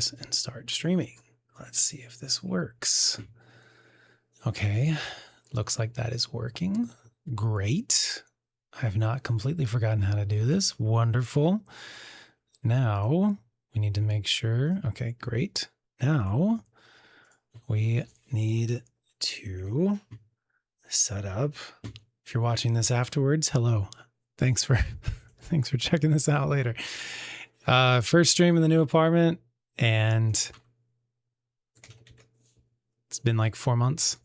press and start streaming. Let's see if this works. Okay, looks like that is working. Great. I have not completely forgotten how to do this. Wonderful. Now we need to make sure. Okay, great. Now we need to set up. If you're watching this afterwards, hello. Thanks for checking this out later. First stream in the new apartment, and it's been like 4 months.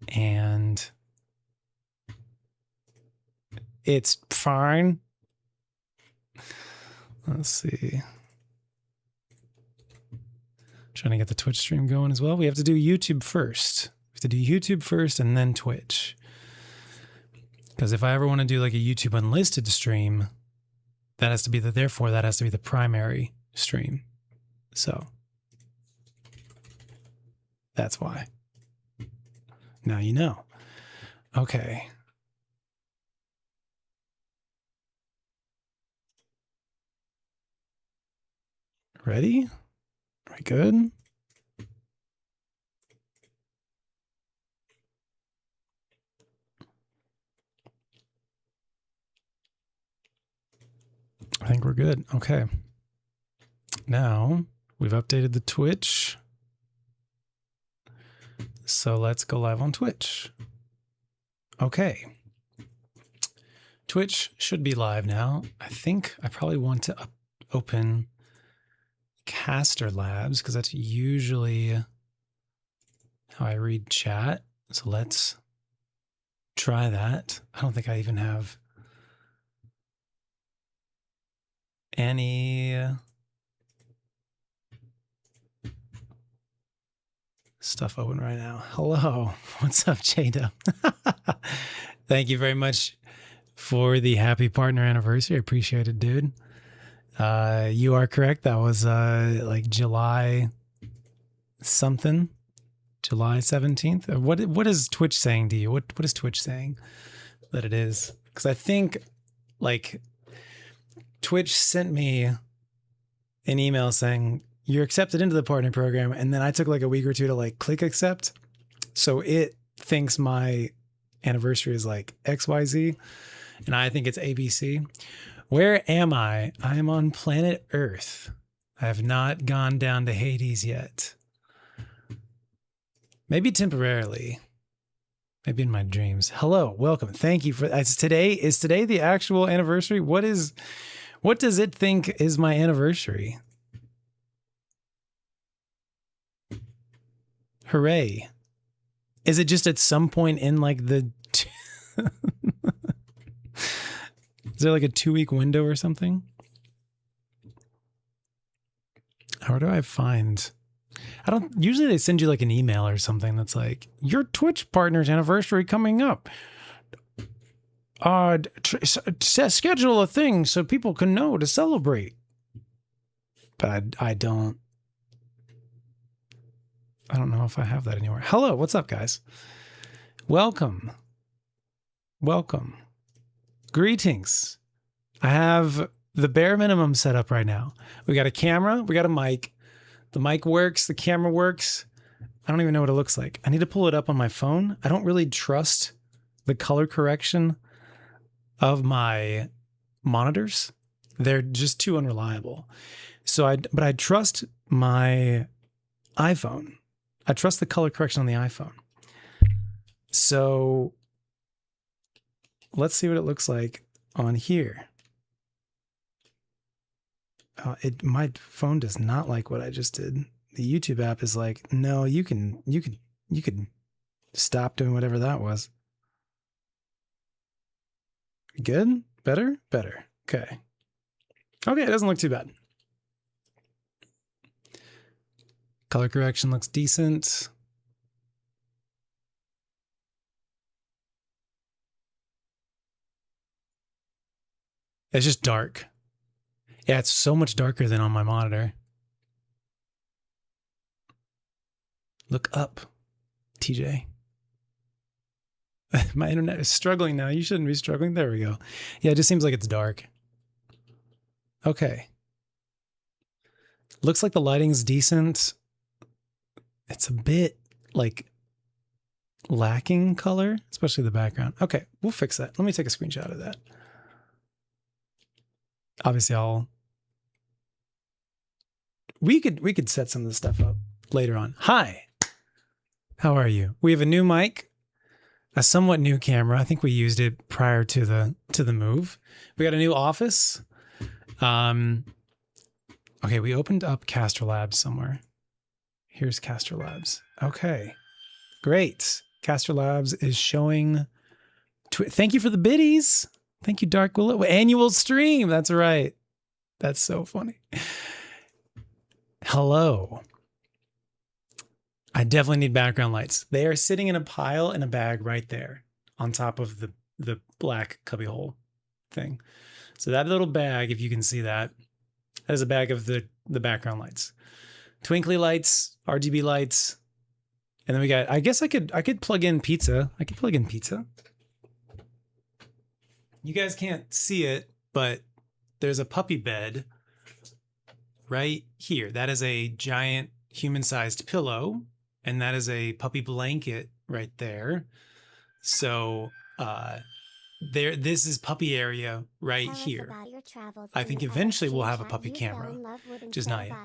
And it's fine. Let's see. Trying to get the Twitch stream going as well. We have to do YouTube first. We have to do YouTube first and then Twitch. Because if I ever want to do like a YouTube unlisted stream, that has to be therefore that has to be the primary stream. So that's why. Now you know. Okay. Ready? Are we good? I think we're good. Okay. Now we've updated the Twitch. So let's go live on Twitch. Okay. Twitch should be live now. I think I probably want to open Caster Labs because that's usually how I read chat. So let's try that. I don't think I even have any stuff open right now. Hello. What's up, Jada? Thank you very much for the happy partner anniversary. I appreciate it, dude. You are correct. That was like July something. July 17th. What is Twitch saying to you? What is Twitch saying that it is? Because I think like Twitch sent me an email saying you're accepted into the partner program, and then I took like a week or two to like click accept. So it thinks my anniversary is like XYZ, and I think it's ABC. Where am I? I am on planet Earth. I have not gone down to Hades yet. Maybe temporarily. Maybe in my dreams. Hello, welcome. Thank you for today. Is today the actual anniversary? What does it think is my anniversary? Hooray. Is it just at some point in like the is there like a 2-week window or something? How do I find? I don't usually they send you like an email or something that's like your Twitch partner's anniversary coming up. Schedule a thing so people can know to celebrate. But I don't know if I have that anywhere. Hello, what's up, guys? Welcome. Welcome. Greetings. I have the bare minimum set up right now. We got a camera, we got a mic. The mic works, the camera works. I don't even know what it looks like. I need to pull it up on my phone. I don't really trust the color correction of my monitors. They're just too unreliable. But I trust my iPhone. I trust the color correction on the iPhone. So let's see what it looks like on here. My phone does not like what I just did. The YouTube app is like, no, you can stop doing whatever that was. Good? Better? Better. Okay. Okay, it doesn't look too bad. Color correction looks decent. It's just dark. Yeah, it's so much darker than on my monitor. Look up, TJ. My internet is struggling now. You shouldn't be struggling. There we go. Yeah, it just seems like it's dark. Okay. Looks like the lighting's decent. It's a bit like lacking color, especially the background. Okay, we'll fix that. Let me take a screenshot of that. Obviously, we could set some of this stuff up later on. Hi, how are you? We have a new mic, a somewhat new camera. I think we used it prior to the move. We got a new office. Okay, we opened up Castor Labs somewhere. Here's Castor Labs. Okay, great. Castor Labs is showing. Thank you for the biddies. Thank you, Dark Willow. Annual stream. That's right. That's so funny. Hello. I definitely need background lights. They are sitting in a pile in a bag right there on top of the black cubbyhole thing. So that little bag, if you can see that, that is a bag of the background lights. Twinkly lights, RGB lights. And then we got, I guess I could plug in pizza. I could plug in pizza. You guys can't see it, but there's a puppy bed right here. That is a giant human-sized pillow, and that is a puppy blanket right there. So this is puppy area right here. I think eventually we'll have a puppy camera, just not yet.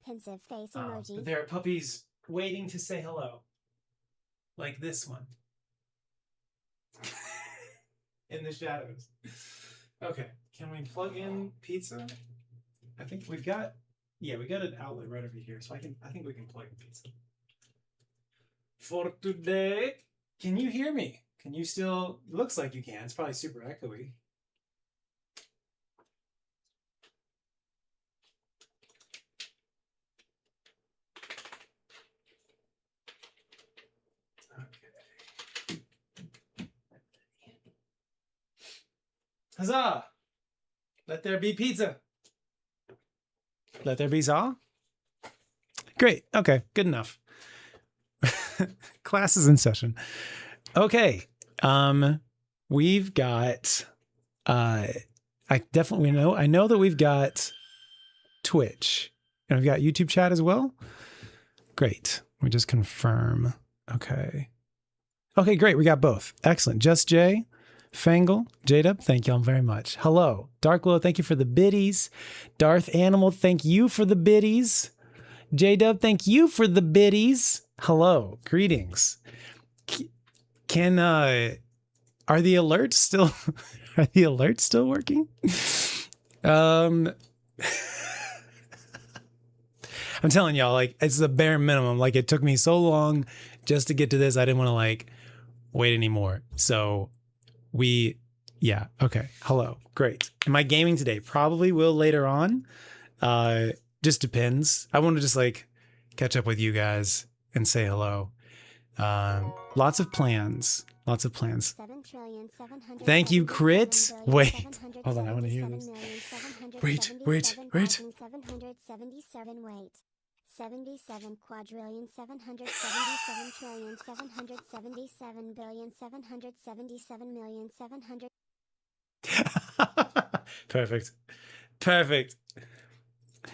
But there are puppies waiting to say hello, like this one. In the shadows. Okay, can we plug in pizza? I think we got an outlet right over here, so I think we can plug in pizza. For today, can you hear me? Can you still? Looks like you can. It's probably super echoey. Huzzah! Let there be pizza. Let there be za. Great. Okay. Good enough. Class is in session. Okay. We've got. I know that we've got Twitch and we've got YouTube chat as well. Great. We just confirm. Okay. Okay. Great. We got both. Excellent. Just Jay. Fangle, J-Dub, thank y'all very much. Hello. Dark Willow, thank you for the biddies. Darth Animal, thank you for the biddies. J-Dub, thank you for the biddies. Hello. Greetings. Are the alerts still working? I'm telling y'all, like, it's the bare minimum. Like, it took me so long just to get to this. I didn't want to like wait anymore. So okay. Hello. Great. Am I gaming today? Probably will later on. Just depends. I want to just like catch up with you guys and say hello. Lots of plans. Thank you, Crit. Wait. Hold on. I want to hear this. Wait. 77 quadrillion 777 trillion 777 billion 777 million 700. Perfect.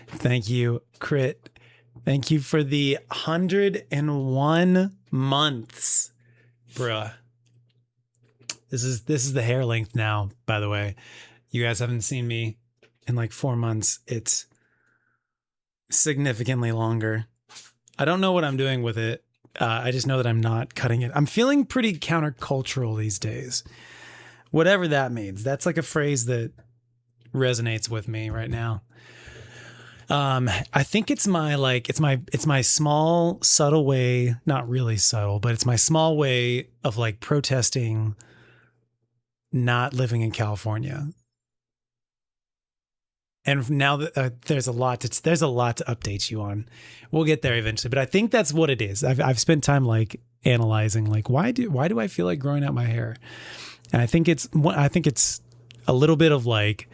Thank you, Crit. Thank you for the 101 months, bruh. This is the hair length now, by the way. You guys haven't seen me in like 4 months. It's significantly longer. I don't know what I'm doing with it. I just know that I'm not cutting it. I'm feeling pretty countercultural these days. Whatever that means. That's like a phrase that resonates with me right now. I think it's my small, subtle way, not really subtle, but it's my small way of like protesting not living in California. And now that there's a lot to update you on. We'll get there eventually, but I think that's what it is. I've spent time like analyzing like why do I feel like growing out my hair? And I think it's a little bit of like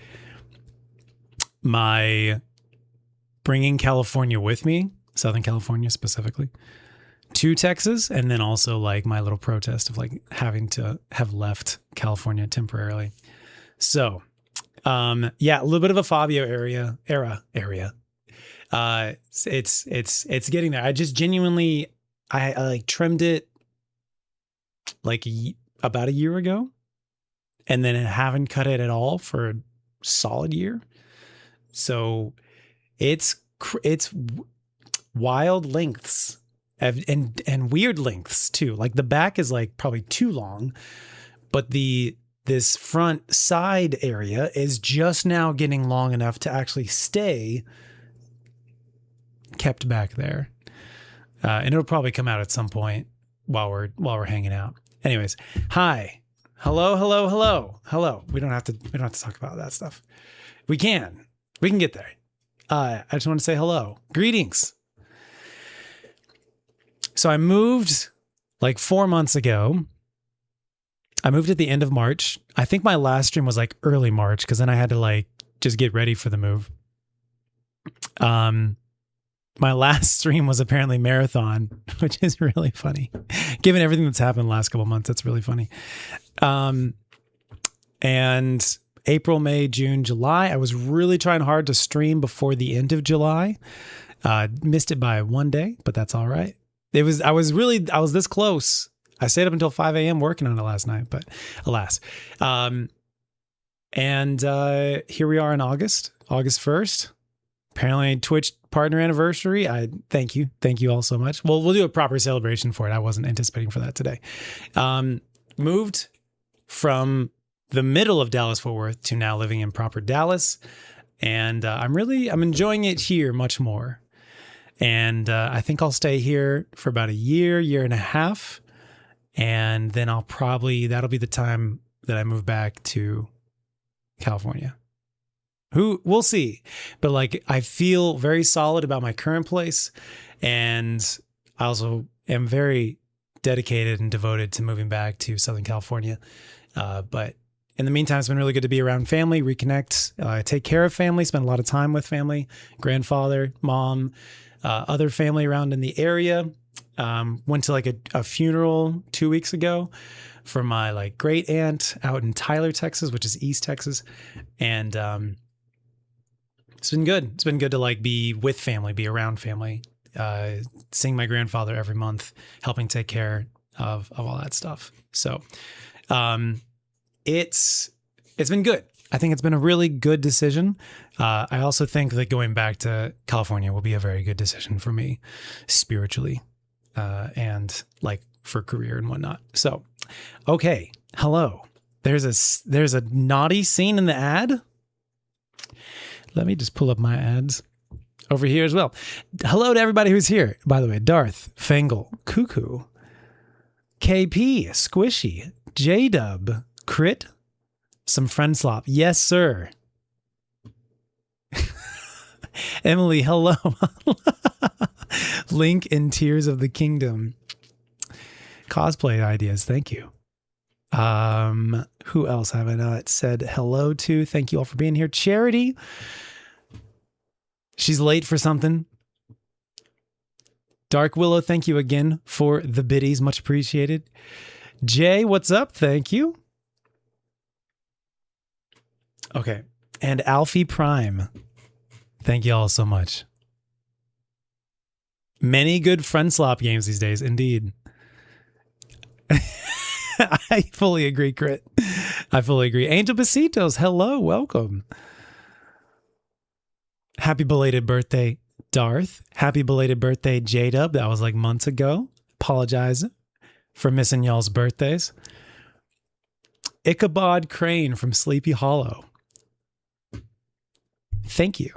my bringing California with me, Southern California specifically, to Texas, and then also like my little protest of like having to have left California temporarily. So, yeah, a little bit of a Fabio era. It's getting there. I just genuinely, I like trimmed it like about a year ago, and then I haven't cut it at all for a solid year. So it's wild lengths and weird lengths too. Like the back is like probably too long, but this front side area is just now getting long enough to actually stay kept back there. And it'll probably come out at some point while we're hanging out. Anyways, hi. Hello. We don't have to talk about that stuff. We can get there. I just want to say hello. Greetings. So I moved like 4 months ago. I moved at the end of March. I think my last stream was like early March because then I had to like just get ready for the move. My last stream was apparently marathon, which is really funny. Given everything that's happened in the last couple of months, that's really funny. And April, May, June, July, I was really trying hard to stream before the end of July. Missed it by 1 day, but that's all right. I was this close. I stayed up until 5 a.m. working on it last night, but alas. And here we are in August 1st. Apparently Twitch partner anniversary. I thank you all so much. Well, we'll do a proper celebration for it. I wasn't anticipating for that today. Moved from the middle of Dallas-Fort Worth to now living in proper Dallas. And I'm enjoying it here much more. And I think I'll stay here for about a year and a half. And then that'll be the time that I move back to California. We'll see. But like, I feel very solid about my current place. And I also am very dedicated and devoted to moving back to Southern California. But in the meantime, it's been really good to be around family, reconnect, take care of family, spend a lot of time with family, grandfather, mom, other family around in the area. Went to like a funeral 2 weeks ago for my like great aunt out in Tyler, Texas, which is East Texas. And, it's been good. It's been good to like be with family, be around family, seeing my grandfather every month, helping take care of all that stuff. So, it's been good. I think it's been a really good decision. I also think that going back to California will be a very good decision for me spiritually, and like for career and whatnot. So, okay. Hello. There's a naughty scene in the ad. Let me just pull up my ads over here as well. Hello to everybody who's here. By the way, Darth, Fangle, Cuckoo, KP, Squishy, J-Dub, Crit, some friend slop. Yes, sir. Emily, hello. Link in Tears of the Kingdom. Cosplay ideas. Thank you. Who else have I not said hello to? Thank you all for being here. Charity. She's late for something. Dark Willow, thank you again for the biddies. Much appreciated. Jay, what's up? Thank you. Okay. And Alfie Prime. Thank you all so much. Many good friend slop games these days, indeed. I fully agree, Crit. I fully agree. Angel Besitos, hello, welcome. Happy belated birthday, Darth. Happy belated birthday, J-Dub. That was like months ago. Apologize for missing y'all's birthdays. Ichabod Crane from Sleepy Hollow. Thank you.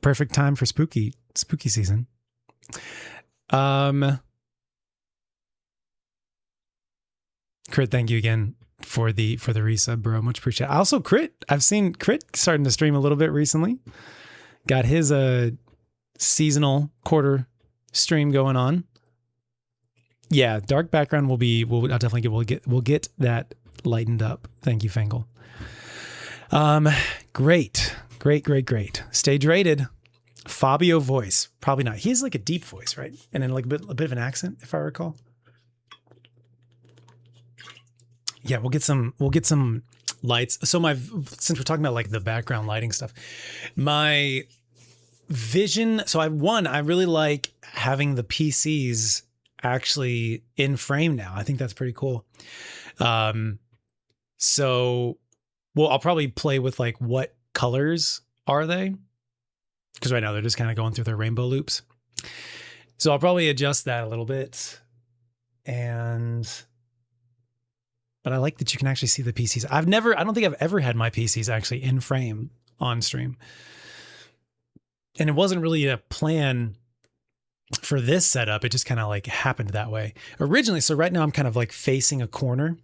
Perfect time for spooky season. Crit, thank you again for the resub, bro. Much appreciated. Also, Crit, I've seen Crit starting to stream a little bit recently. Got his seasonal quarter stream going on. Yeah, dark background will I'll definitely we'll get that lightened up. Thank you, Fangle. Great. Stage rated. Fabio voice. Probably not. He has like a deep voice, right? And then like a bit of an accent, if I recall. Yeah, we'll get some lights. So since we're talking about like the background lighting stuff, my Vision. So I really like having the PCs actually in frame now. I think that's pretty cool. Um, so, well, I'll probably play with like what colors are they? Because right now they're just kind of going through their rainbow loops. So I'll probably adjust that a little bit. But I like that you can actually see the PCs. I don't think I've ever had my PCs actually in frame on stream. And it wasn't really a plan for this setup. It just kind of like happened that way originally. So right now I'm kind of like facing a corner.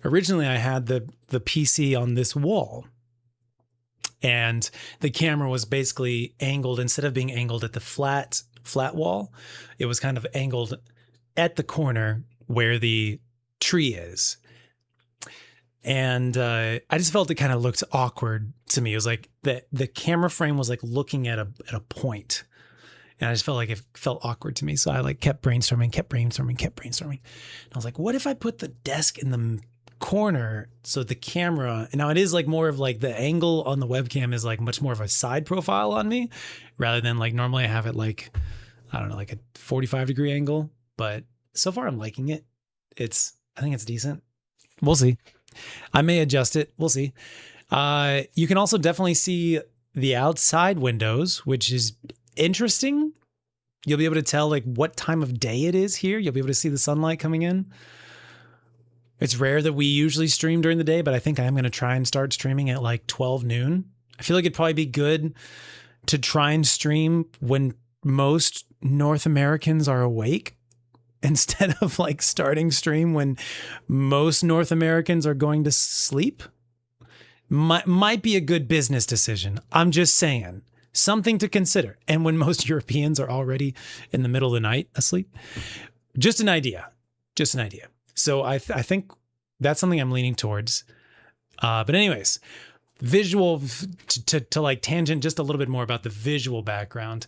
Originally I had the PC on this wall, and the camera was basically angled, instead of being angled at the flat wall, it was kind of angled at the corner where the tree is. And I just felt it kind of looked awkward to me. It was like the camera frame was like looking at a point. And I just felt like it felt awkward to me. So I like kept brainstorming. And I was like, what if I put the desk in the corner so the camera, and now it is like more of like the angle on the webcam is like much more of a side profile on me, rather than like normally I have it like, I don't know, like a 45-degree angle. But so far I'm liking it. I think it's decent. We'll see. I may adjust it. We'll see. You can also definitely see the outside windows, which is interesting. You'll be able to tell like what time of day it is here. You'll be able to see the sunlight coming in. It's rare that we usually stream during the day, but I think I am going to try and start streaming at like 12 noon. I feel like it'd probably be good to try and stream when most North Americans are awake, instead of like starting stream when most North Americans are going to sleep. Might be a good business decision. I'm just saying, something to consider. And when most Europeans are already in the middle of the night asleep. Just an idea. So I think that's something I'm leaning towards. But anyways, visual, to like tangent just a little bit more about the visual background.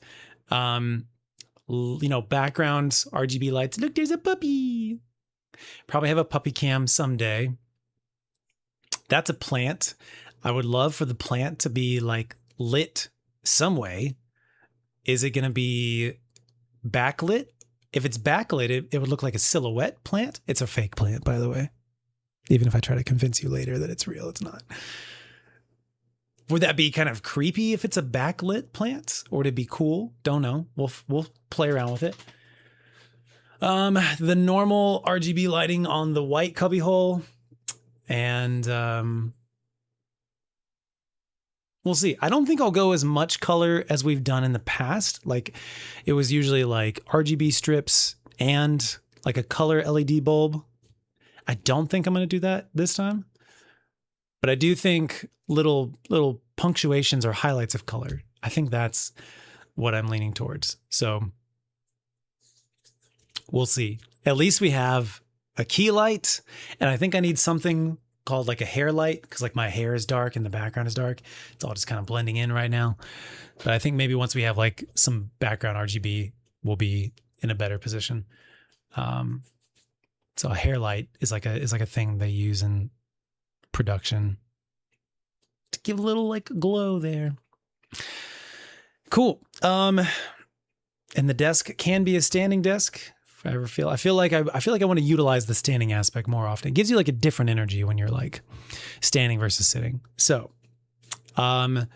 Backgrounds, RGB lights. Look, there's a puppy. Probably have a puppy cam someday. That's a plant. I would love for the plant to be like lit some way. Is it going to be backlit? If it's backlit, it would look like a silhouette plant. It's a fake plant, by the way. Even if I try to convince you later that it's real, it's not. Would that be kind of creepy if it's a backlit plant, or would it be cool? Don't know. We'll play around with it. The normal RGB lighting on the white cubbyhole, and we'll see. I don't think I'll go as much color as we've done in the past. Like it was usually like RGB strips and like a color LED bulb. I don't think I'm going to do that this time. But I do think little punctuations or highlights of color. I think that's what I'm leaning towards. So we'll see. At least we have a key light, and I think I need something called like a hair light, because like my hair is dark and the background is dark. It's all just kind of blending in right now. But I think maybe once we have like some background RGB, we'll be in a better position. So a hair light is like a thing they use in production to give a little like glow there. Cool. And the desk can be a standing desk. If I ever I feel like I want to utilize the standing aspect more often. It gives you like a different energy when you're like standing versus sitting. So, and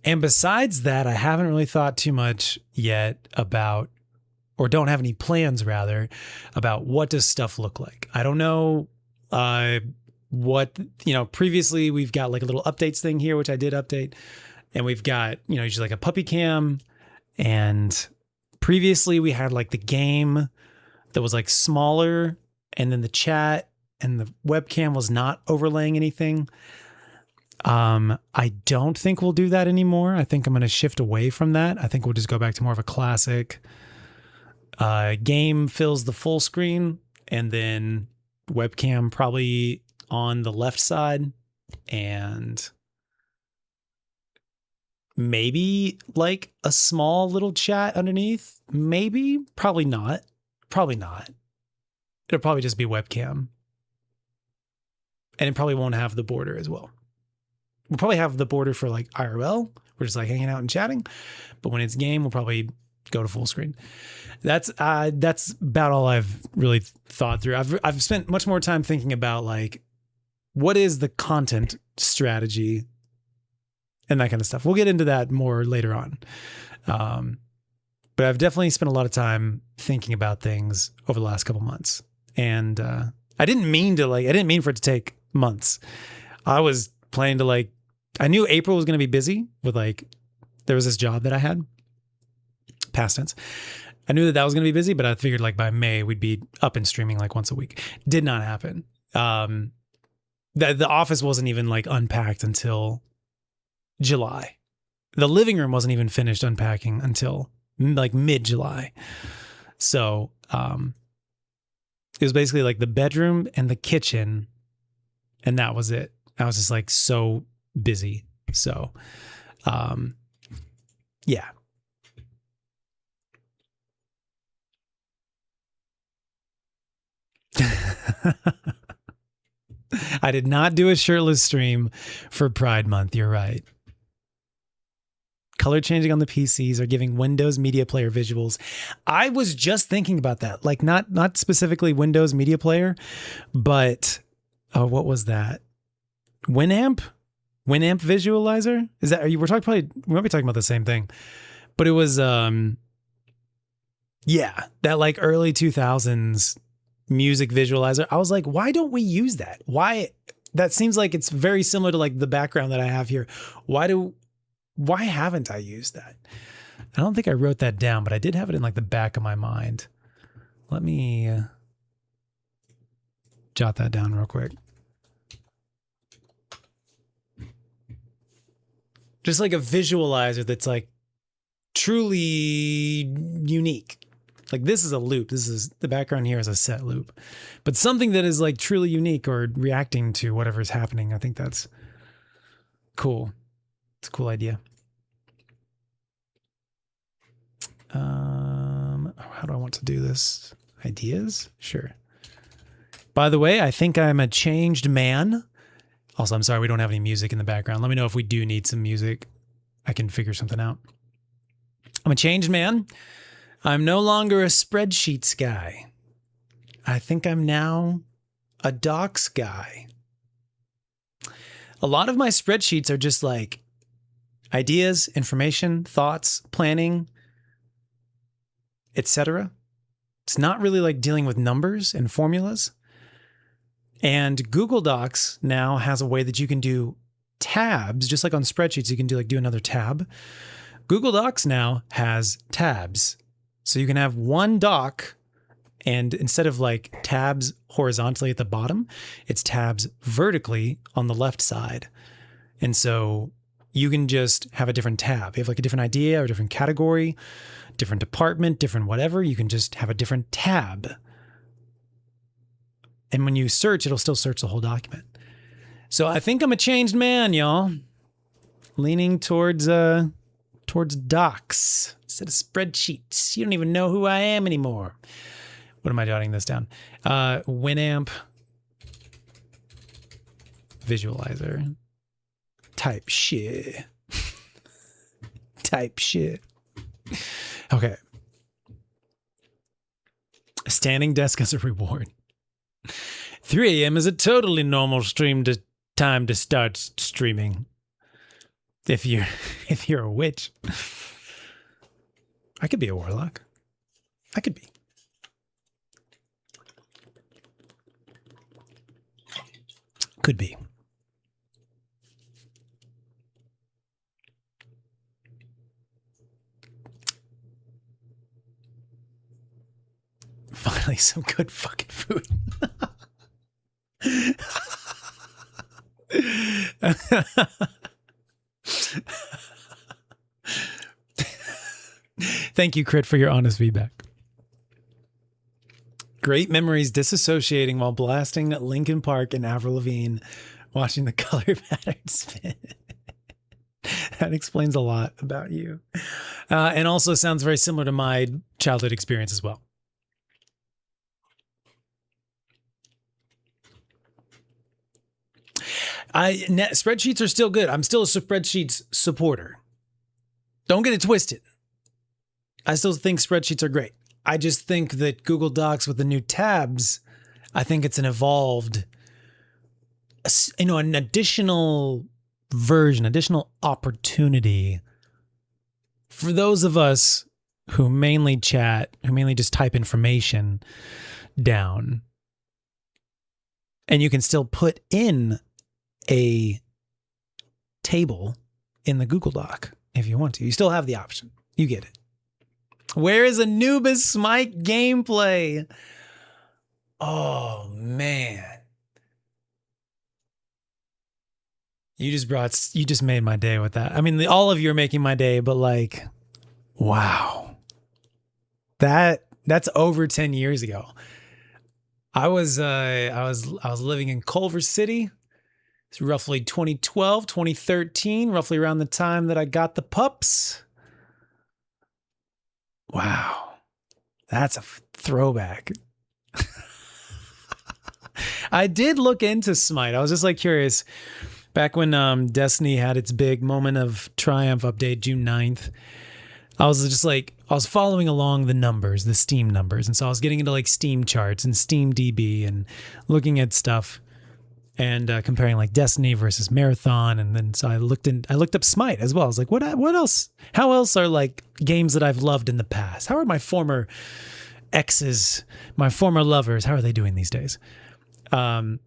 besides that, I haven't really thought too much yet about, or don't have any plans rather, about what does stuff look like. I don't know previously we've got like a little updates thing here, which I did update, and we've got, usually like a puppy cam, and previously we had like the game that was like smaller, and then the chat and the webcam was not overlaying anything. I don't think we'll do that anymore. I think I'm going to shift away from that. I think we'll just go back to more of a classic game fills the full screen, and then webcam probably on the left side, and maybe like a small little chat underneath. Maybe, probably not. It'll probably just be webcam, and it probably won't have the border as well. We'll probably have the border for like IRL. we're just like hanging out and chatting. But when it's game, we'll probably go to full screen. That's about all I've really thought through. I've spent much more time thinking about like what is the content strategy and that kind of stuff. We'll get into that more later on. But I've definitely spent a lot of time thinking about things over the last couple months. And I didn't mean for it to take months. I was planning to like, I knew April was going to be busy with like, there was this job that I had, past tense. I knew that was going to be busy, but I figured like by May we'd be up and streaming like once a week. Did not happen. The office wasn't even like unpacked until July. The living room wasn't even finished unpacking until like mid-July. So it was basically like the bedroom and the kitchen, and that was it. I was just like so busy. So yeah. I did not do a shirtless stream for Pride Month. You're right. Color changing on the PCs are giving Windows Media Player visuals. I was just thinking about that. Like not specifically Windows Media Player, but what was that? Winamp visualizer? Is that, we might be talking about the same thing. But it was that like early 2000s music visualizer. I was like, why don't we use that? Why? That seems like it's very similar to like the background that I have here. Why haven't I used that? I don't think I wrote that down, but I did have it in like the back of my mind. Let me jot that down real quick. Just like a visualizer that's like truly unique. Like this is a loop. The background here is a set loop, but something that is like truly unique or reacting to whatever is happening. I think that's cool. It's a cool idea. How do I want to do this? Ideas? Sure. By the way, I think I'm a changed man. Also, I'm sorry we don't have any music in the background. Let me know if we do need some music. I can figure something out. I'm a changed man. I'm no longer a spreadsheets guy. I think I'm now a docs guy. A lot of my spreadsheets are just like ideas, information, thoughts, planning, etc. It's not really like dealing with numbers and formulas. And Google Docs now has a way that you can do tabs, just like on spreadsheets, you can do another tab. Google Docs now has tabs. So you can have one doc, and instead of like tabs horizontally at the bottom, it's tabs vertically on the left side. And so you can just have a different tab. You have like a different idea or a different category, different department, different whatever. You can just have a different tab. And when you search, it'll still search the whole document. So I think I'm a changed man, y'all. Leaning towards docs instead of spreadsheets. You don't even know who I am anymore. What am I jotting this down? Winamp visualizer. Type shit. Type shit. Okay. A standing desk as a reward. 3 a.m. is a totally normal time to start streaming. If you're a witch. I could be a warlock. I could be. Could be. Finally, some good fucking food. Thank you, Crit, for your honest feedback. Great memories disassociating while blasting Linkin Park and Avril Lavigne, watching the color pattern spin. That explains a lot about you. And also sounds very similar to my childhood experience as well. Spreadsheets are still good. I'm still a spreadsheets supporter. Don't get it twisted. I still think spreadsheets are great. I just think that Google Docs with the new tabs, I think it's an evolved, an additional version, additional opportunity for those of us who mainly chat, who mainly just type information down. And you can still put in a table in the Google Doc if you want to. You still have the option. You get it. Where is Anubis Smite gameplay? Oh, man. You just made my day with that. I mean, all of you are making my day, but like, wow. That's over 10 years ago. I was living in Culver City. It's roughly 2012, 2013, roughly around the time that I got the pups. Wow. That's a throwback. I did look into Smite. I was just like curious. Back when Destiny had its big moment of triumph update, June 9th, I was following along the numbers, the Steam numbers. And so I was getting into like Steam charts and Steam DB and looking at stuff and comparing like Destiny versus Marathon. And then so I looked up Smite as well. I was like, what else? How else are like games that I've loved in the past? How are my former exes, my former lovers, how are they doing these days? I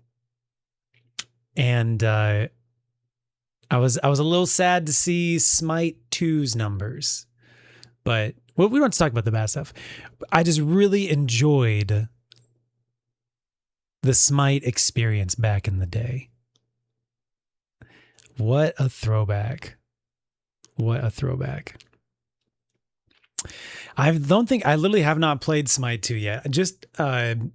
was a little sad to see Smite 2's numbers, but we don't have to talk about the bad stuff. I just really enjoyed the Smite experience back in the day. What a throwback. What a throwback. I literally have not played Smite 2 yet. Just, I'm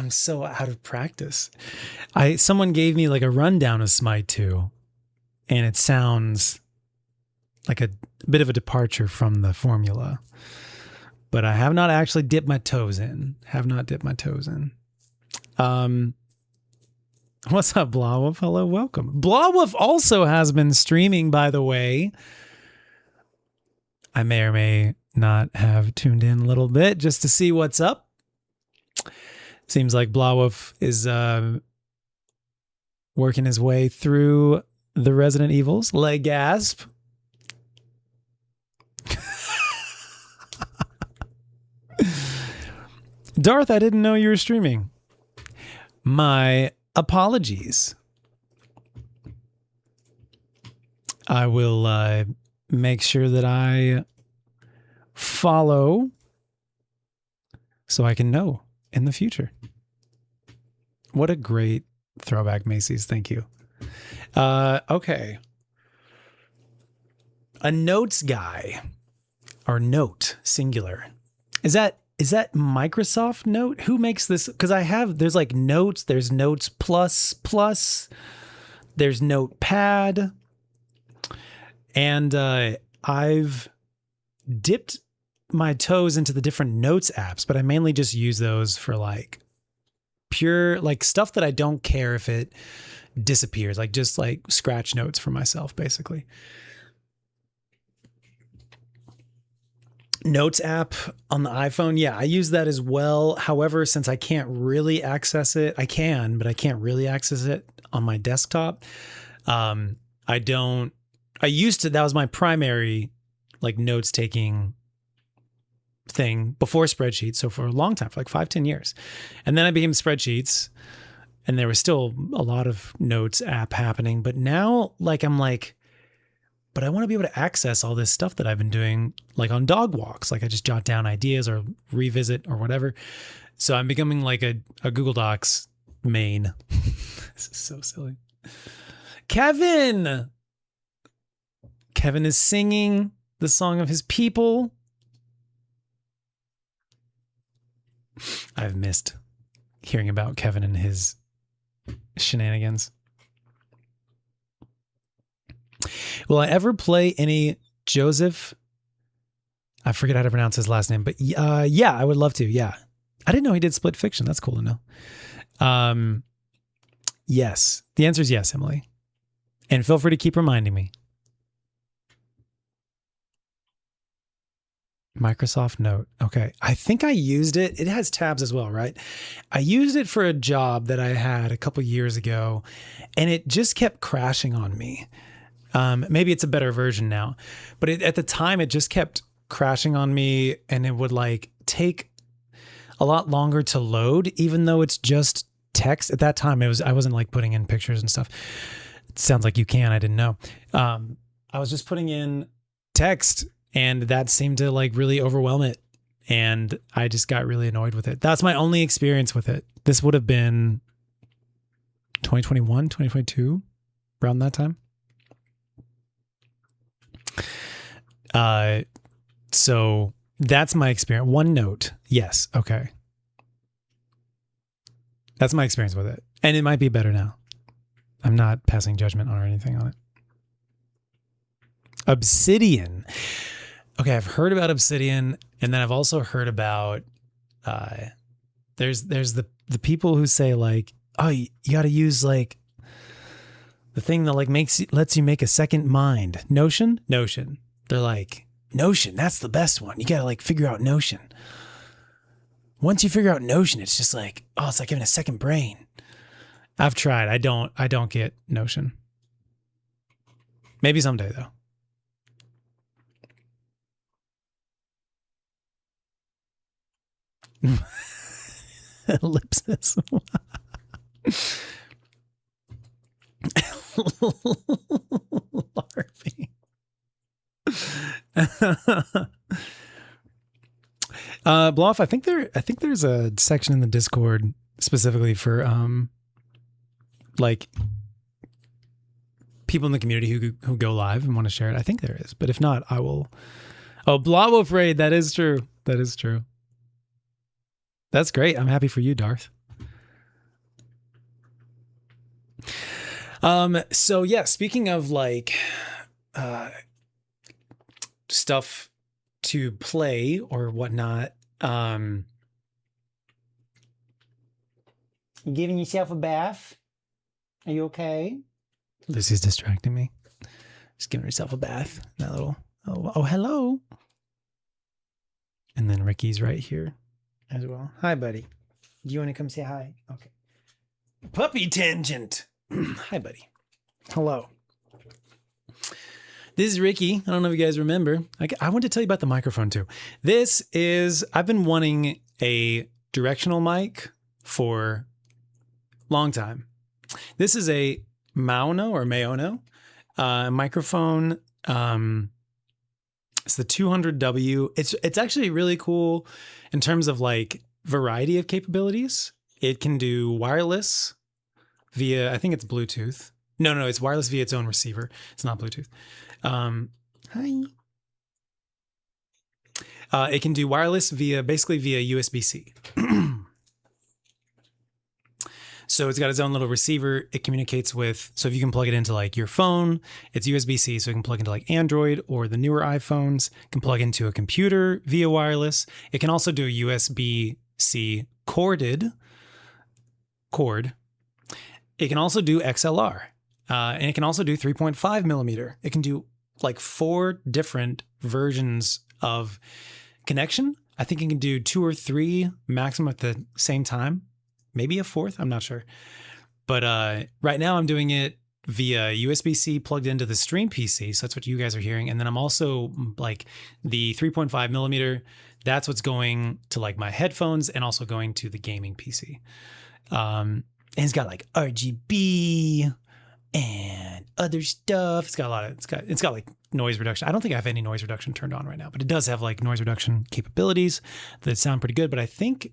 so out of practice. Someone gave me like a rundown of Smite 2, and it sounds like a bit of a departure from the formula. But I have not actually dipped my toes in. What's up, Blawwolf? Hello, welcome. Blawwolf also has been streaming, by the way. I may or may not have tuned in a little bit just to see what's up. Seems like Blawwolf is working his way through the Resident Evils. Gasp. Darth, I didn't know you were streaming. My apologies. I will make sure that I follow so I can know in the future. What a great throwback, Macy's. Thank you. Okay. A notes guy, or note, singular. Is that Microsoft Note? Who makes this? Because there's like Notes, there's Notes Plus, there's Notepad. And I've dipped my toes into the different notes apps, but I mainly just use those for like pure, like stuff that I don't care if it disappears, like just like scratch notes for myself, basically. Notes app on the iPhone. Yeah, I use that as well. However, since I can't really access it, I can, but I can't really access it on my desktop. That was my primary like notes taking thing before spreadsheets. So for a long time, for like 5-10 years. And then I became spreadsheets, and there was still a lot of notes app happening. But now like, but I want to be able to access all this stuff that I've been doing, like on dog walks. Like I just jot down ideas or revisit or whatever. So I'm becoming like a Google Docs main. This is so silly. Kevin is singing the song of his people. I've missed hearing about Kevin and his shenanigans. Will I ever play any Joseph? I forget how to pronounce his last name, but yeah, I would love to. Yeah. I didn't know he did Split Fiction. That's cool to know. Yes. The answer is yes, Emily. And feel free to keep reminding me. Microsoft Note. Okay. I think I used it. It has tabs as well, right? I used it for a job that I had a couple years ago, and it just kept crashing on me. Maybe it's a better version now, but at the time it just kept crashing on me, and it would like take a lot longer to load, even though it's just text. At that time, I wasn't like putting in pictures and stuff. It sounds like you can. I didn't know. I was just putting in text, and that seemed to like really overwhelm it. And I just got really annoyed with it. That's my only experience with it. This would have been 2021, 2022, around that time. So that's my experience. OneNote. Yes. Okay. That's my experience with it. And it might be better now. I'm not passing judgment on or anything on it. Obsidian. Okay, I've heard about Obsidian, and then I've also heard about there's the people who say like, oh, you got to use like the thing that like lets you make a second mind. Notion. They're like, Notion, that's the best one. You got to like figure out Notion. Once you figure out Notion, it's just like, oh, it's like having a second brain. I've tried. I don't get Notion. Maybe someday though. Ellipsis. Larpy. Bluff, I think there's a section in the Discord specifically for like people in the community who go live and want to share it. I think there is, but if not, I will. Oh, Blob Afraid, that is true. That is true. That's great. I'm happy for you, Darth. So yeah, speaking of like stuff to play or whatnot, you giving yourself a bath? Are you okay? Lucy's distracting me. Just giving herself a bath. That little oh hello. And then Ricky's right here as well. Hi, buddy. Do you want to come say hi? Okay. Puppy tangent. Hi, buddy. Hello. This is Ricky. I don't know if you guys remember. I want to tell you about the microphone too. I've been wanting a directional mic for a long time. This is a Maono microphone. It's the 200W. It's actually really cool in terms of like variety of capabilities. It can do wireless via, I think it's Bluetooth. No, it's wireless via its own receiver. It's not Bluetooth. Hi. It can do wireless basically via USB-C. So it's got its own little receiver. It communicates with, so if you can plug it into like your phone, it's USB-C, so it can plug into like Android or the newer iPhones. It can plug into a computer via wireless. It can also do a USB-C cord. It can also do XLR, and it can also do 3.5 millimeter. It can do like 4 different versions of connection. I think it can do 2 or 3 maximum at the same time. Maybe a 4th, I'm not sure. But right now I'm doing it via USB-C plugged into the stream PC. So that's what you guys are hearing. And then I'm also like the 3.5 millimeter. That's what's going to like my headphones and also going to the gaming PC. And it's got like RGB and other stuff. It's got a lot of, it's got like noise reduction. I don't think I have any noise reduction turned on right now, but it does have like noise reduction capabilities that sound pretty good. But I think,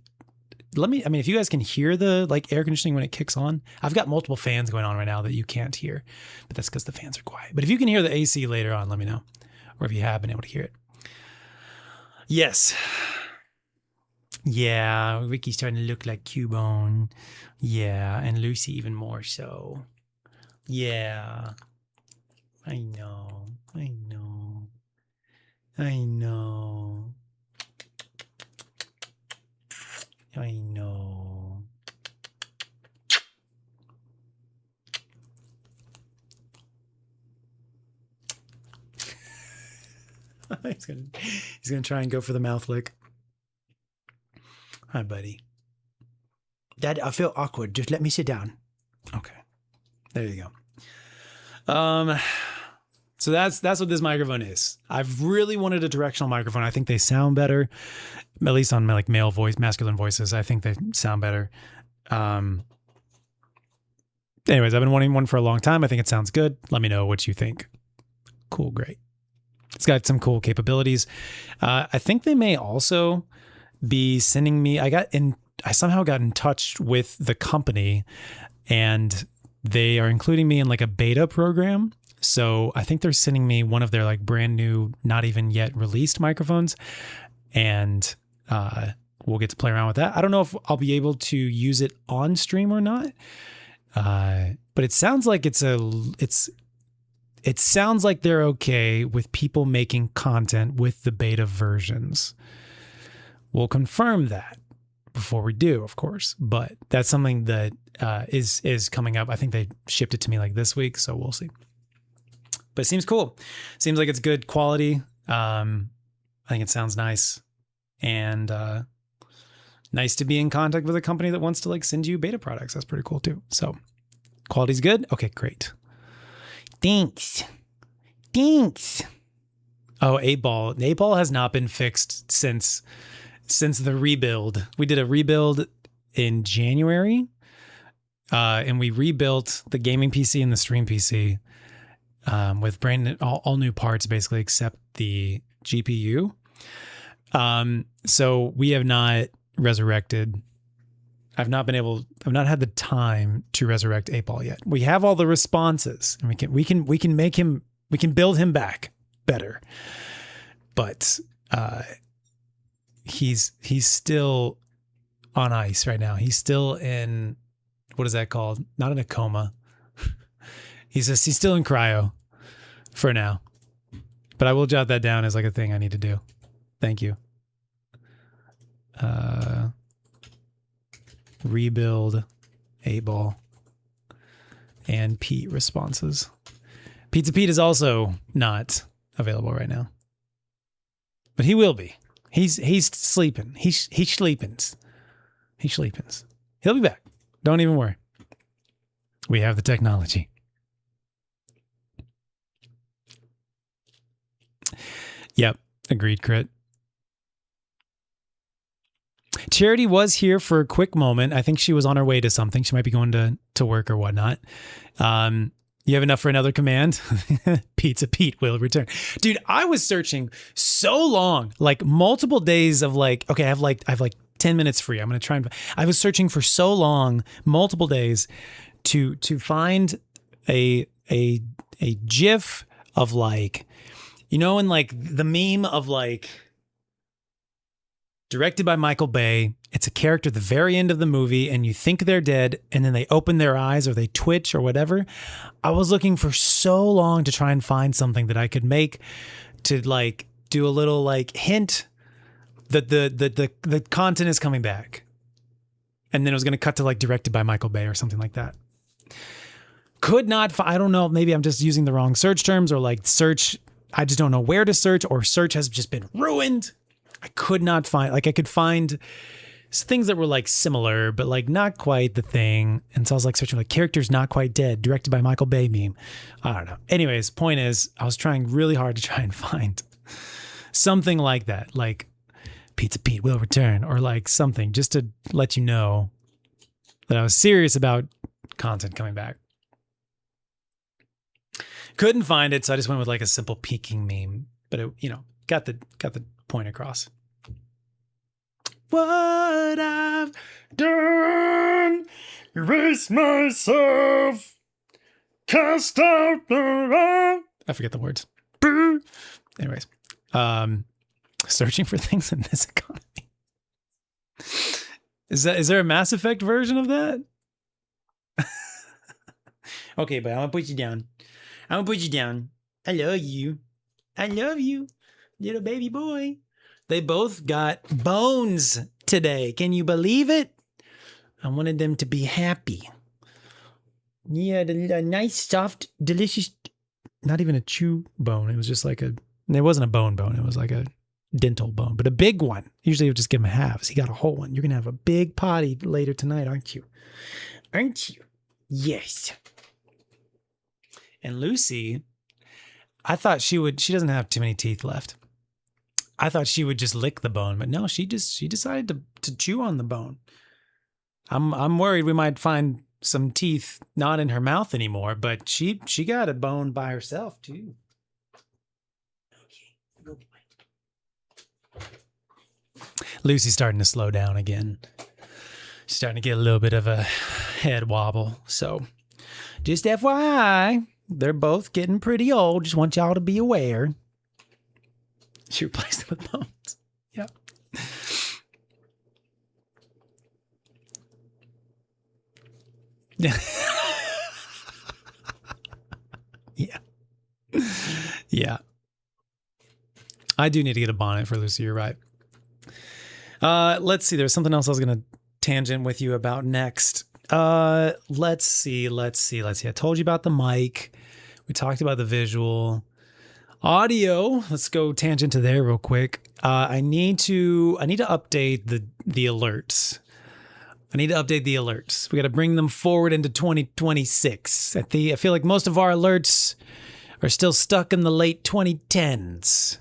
if you guys can hear the like air conditioning when it kicks on, I've got multiple fans going on right now that you can't hear, but that's because the fans are quiet. But if you can hear the AC later on, let me know. Or if you have been able to hear it. Yes. Yeah, Ricky's starting to look like Cubone. Yeah, and Lucy even more so. Yeah. I know. he's gonna try and go for the mouth lick. Hi, buddy. Dad, I feel awkward. Just let me sit down. Okay. There you go. So that's what this microphone is. I've really wanted a directional microphone. I think they sound better, at least on like masculine voices. I think they sound better. Anyways, I've been wanting one for a long time. I think it sounds good. Let me know what you think. Cool, great. It's got some cool capabilities. I think they may also be sending me. I somehow got in touch with the company, and they are including me in like a beta program. So I think they're sending me one of their like brand new, not even yet released microphones, and we'll get to play around with that. I don't know if I'll be able to use it on stream or not, but it sounds like it sounds like they're okay with people making content with the beta versions. We'll confirm that before we do, of course, but that's something that is coming up. I think they shipped it to me like this week, so we'll see. But it seems cool. Seems like it's good quality. I think it sounds nice, and nice to be in contact with a company that wants to like send you beta products. That's pretty cool too. So quality's good. Okay, great. Thanks. Oh, 8-ball. 8-ball has not been fixed since the rebuild. We did a rebuild in January, and we rebuilt the gaming PC and the stream PC with all new parts, basically, except the GPU. So we have not resurrected. I've not had the time to resurrect 8-ball yet. We have all the responses, and we can build him back better. But he's still on ice right now. He's still in, what is that called? Not in a coma. He's still in cryo for now. But I will jot that down as like a thing I need to do. Thank you. Rebuild 8-ball and Pete responses. Pizza Pete is also not available right now, but he will be. He's sleeping. He's sleepins. He'll be back. Don't even worry. We have the technology. Yep. Agreed, Crit. Charity was here for a quick moment. I think she was on her way to something. She might be going to work or whatnot. You have enough for another command? Pizza Pete will return. Dude, I was searching so long, like multiple days of like, okay, I have like 10 minutes free. I'm going to try I was searching for so long, multiple days to find a GIF of like, you know, in like the meme of like, directed by Michael Bay. It's a character at the very end of the movie, and you think they're dead, and then they open their eyes or they twitch or whatever. I was looking for so long to try and find something that I could make to like do a little like hint that the content is coming back. And then it was going to cut to like directed by Michael Bay or something like that. Could not find, I don't know, maybe I'm just using the wrong search terms, or like search, I just don't know where to search, or search has just been ruined. I could not find, like I could find things that were like similar, but like not quite the thing. And so I was like searching like characters not quite dead, directed by Michael Bay meme. I don't know. Anyways, point is I was trying really hard to try and find something like that, like Pizza Pete will return, or like something just to let you know that I was serious about content coming back. Couldn't find it, so I just went with like a simple peeking meme, but it, you know, got the point across. What I've done, erase myself, cast out the I forget the words. Anyways, searching for things in this economy. Is there a Mass Effect version of that? Okay, but I'm gonna put you down. I love you. I love you, little baby boy. They both got bones today. Can you believe it? I wanted them to be happy. Yeah, a nice, soft, delicious, not even a chew bone. It was just like a And it wasn't a bone. It was like a dental bone, but a big one. Usually you just give him halves. He got a whole one. You're going to have a big potty later tonight, aren't you? Aren't you? Yes. And Lucy, I thought she doesn't have too many teeth left. I thought she would just lick the bone, but no, she decided to chew on the bone. I'm worried we might find some teeth not in her mouth anymore, but she got a bone by herself too. Lucy's starting to slow down again. She's starting to get a little bit of a head wobble. So just FYI, they're both getting pretty old. Just want y'all to be aware. She replaced them with bones. Yeah. Yeah. Yeah. Yeah. I do need to get a bonnet for Lucy. You're right. Let's see. There's something else I was going to tangent with you about next. Let's see. I told you about the mic. We talked about the visual. Audio. Let's go tangent to there real quick. I need to update the alerts. I need to update the alerts. We got to bring them forward into 2026. I feel like most of our alerts are still stuck in the late 2010s.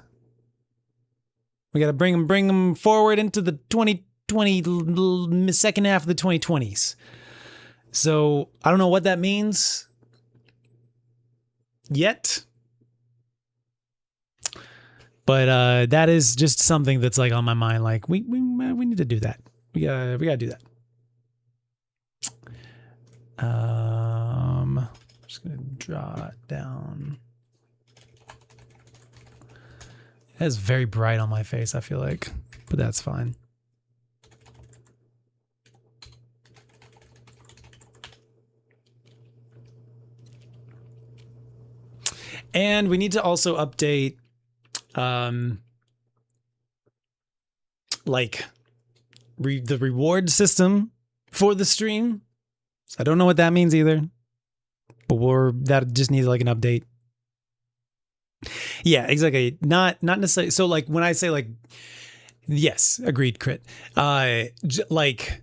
We got to bring them forward into the 2020 second half of the 2020s. So I don't know what that means yet, but that is just something that's like on my mind. Like we need to do that. We gotta do that. I'm just gonna draw it down. It's very bright on my face, I feel like, but that's fine. And we need to also update, the reward system for the stream. So I don't know what that means either, but that just needs like an update. Yeah, exactly. Not necessarily. So like when I say like, yes, agreed, Crit. Like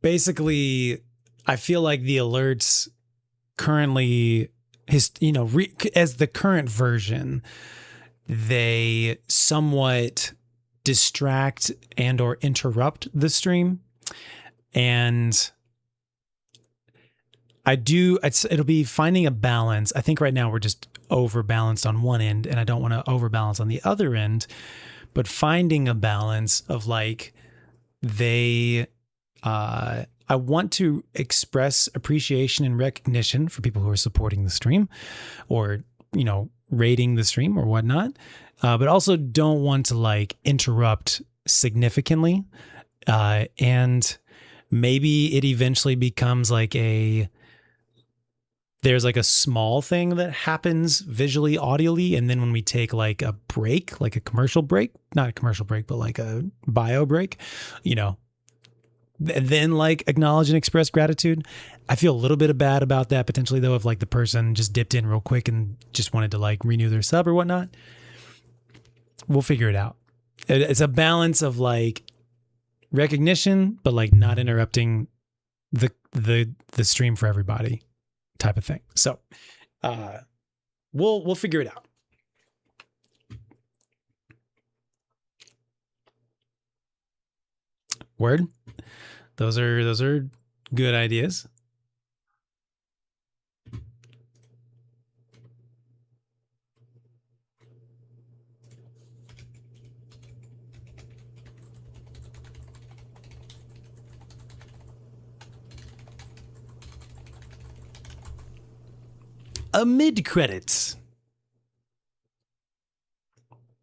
basically, I feel like the alerts currently, as the current version, they somewhat distract and or interrupt the stream, and it'll be finding a balance. I think right now we're just overbalanced on one end, and I don't want to overbalance on the other end, but finding a balance of like I want to express appreciation and recognition for people who are supporting the stream or, rating the stream or whatnot. But also don't want to like interrupt significantly. And maybe it eventually becomes like there's like a small thing that happens visually, audially. And then when we take like a break, like a commercial break, not a commercial break, but like a bio break, then like acknowledge and express gratitude. I feel a little bit bad about that potentially though, if like the person just dipped in real quick and just wanted to like renew their sub or whatnot. We'll figure it out. It's a balance of like recognition, but like not interrupting the stream for everybody type of thing. So we'll figure it out. Word. Those are good ideas. Amid credits.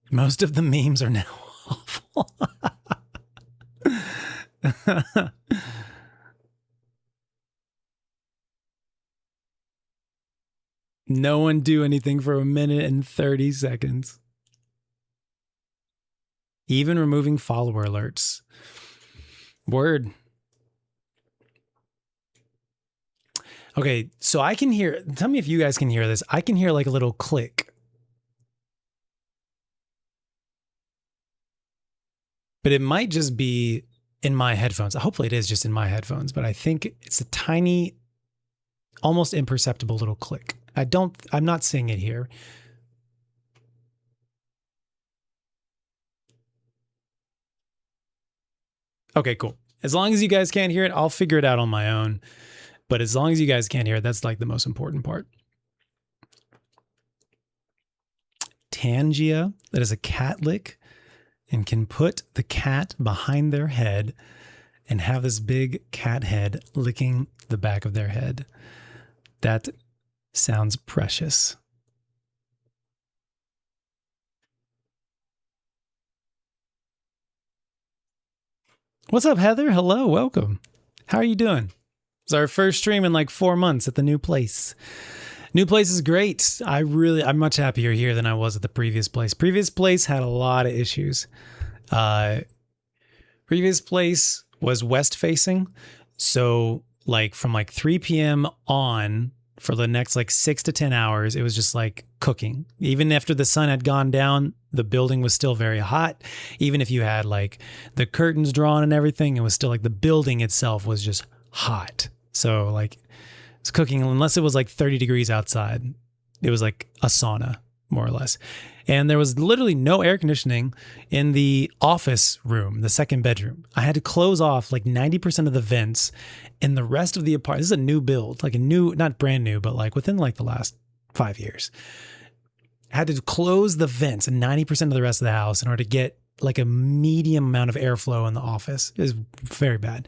Most of the memes are now awful. No one do anything for 1 minute and 30 seconds. Even removing follower alerts. Word. Okay, so I can hear, tell me if you guys can hear this. I can hear like a little click. but it might just be in my headphones. Hopefully it is just in my headphones, but I think it's a tiny, almost imperceptible little click. I'm not seeing it here. Okay, cool. As long as you guys can't hear it, I'll figure it out on my own. But as long as you guys can't hear it, that's like the most important part. Tangia, that is a cat lick, and can put the cat behind their head and have this big cat head licking the back of their head. That sounds precious. What's up, Heather? Hello, welcome. How are you doing? It's our first stream in like 4 months at the new place. New place is great. I'm much happier here than I was at the previous place. Previous place had a lot of issues. Previous place was west facing. So like from like 3 p.m. on for the next like 6 to 10 hours, it was just like cooking. Even after the sun had gone down, the building was still very hot. Even if you had like the curtains drawn and everything, it was still like the building itself was just hot. So like it's cooking unless it was like 30 degrees outside. It was like a sauna, more or less. And there was literally no air conditioning in the office room, the second bedroom. I had to close off like 90% of the vents in the rest of the apartment. This is a new build, like a new, not brand new, but like within like the last 5 years. I had to close the vents in 90% of the rest of the house in order to get like a medium amount of airflow in the office. It was very bad.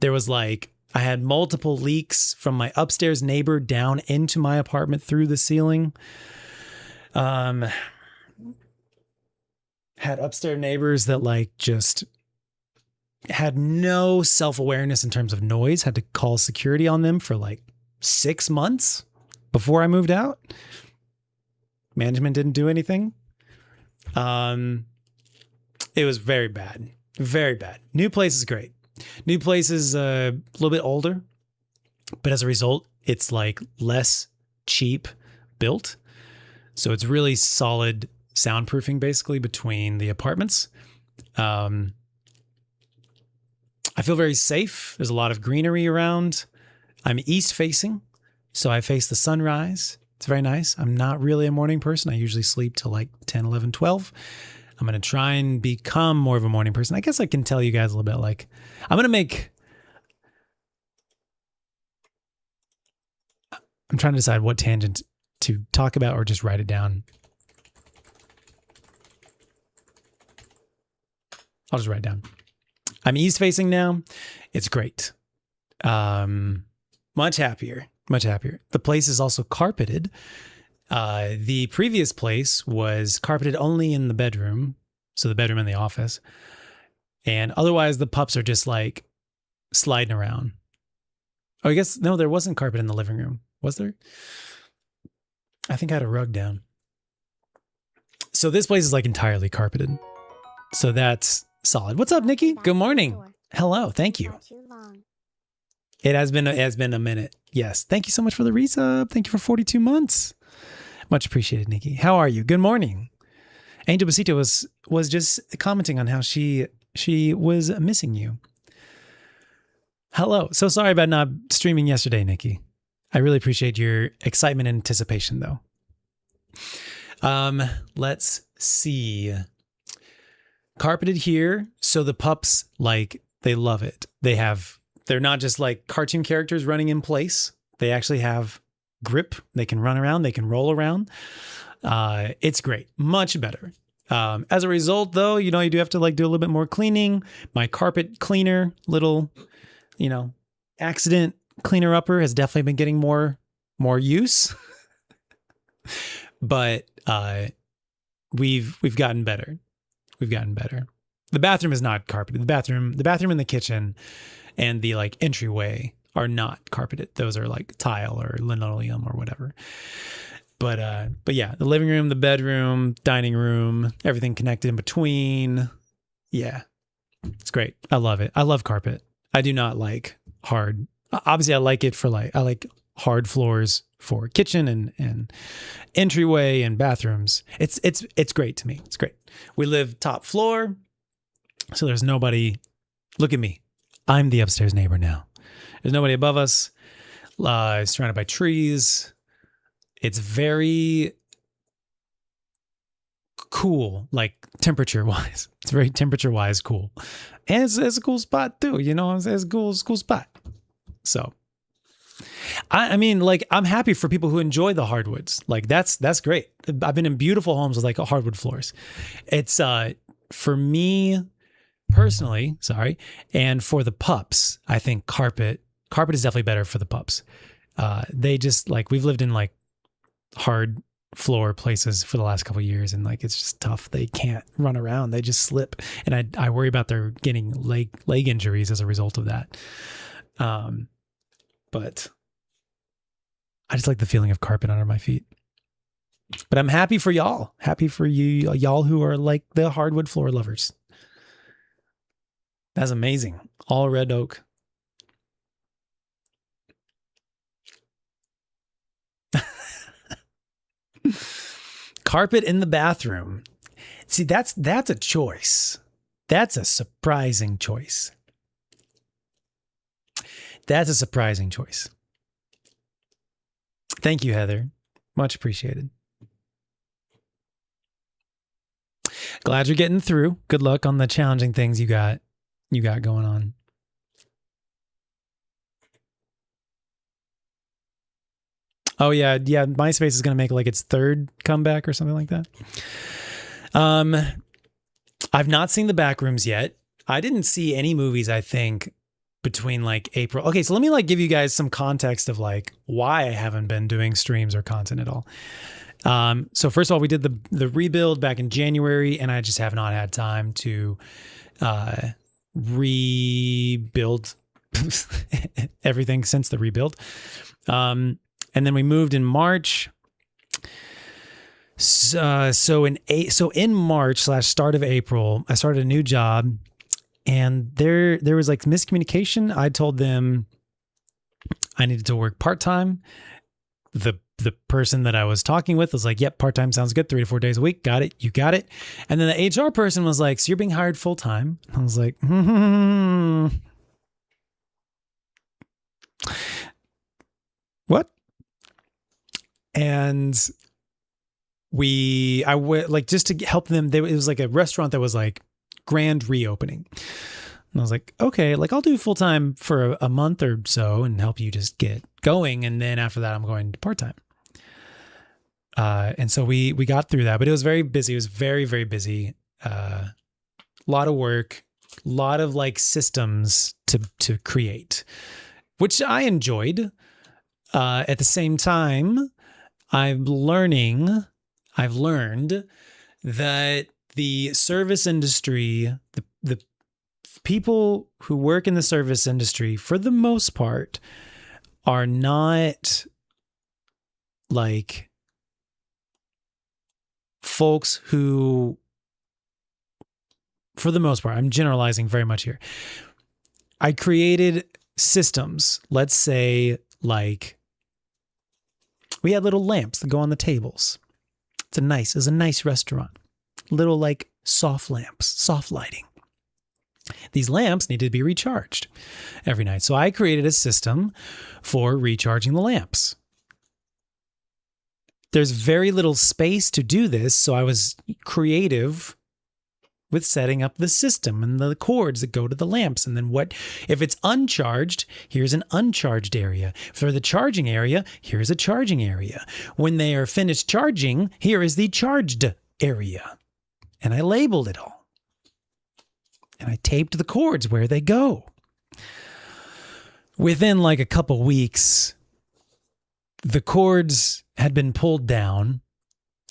There was like, I had multiple leaks from my upstairs neighbor down into my apartment through the ceiling. Had upstairs neighbors that like just had no self-awareness in terms of noise. Had to call security on them for like 6 months before I moved out. Management didn't do anything. It was very bad. Very bad. New place is great. New place is a little bit older, but as a result, it's like less cheap built. So it's really solid soundproofing basically between the apartments. I feel very safe. There's a lot of greenery around. I'm east facing, so I face the sunrise. It's very nice. I'm not really a morning person. I usually sleep till like 10, 11, 12. I'm going to try and become more of a morning person. I guess I can tell you guys a little bit like, I'm trying to decide what tangent to talk about or just write it down. I'll just write it down. I'm east facing now. It's great. Much happier, much happier. The place is also carpeted. The previous place was carpeted only in the bedroom. So the bedroom and the office. And otherwise the pups are just like sliding around. Oh, I guess, no, there wasn't carpet in the living room. Was there? I think I had a rug down. So this place is like entirely carpeted. So that's solid. What's up, Nikki? Good morning. Hello. Thank you. It has been a minute. Yes. Thank you so much for the resub. Thank you for 42 months. Much appreciated, Nikki. How are you? Good morning. Angel Besito was just commenting on how she was missing you. Hello. So sorry about not streaming yesterday, Nikki. I really appreciate your excitement and anticipation, though. Let's see. Carpeted here, so the pups, like, they love it. They're not just like cartoon characters running in place. They actually have grip. They can run around. They can roll around. It's great. Much better. As a result, though, you do have to like do a little bit more cleaning. My carpet cleaner, little, accident cleaner upper has definitely been getting more use. But we've gotten better. We've gotten better. The bathroom is not carpeted. The bathroom and the kitchen and the like entryway are not carpeted. Those are like tile or linoleum or whatever. But yeah, the living room, the bedroom, dining room, everything connected in between. Yeah, it's great. I love it. I love carpet. I do not like hard. Obviously, I like hard floors for kitchen and entryway and bathrooms. It's great to me. It's great. We live top floor. So there's nobody. Look at me. I'm the upstairs neighbor now. There's nobody above us. It's surrounded by trees. It's very cool, like temperature wise. It's very temperature wise cool. And it's a cool spot too, you know, it's a cool spot. So I mean, like, I'm happy for people who enjoy the hardwoods. Like that's great. I've been in beautiful homes with like hardwood floors. It's for me personally, sorry, and for the pups, I think carpet is definitely better for the pups. They just like, we've lived in like hard floor places for the last couple of years, and like it's just tough. They can't run around, they just slip, and I worry about their getting leg injuries as a result of that. But I just like the feeling of carpet under my feet. But I'm happy for y'all. Happy for y'all who are like the hardwood floor lovers. That's amazing. All red oak. Carpet in the bathroom. See, that's a choice. That's a surprising choice. That's a surprising choice. Thank you, Heather. Much appreciated. Glad you're getting through. Good luck on the challenging things you got going on. Oh yeah. MySpace is going to make like its third comeback or something like that. I've not seen the Backrooms yet. I didn't see any movies, I think, between like April. Okay, so let me like give you guys some context of like why I haven't been doing streams or content at all. So first of all, we did the rebuild back in January, and I just have not had time to rebuild everything since the rebuild. And then we moved in March. So in March / start of April, I started a new job, and there was like miscommunication. I told them I needed to work part-time. The person that I was talking with was like, yep, part-time sounds good. 3 to 4 days a week. Got it. You got it. And then the HR person was like, so you're being hired full-time. I was like, what? And I went like just to help them. It was like a restaurant that was like grand reopening. And I was like, okay, like I'll do full time for a month or so and help you just get going. And then after that, I'm going to part time. And so we got through that, but it was very busy. It was very, very busy. A lot of work, a lot of like systems to create, which I enjoyed. At the same time, I've learned that the service industry, the people who work in the service industry, for the most part, are not like folks who, for the most part, I'm generalizing very much here. I created systems, let's say like we had little lamps that go on the tables. It's a nice restaurant. Little like soft lamps, soft lighting. These lamps needed to be recharged every night. So I created a system for recharging the lamps. There's very little space to do this, so I was creative with setting up the system and the cords that go to the lamps. And then what if it's uncharged? Here's an uncharged area. For the charging area, here's a charging area. When they are finished charging, here is the charged area. And I labeled it all. And I taped the cords where they go. Within like a couple weeks, the cords had been pulled down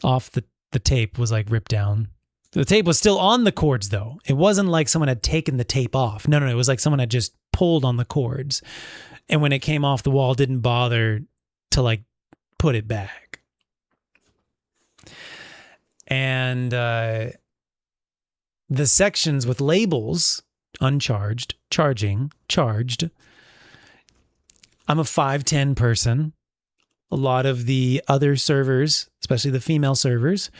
off the tape was like ripped down. The tape was still on the cords though. It wasn't like someone had taken the tape off. No, it was like someone had just pulled on the cords. And when it came off the wall, didn't bother to like put it back. And the sections with labels, uncharged, charging, charged. I'm a 5'10" person. A lot of the other servers, especially the female servers,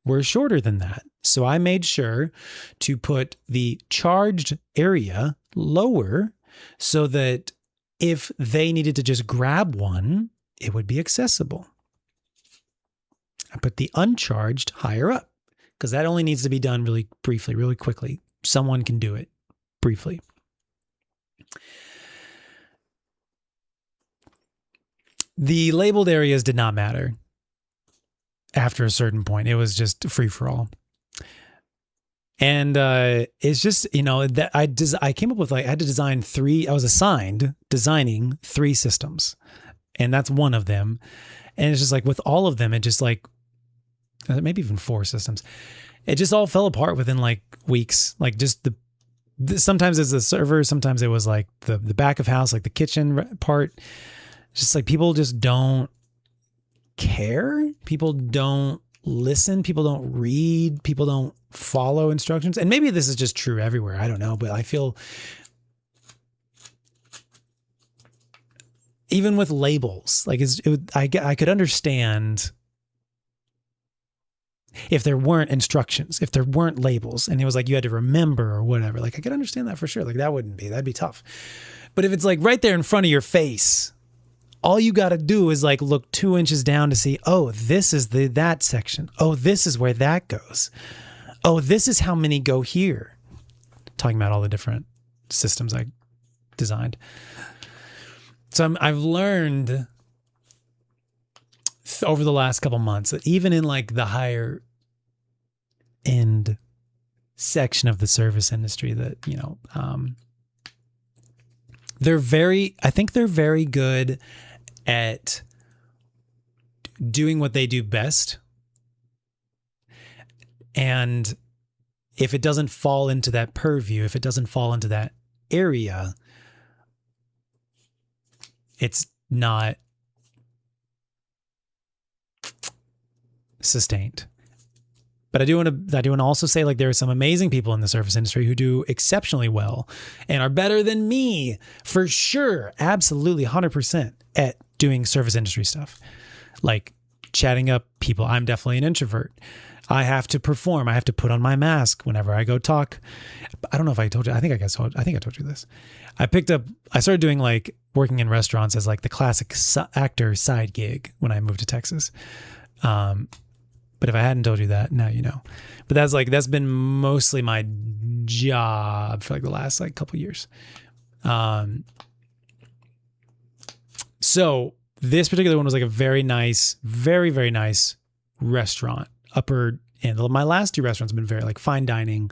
were shorter than that. So I made sure to put the charged area lower so that if they needed to just grab one, it would be accessible. I put the uncharged higher up because that only needs to be done really briefly, really quickly. Someone can do it briefly. The labeled areas did not matter after a certain point. It was just free for all. And it's just, that I came up with, I had to design I was assigned designing 3 systems, and that's one of them. And it's just like with all of them, it just like, maybe even 4 systems. It just all fell apart within like weeks. Like just sometimes it's the server, sometimes it was like the back of house, like the kitchen part. Just like people just don't care. People don't listen. People don't read. People don't follow instructions. And maybe this is just true everywhere. I don't know. But I feel even with labels, like I could understand if there weren't instructions, if there weren't labels, and it was like you had to remember or whatever. Like I could understand that for sure. Like that'd be tough. But if it's like right there in front of your face, all you got to do is like look 2 inches down to see, oh, this is that section. Oh, this is where that goes. Oh, this is how many go here. Talking about all the different systems I designed. So I've learned over the last couple months that even in like the higher end section of the service industry that, I think they're very good at doing what they do best. And if it doesn't fall into that purview, if it doesn't fall into that area, it's not sustained. But I do want to also say, like, there are some amazing people in the service industry who do exceptionally well and are better than me for sure. Absolutely 100% at doing service industry stuff, like chatting up people. I'm definitely an introvert. I have to perform. I have to put on my mask whenever I go talk. I don't know if I told you. I think I told you this. I started doing like working in restaurants as like the classic actor side gig when I moved to Texas. But if I hadn't told you that, now you know. But that's been mostly my job for like the last like couple years. So this particular one was like a very nice, very, very nice restaurant, upper end. My last 2 restaurants have been very like fine dining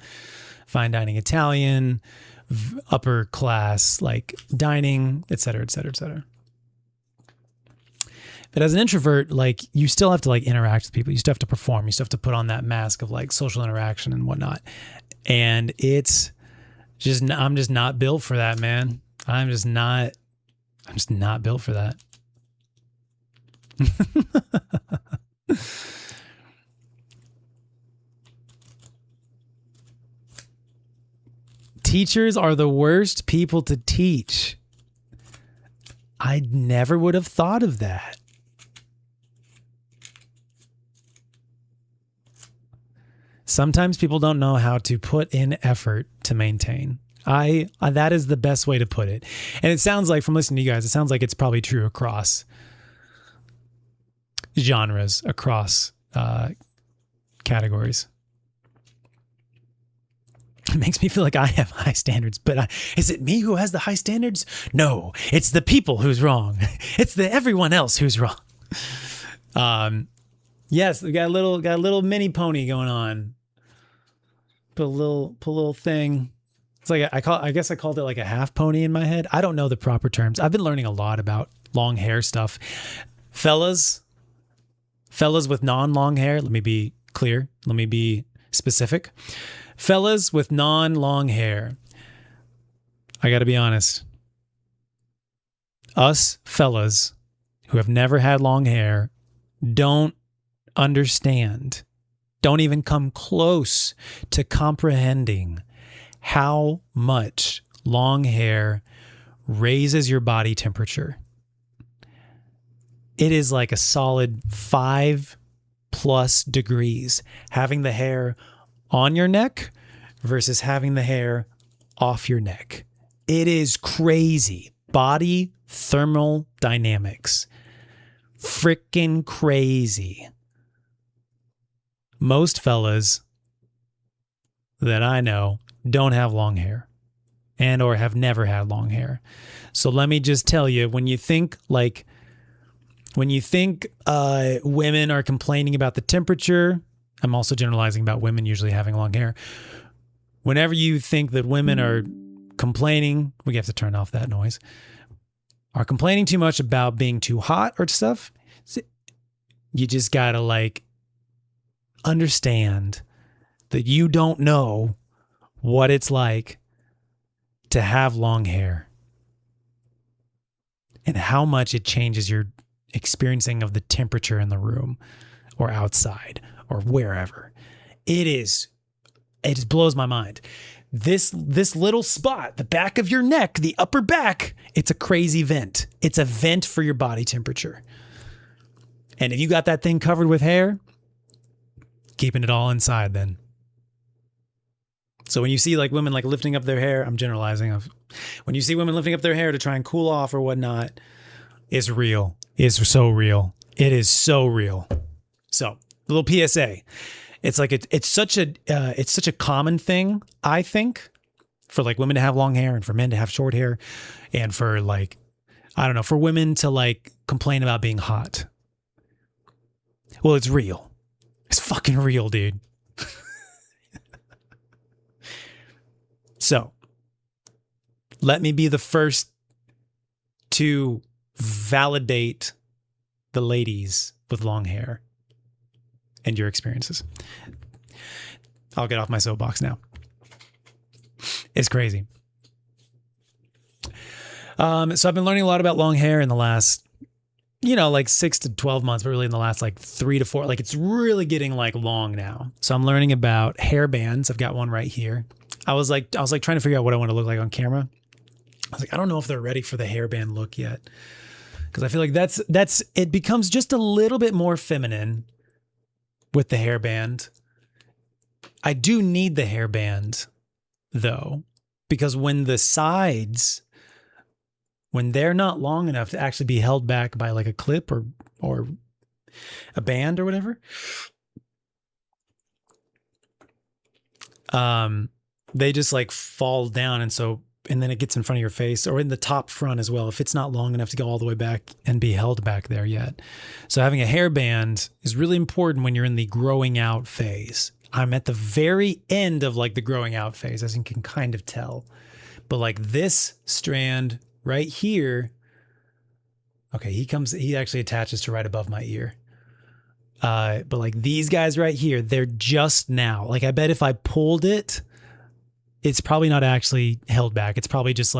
Italian, upper class, like dining, et cetera, et cetera, et cetera. But as an introvert, like you still have to like interact with people. You still have to perform. You still have to put on that mask of like social interaction and whatnot. And it's just, I'm just not built for that, man. I'm just not built for that. Teachers are the worst people to teach. I never would have thought of that. Sometimes people don't know how to put in effort to maintain. That is the best way to put it. And it sounds like, from listening to you guys, it sounds like it's probably true across genres, across categories. It makes me feel like I have high standards, but is it me who has the high standards? No, it's the people who's wrong. It's everyone else who's wrong. Yes, we got a little mini pony going on. Put a little thing. It's like I guess I called it like a half pony in my head. I don't know the proper terms. I've been learning a lot about long hair stuff. Fellas with non-long hair, let me be clear. Let me be specific. Fellas with non-long hair. I got to be honest. Us fellas who have never had long hair don't understand, don't even come close to comprehending how much long hair raises your body temperature. It is like a solid 5+ degrees having the hair on your neck versus having the hair off your neck. It is crazy. Body thermal dynamics. Freaking crazy. Most fellas that I know don't have long hair and or have never had long hair. So let me just tell you, when you think women are complaining about the temperature, I'm also generalizing about women usually having long hair. Whenever you think that women are complaining, we have to turn off that noise, are complaining too much about being too hot or stuff, you just gotta understand that you don't know what it's like to have long hair and how much it changes your experiencing of the temperature in the room or outside or wherever. It just blows my mind. This little spot, the back of your neck, the upper back, it's a crazy vent. It's a vent for your body temperature. And if you got that thing covered with hair, keeping it all inside then. So when you see women lifting up their hair, I'm generalizing. When you see women lifting up their hair to try and cool off or whatnot, it's real. It's so real. It is so real. So, a little PSA. It's it's such a common thing, I think, for women to have long hair and for men to have short hair, and for for women to complain about being hot. Well, it's real. It's fucking real, dude. So, let me be the first to validate the ladies with long hair and your experiences. I'll get off my soapbox now. It's crazy. So I've been learning a lot about long hair in the last, 6 to 12 months, but really in the last 3 to 4, it's really getting long now. So I'm learning about hair bands. I've got one right here. I was trying to figure out what I want to look like on camera. I was I don't know if they're ready for the hairband look yet. Because I feel like it becomes just a little bit more feminine with the hairband. I do need the hairband though, because when the sides, when they're not long enough to actually be held back by a clip or a band or whatever, they just fall down. And then it gets in front of your face or in the top front as well, if it's not long enough to go all the way back and be held back there yet. So having a hairband is really important when you're in the growing out phase. I'm at the very end of the growing out phase, as you can kind of tell. But this strand right here, okay, he actually attaches to right above my ear. But these guys right here, they're just now. I bet if I pulled it, it's probably not actually held back. It's probably just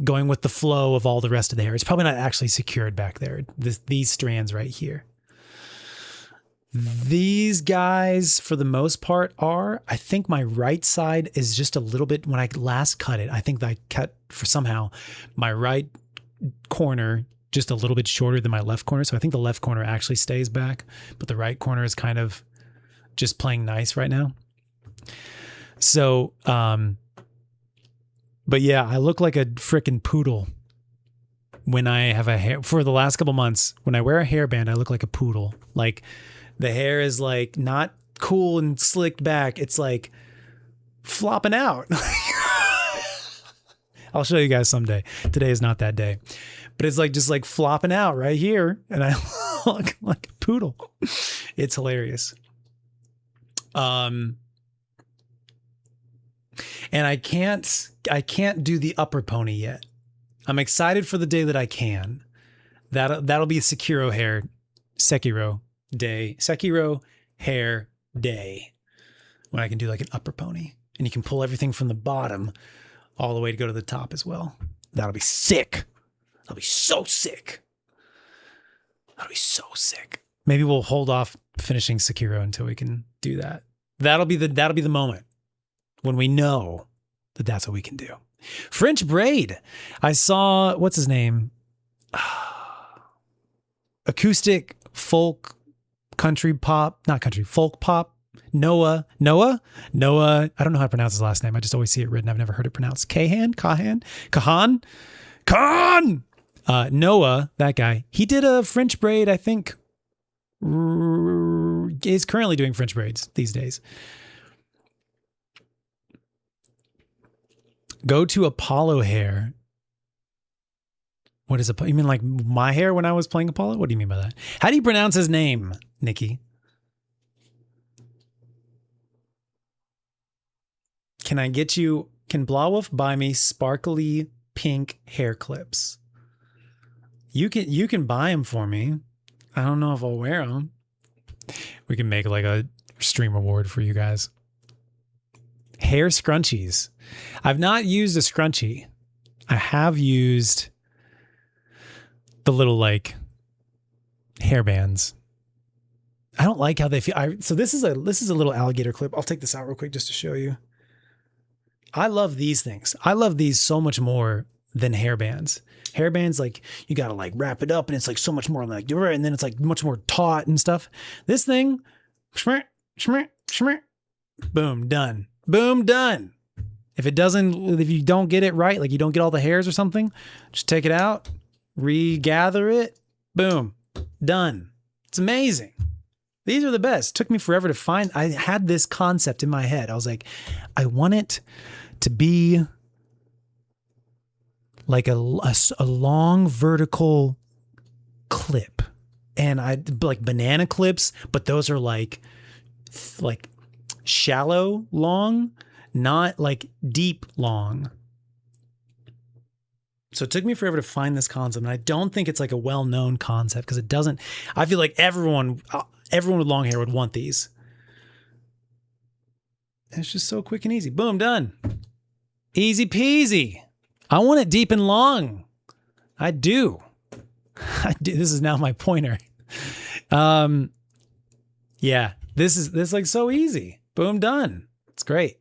going with the flow of all the rest of the hair. It's probably not actually secured back there. These strands right here. These guys, for the most part, are. I think my right side is just a little bit, when I last cut it, I think that I cut for somehow my right corner just a little bit shorter than my left corner. So I think the left corner actually stays back, but the right corner is kind of just playing nice right now. So, but yeah, I look like a freaking poodle when I have a hair. For the last couple months, when I wear a hairband, I look like a poodle. The hair is not cool and slicked back. It's flopping out. I'll show you guys someday. Today is not that day, but it's just flopping out right here. And I look like a poodle. It's hilarious. And I can't do the upper pony yet. I'm excited for the day that I can. That'll be Sekiro hair day when I can do an upper pony, and you can pull everything from the bottom all the way to go to the top as well. That'll be sick. That'll be so sick. That'll be so sick. Maybe we'll hold off finishing Sekiro until we can do that. That'll be the moment when we know that that's what we can do. French braid. I saw, what's his name? Acoustic folk country pop, not country, folk pop Noah. I don't know how to pronounce his last name. I just always see it written. I've never heard it pronounced. Kahan. Noah, that guy. He did a French braid. I think is currently doing French braids these days. Go to Apollo hair. What is it? You mean like my hair when I was playing Apollo? What do you mean by that? How do you pronounce his name, Nikki? Can Blawolf buy me sparkly pink hair clips? You can buy them for me. I don't know if I'll wear them. We can make like a stream reward for you guys. Hair scrunchies. I've not used a scrunchie. I have used the little like hair bands. I don't like how they feel. So this is a little alligator clip. I'll take this out real quick just to show you. I love these things. I love these so much more than hair bands. Hair bands, like you got to like wrap it up and it's like so much more like, and then it's like much more taut and stuff. This thing, boom, done. Boom, done. If you don't get it right, like you don't get all the hairs or something, just take it out, regather it, boom, done. It's amazing. These are the best. It took me forever to find. I had this concept in my head. I was like, I want it to be like a long vertical clip. And I like banana clips, but those are like shallow long, not like deep long. So it took me forever to find this concept. And I don't think it's like a well-known concept because it doesn't, I feel like everyone with long hair would want these. And it's just so quick and easy. Boom, done. Easy peasy. I want it deep and long. I do. This is now my pointer. Yeah, this is like so easy. Boom, done. It's great.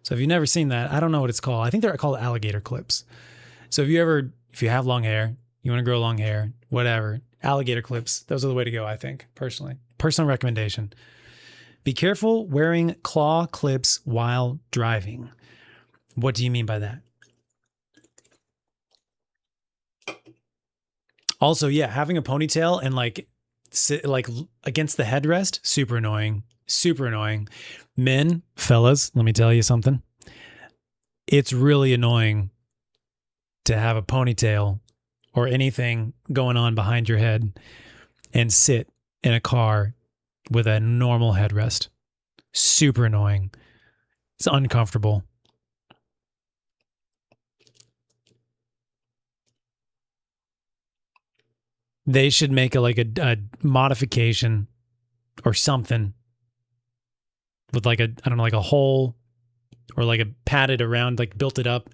So if you've never seen that, I don't know what it's called. I think they're called alligator clips. So if you have long hair, you want to grow long hair, whatever, alligator clips, those are the way to go, I think, personally. Personal recommendation. Be careful wearing claw clips while driving. What do you mean by that? Also, yeah, having a ponytail and like sit like against the headrest, super annoying. Super annoying. Men, fellas, let me tell you something. It's really annoying to have a ponytail or anything going on behind your head and sit in a car with a normal headrest. Super annoying. It's uncomfortable. They should make a modification or something with like I don't know, like a hole or like a padded around, like built it up.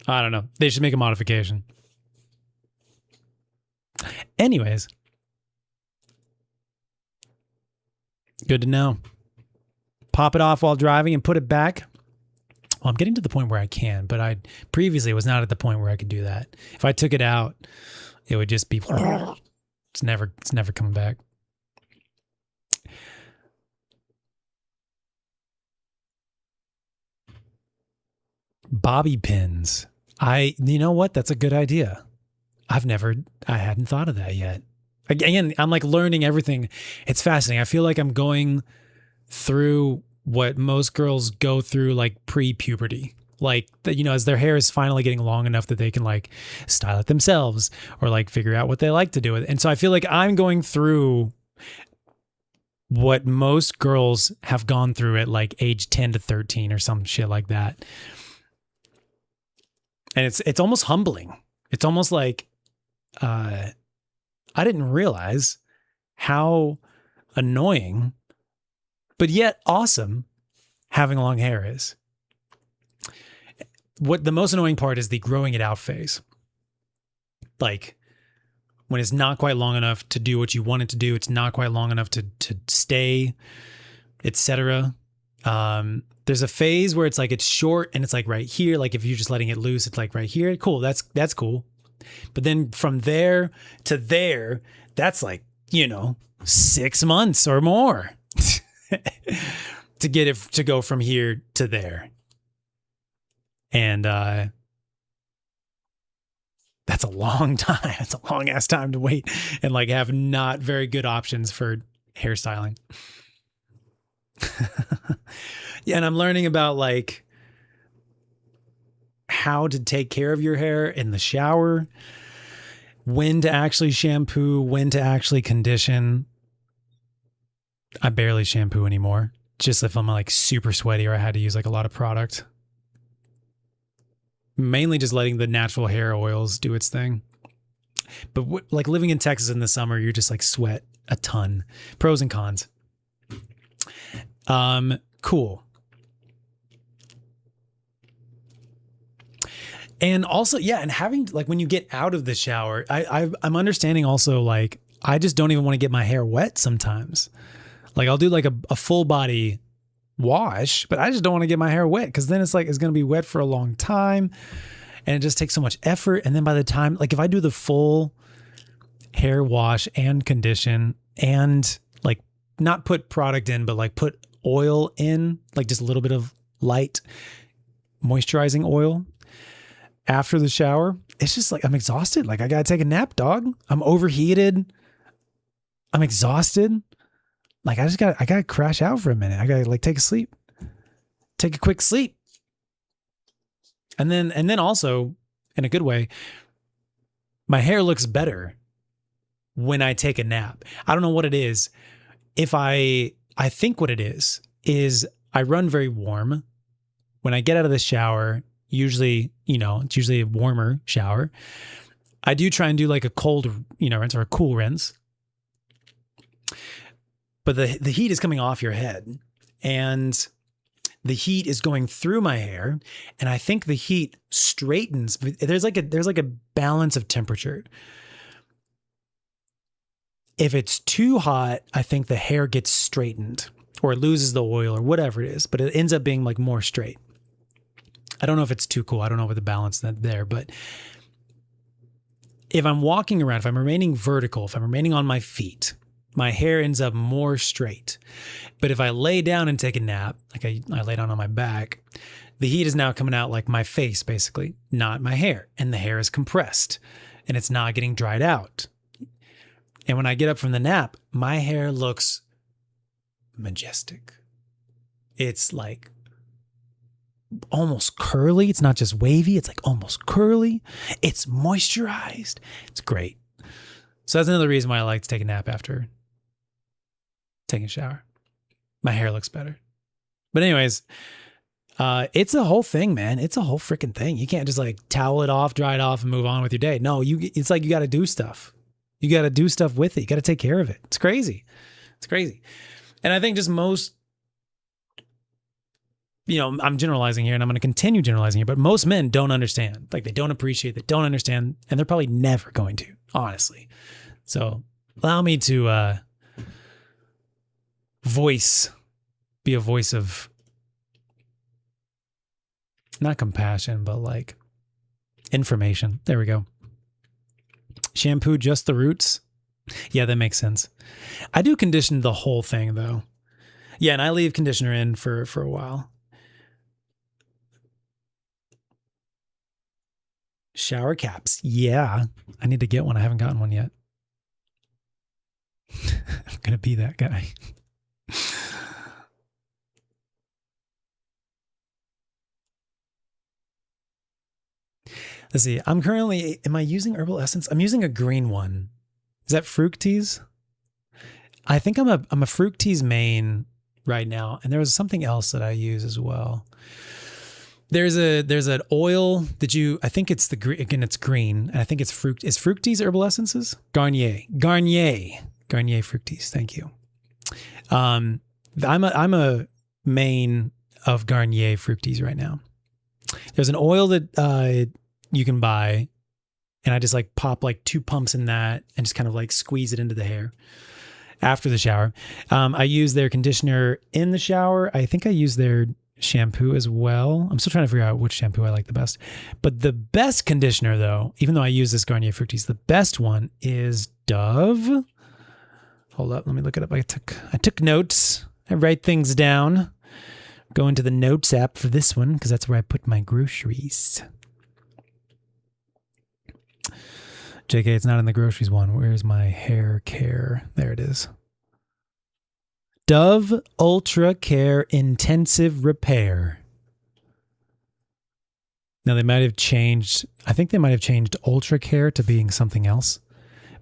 I don't know. They should make a modification. Anyways. Good to know. Pop it off while driving and put it back. Well, I'm getting to the point where I can, but I previously was not at the point where I could do that. If I took it out, it would just be, it's never coming back. Bobby pins. You know what? That's a good idea. I hadn't thought of that yet. Again, I'm like learning everything. It's fascinating. I feel like I'm going through what most girls go through like pre-puberty. Like, as their hair is finally getting long enough that they can like style it themselves or like figure out what they like to do with it. And so I feel like I'm going through what most girls have gone through at like age 10 to 13 or some shit like that. And it's almost humbling. It's almost like I didn't realize how annoying, but yet awesome having long hair is. What the most annoying part is the growing it out phase. Like when it's not quite long enough to do what you want it to do, it's not quite long enough to stay, etc. There's a phase where it's like it's short and it's like right here. Like if you're just letting it loose, it's like right here. Cool, that's cool. But then from there to there, that's like 6 months or more to get it to go from here to there. And that's a long time. It's a long ass time to wait and like have not very good options for hairstyling. Yeah, and I'm learning about like how to take care of your hair in the shower, when to actually shampoo, when to actually condition. I barely shampoo anymore, just if I'm like super sweaty or I had to use like a lot of product. Mainly just letting the natural hair oils do its thing. But like living in Texas in the summer, you're just like sweat a ton. Pros and cons. Cool. And also, yeah, and having like when you get out of the shower, I'm understanding also like I just don't even want to get my hair wet sometimes. Like I'll do like a full body wash, but I just don't want to get my hair wet because then it's like it's going to be wet for a long time and it just takes so much effort. And then by the time, like if I do the full hair wash and condition and like not put product in, but like put oil in, like just a little bit of light moisturizing oil after the shower, it's just like I'm exhausted. Like I gotta take a nap, dog. I'm overheated. I'm exhausted. Like I gotta crash out for a minute. I gotta like take a quick sleep. And then also in a good way, my hair looks better when I take a nap. I don't know what it is. If I think what it is I run very warm. When I get out of the shower, usually, it's usually a warmer shower. I do try and do like a cold, rinse or a cool rinse. But the heat is coming off your head and the heat is going through my hair. And I think the heat straightens. There's like a balance of temperature. If it's too hot, I think the hair gets straightened or it loses the oil or whatever it is, but it ends up being like more straight. I don't know if it's too cool. I don't know what the balance that's there, but if I'm walking around, if I'm remaining vertical, if I'm remaining on my feet, my hair ends up more straight. But if I lay down and take a nap, like I lay down on my back, the heat is now coming out like my face, basically, not my hair. And the hair is compressed and it's not getting dried out. And when I get up from the nap, my hair looks majestic. It's like almost curly. It's not just wavy. It's like almost curly. It's moisturized. It's great. So that's another reason why I like to take a nap after taking a shower. My hair looks better. But anyways, it's a whole thing, man. It's a whole freaking thing. You can't just like towel it off, dry it off, and move on with your day. No, it's like you got to do stuff. You got to do stuff with it. You got to take care of it. It's crazy. It's crazy. And I think just most, I'm generalizing here and I'm going to continue generalizing here, but most men don't understand. Like they don't appreciate, they don't understand, and they're probably never going to, honestly. So allow me to be a voice of not compassion, but like information. There we go. Shampoo just the roots. Yeah, that makes sense. I do condition the whole thing though. Yeah, and I leave conditioner in for a while. Shower caps. Yeah, I need to get one. I haven't gotten one yet. I'm going to be that guy. Let's see. Am I using herbal essence? I'm using a green one. Is that Fructis? I think I'm a Fructis main right now. And there was something else that I use as well. There's an oil that I think it's it's green. And I think it's is Fructis herbal essences? Garnier Fructis. Thank you. I'm a main of Garnier Fructis right now. There's an oil that you can buy, and I just like pop like 2 pumps in that and just kind of like squeeze it into the hair after the shower. I use their conditioner in the shower. I think I use their shampoo as well. I'm still trying to figure out which shampoo I like the best. But the best conditioner though, even though I use this Garnier Fructis, the best one is Dove. Hold up, let me look it up. I took notes. I write things down. Go into the notes app for this one because that's where I put my groceries. JK, it's not in the groceries one. Where's my hair care? There it is. Dove Ultra Care Intensive Repair. Now they might have changed. I think they might have changed Ultra Care to being something else.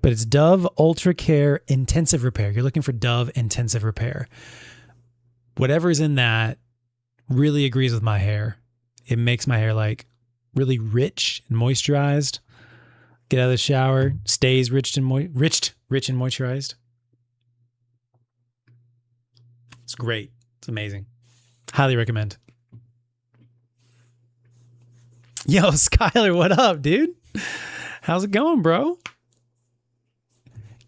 But it's Dove Ultra Care Intensive Repair. You're looking for Dove Intensive Repair. Whatever's in that really agrees with my hair. It makes my hair like really rich and moisturized. Get out of the shower, stays rich and moisturized. It's great. It's amazing. Highly recommend. Yo, Skylar, what up, dude? How's it going, bro?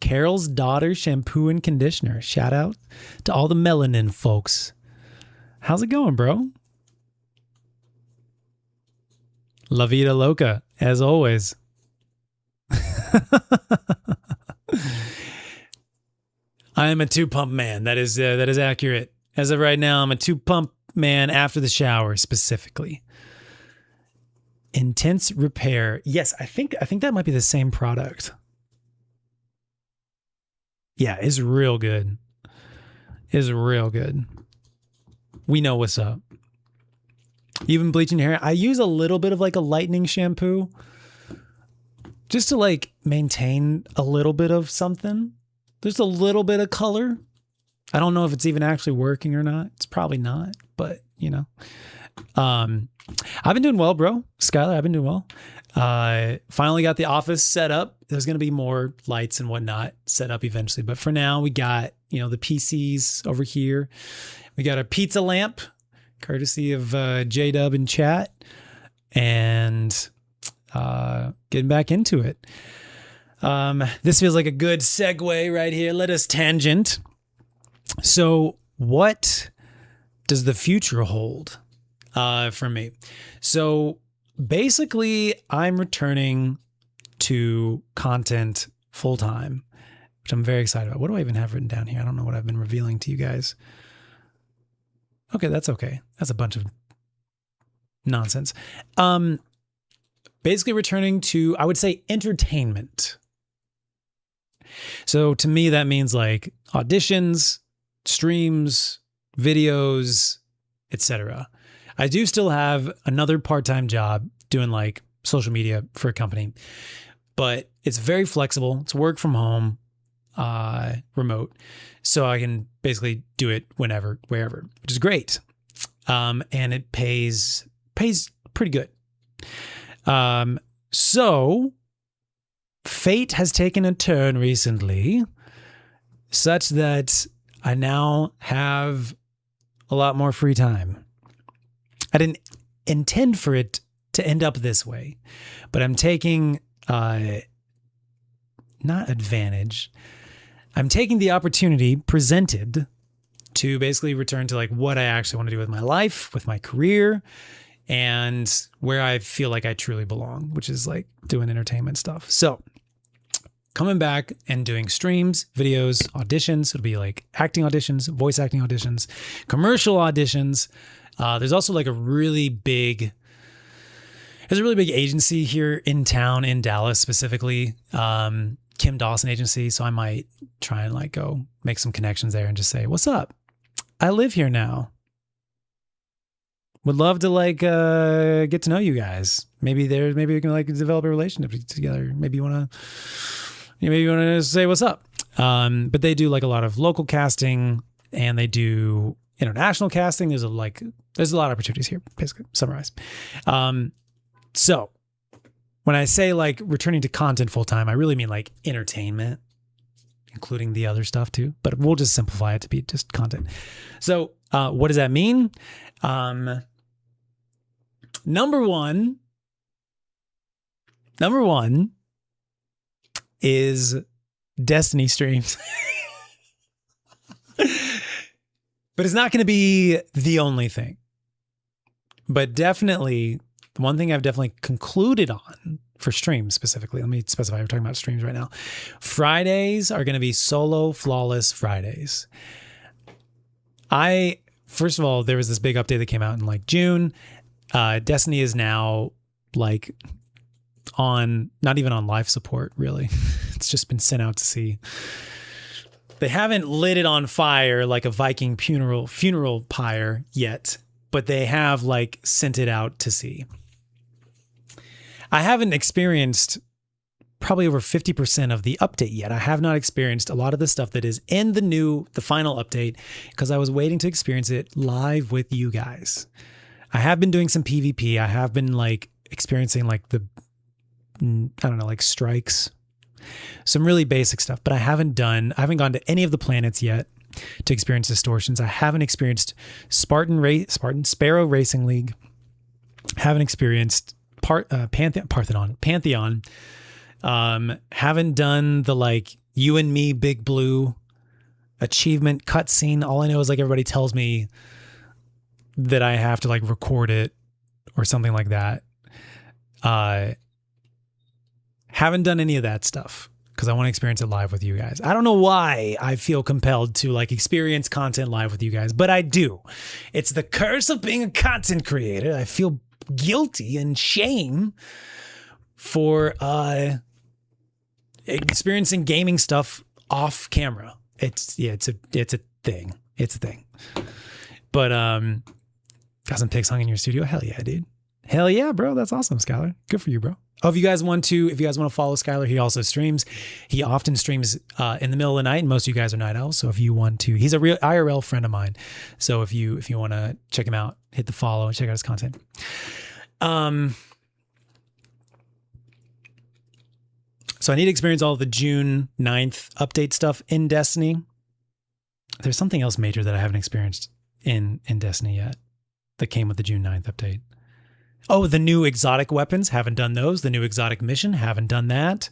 Carol's Daughter Shampoo and Conditioner. Shout out to all the melanin folks. How's it going, bro? La Vida Loca, as always. I am a 2-pump man. That is accurate. As of right now, I'm a 2-pump man after the shower specifically. Intense Repair. Yes, I think that might be the same product. Yeah, it's real good. It's real good. We know what's up. Even bleaching your hair. I use a little bit of like a lightening shampoo just to like maintain a little bit of something. There's a little bit of color. I don't know if it's even actually working or not. It's probably not, but you know. I've been doing well, bro. Skylar, I've been doing well. Finally got the office set up. There's going to be more lights and whatnot set up eventually. But for now, we got, you know, the PCs over here. We got a pizza lamp, courtesy of J-Dub in chat. And getting back into it. This feels like a good segue right here. Let us tangent. So what does the future hold for me? So basically, I'm returning to content full time, which I'm very excited about. What do I even have written down here? I don't know what I've been revealing to you guys. Okay, that's okay. That's a bunch of nonsense. Basically returning to, I would say, entertainment. So to me, that means like auditions, streams, videos, etc. I do still have another part-time job doing like social media for a company, but it's very flexible. It's work from home, remote. So I can basically do it whenever, wherever, which is great. And it pays pretty good. So fate has taken a turn recently such that I now have a lot more free time. I didn't intend for it to end up this way, but I'm taking, not advantage. I'm taking the opportunity presented to basically return to like what I actually want to do with my life, with my career, and where I feel like I truly belong, which is like doing entertainment stuff. So coming back and doing streams, videos, auditions. It'll be like acting auditions, voice acting auditions, commercial auditions. There's also like there's a really big agency here in town, in Dallas specifically, Kim Dawson Agency. So I might try and like go make some connections there and just say, what's up? I live here now. Would love to like get to know you guys. Maybe we can like develop a relationship together. Maybe you want to say what's up. But they do like a lot of local casting and they do international casting. There's a lot of opportunities here, basically, summarize. So when I say like returning to content full time, I really mean like entertainment, including the other stuff too, but we'll just simplify it to be just content. So what does that mean? Number one is Destiny streams. But it's not going to be the only thing. But definitely, one thing I've definitely concluded on for streams specifically. Let me specify, we're talking about streams right now. Fridays are going to be solo flawless Fridays. First of all, there was this big update that came out in like June. Destiny is now like not even on life support, really. It's just been sent out to sea. They haven't lit it on fire like a Viking funeral pyre yet, but they have like sent it out to sea. I haven't experienced probably over 50% of the update yet. I have not experienced a lot of the stuff that is in the final update because I was waiting to experience it live with you guys. I have been doing some PvP. I have been like experiencing like like strikes, some really basic stuff, but I haven't gone to any of the planets yet to experience distortions. I haven't experienced Sparrow Racing League. Haven't experienced Pantheon. Haven't done the like you and me Big Blue achievement cutscene. All I know is like everybody tells me that I have to like record it or something like that. Haven't done any of that stuff because I want to experience it live with you guys. I don't know why I feel compelled to like experience content live with you guys, but I do. It's the curse of being a content creator. I feel guilty and shame for experiencing gaming stuff off camera. It's a thing. It's a thing. But got some pics hung in your studio. Hell yeah, dude. Hell yeah, bro. That's awesome, Skylar. Good for you, bro. Oh, if you guys want to follow Skylar, he also streams. He often streams in the middle of the night, and most of you guys are night owls. So if you want to, he's a real IRL friend of mine. So if you want to check him out, hit the follow and check out his content. So I need to experience all of the June 9th update stuff in Destiny. There's something else major that I haven't experienced in Destiny yet that came with the June 9th update. Oh, the new exotic weapons, haven't done those. The new exotic mission, haven't done that.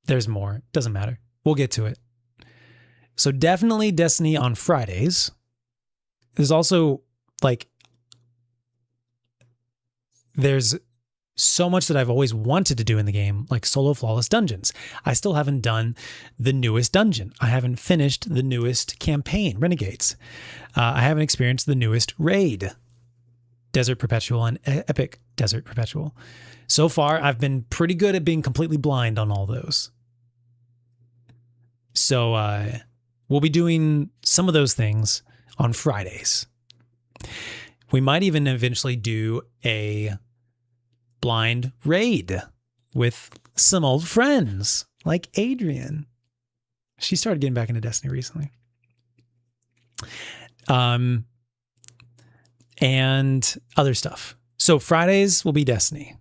There's more. Doesn't matter. We'll get to it. So definitely Destiny on Fridays. There's also like, there's so much that I've always wanted to do in the game, like solo flawless dungeons. I still haven't done the newest dungeon. I haven't finished the newest campaign, Renegades. I haven't experienced the newest raid, Desert Perpetual and Epic Desert Perpetual. So far, I've been pretty good at being completely blind on all those. So we'll be doing some of those things on Fridays. We might even eventually do a blind raid with some old friends like Adrian. She started getting back into Destiny recently. And other stuff. So Fridays will be Destiny.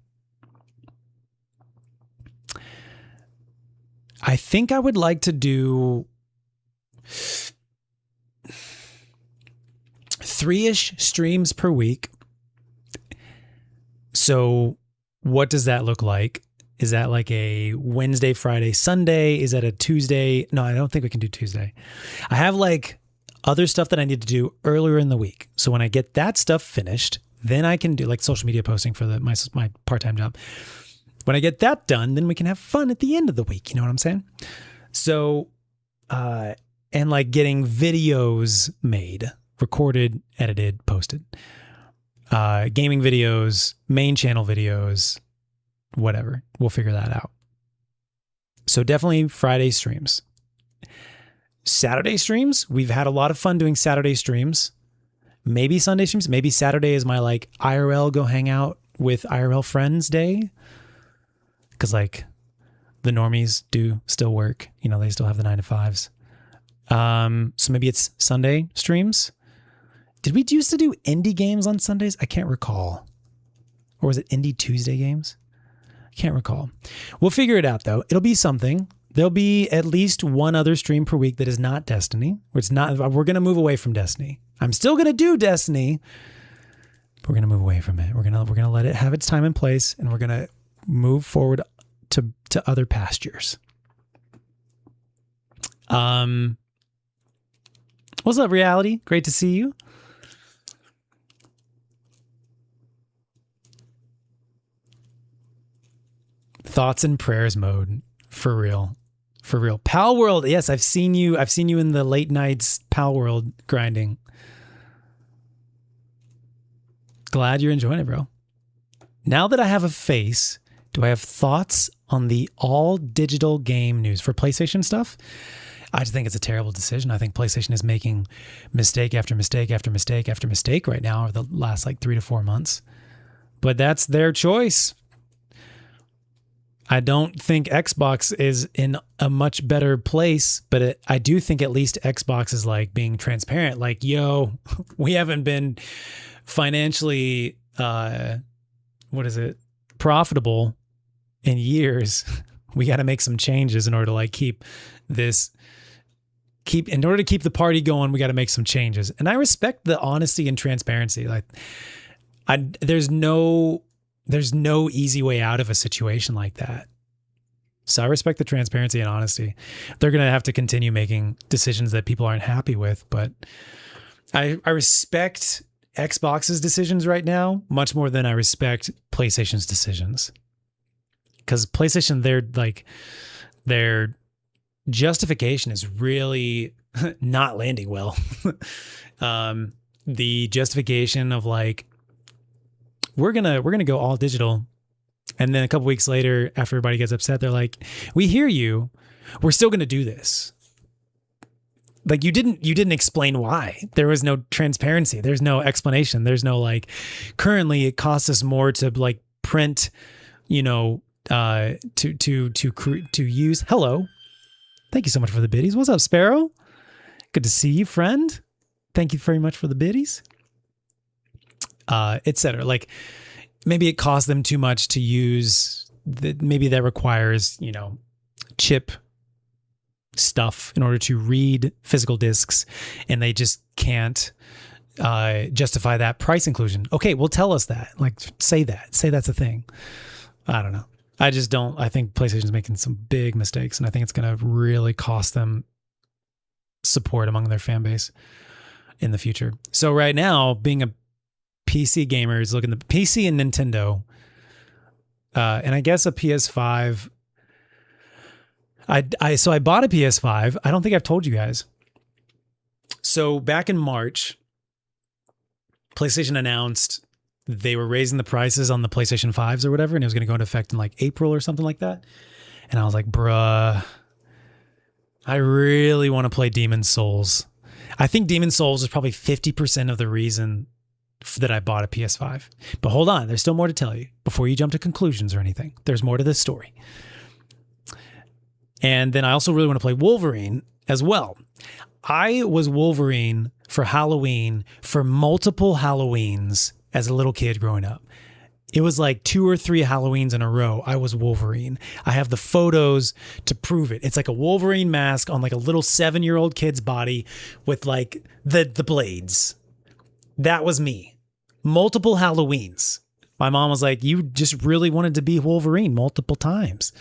I think I would like to do 3-ish streams per week. So what does that look like? Is that like a Wednesday, Friday, Sunday? Is that a Tuesday? No, I don't think we can do Tuesday. I have like other stuff that I need to do earlier in the week. So when I get that stuff finished, then I can do like social media posting for my part-time job. When I get that done, then we can have fun at the end of the week. You know what I'm saying? So, and like getting videos made, recorded, edited, posted. Gaming videos, main channel videos, whatever. We'll figure that out. So definitely Friday streams. Saturday streams, we've had a lot of fun doing Saturday streams. Maybe Sunday streams. Maybe Saturday is my like IRL go hang out with IRL friends day. Because like the normies do still work. You know, they still have the 9-to-5s. So maybe it's Sunday streams. Did we used to do indie games on Sundays? I can't recall. Or was it Indie Tuesday games? I can't recall. We'll figure it out though. It'll be something. There'll be at least one other stream per week that is not Destiny. We're going to move away from Destiny. I'm still going to do Destiny, but we're going to move away from it. We're going to let it have its time and place, and we're going to move forward to other pastures. What's up, Reality? Great to see you. Thoughts and prayers mode. For real. For real. Pal World. Yes, I've seen you in the late nights Pal World grinding. Glad you're enjoying it, bro. Now that I have a face, do I have thoughts on the all digital game news for PlayStation stuff? I just think it's a terrible decision. I think PlayStation is making mistake after mistake after mistake after mistake right now over the last like 3 to 4 months. But that's their choice. I don't think Xbox is in a much better place, but I do think at least Xbox is like being transparent. Like, yo, we haven't been financially, profitable in years. We got to make some changes in order to like in order to keep the party going, we got to make some changes. And I respect the honesty and transparency. Like, there's no easy way out of a situation like that. So I respect the transparency and honesty. They're going to have to continue making decisions that people aren't happy with, but I respect Xbox's decisions right now much more than I respect PlayStation's decisions. Because PlayStation, their justification is really not landing well. The justification of like, we're gonna go all digital, and then a couple weeks later, after everybody gets upset, they're like, "We hear you. We're still gonna do this." Like you didn't explain why. There was no transparency. There's no explanation. There's no like. Currently, it costs us more to like print, to use. Hello, thank you so much for the biddies. What's up, Sparrow? Good to see you, friend. Thank you very much for the biddies. Etc. Like maybe it costs them too much to use. Maybe that requires chip stuff in order to read physical discs, and they just can't justify that price inclusion. Okay, well, tell us that. Like, say that's a thing. I don't know. I just don't. I think PlayStation's making some big mistakes, and I think it's going to really cost them support among their fan base in the future. So right now, being a PC gamer is looking at PC and Nintendo, and I guess a PS5. So I bought a PS5. I don't think I've told you guys. So back in March, PlayStation announced they were raising the prices on the PlayStation 5s or whatever, and it was going to go into effect in like April or something like that. And I was like, bruh, I really want to play Demon's Souls. I think Demon's Souls is probably 50% of the reason that I bought a PS5. But hold on, there's still more to tell you before you jump to conclusions or anything. There's more to this story. And then I also really want to play Wolverine as well. I was Wolverine for Halloween for multiple Halloweens as a little kid growing up. It was like 2 or 3 Halloweens in a row. I was Wolverine. I have the photos to prove it. It's like a Wolverine mask on like a little 7-year-old kid's body with like the blades. That was me. Multiple Halloweens. My mom was like, you just really wanted to be Wolverine multiple times.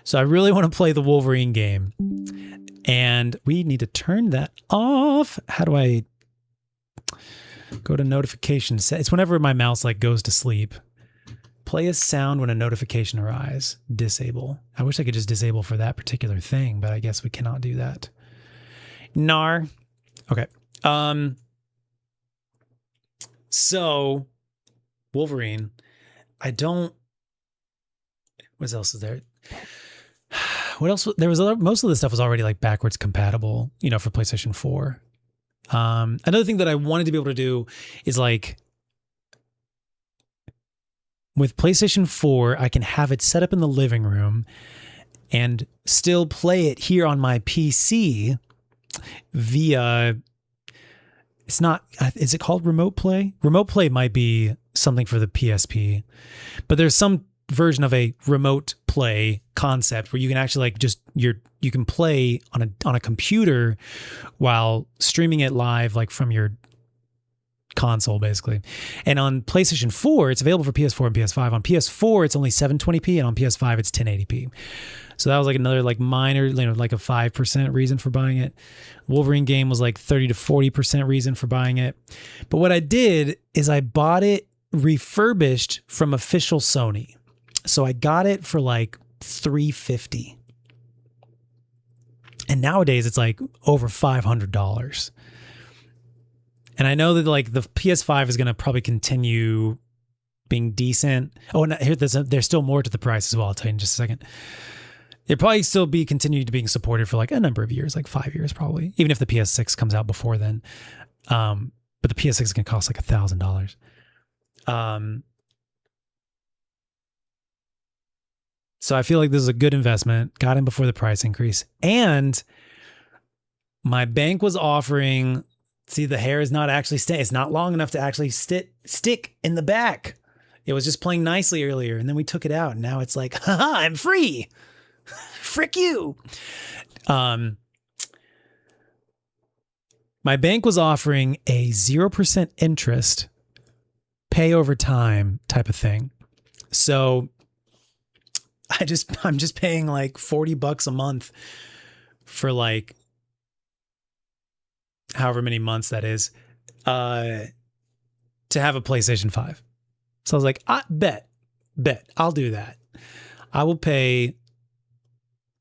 So I really want to play the Wolverine game. And we need to turn that off. How do I go to notifications? It's whenever my mouse like goes to sleep. Play a sound when a notification arrives. Disable. I wish I could just disable for that particular thing, but I guess we cannot do that. Nar. Okay. So Wolverine, what else is there? What else? There was most of the stuff was already like backwards compatible, for PlayStation 4. Another thing that I wanted to be able to do is like with PlayStation 4, I can have it set up in the living room and still play it here on my PC via. It's not, is it called Remote Play? Remote Play might be something for the PSP, but there's some version of a Remote Play concept where you can actually like you can play on a computer while streaming it live, like from your console basically. And on PlayStation 4, it's available for PS4 and PS5. On PS4, it's only 720p, and on PS5, it's 1080p. So that was like another like minor, like a 5% reason for buying it. Wolverine game was like 30 to 40% reason for buying it. But what I did is I bought it refurbished from official Sony. So I got it for like $350. And nowadays it's like over $500. And I know that like the PS5 is going to probably continue being decent. Oh, and here there's still more to the price as well. I'll tell you in just a second. It'll probably still be continued to being supported for like a number of years, like 5 years probably, even if the PS6 comes out before then. But the PS6 is going to cost like $1,000. So I feel like this is a good investment. Got in before the price increase. And my bank was offering, see, the hair is not actually staying. It's not long enough to actually stick in the back. It was just playing nicely earlier. And then we took it out. And now it's like, haha, I'm free. Frick you. My bank was offering a 0% interest, pay over time type of thing. So I'm just paying like $40 a month for like however many months that is, to have a PlayStation 5. So I was like, bet, I'll do that. I will pay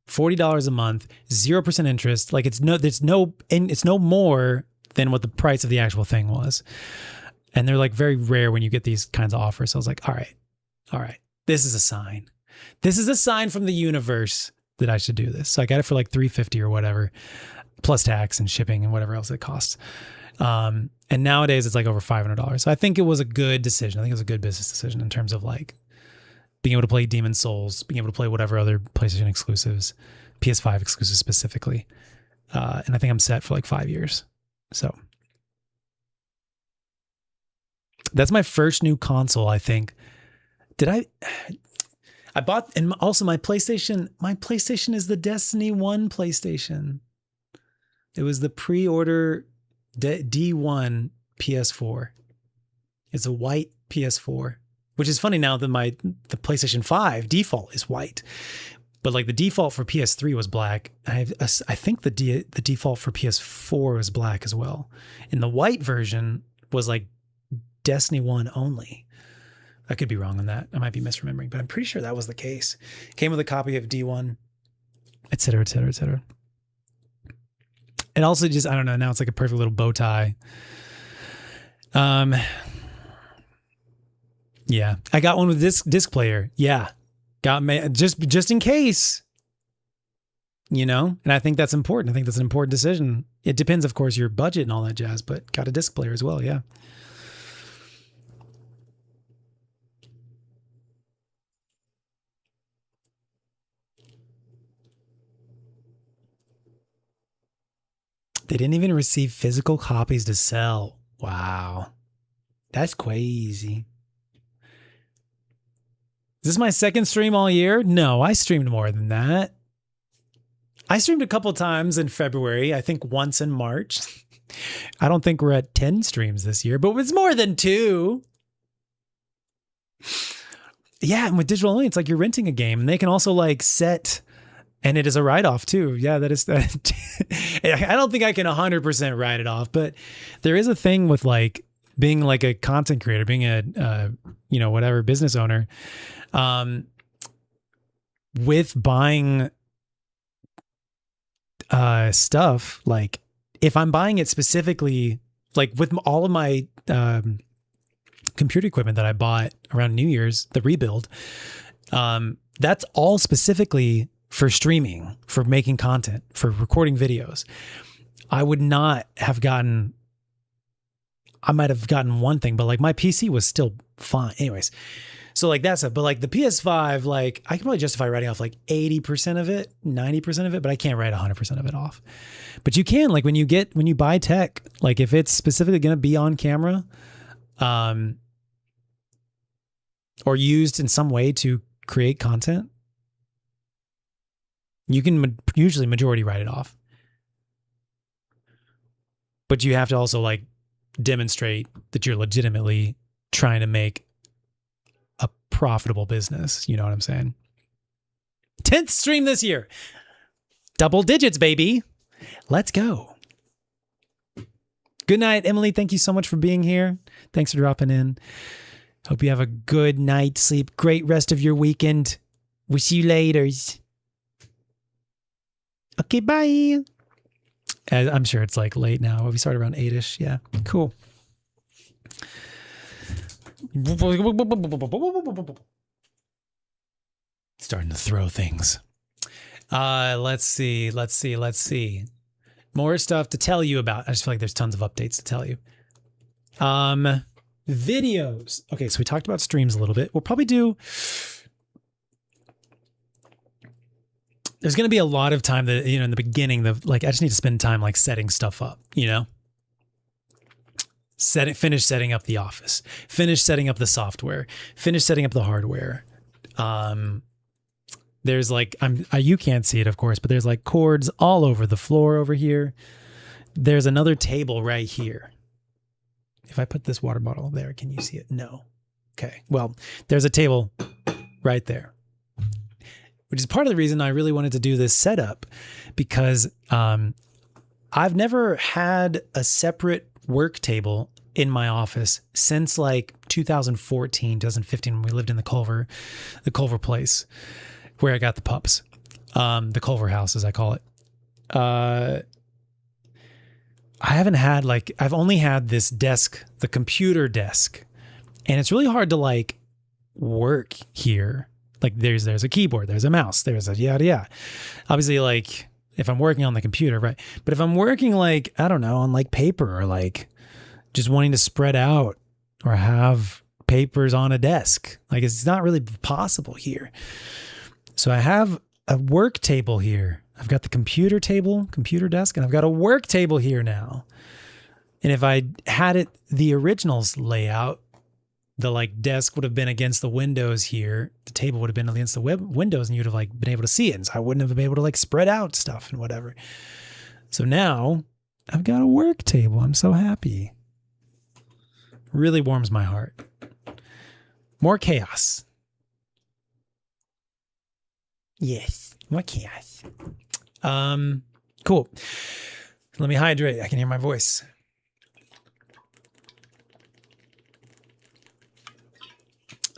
$40 a month, 0% interest. Like it's no more than what the price of the actual thing was. And they're like very rare when you get these kinds of offers. So I was like, all right, this is a sign. This is a sign from the universe that I should do this. So I got it for like $350 or whatever, plus tax and shipping and whatever else it costs. And nowadays it's like over $500. So I think it was a good decision. I think it was a good business decision in terms of like being able to play Demon's Souls, being able to play whatever other PlayStation exclusives, PS5 exclusives specifically. And I think I'm set for like 5 years. So that's my first new console, I think. I bought, and also my PlayStation is the Destiny 1 PlayStation. It was the pre-order D1 PS4. It's a white PS4, which is funny now that the PlayStation 5 default is white. But like the default for PS3 was black. I think the default for PS4 was black as well. And the white version was like Destiny 1 only. I could be wrong on that. I might be misremembering, but I'm pretty sure that was the case. Came with a copy of D1, et cetera, et cetera, et cetera. And also just, I don't know, now it's like a perfect little bow tie. Yeah, I got one with disc player. Yeah, got just in case, you know. And I think that's important. I think that's an important decision. It depends, of course, your budget and all that jazz, but got a disc player as well. Yeah. They didn't even receive physical copies to sell. Wow. That's crazy. Is this my second stream all year? No, I streamed more than that. I streamed a couple times in February, I think once in March. I don't think we're at 10 streams this year, but it's more than 2. Yeah, and with digital only, it's like you're renting a game, and they can also like set... And it is a write-off too. Yeah, that is that. I don't think I can 100% write it off, but there is a thing with like being like a content creator, being a whatever business owner, with buying stuff. Like if I'm buying it specifically, like with all of my computer equipment that I bought around New Year's, the rebuild, that's all specifically for streaming, for making content, for recording videos. I would not have gotten, I might have gotten one thing, but like my PC was still fine. Anyways, so like that's it. But like the PS5, like I can probably justify writing off like 80% of it, 90% of it, but I can't write 100% of it off. But you can, like when you buy tech, like if it's specifically going to be on camera, or used in some way to create content, you can usually majority write it off. But you have to also like demonstrate that you're legitimately trying to make a profitable business. You know what I'm saying? 10th stream this year. Double digits, baby. Let's go. Good night, Emily. Thank you so much for being here. Thanks for dropping in. Hope you have a good night's sleep. Great rest of your weekend. We'll see you later. Okay, bye. I'm sure it's like late now. We started around 8-ish. Yeah, cool. Starting to throw things. Let's see. More stuff to tell you about. I just feel like there's tons of updates to tell you. Videos. Okay, so we talked about streams a little bit. We'll probably do... There's going to be a lot of time that, in the beginning, I just need to spend time like setting stuff up, finish setting up the office, finish setting up the software, finish setting up the hardware. There's you can't see it, of course, but there's like cords all over the floor over here. There's another table right here. If I put this water bottle there, can you see it? No. Okay. Well, there's a table right there, which is part of the reason I really wanted to do this setup, because I've never had a separate work table in my office since like 2014, 2015, when we lived in the Culver place where I got the pups, the Culver house, as I call it. I haven't had I've only had this desk, the computer desk, and it's really hard to work here. There's a keyboard, there's a mouse, there's a yada yada. Obviously, if I'm working on the computer, right? But if I'm working I don't know, on paper, or just wanting to spread out or have papers on a desk, it's not really possible here. So I have a work table here. I've got the computer desk, and I've got a work table here now. And if I had it the originals layout, the desk would have been against the windows here. The table would have been against the windows, and you'd have been able to see it. And so I wouldn't have been able to spread out stuff and whatever. So now I've got a work table. I'm so happy. Really warms my heart. More chaos. Yes, more chaos. Cool. Let me hydrate. I can hear my voice.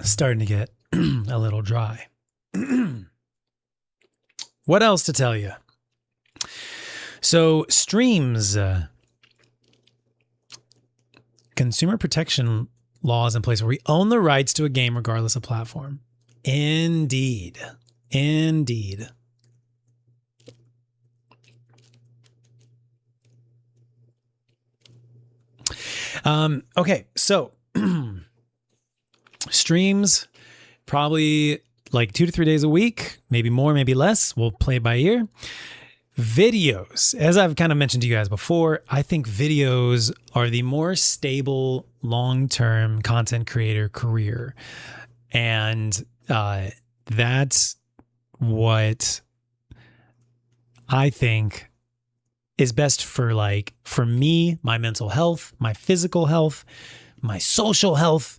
Starting to get a little dry. What else to tell you? So streams, consumer protection laws in place where we own the rights to a game regardless of platform. Indeed. Okay, so streams probably 2 to 3 days a week, maybe more, maybe less. We'll play it by ear. Videos, as I've kind of mentioned to you guys before, I think videos are the more stable long-term content creator career. And that's what I think is best for me, my mental health, my physical health, my social health,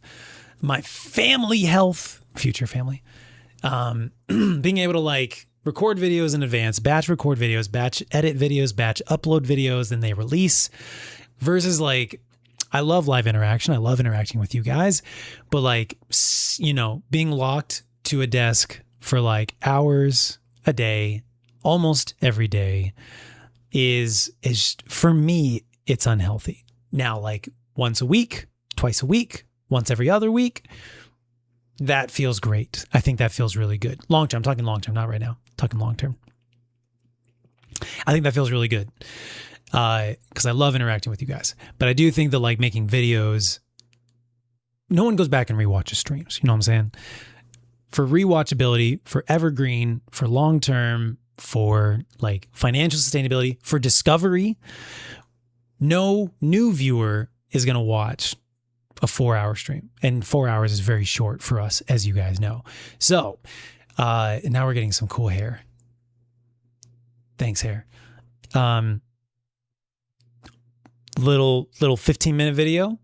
my family health, future family. Being able to record videos in advance, batch record videos, batch edit videos, batch upload videos, then they release, versus I love live interaction. I love interacting with you guys, but being locked to a desk for hours a day, almost every day, is for me, it's unhealthy. Now, once a week, twice a week, once every other week, that feels great. I think that feels really good. Long term, I'm talking long term, not right now. I'm talking long term. I think that feels really good because I love interacting with you guys. But I do think that making videos, no one goes back and rewatches streams. You know what I'm saying? For rewatchability, for evergreen, for long term, for financial sustainability, for discovery, no new viewer is going to watch a 4-hour stream, and 4 hours is very short for us, as you guys know. So now we're getting some cool hair. Thanks, hair. Little 15-minute video,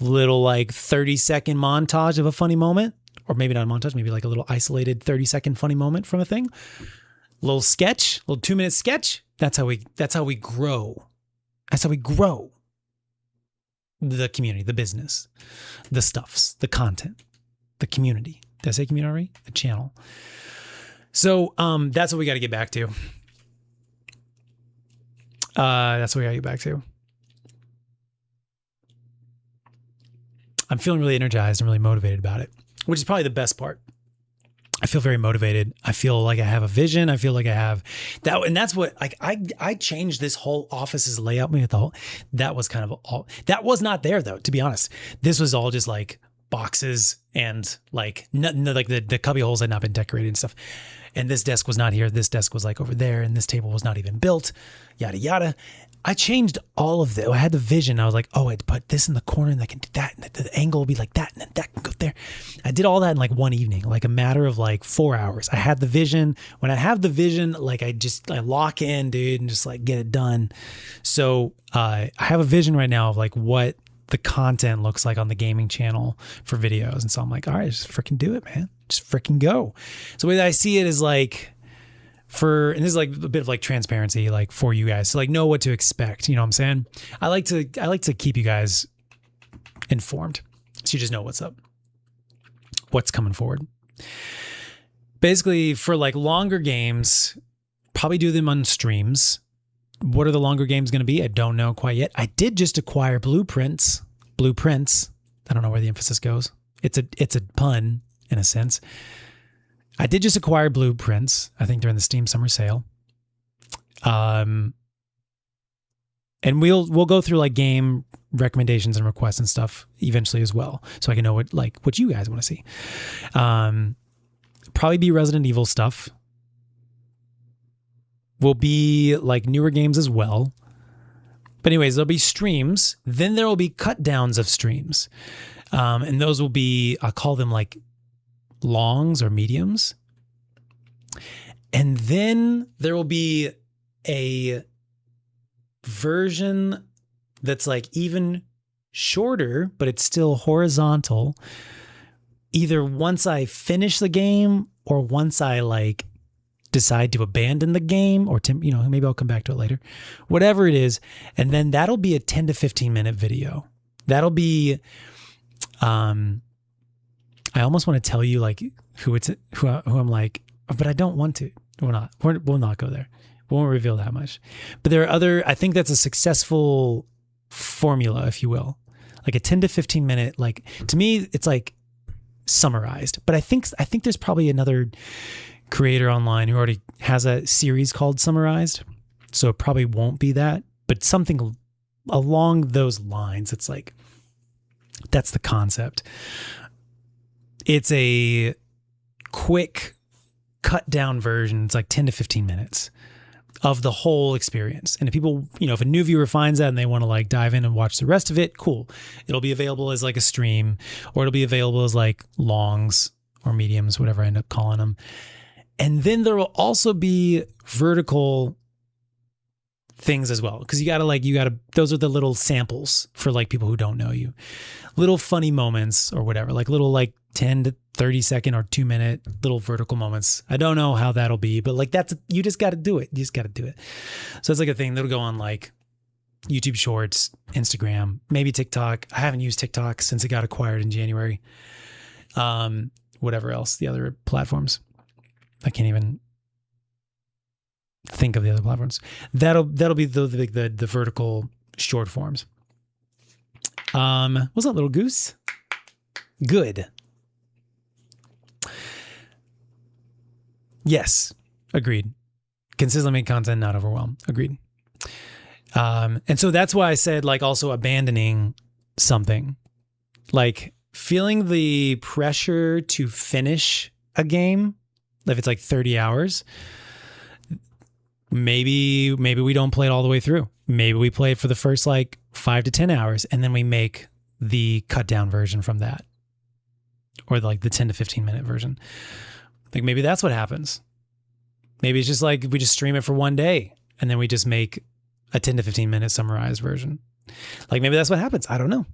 little 30-second montage of a funny moment, or maybe not a montage, maybe a little isolated 30-second funny moment from a thing. Little sketch, little 2-minute sketch. That's how we grow. That's how we grow the community, the business, the stuffs, the content. the community. Did I say community already? The channel. So that's what we got to get back to. That's what we got to get back to. I'm feeling really energized and really motivated about it, which is probably the best part. I feel very motivated. I feel like I have a vision. I feel like I have that. And that's what, like, I changed this whole office's layout. That was kind of all, that was not there though, to be honest. This was all just like boxes and like nothing, like the cubby holes had not been decorated and stuff. And this desk was not here. This desk was like over there. And this table was not even built, yada, yada. I changed all of that. I had the vision. I was like, oh, I'd put this in the corner and I can do that. And the angle will be like that. And then that can go there. I did all that in like one evening, like a matter of like 4 hours. I had the vision. When I have the vision, like I lock in, dude, and just like get it done. So I have a vision right now of like what the content looks like on the gaming channel for videos. And so I'm like, all right, just freaking do it, man. Just freaking go. So the way that I see it is like, and this is like a bit of like transparency, like for you guys to like know what to expect. You know what I'm saying? I like to keep you guys informed, so you just know what's up, what's coming forward. Basically, for like longer games, probably do them on streams. What are the longer games going to be? I don't know quite yet. I did just acquire Blueprints. I don't know where the emphasis goes. It's a pun in a sense. I did just acquire Blueprints, I think during the Steam Summer Sale. And we'll go through like game recommendations and requests and stuff eventually as well, so I can know what you guys want to see. Probably be Resident Evil stuff. Will be like newer games as well. But anyways, there'll be streams. Then there will be cut downs of streams. And those will be, I'll call them like longs or mediums. And then there will be a version that's like even shorter, but it's still horizontal. Either once I finish the game or once I like decide to abandon the game, or maybe I'll come back to it later, whatever it is. And then that'll be a 10 to 15 minute video. That'll be, I almost want to tell you like who I'm like, but I don't want to. We'll not go there. We won't reveal that much. But there are other, I think that's a successful formula, if you will, like a 10 to 15 minute, like to me, it's like summarized, but I think there's probably another creator online who already has a series called Summarized. So it probably won't be that, but something along those lines. It's like, that's the concept. It's a quick cut down version. It's like 10 to 15 minutes of the whole experience. And if people, if a new viewer finds that and they want to like dive in and watch the rest of it, cool. It'll be available as like a stream, or it'll be available as like longs or mediums, whatever I end up calling them. And then there will also be vertical things as well. Cause you gotta, those are the little samples for like people who don't know you, little funny moments or whatever, like little like 10 to 30 second or 2 minute little vertical moments. I don't know how that'll be, but like you just got to do it. You just got to do it. So it's like a thing that'll go on like YouTube Shorts, Instagram, maybe TikTok. I haven't used TikTok since it got acquired in January. Whatever else, the other platforms. I can't even think of the other platforms. That'll be the vertical short forms. What's up, little goose? Good. Yes, agreed. Consistently make content, not overwhelm. Agreed. And so that's why I said like also abandoning something, like feeling the pressure to finish a game. If it's like 30 hours, maybe we don't play it all the way through. Maybe we play it for the first like 5 to 10 hours and then we make the cut down version from that, or like the 10 to 15 minute version. Like maybe that's what happens. Maybe it's just like we just stream it for one day and then we just make a 10 to 15 minute summarized version. Like maybe that's what happens. I don't know.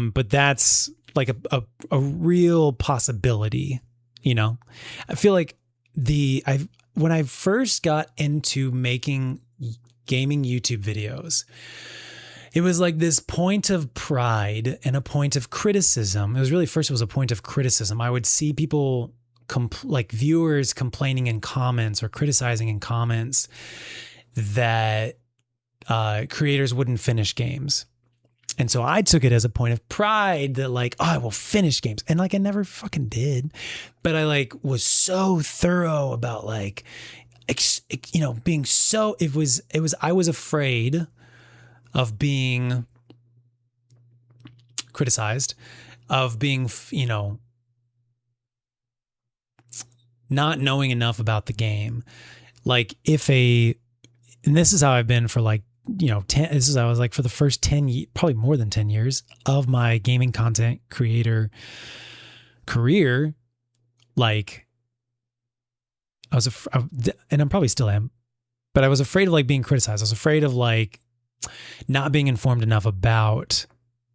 But that's like a real possibility, I feel like when I first got into making gaming YouTube videos, it was like this point of pride and a point of criticism. It was really, first it was a point of criticism. I would see people like viewers complaining in comments or criticizing in comments that creators wouldn't finish games. And so I took it as a point of pride that like, oh, I will finish games. And like, I never fucking did, but I like was so thorough about like, being so, I was afraid of being criticized, of being, not knowing enough about the game. Like and this is how I've been for like, 10, this is how I was like for the first 10, probably more than 10 years of my gaming content creator career. Like and I'm probably still am, but I was afraid of like being criticized. I was afraid of like not being informed enough about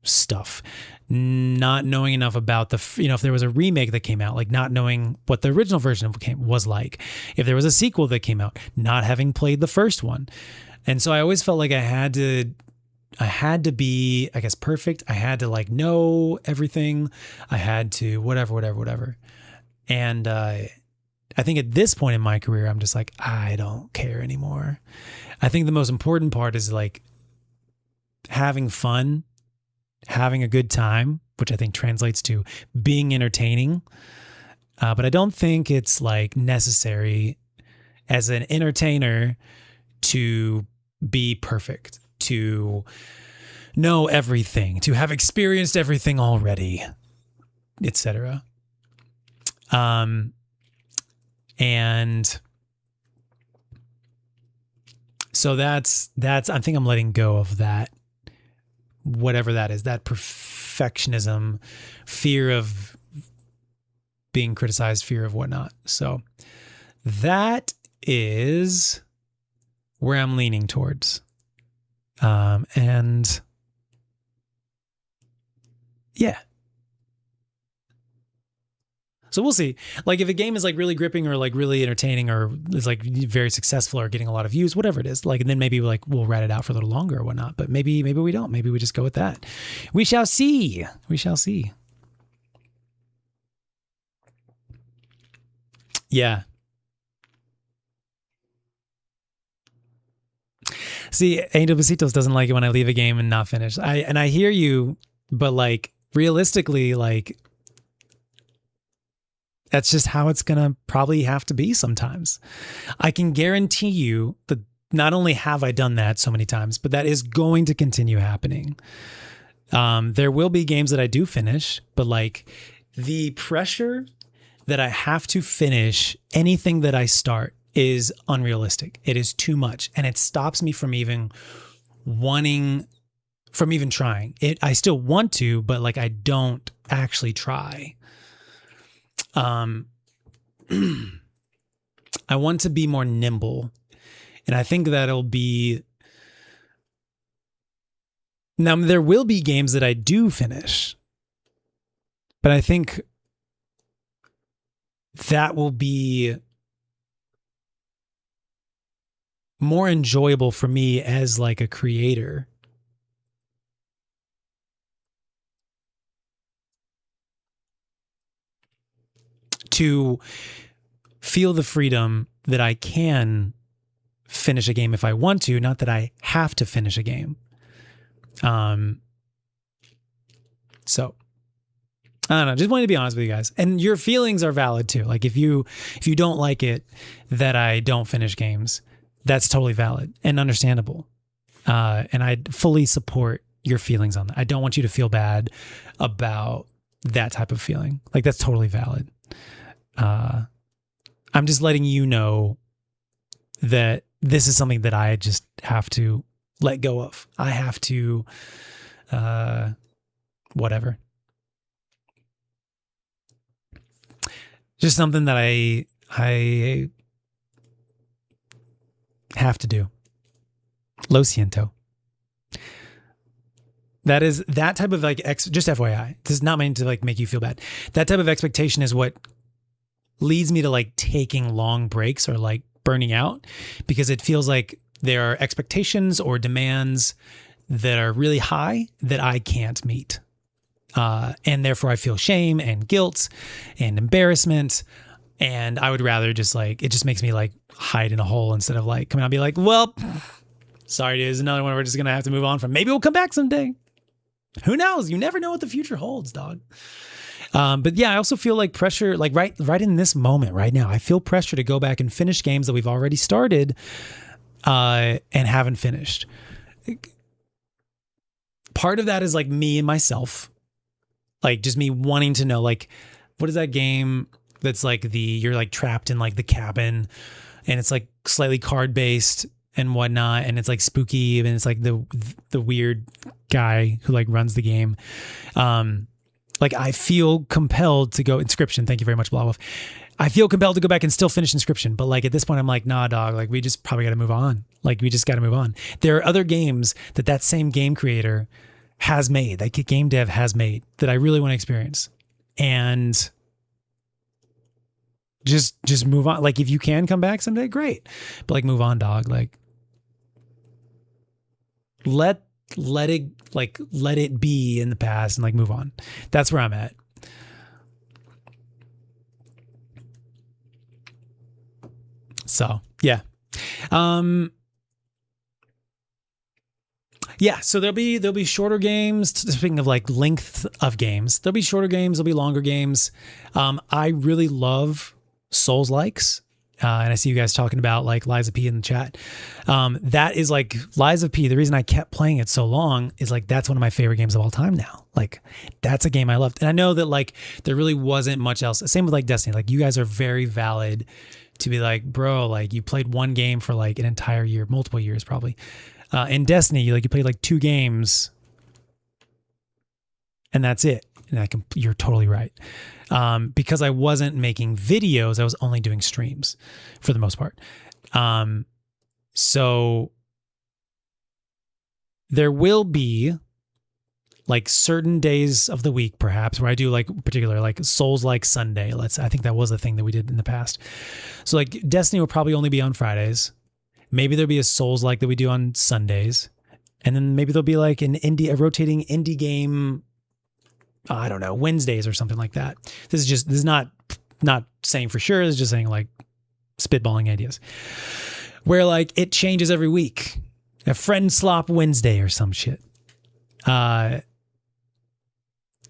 stuff, not knowing enough about if there was a remake that came out, like not knowing what the original version was like. If there was a sequel that came out, not having played the first one. And so I always felt like I had to be, I guess, perfect. I had to like know everything. I had to whatever. And I think at this point in my career, I'm just like, I don't care anymore. I think the most important part is like having fun, having a good time, which I think translates to being entertaining. But I don't think it's like necessary as an entertainer to be perfect, to know everything, to have experienced everything already, etc. And so that's, I think I'm letting go of that, whatever that is, that perfectionism, fear of being criticized, fear of whatnot. So that is where I'm leaning towards. And yeah. So we'll see. Like if a game is like really gripping or like really entertaining or is like very successful or getting a lot of views, whatever it is, like, and then maybe like we'll rat it out for a little longer or whatnot, but maybe we don't. Maybe we just go with that. We shall see. We shall see. Yeah. See, Angel Besitos doesn't like it when I leave a game and not finish. I hear you, but like realistically, like that's just how it's going to probably have to be sometimes. I can guarantee you that not only have I done that so many times, but that is going to continue happening. There will be games that I do finish, but like the pressure that I have to finish anything that I start is unrealistic. It is too much. And it stops me from even trying it. I still want to, but like, I don't actually try. I want to be more nimble, and I think that'll be, now there will be games that I do finish, but I think that will be more enjoyable for me as like a creator. To feel the freedom that I can finish a game if I want to, not that I have to finish a game. So I don't know, just wanted to be honest with you guys. And your feelings are valid too. Like if you don't like it that I don't finish games, that's totally valid and understandable. And I fully support your feelings on that. I don't want you to feel bad about that type of feeling. Like that's totally valid. I'm just letting you know that this is something that I just have to let go of. I have to, whatever. Just something that I have to do. Lo siento. That is that type of like, just FYI, this is not meant to like make you feel bad. That type of expectation is what leads me to like taking long breaks or like burning out, because it feels like there are expectations or demands that are really high that I can't meet. And therefore I feel shame and guilt and embarrassment. And I would rather just like, it just makes me like hide in a hole instead of like coming out and be like, well, sorry, dude, there's another one we're just going to have to move on from. Maybe we'll come back someday. Who knows? You never know what the future holds, dog. But yeah, I also feel like pressure, like right in this moment right now, I feel pressure to go back and finish games that we've already started and haven't finished. Part of that is like me and myself, like just me wanting to know, like, what is that game that's like you're like trapped in like the cabin and it's like slightly card based and whatnot. And it's like spooky and it's like the weird guy who like runs the game. Like I feel compelled to go Inscription. Thank you very much, Blawolf. I feel compelled to go back and still finish Inscription. But like at this point, I'm like, nah, dog, like we just probably got to move on. Like we just got to move on. There are other games that same game creator has made, like game dev has made that I really want to experience. And just move on. Like if you can come back someday, great. But like move on, dog. Like let it be in the past and like move on. That's where I'm at. So yeah. Yeah, so there'll be shorter games. Speaking of like length of games, there'll be shorter games, there'll be longer games. I really love Souls-likes. And I see you guys talking about like Lies of P in the chat. That is like Lies of P. The reason I kept playing it so long is like, that's one of my favorite games of all time now. Like that's a game I loved. And I know that like, there really wasn't much else. Same with like Destiny. Like you guys are very valid to be like, bro, like you played one game for like an entire year, multiple years probably. In Destiny, you played like 2 games and that's it. And you're totally right. Because I wasn't making videos, I was only doing streams for the most part. So there will be like certain days of the week, perhaps, where I do like particular like Souls-like Sunday. I think that was a thing that we did in the past. So like Destiny will probably only be on Fridays. Maybe there'll be a Souls-like that we do on Sundays. And then maybe there'll be like a rotating indie game, I don't know, Wednesdays or something like that. This is not saying for sure. It's just saying like spitballing ideas where like it changes every week. A friend slop Wednesday or some shit. Where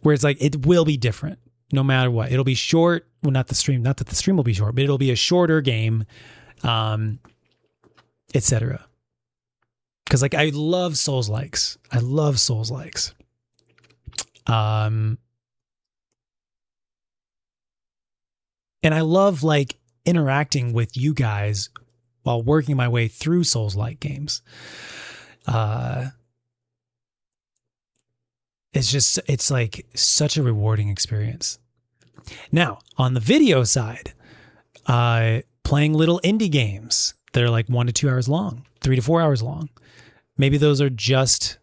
it's like, it will be different no matter what. It'll be short. Well, not that the stream will be short, but it'll be a shorter game, etc. Because like I love Souls-likes. I love Souls-likes. And I love like interacting with you guys while working my way through Souls-like games. It's like such a rewarding experience. Now, on the video side, playing little indie games that are like 1 to 2 hours long, 3 to 4 hours long. Maybe those are just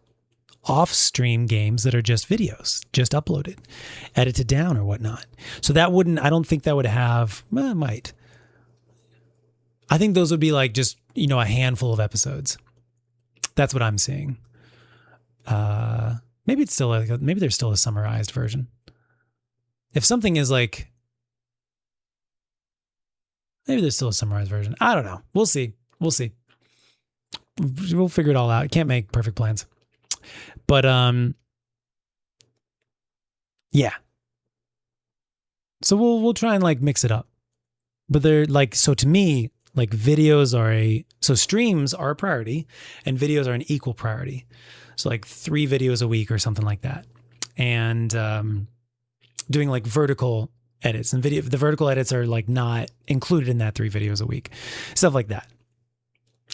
off-stream games that are just videos, just uploaded, edited down or whatnot. So I don't think that would have, well, it might. I think those would be like just, a handful of episodes. That's what I'm seeing. Maybe there's still a summarized version. If something is like, maybe there's still a summarized version. I don't know. We'll see. We'll figure it all out. Can't make perfect plans. But yeah. So we'll try and like mix it up. But they're like, so to me, like videos streams are a priority and videos are an equal priority. So like 3 videos a week or something like that. And doing like vertical edits, and the vertical edits are like not included in that 3 videos a week. Stuff like that.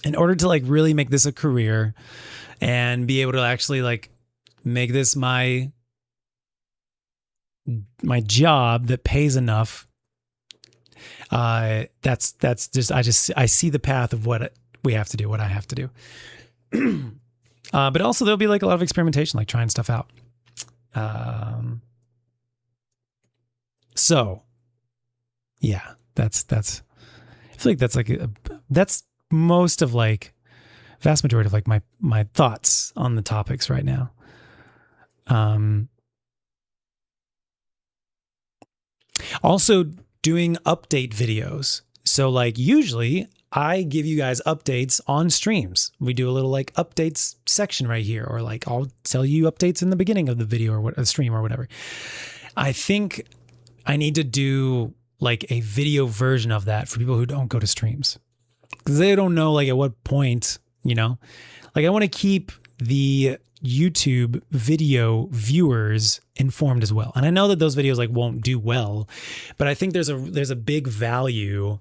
In order to like really make this a career and be able to actually like make this my job that pays enough, that's just I see the path of what we have to do, what I have to do. But also there'll be like a lot of experimentation, like trying stuff out. So yeah, that's I feel like that's like that's most of like vast majority of like my thoughts on the topics right now. Also doing update videos. So like usually I give you guys updates on streams. We do a little like updates section right here, or like I'll tell you updates in the beginning of the video or what a stream or whatever. I think I need to do like a video version of that for people who don't go to streams, because they don't know like at what point, you know, like I want to keep the YouTube video viewers informed as well. And I know that those videos like won't do well, but I think there's a big value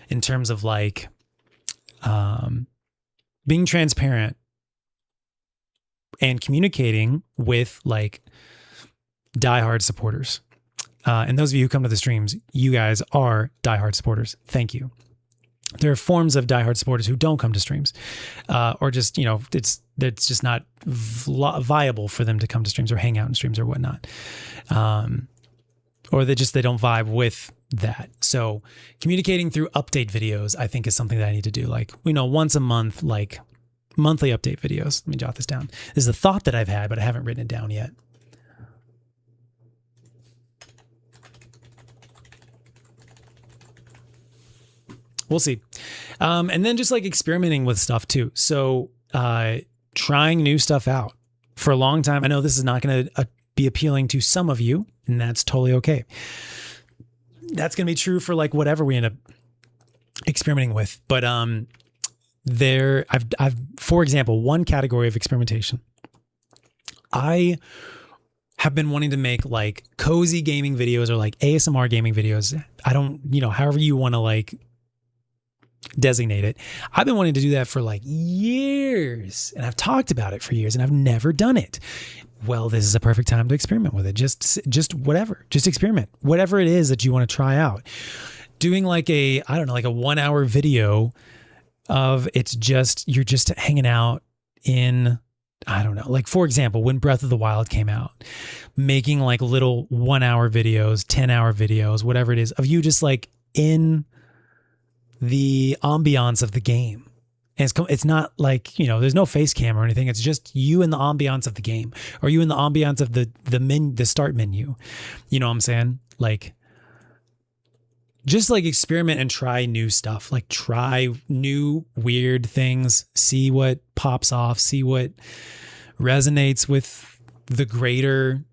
in terms of like being transparent and communicating with like diehard supporters. And those of you who come to the streams, you guys are diehard supporters. Thank you. There are forms of diehard supporters who don't come to streams, or just, you know, it's just not viable for them to come to streams or hang out in streams or whatnot. Or they don't vibe with that. So communicating through update videos, I think, is something that I need to do. Like, you know, once a month, like monthly update videos. Let me jot this down. This is a thought that I've had, but I haven't written it down yet. We'll see. And then just like experimenting with stuff too. So trying new stuff out for a long time. I know this is not going to be appealing to some of you, and that's totally okay. That's going to be true for like whatever we end up experimenting with. But I've for example, one category of experimentation, I have been wanting to make like cozy gaming videos or like ASMR gaming videos. I don't, you know, however you want to like designate it. I've been wanting to do that for like years, and I've talked about it for years, and I've never done it. Well, this is a perfect time to experiment with it. Just whatever, just experiment, whatever it is that you want to try out. Doing like a 1 hour video of you're just hanging out in, I don't know, like for example, when Breath of the Wild came out, making like little 1 hour videos, 10-hour videos, whatever it is, of you just like in the ambiance of the game. And it's not like, you know, there's no face cam or anything. It's just you in the ambiance of the game, or you in the ambiance of the start menu. You know what I'm saying? Like, just like experiment and try new stuff. Like try new weird things, see what pops off, see what resonates with the greater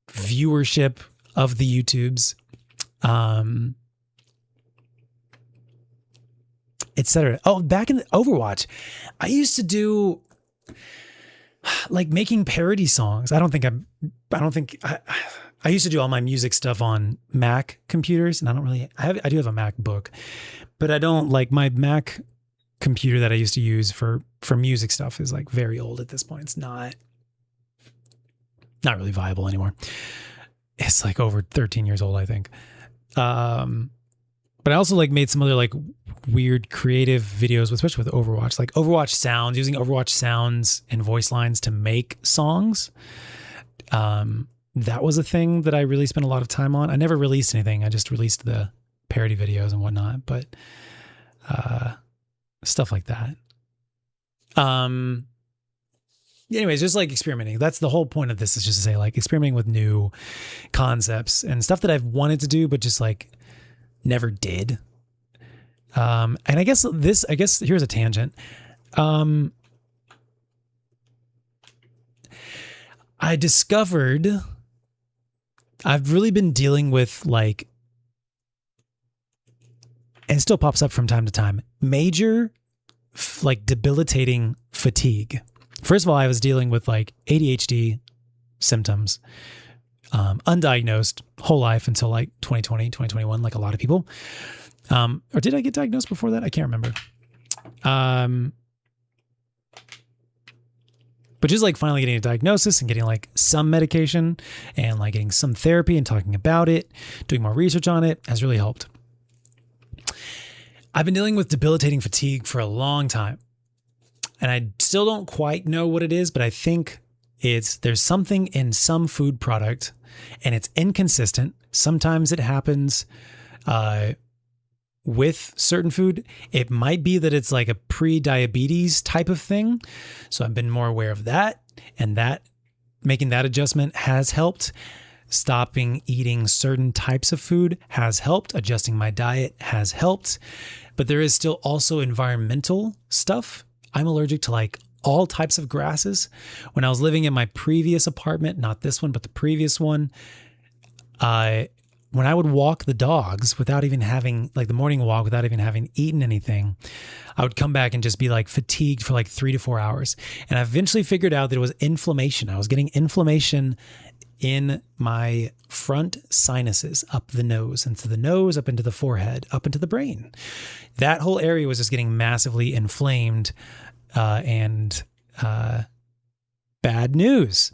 viewership of the YouTubes. Etc. Oh, back in the Overwatch, I used to do like making parody songs. I used to do all my music stuff on Mac computers, and I do have a MacBook, but I don't like my Mac computer that I used to use for music stuff is like very old at this point. It's not really viable anymore. It's like over 13 years old, I think. But I also like made some other like weird creative videos, especially with Overwatch, like Overwatch sounds, using Overwatch sounds and voice lines to make songs. That was a thing that I really spent a lot of time on. I never released anything. I just released the parody videos and whatnot, but stuff like that. Anyways, just like experimenting. That's the whole point of this, is just to say like experimenting with new concepts and stuff that I've wanted to do, but just like never did. And I guess here's a tangent. I discovered I've really been dealing with like, and it still pops up from time to time, major like debilitating fatigue. First of all, I was dealing with like ADHD symptoms, undiagnosed whole life until like 2020, 2021, like a lot of people. Or did I get diagnosed before that? I can't remember. But just like finally getting a diagnosis and getting like some medication and like getting some therapy and talking about it, doing more research on it has really helped. I've been dealing with debilitating fatigue for a long time, and I still don't quite know what it is, but I think there's something in some food product, and it's inconsistent. Sometimes it happens with certain food. It might be that it's like a pre-diabetes type of thing. So I've been more aware of that, and that making that adjustment has helped. Stopping eating certain types of food has helped. Adjusting my diet has helped. But there is still also environmental stuff. I'm allergic to like all types of grasses. When I was living in my previous apartment, not this one, but the previous one, when I would walk the dogs without even having, like the morning walk without even having eaten anything, I would come back and just be like fatigued for like 3 to 4 hours. And I eventually figured out that it was inflammation. I was getting inflammation in my front sinuses, up the nose, into the nose, up into the forehead, up into the brain. That whole area was just getting massively inflamed, and bad news.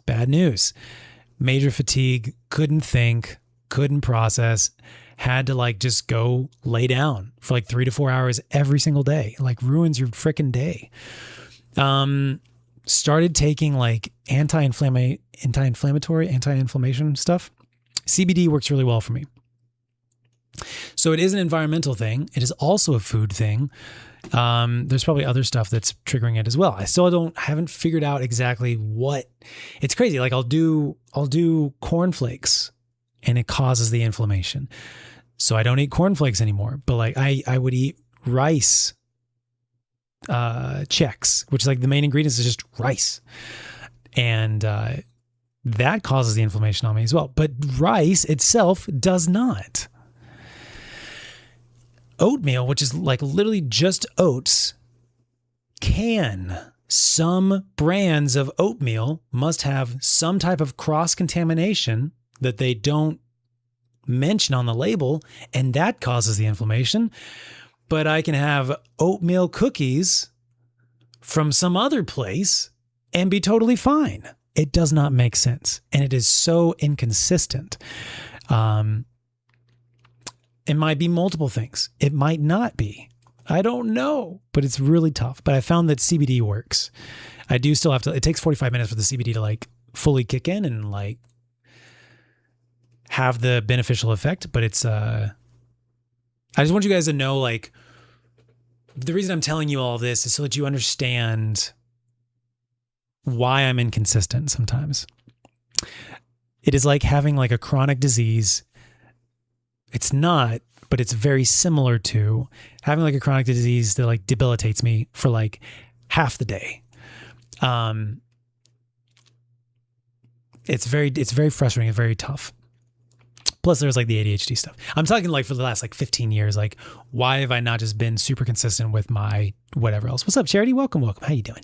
Major fatigue, couldn't think, couldn't process, had to like just go lay down for like 3 to 4 hours every single day. Like ruins your freaking day. Started taking like anti-inflammation stuff. CBD works really well for me. So it is an environmental thing. It is also a food thing. There's probably other stuff that's triggering it as well. I still haven't figured out exactly what. It's crazy. Like I'll do cornflakes and it causes the inflammation. So I don't eat cornflakes anymore, but like I would eat rice Chex, which is like the main ingredients is just rice. And that causes the inflammation on me as well. But rice itself does not. Oatmeal, which is like literally just oats, some brands of oatmeal must have some type of cross-contamination that they don't mention on the label, and that causes the inflammation. But I can have oatmeal cookies from some other place and be totally fine. It does not make sense. And it is so inconsistent. It might be multiple things. It might not be. I don't know, but it's really tough. But I found that CBD works. I do still have to, it takes 45 minutes for the CBD to like fully kick in and like have the beneficial effect. But it's, I just want you guys to know, like, the reason I'm telling you all this is so that you understand why I'm inconsistent sometimes. It is like having like a chronic disease. It's not, but it's very similar to having like a chronic disease that like debilitates me for like half the day. It's very frustrating and very tough. Plus there's like the ADHD stuff. I'm talking like for the last like 15 years, like why have I not just been super consistent with my whatever else? What's up, Charity? Welcome. How you doing?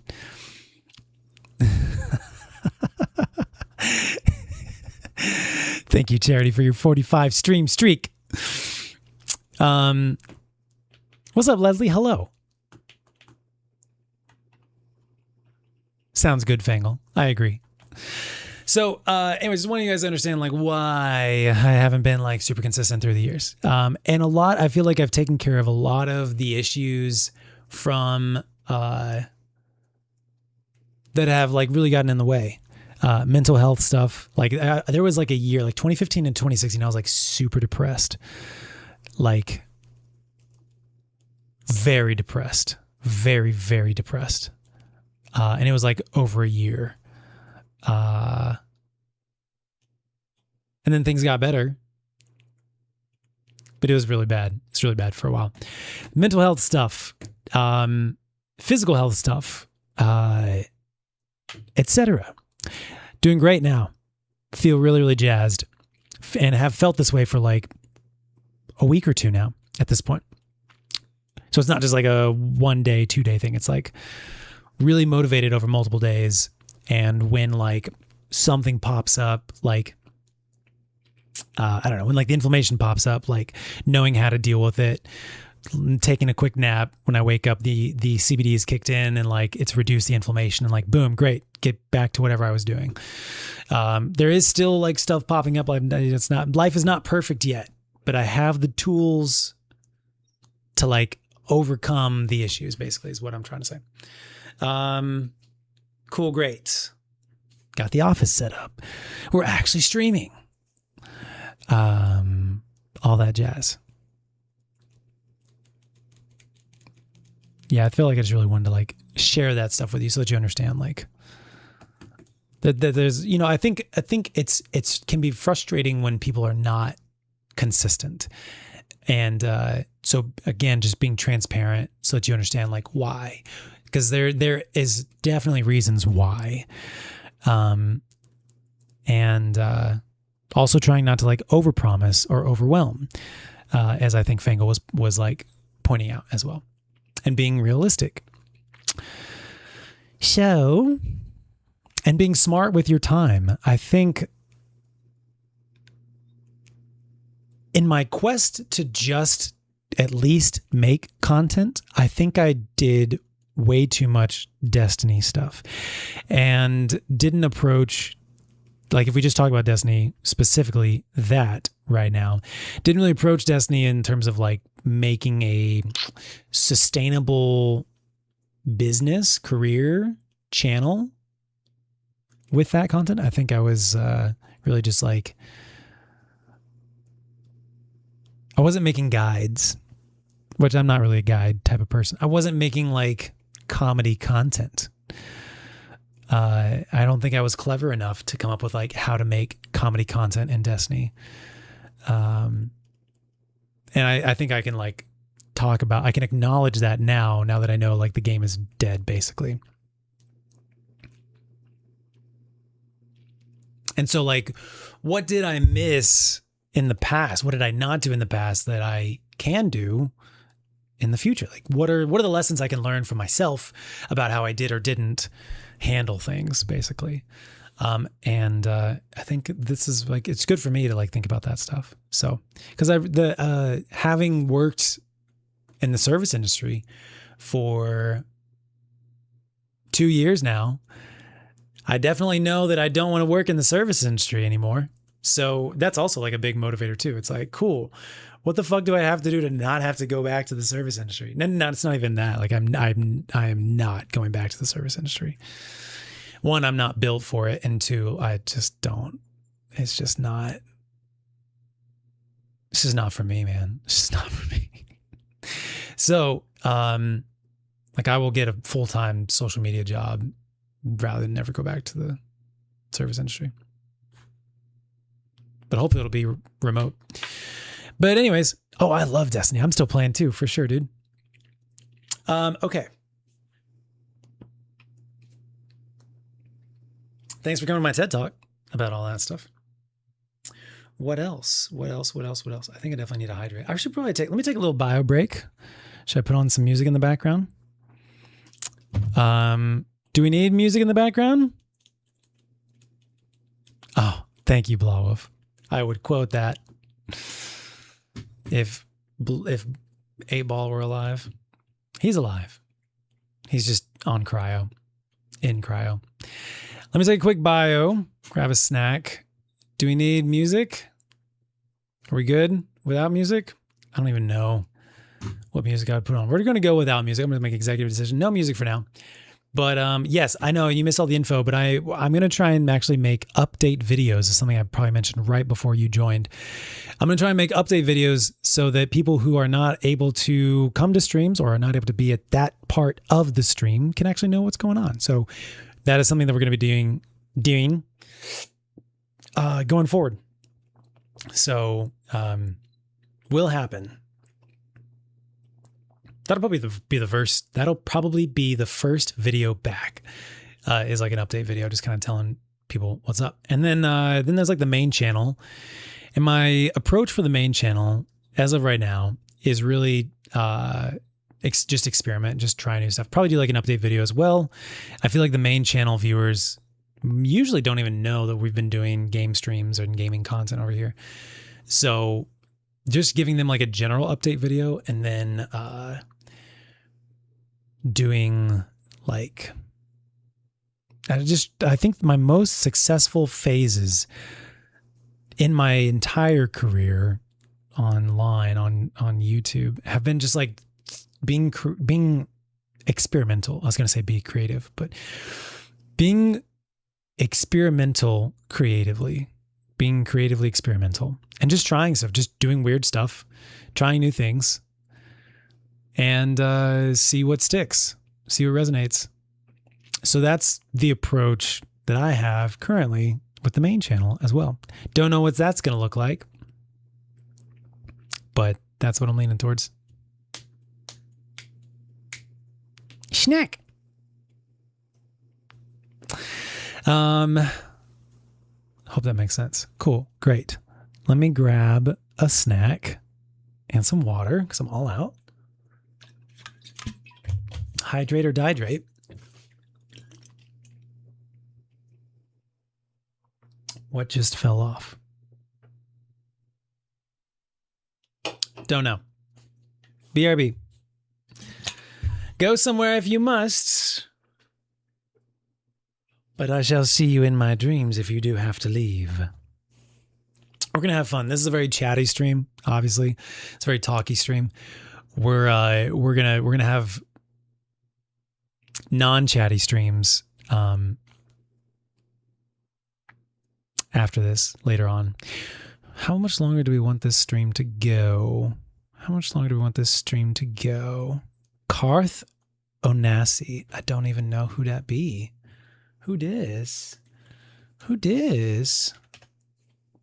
Thank you, Charity, for your 45 stream streak. What's up, Leslie? Hello. Sounds good, Fangle. I agree. So, anyways, just want you guys to understand like why I haven't been like super consistent through the years. And I feel like I've taken care of a lot of the issues from, that have like really gotten in the way. Mental health stuff. Like there was like a year, like 2015 and 2016, I was like super depressed, like very depressed, very, very depressed. And it was like over a year. And then things got better, but it was really bad. It's really bad for a while. Mental health stuff, physical health stuff, etc. Doing great now. Feel really, really jazzed, and have felt this way for like a week or two now at this point. So it's not just like a 1 day, 2 day thing. It's like really motivated over multiple days. And when like something pops up, like, I don't know, when like the inflammation pops up, like knowing how to deal with it, taking a quick nap when I wake up, the CBD is kicked in and like it's reduced the inflammation and like, boom, great, get back to whatever I was doing. There is still like stuff popping up. Like life is not perfect yet, but I have the tools to like overcome the issues, basically is what I'm trying to say. Cool. Great. Got the office set up. We're actually streaming. All that jazz. yeah, I feel like I just really wanted to like share that stuff with you so that you understand like that there's, I think it's can be frustrating when people are not consistent. And so again, just being transparent so that you understand like why, because there is definitely reasons why. And also trying not to like overpromise or overwhelm, as I think Fangle was like pointing out as well, and being realistic. So, and being smart with your time. I think in my quest to just at least make content, I think I did way too much Destiny stuff and didn't approach, like if we just talk about Destiny specifically, that right now, didn't really approach Destiny in terms of like making a sustainable business, career, channel with that content. I think I was really just like, I wasn't making guides, which I'm not really a guide type of person. I wasn't making like comedy content. I don't think I was clever enough to come up with like how to make comedy content in Destiny. And I think I can like I can acknowledge that now that I know like the game is dead basically. And so like, what did I miss in the past? What did I not do in the past that I can do in the future? Like what are the lessons I can learn from myself about how I did or didn't handle things basically. And I think this is like, it's good for me to like think about that stuff. So, cause having worked in the service industry for 2 years now, I definitely know that I don't want to work in the service industry anymore. So that's also like a big motivator too. It's like, cool. What the fuck do I have to do to not have to go back to the service industry? No, it's not even that. Like I am not going back to the service industry. One, I'm not built for it. And two, I just don't. It's just not. This is not for me, man. It's just not for me. So, like I will get a full-time social media job rather than never go back to the service industry. But hopefully it'll be remote. But anyways, I love Destiny. I'm still playing too, for sure, dude. Okay. Thanks for coming to my TED Talk about all that stuff. What else? I think I definitely need to hydrate. I should probably let me take a little bio break. Should I put on some music in the background? Do we need music in the background? Oh, thank you, Blawolf. I would quote that if 8Ball were alive. He's alive. He's just on cryo, in cryo. Let me take a quick bio, grab a snack. Do we need music? Are we good without music? I don't even know what music I would put on. We're going to go without music. I'm going to make an executive decision. No music for now. But yes, I know you missed all the info, but I'm going to try and actually make update videos. Is something I probably mentioned right before you joined. I'm going to try and make update videos so that people who are not able to come to streams or are not able to be at that part of the stream can actually know what's going on. So that is something that we're going to be doing going forward. So will happen. That'll probably be the first video back. Is like an update video, just kind of telling people what's up. And then there's like the main channel. And my approach for the main channel, as of right now, is really just experiment, just try new stuff. Probably do like an update video as well. I feel like the main channel viewers usually don't even know that we've been doing game streams and gaming content over here. So just giving them like a general update video and then doing like, I think my most successful phases in my entire career online on YouTube have been just like being experimental. I was going to say be creative, but being experimental creatively, being creatively experimental and just trying stuff, just doing weird stuff, trying new things and see what sticks, see what resonates. So that's the approach that I have currently with the main channel as well. Don't know what that's going to look like, but that's what I'm leaning towards. Snack. Hope that makes sense. Cool. Great. Let me grab a snack and some water because I'm all out. Hydrate or dihydrate. What just fell off? Don't know. BRB. Go somewhere if you must, but I shall see you in my dreams if you do have to leave. We're gonna have fun. This is a very chatty stream. Obviously, it's a very talky stream. We're gonna have non-chatty streams after this later on. How much longer do we want this stream to go? How much longer do we want this stream to go? Karth Onassi. I don't even know who that be. Who dis? Who dis?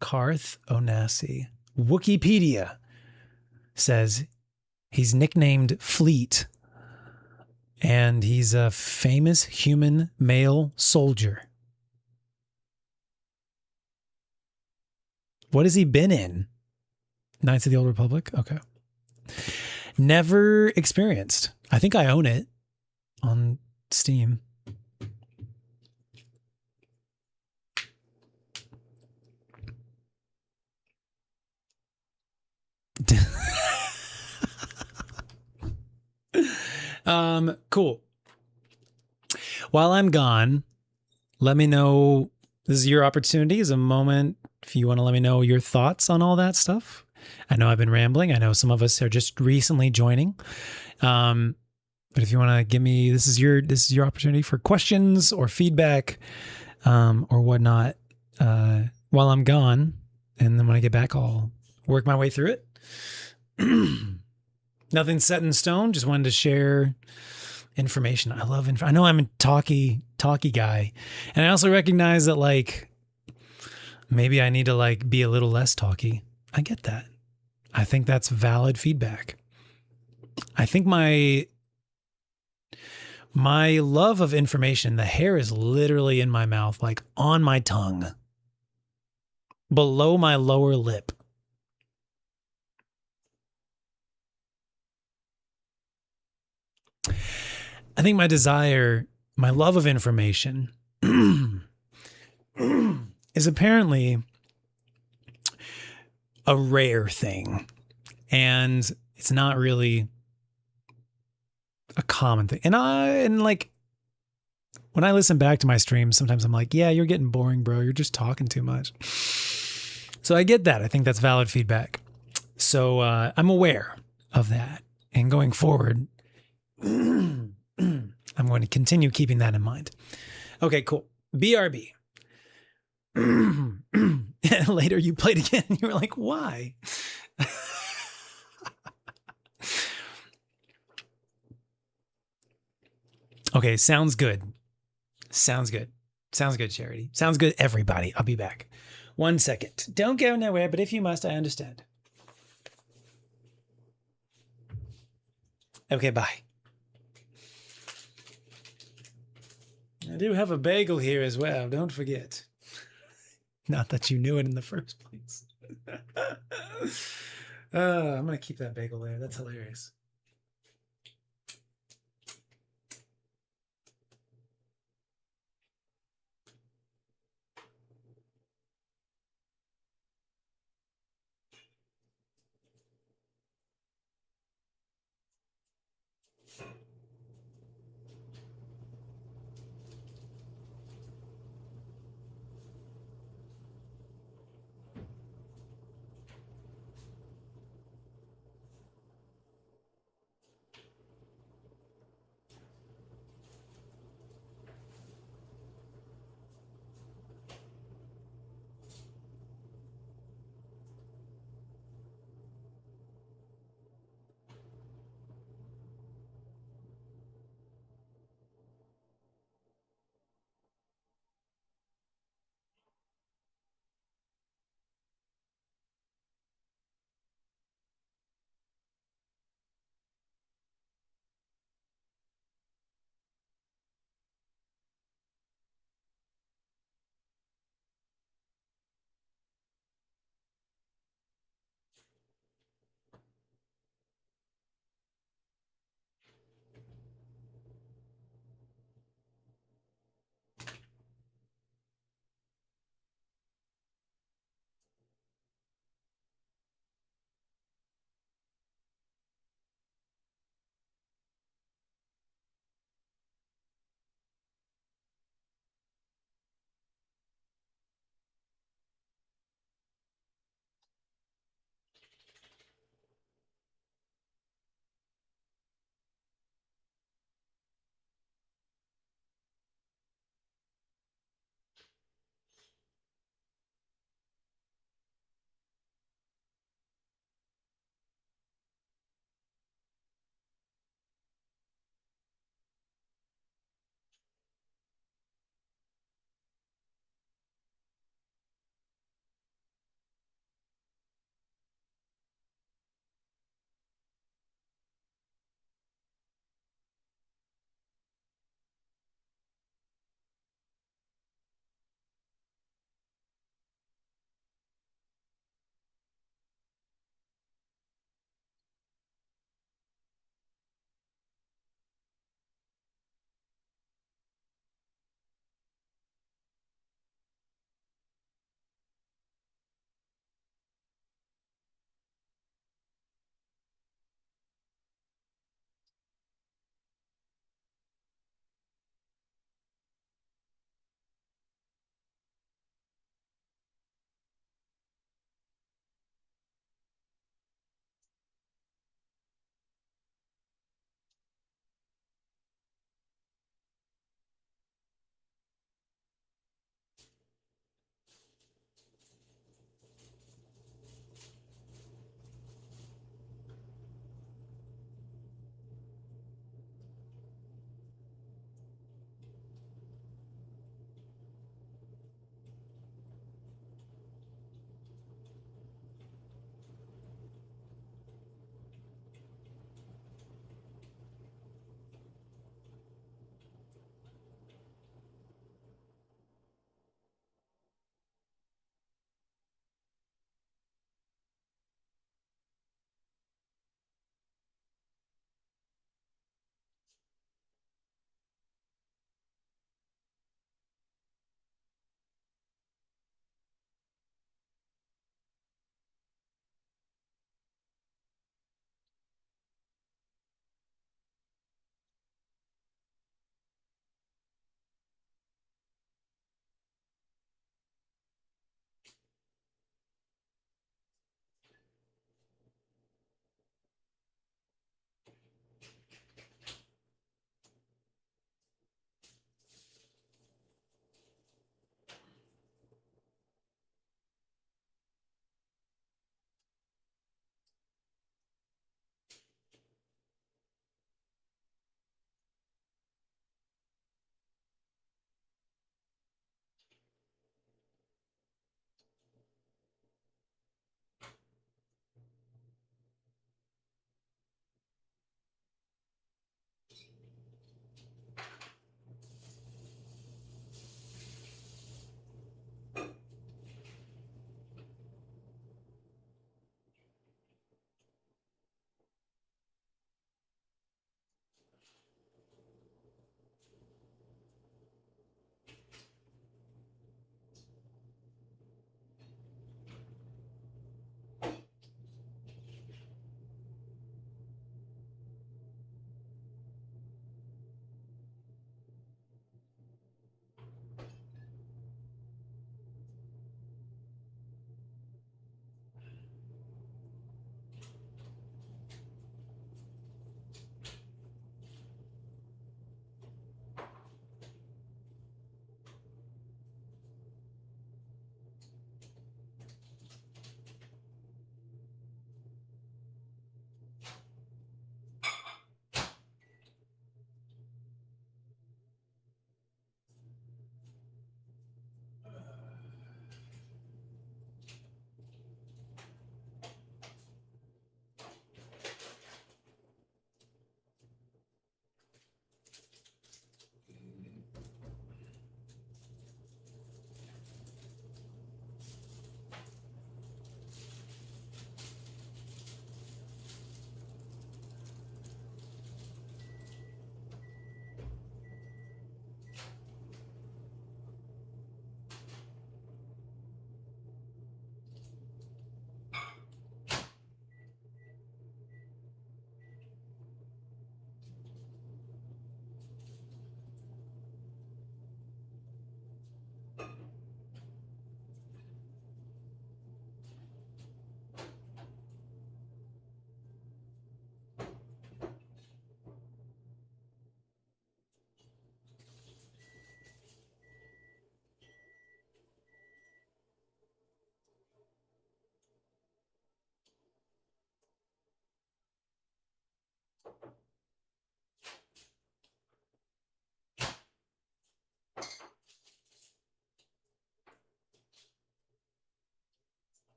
Karth Onassi. Wikipedia says he's nicknamed Fleet, and he's a famous human male soldier. What has he been in? Knights of the Old Republic? Okay. Never experienced. I think I own it on Steam. Cool. While I'm gone, let me know. This is your opportunity, is a moment if you want to let me know your thoughts on all that stuff. I know I've been rambling. I know some of us are just recently joining. But if you want to give me, this is your opportunity for questions or feedback, or whatnot, while I'm gone. And then when I get back, I'll work my way through it. Nothing's set in stone. Just wanted to share information. I love I know I'm a talky guy, and I also recognize that like maybe I need to like be a little less talky. I get that. I think that's valid feedback. I think my love of information, the hair is literally in my mouth, like on my tongue, below my lower lip. I think my desire, my love of information is apparently a rare thing, and it's not really a common thing. And like when I listen back to my streams, sometimes I'm like, yeah, you're getting boring, bro. You're just talking too much. So I get that. I think that's valid feedback. So I'm aware of that, and going forward, I'm going to continue keeping that in mind. Okay, cool. BRB. Later you played again. You were like, why? Okay, sounds good. Sounds good. Sounds good, Charity. Sounds good, everybody. I'll be back. 1 second. Don't go nowhere, but if you must, I understand. Okay, bye. I do have a bagel here as well. Don't forget. Not that you knew it in the first place. I'm going to keep that bagel there. That's hilarious.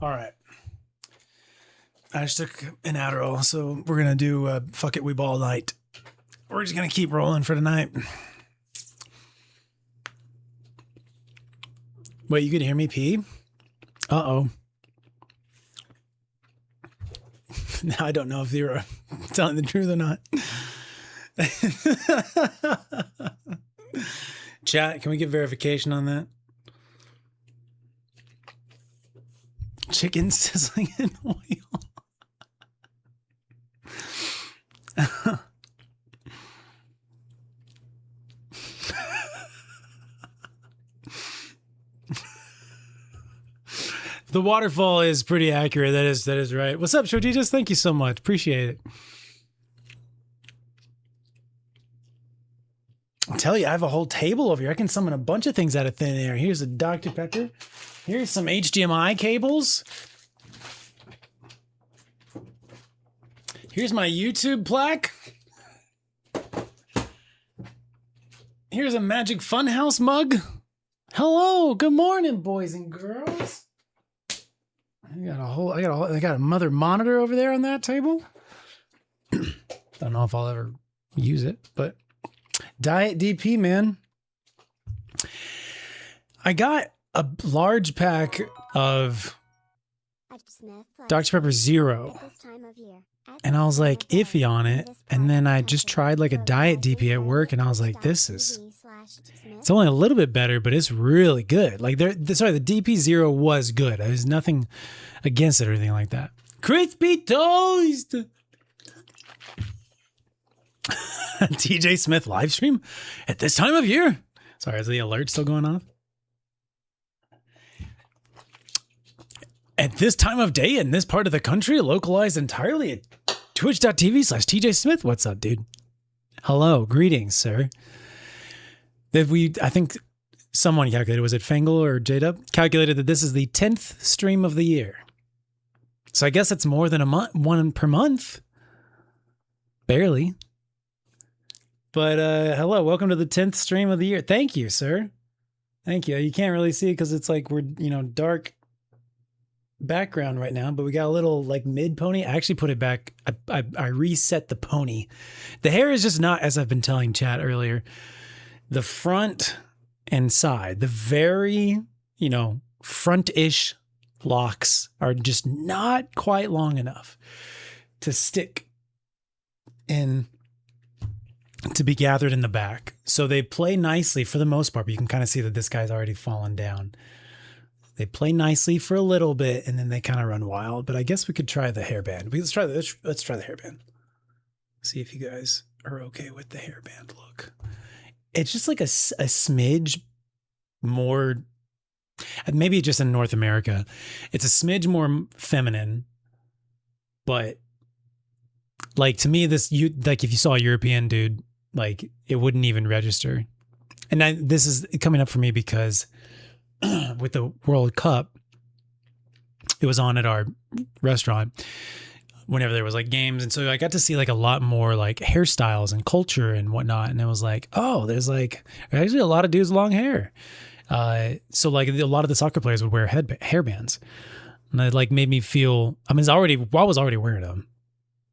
All right. I just took an Adderall, so we're gonna do fuck it, we ball night. We're just gonna keep rolling for tonight. Wait, you can hear me pee? Uh-oh. Now I don't know if you're telling the truth or not. Chat, can we get verification on that? Chicken sizzling in oil. The waterfall is pretty accurate. That is right. What's up, Shojitas? Thank you so much. Appreciate it. I'll tell you, I have a whole table over here. I can summon a bunch of things out of thin air. Here's a Dr. Pepper. Here's some HDMI cables. Here's my YouTube plaque. Here's a Magic Funhouse mug. Hello, good morning, boys and girls. I got a mother monitor over there on that table. Don't know if I'll ever use it, but Diet DP, man. I got a large pack of Dr. Pepper Zero, and I was like iffy on it. And then I just tried like a Diet DP at work, and I was like, it's only a little bit better, but it's really good. Like the DP Zero was good. There's nothing against it or anything like that. Crispy toast. TJ Smith live stream at this time of year. Sorry, is the alert still going off? At this time of day in this part of the country, localized entirely at twitch.tv/TJ Smith. What's up, dude? Hello, greetings, sir. I think someone calculated, was it Fangle or J-Dub? Calculated that this is the 10th stream of the year. So I guess it's more than a month, one per month. Barely. But hello, welcome to the 10th stream of the year. Thank you, sir. Thank you. You can't really see it because it's like we're, dark background right now, but we got a little like mid pony. I actually put it back. I reset the pony. The hair is just not, as I've been telling chat earlier, the front and side, the very, front-ish locks are just not quite long enough to stick in, to be gathered in the back. So they play nicely for the most part, but you can kind of see that this guy's already fallen down. They play nicely for a little bit and then they kind of run wild, but I guess we could try the hairband. Let's try the hairband. See if you guys are okay with the hairband look. It's just like a smidge more, maybe just in North America, it's a smidge more feminine, but like to me, like if you saw a European dude Like it wouldn't even register. And this is coming up for me because with the World Cup, it was on at our restaurant whenever there was like games. And so I got to see like a lot more like hairstyles and culture and whatnot. And it was like, oh, there's like actually a lot of dudes with long hair. So like a lot of the soccer players would wear hairbands. And it like made me feel, I mean, I was already wearing them,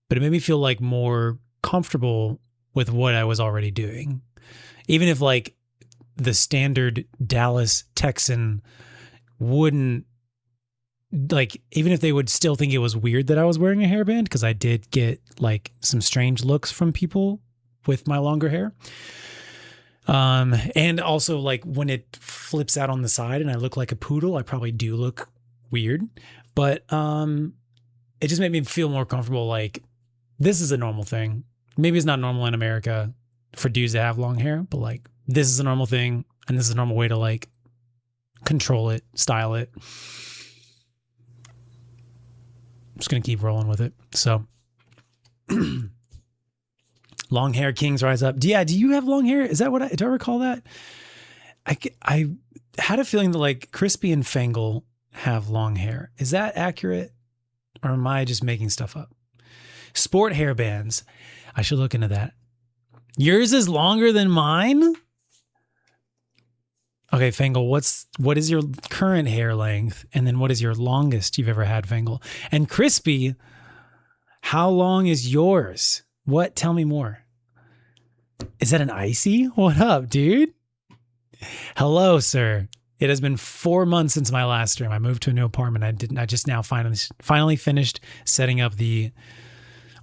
but it made me feel like more comfortable with what I was already doing. Even if like the standard Dallas Texan wouldn't, like, even if they would still think it was weird that I was wearing a hairband, because I did get like some strange looks from people with my longer hair. And also like when it flips out on the side and I look like a poodle, I probably do look weird, but it just made me feel more comfortable. Like this is a normal thing. Maybe it's not normal in America for dudes to have long hair, but like this is a normal thing, and this is a normal way to like control it, style it. I'm just gonna keep rolling with it. So long hair kings rise up. Yeah, do you have long hair? Is that what do I recall that? I had a feeling that like Crispy and Fangle have long hair. Is that accurate? Or am I just making stuff up? Sport hairbands. I should look into that. Yours is longer than mine? Okay, Fangle, what is your current hair length? And then what is your longest you've ever had, Fangle? And Crispy, how long is yours? What? Tell me more. Is that an icy? What up, dude? Hello, sir. It has been 4 months since my last stream. I moved to a new apartment. I just now finally finished setting up the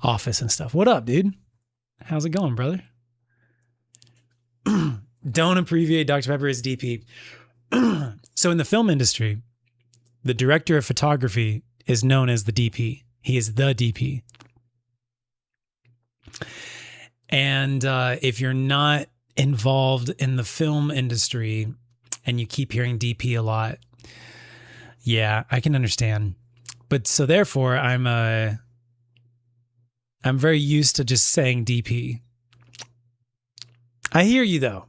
office and stuff. What up, dude? How's it going, brother? Don't abbreviate Dr. Pepper as DP. So in the film industry, the director of photography is known as the DP. He is the DP. And if you're not involved in the film industry and you keep hearing DP a lot, yeah, I can understand. But so therefore, I'm very used to just saying DP. I hear you though.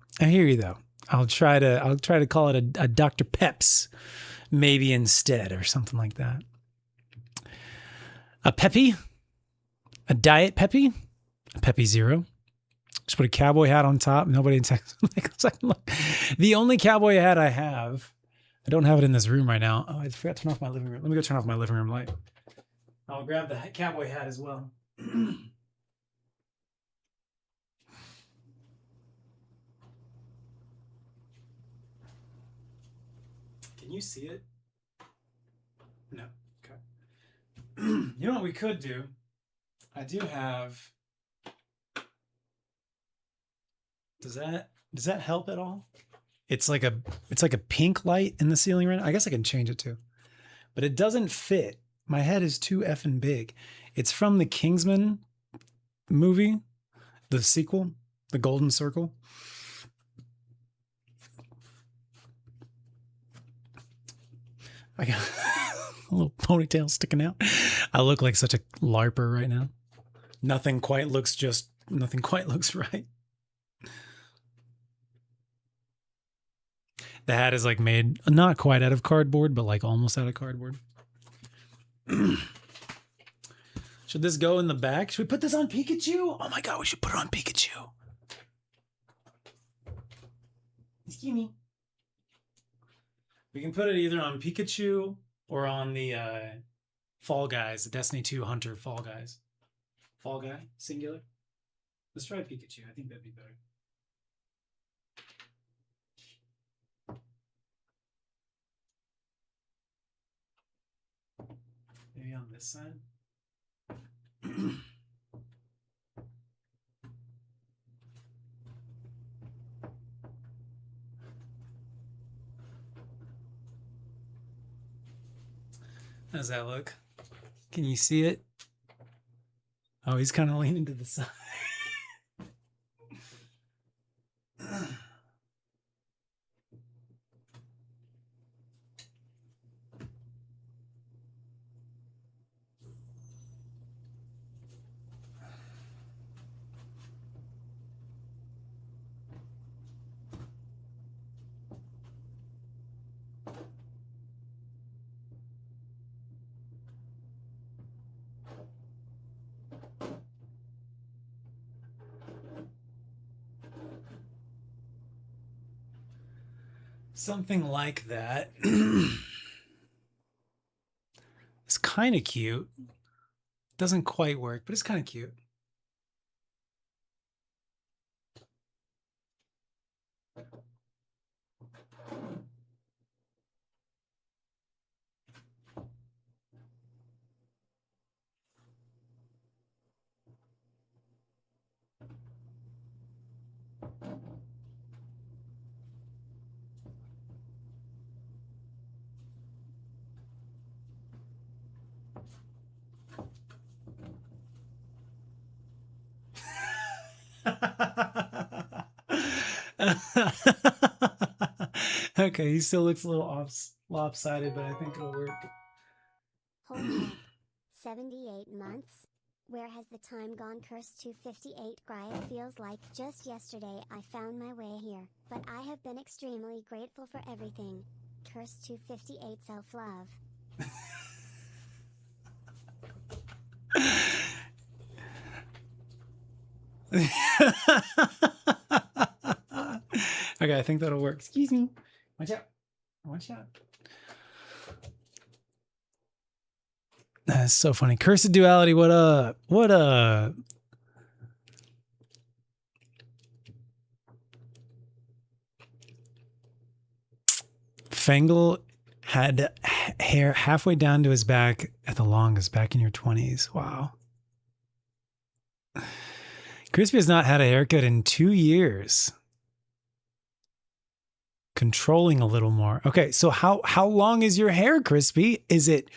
I'll try to call it a Dr. Peps maybe instead or something like that. A Peppy? A Diet Peppy? A Peppy Zero? Just put a cowboy hat on top. Nobody in Texas. The only cowboy hat I have, I don't have it in this room right now. Oh, I forgot to turn off my living room. Let me go turn off my living room light. I'll grab the cowboy hat as well. Can you see it? No. Okay. You know what we could do? I do have. Does that help at all? It's like a pink light in the ceiling right now. I guess I can change it too. But it doesn't fit. My head is too effing big. It's from the Kingsman movie, the sequel, The Golden Circle. I got a little ponytail sticking out. I look like such a LARPer right now. Nothing quite looks right. The hat is like made not quite out of cardboard, but like almost out of cardboard. Should this go in the back? Should we put this on Pikachu? Oh my god, we should put it on Pikachu. Excuse me. We can put it either on Pikachu or on the Fall Guys, the Destiny 2 Hunter Fall Guys. Fall Guy, singular. Let's try Pikachu. I think that'd be better. Maybe on this side. How does that look? Can you see it? Oh, he's kind of leaning to the side. Something like that. It's kind of cute. Doesn't quite work, but it's kind of cute. Okay, he still looks a little lopsided, but I think it'll work. Hold up. 78 months? Where has the time gone? Curse 258 Cry. It feels like just yesterday I found my way here, but I have been extremely grateful for everything. Curse 258 Self-love. Okay, I think that'll work. Excuse me. Watch out. Watch out. That's so funny. Cursed Duality, what up? What up? Fangle had hair halfway down to his back at the longest, back in your 20s. Wow. Crispy has not had a haircut in 2 years. Controlling a little more. Okay, so how long is your hair, Crispy? Is it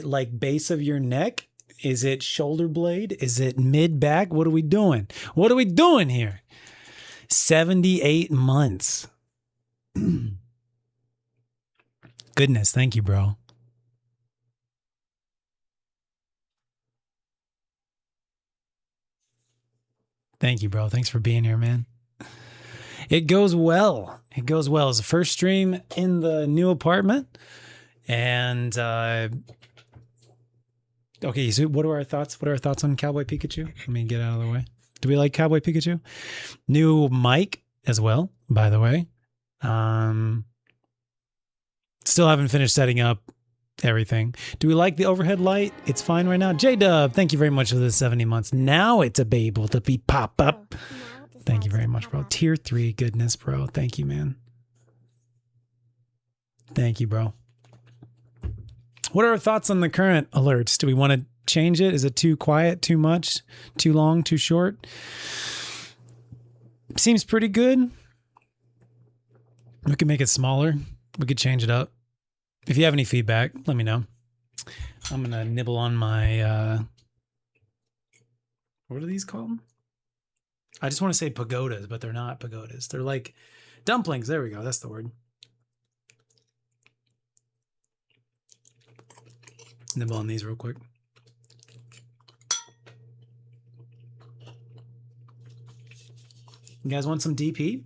like base of your neck? Is it shoulder blade? Is it mid back? What are we doing? What are we doing here? 78 months. Goodness, thank you, bro. Thank you, bro. Thanks for being here, man. It goes well. It goes well. It's the first stream in the new apartment. And okay, so what are our thoughts? What are our thoughts on Cowboy Pikachu? Let me get out of the way. Do we like Cowboy Pikachu? New mic as well, by the way. Still haven't finished setting up everything. Do we like the overhead light? It's fine right now. J-Dub, thank you very much for the 70 months. Now it's able to be pop up. Thank you very much, bro. Tier 3, goodness, bro. Thank you, man. Thank you, bro. What are our thoughts on the current alerts? Do we want to change it? Is it too quiet, too much, too long, too short? Seems pretty good. We could make it smaller. We could change it up. If you have any feedback, let me know. I'm going to nibble on my, what are these called? I just want to say pagodas, but they're not pagodas. They're like dumplings. There we go. That's the word. Nibble on these real quick. You guys want some DP?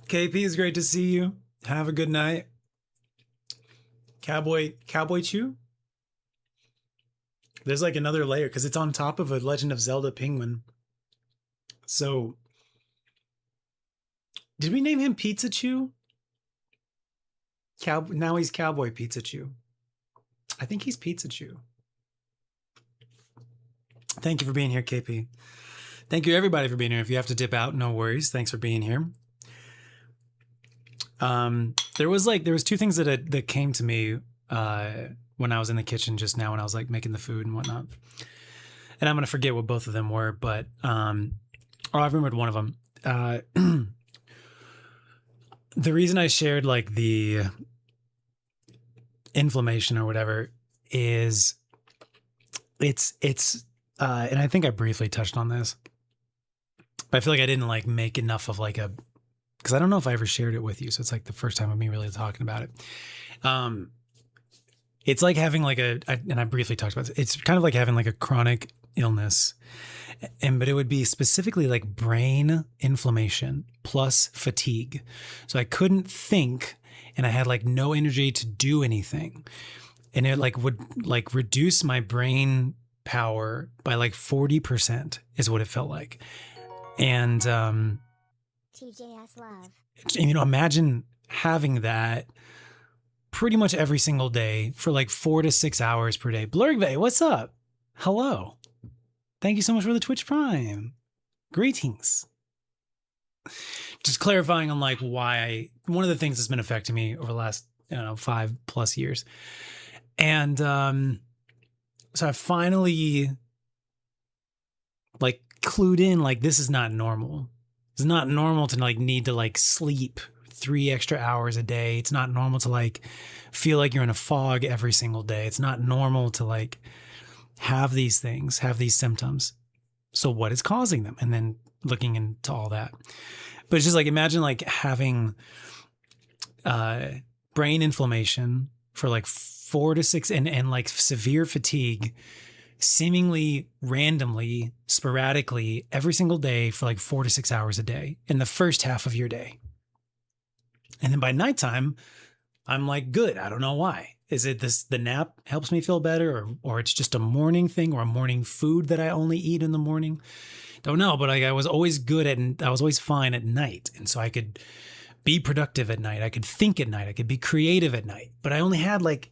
KP, is great to see you. Have a good night. Cowboy Chew? There's like another layer because it's on top of a Legend of Zelda penguin. So, did we name him Pizza Chew? Now he's Cowboy Pizza Chew. I think he's Pizza Chew. Thank you for being here, KP. Thank you everybody for being here. If you have to dip out, no worries. Thanks for being here. There was two things that came to me when I was in the kitchen just now when I was like making the food and whatnot. And I'm gonna forget what both of them were, but I remembered one of them. The reason I shared like the inflammation or whatever is it's and I think I briefly touched on this, but I feel like I didn't like make enough of like because I don't know if I ever shared it with you. So it's like the first time of me really talking about it. It's like having like and I briefly talked about it. It's kind of like having like a chronic illness, but it would be specifically like brain inflammation plus fatigue. So I couldn't think and I had like no energy to do anything. And it like would like reduce my brain power by like 40% is what it felt like. And, TJS love. imagine having that pretty much every single day for like 4 to 6 hours per day. Blurgvay, what's up? Hello. Thank you so much for the Twitch Prime. Greetings. Just clarifying on like why one of the things that's been affecting me over the last, 5+ years. And so I finally like clued in, like, this is not normal. It's not normal to like need to like sleep 3 extra hours a day. It's not normal to like feel like you're in a fog every single day. It's not normal to like have these things, have these symptoms. So what is causing them? And then looking into all that. But it's just like, imagine like having brain inflammation for like 4 to 6 and like severe fatigue, seemingly randomly, sporadically, every single day for like 4 to 6 hours a day in the first half of your day. And then by nighttime, I'm like, good. I don't know why. Is it the nap helps me feel better, or it's just a morning thing, or a morning food that I only eat in the morning? Don't know, but I was always I was always fine at night. And so I could be productive at night. I could think at night. I could be creative at night. But I only had like,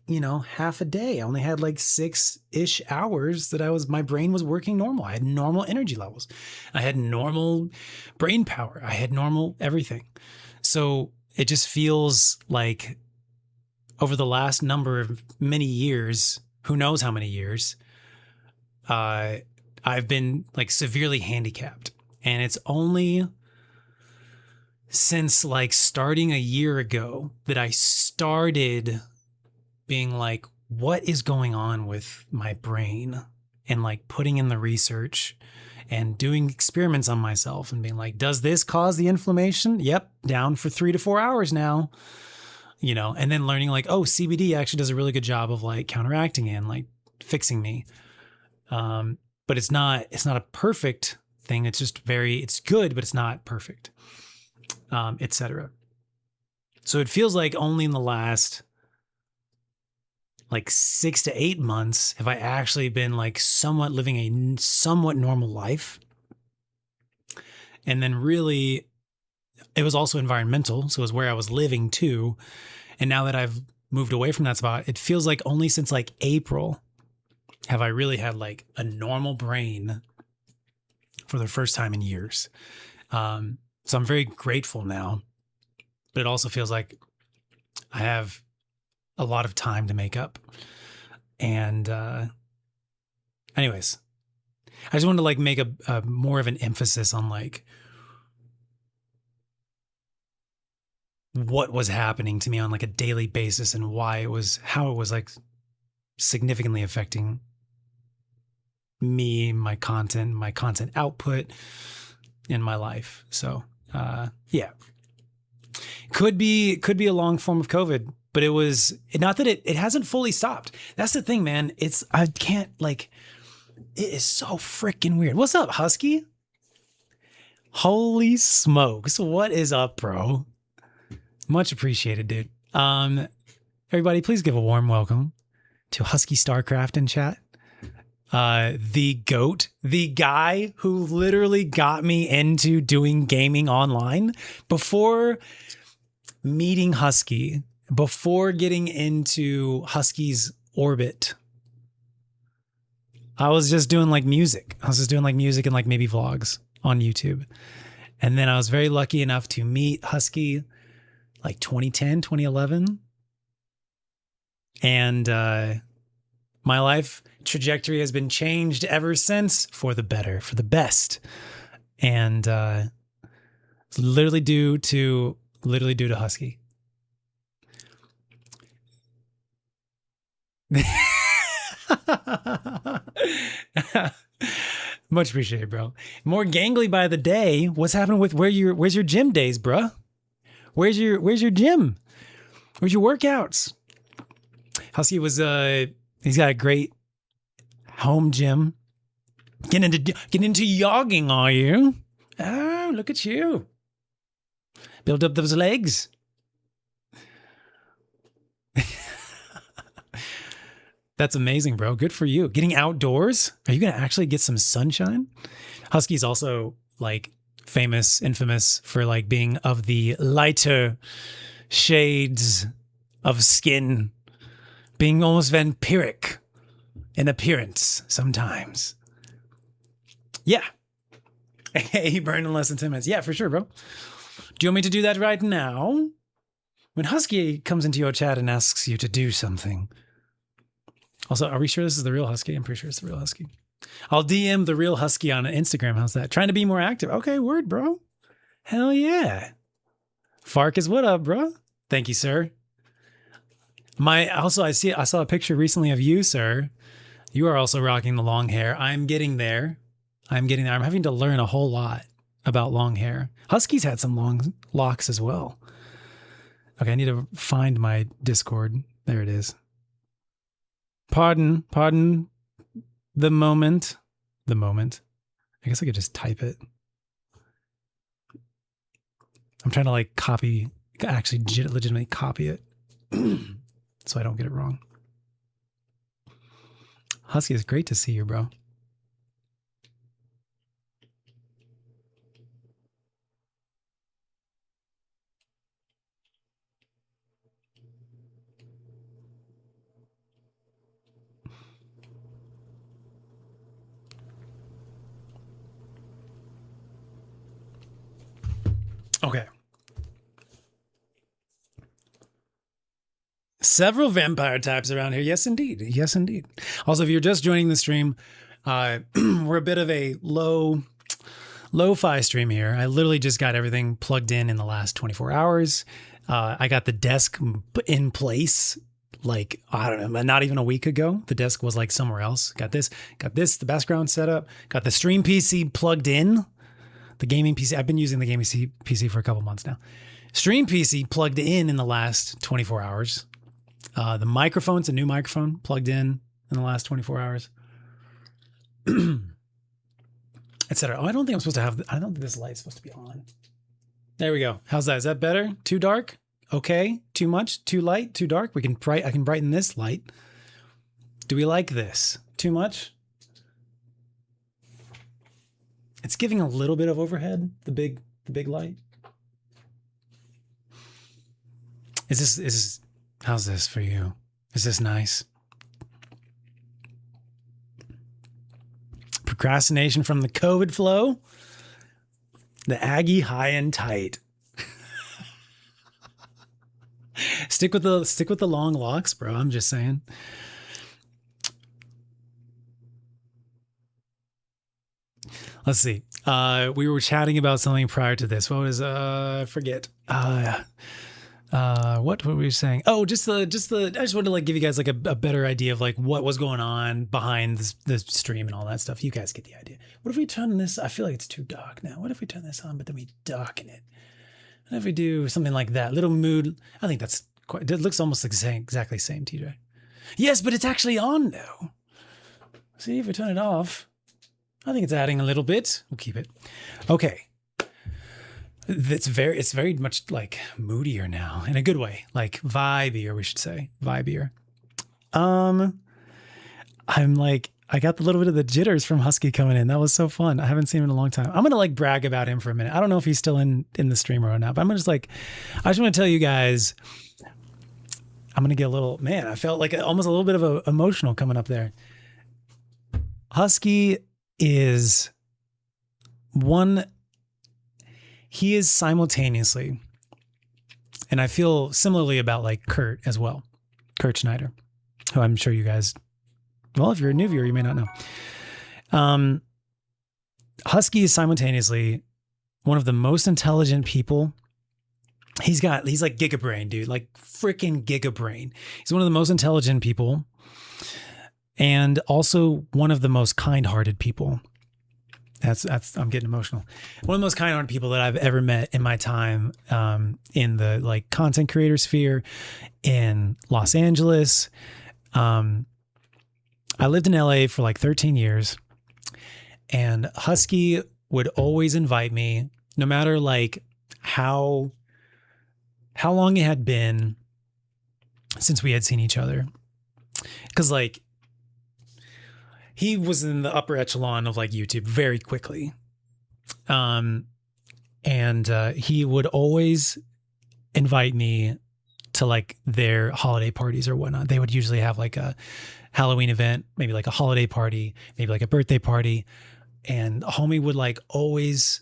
half a day. I only had like 6-ish hours that my brain was working normal. I had normal energy levels. I had normal brain power. I had normal everything. So it just feels like over the last many years, who knows how many years, I've been like severely handicapped. And it's only since like starting a year ago that I started being like, what is going on with my brain? And like putting in the research and doing experiments on myself and being like, does this cause the inflammation? Yep. Down for 3 to 4 hours now, and then learning like, oh, CBD actually does a really good job of like counteracting and like fixing me. But it's not a perfect thing. It's just it's good, but it's not perfect, etc. So it feels like only in the last like 6 to 8 months have I actually been like somewhat living a somewhat normal life. And then really, it was also environmental. So it was where I was living too. And now that I've moved away from that spot, it feels like only since like April have I really had like a normal brain for the first time in years. So I'm very grateful now, but it also feels like I have a lot of time to make up. And anyways, I just wanted to like make a more of an emphasis on like what was happening to me on like a daily basis and how it was like significantly affecting me, my content output in my life. So, yeah, could be a long form of COVID, but it was not that it hasn't fully stopped. That's the thing, man. I can't like, it is so freaking weird. What's up, Husky? Holy smokes. What is up, bro? Much appreciated, dude. Everybody, please give a warm welcome to Husky StarCraft in chat. The GOAT, the guy who literally got me into doing gaming online before meeting Husky, before getting into Husky's orbit. I was just doing like music. And like maybe vlogs on YouTube. And then I was very lucky enough to meet Husky like 2010, 2011. And my life trajectory has been changed ever since for the better, for the best. And it's literally due to Husky. Much appreciated, bro. More gangly by the day. What's happening with where's your gym days, bro? Where's your gym? Where's your workouts? Husky he's got a great home gym. Getting into jogging, are you? Oh, look at you. Build up those legs. That's amazing, bro. Good for you. Getting outdoors? Are you going to actually get some sunshine? Husky's also like famous, infamous for like being of the lighter shades of skin, being almost vampiric in appearance sometimes. Yeah. Hey, burn in less than 10 minutes. Yeah, for sure, bro. Do you want me to do that right now? When Husky comes into your chat and asks you to do something. Also, are we sure this is the real Husky? I'm pretty sure it's the real Husky. I'll DM the real Husky on Instagram. How's that? Trying to be more active. Okay, word, bro. Hell yeah. Fark is what up, bro? Thank you, sir. I saw a picture recently of you, sir. You are also rocking the long hair. I'm getting there. I'm having to learn a whole lot about long hair. Husky's had some long locks as well. Okay, I need to find my Discord. There it is. Pardon the moment. I guess I could just type it. I'm trying to like actually legitimately copy it so I don't get it wrong. Husky, it's great to see you, bro. Okay. Several vampire types around here. Yes, indeed. Yes, indeed. Also, if you're just joining the stream, we're a bit of a lo-fi stream here. I literally just got everything plugged in the last 24 hours. I got the desk in place like, I don't know, not even a week ago. The desk was like somewhere else. Got this, the background set up, got the stream PC plugged in. The gaming PC, I've been using the gaming PC for a couple months now. Stream PC plugged in the last 24 hours. The microphone's a new microphone plugged in the last 24 hours. Etc. Oh, I don't think this light's supposed to be on. There we go. How's that? Is that better? Too dark? Okay. Too much? Too light? Too dark? I can brighten this light. Do we like this? Too much? It's giving a little bit of overhead, the big light. Is this how's this for you? Is this nice? Procrastination from the COVID flow? The Aggie high and tight. Stick with the long locks, bro. I'm just saying. Let's see. We were chatting about something prior to this. What was I forget. What were we saying? Oh, I just wanted to like give you guys like a better idea of like what was going on behind the stream and all that stuff. You guys get the idea. What if we turn this? I feel like it's too dark now. What if we turn this on, but then we darken it? What if we do something like that? Little mood. I think that's quite. It looks almost like exactly the same, TJ. Yes, but it's actually on now. See if we turn it off. I think it's adding a little bit. We'll keep it. Okay. It's very much like moodier now in a good way, like vibier, we should say. Vibier. I'm like, I got a little bit of the jitters from Husky coming in. That was so fun. I haven't seen him in a long time. I'm going to like brag about him for a minute. I don't know if he's still in the stream or not, but I just want to tell you guys, I'm going to get a little, man, I felt like almost a little bit of a emotional coming up there. Husky is he is simultaneously, and I feel similarly about like Kurt as well, Kurt Schneider, who I'm sure you guys, well, if you're a new viewer, you may not know. Husky is simultaneously one of the most intelligent people. He's like gigabrain, dude, like freaking gigabrain. He's one of the most intelligent people and also one of the most kind-hearted people. I'm getting emotional. One of the most kind-hearted people that I've ever met in my time in the like content creator sphere in Los Angeles. I lived in LA for like 13 years, and Husky would always invite me, no matter like how long it had been since we had seen each other. Because like he was in the upper echelon of like YouTube very quickly. And he would always invite me to like their holiday parties or whatnot. They would usually have like a Halloween event, maybe like a holiday party, maybe like a birthday party. And homie would like always,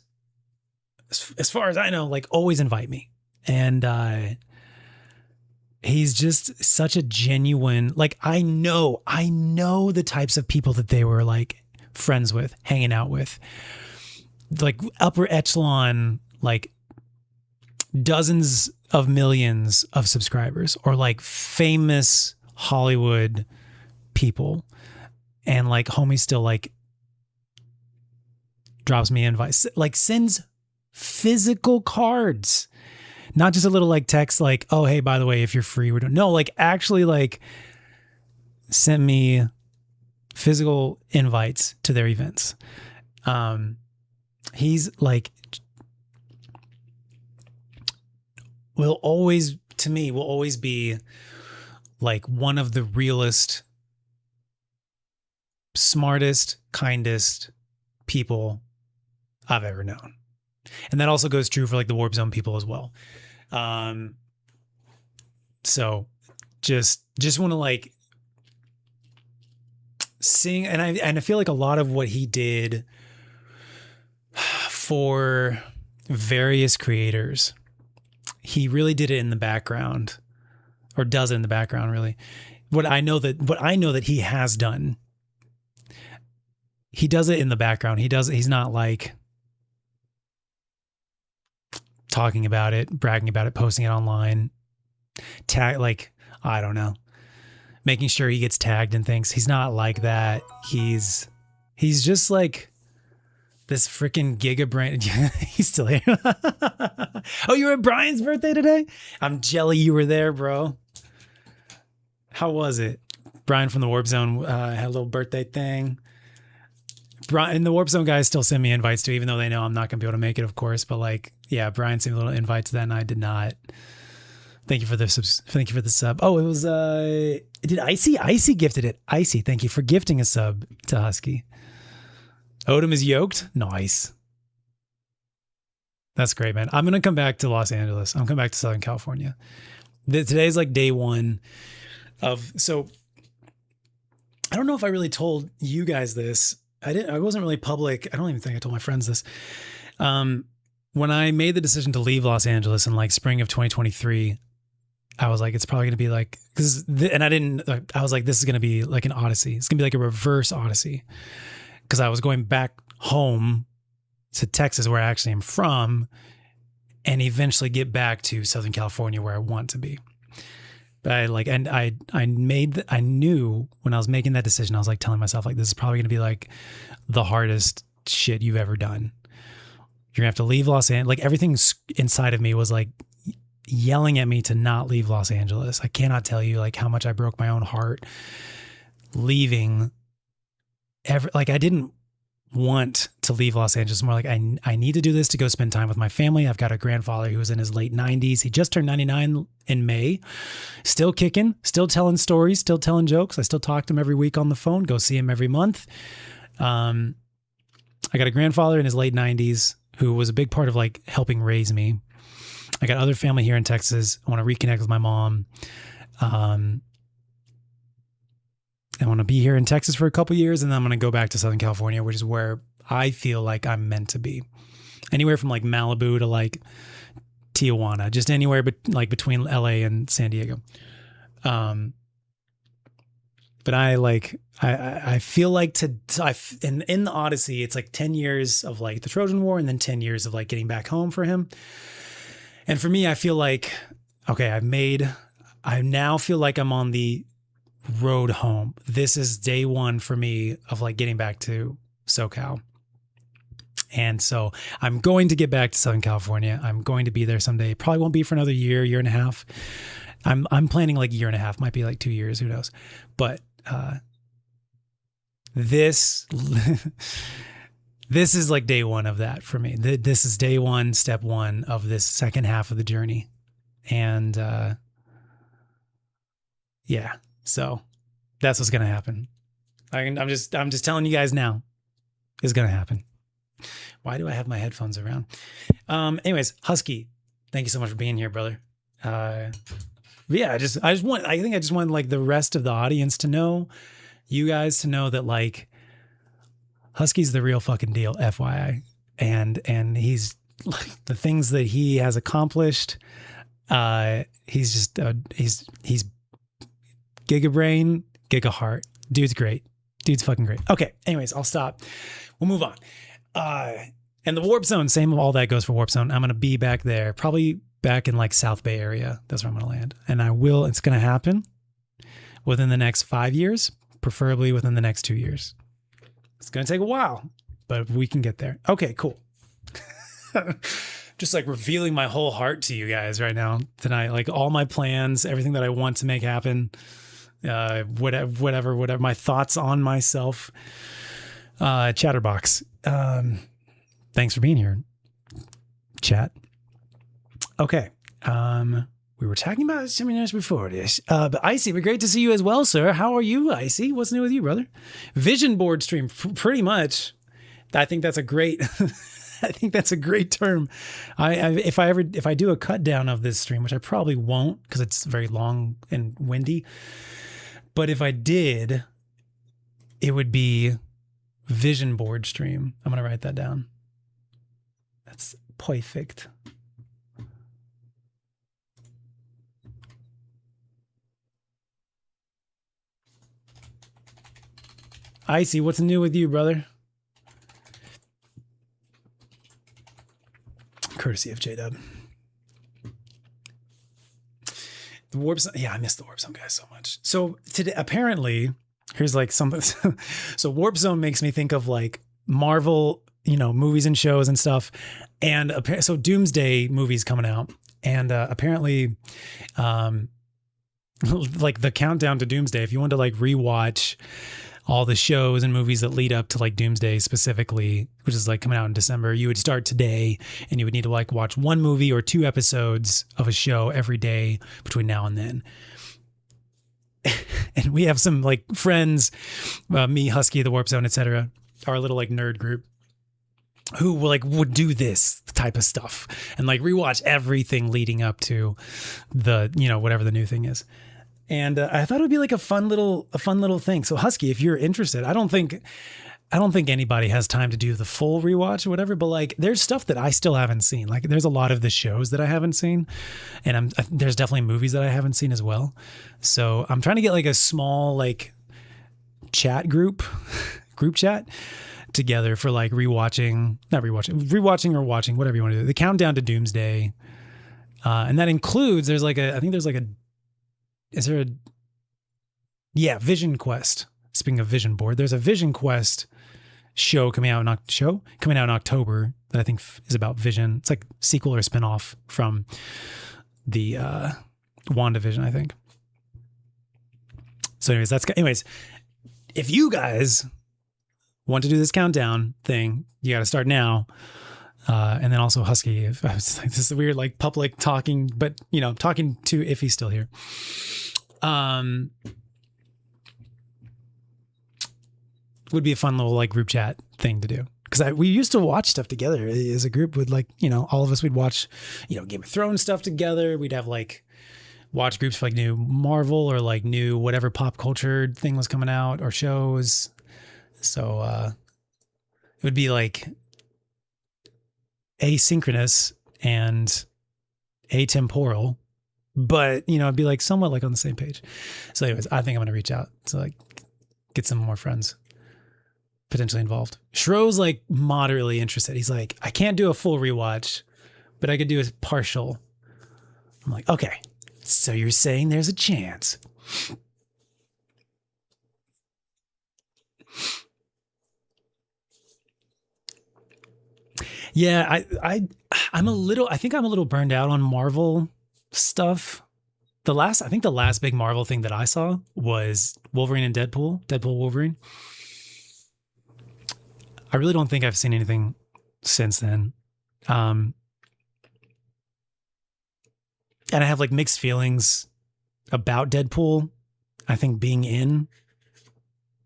as far as I know, like always invite me. And he's just such a genuine, like I know the types of people that they were like friends with, hanging out with. Like upper echelon, like dozens of millions of subscribers, or like famous Hollywood people. And like homie still like drops me invites, like sends physical cards, not just a little like text like, oh, hey, by the way, if you're free, we're doing, no, like actually like sent me physical invites to their events. He's like, will always be like one of the realest, smartest, kindest people I've ever known. And that also goes true for like the Warp Zone people as well. So just want to like sing. And I feel like a lot of what he did for various creators, he really did it in the background, or does it in the background really. What I know that he has done, he does it in the background. He's not like talking about it, bragging about it, posting it online, like, I don't know, making sure he gets tagged in things. He's not like that. He's just like this freaking giga brain. He's still here. Oh, you were at Brian's birthday today? I'm jelly you were there, bro. How was it? Brian from the Warp Zone had a little birthday thing. Brian, the Warp Zone guys still send me invites too, even though they know I'm not going to be able to make it, of course. But like, yeah, Brian sent me little invites then. I did not. Thank you for the sub. Oh, it was, did Icy? Icy gifted it. Icy, thank you for gifting a sub to Husky. Odom is yoked. Nice. That's great, man. I'm going to come back to Los Angeles. I'm coming back to Southern California. Today's like day one of, so I don't know if I really told you guys this. I wasn't really public. I don't even think I told my friends this. When I made the decision to leave Los Angeles in like spring of 2023, I was like, it's probably going to be like, I was like, this is going to be like an odyssey. It's going to be like a reverse odyssey. Because I was going back home to Texas, where I actually am from, and eventually get back to Southern California where I want to be. But I knew when I was making that decision, I was like telling myself like, this is probably going to be like the hardest shit you've ever done. You're gonna have to leave Los Angeles. Like everything inside of me was like yelling at me to not leave Los Angeles. I cannot tell you like how much I broke my own heart leaving. Like I didn't want to leave Los Angeles. More like I need to do this to go spend time with my family. I've got a grandfather who was in his late 90s. He just turned 99 in May. Still kicking, still telling stories, still telling jokes. I still talk to him every week on the phone, go see him every month. I got a grandfather in his late 90s who was a big part of like helping raise me. I got other family here in Texas. I want to reconnect with my mom. I want to be here in Texas for a couple years, and then I'm going to go back to Southern California, which is where I feel like I'm meant to be. Anywhere from like Malibu to like Tijuana, just anywhere but like between LA and San Diego. But I feel like in the Odyssey, it's like 10 years of like the Trojan War and then 10 years of like getting back home for him. And for me, I feel like, okay, I now feel like I'm on the road home. This is day one for me of like getting back to SoCal. And so I'm going to get back to Southern California. I'm going to be there someday. Probably won't be for another year and a half. I'm planning like a year and a half, might be like 2 years, who knows. But this is like day one of that for me. This is day one, step one of this second half of the journey. And yeah, so that's what's going to happen. I'm just telling you guys now, it's gonna happen. Why do I have my headphones around? Anyways, Husky, thank you so much for being here, brother. Yeah, I think I just want like the rest of the audience to know, you guys to know that like Husky's the real fucking deal, FYI. And he's like the things that he has accomplished. He's just he's gigabrain, gigaheart. Dude's great. Dude's fucking great. Okay, anyways, I'll stop. We'll move on. And the Warp Zone, same all that goes for Warp Zone. I'm gonna be back there, probably back in like South Bay area. That's where I'm gonna land. And it's gonna happen within the next 5 years, preferably within the next 2 years. It's gonna take a while, but we can get there. Okay, cool. Just like revealing my whole heart to you guys right now tonight, like all my plans, everything that I want to make happen, whatever, my thoughts on myself. Chatterbox. Thanks for being here, chat. Okay. We were talking about seminars before this, but Icy, we're great to see you as well, sir. How are you, Icy? What's new with you, brother? Vision board stream, pretty much. I think that's a great, I think that's a great term. If I do a cut down of this stream, which I probably won't because it's very long and windy, but if I did, it would be vision board stream. I'm going to write that down. That's perfect. Icy, what's new with you, brother? Courtesy of J-Dub. The Warp Zone. Yeah, I miss the Warp Zone guys so much. So today, apparently, here's like something. So Warp Zone makes me think of like Marvel, movies and shows and stuff. And so Doomsday movie's coming out. And apparently, like the countdown to Doomsday, if you want to like rewatch all the shows and movies that lead up to like Doomsday specifically, which is like coming out in December, you would start today and you would need to like watch one movie or 2 episodes of a show every day between now and then. And we have some like friends, me, Husky, the Warp Zone, etc., our little like nerd group, who would do this type of stuff and like rewatch everything leading up to the, whatever the new thing is. And I thought it would be like a fun little thing. So Husky, if you're interested, I don't think anybody has time to do the full rewatch or whatever, but like there's stuff that I still haven't seen. Like there's a lot of the shows that I haven't seen, and there's definitely movies that I haven't seen as well. So I'm trying to get like a small like chat group chat together for like rewatching or watching, whatever you want to do. The countdown to Doomsday. And that includes, Vision Quest. Speaking of Vision Board, there's a Vision Quest show coming out in October that I think is about Vision. It's like sequel or spinoff from the WandaVision, I think. So anyways, if you guys want to do this countdown thing, you got to start now. And then also Husky, if I was like, this is weird, like public talking, but talking to if he's still here. Would be a fun little like group chat thing to do. Because we used to watch stuff together as a group with like, all of us, we'd watch, Game of Thrones stuff together. We'd have like watch groups for like new Marvel or like new whatever pop culture thing was coming out or shows. So it would be like asynchronous and atemporal, but it'd be like somewhat like on the same page. So anyways, I think I'm going to reach out to like get some more friends potentially involved. Shro's like moderately interested. He's like, I can't do a full rewatch, but I could do a partial. I'm like, okay, so you're saying there's a chance. Yeah, I think I'm a little burned out on Marvel stuff. I think the last big Marvel thing that I saw was Wolverine and Deadpool Wolverine. I really don't think I've seen anything since then. And I have like mixed feelings about Deadpool. I think being in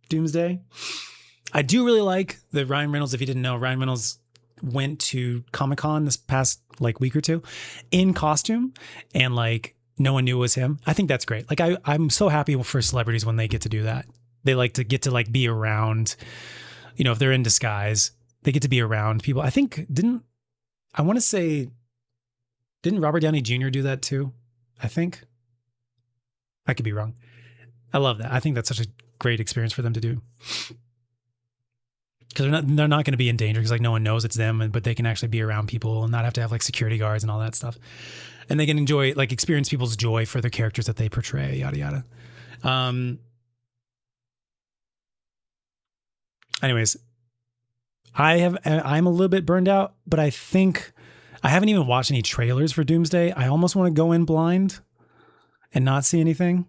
Doomsday. I do really like that Ryan Reynolds, if you didn't know, Ryan Reynolds went to Comic-Con this past like week or two in costume, and like no one knew it was him. I think that's great. Like I'm so happy for celebrities when they get to do that. They like to get to like be around, you know, if they're in disguise, they get to be around people. I think didn't Robert Downey Jr. do that too? I think. I could be wrong. I love that. I think that's such a great experience for them to do. Because they're not going to be in danger because like no one knows it's them, but they can actually be around people and not have to have like security guards and all that stuff. And they can enjoy, like, experience people's joy for the characters that they portray, yada yada. Anyways, I'm a little bit burned out, but I think I haven't even watched any trailers for Doomsday. I almost want to go in blind and not see anything.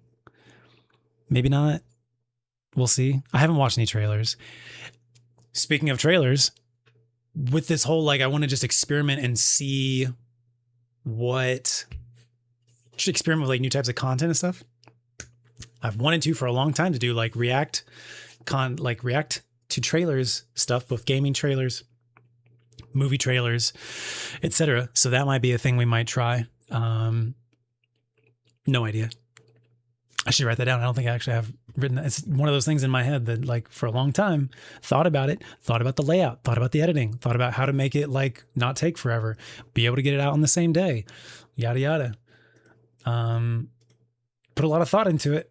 Maybe not. We'll see. I haven't watched any trailers. Speaking of trailers, with this whole, like, I want to just experiment and see just experiment with like new types of content and stuff. I've wanted to for a long time to do like react to trailers stuff, both gaming trailers, movie trailers, etc. So that might be a thing we might try. No idea. I should write that down. I don't think I actually have written that. It's one of those things in my head that like for a long time thought about it, thought about the layout, thought about the editing, thought about how to make it like not take forever, be able to get it out on the same day, yada, yada. Put a lot of thought into it.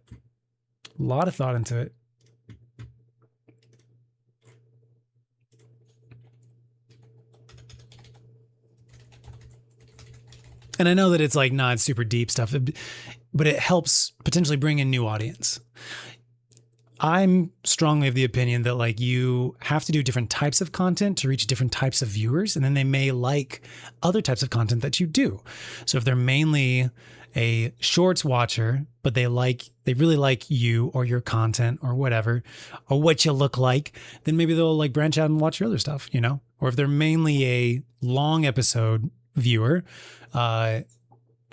And I know that it's like not super deep stuff, but it helps potentially bring in new audience. I'm strongly of the opinion that like you have to do different types of content to reach different types of viewers, and then they may like other types of content that you do. So if they're mainly a shorts watcher, but they really like you or your content or whatever, or what you look like, then maybe they'll like branch out and watch your other stuff, you know? Or if they're mainly a long episode viewer, then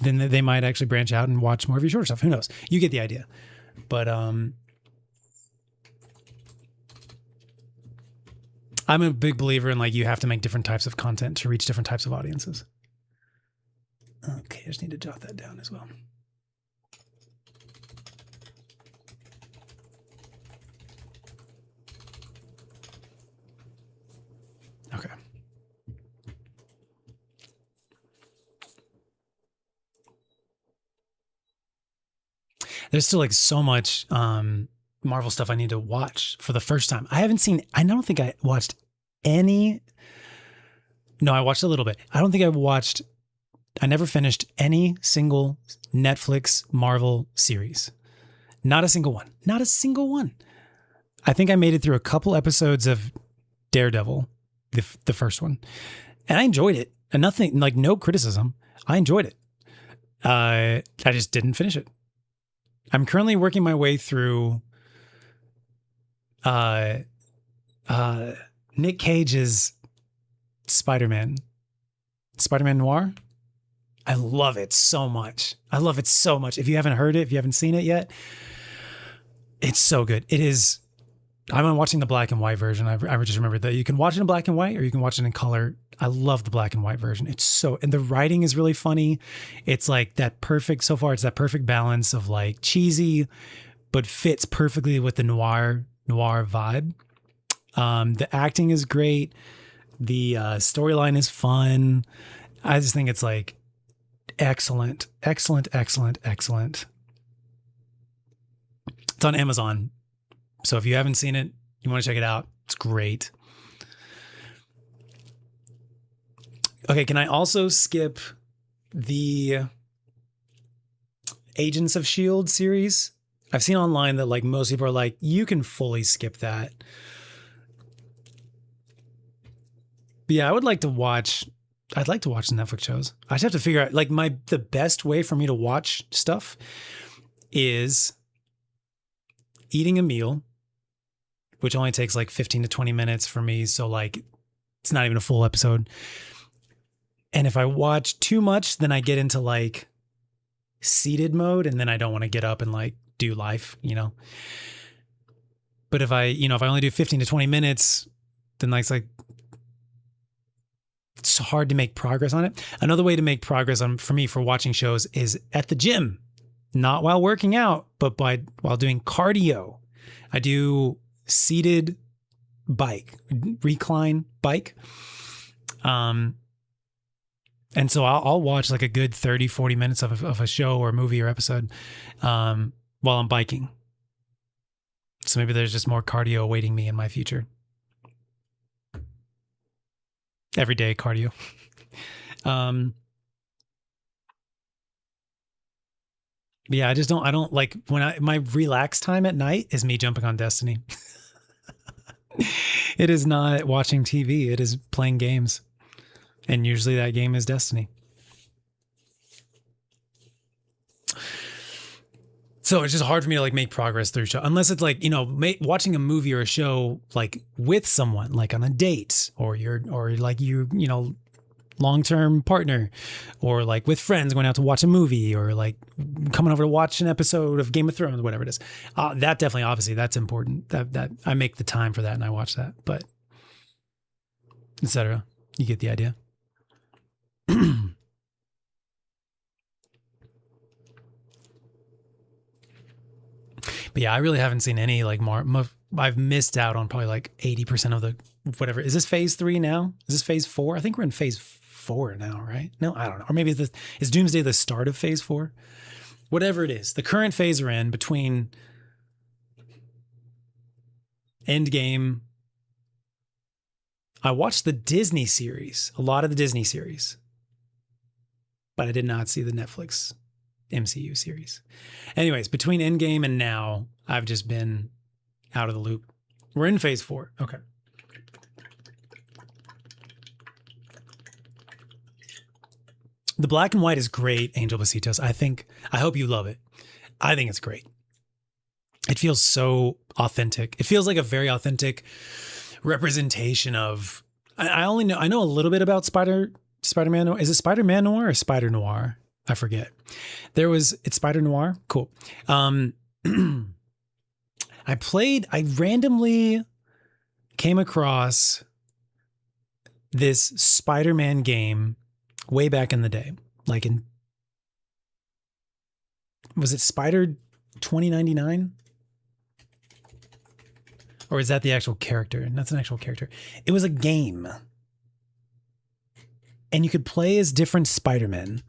they might actually branch out and watch more of your shorter stuff. Who knows? You get the idea. But I'm a big believer in like you have to make different types of content to reach different types of audiences. Okay, I just need to jot that down as well. Okay. There's still like so much Marvel stuff I need to watch for the first time. I don't think I watched any. No, I watched a little bit. I never finished any single Netflix Marvel series. Not a single one. I think I made it through a couple episodes of Daredevil, the first one. And I enjoyed it. And nothing, like no criticism. I enjoyed it. I just didn't finish it. I'm currently working my way through Nick Cage's Spider-Man Noir. I love it so much. If you haven't heard it, if you haven't seen it yet, it's so good. It is. I'm watching the black and white version. I just remembered that you can watch it in black and white or you can watch it in color. I love the black and white version. And the writing is really funny. It's like that perfect balance of like cheesy, but fits perfectly with the noir vibe. The acting is great. The storyline is fun. I just think it's like excellent. It's on Amazon. So if you haven't seen it, you want to check it out. It's great. Okay, can I also skip the Agents of S.H.I.E.L.D. series? I've seen online that like most people are like, you can fully skip that. But yeah, I'd like to watch the Netflix shows. I just have to figure out like the best way for me to watch stuff is eating a meal, which only takes like 15 to 20 minutes for me. So like, it's not even a full episode. And if I watch too much, then I get into like seated mode and then I don't want to get up and like do life, you know? But if I only do 15 to 20 minutes, then it's like, it's hard to make progress on it. Another way to make progress for me for watching shows is at the gym, not while working out, but while doing cardio. I do seated recline bike. And so I'll watch like a good 30, 40 minutes of a show or movie or episode while I'm biking. So maybe there's just more cardio awaiting me in my future. Everyday cardio. Yeah, I don't like my relaxed time at night is me jumping on Destiny. It is not watching TV. It is playing games. And usually that game is Destiny. So it's just hard for me to like make progress through show, unless it's like, watching a movie or a show like with someone, like on a date, or long-term partner, or like with friends going out to watch a movie, or like coming over to watch an episode of Game of Thrones, whatever it is. That definitely, obviously, that's important. That I make the time for that and I watch that, but etc. You get the idea. But yeah, I really haven't seen any like more. I've missed out on probably like 80% of the whatever. Is this phase 3 now? Is this phase 4? I think we're in phase 4 now, right? No, I don't know. Or maybe is Doomsday the start of phase 4? Whatever it is, the current phase we're in between Endgame. I watched the Disney series, a lot of the Disney series, but I did not see the Netflix MCU series. Anyways, between Endgame and now, I've just been out of the loop. We're in phase 4. Okay. The black and white is great, Angel Besitos. I hope you love it. I think it's great. It feels so authentic. It feels like a very authentic representation of, I know a little bit about Spider-Man. Is it Spider-Man Noir or Spider Noir? I forget. It's Spider Noir. Cool. I randomly came across this Spider-Man game way back in the day. Like was it Spider 2099? Or is that the actual character? And that's an actual character. It was a game. And you could play as different Spider-Men.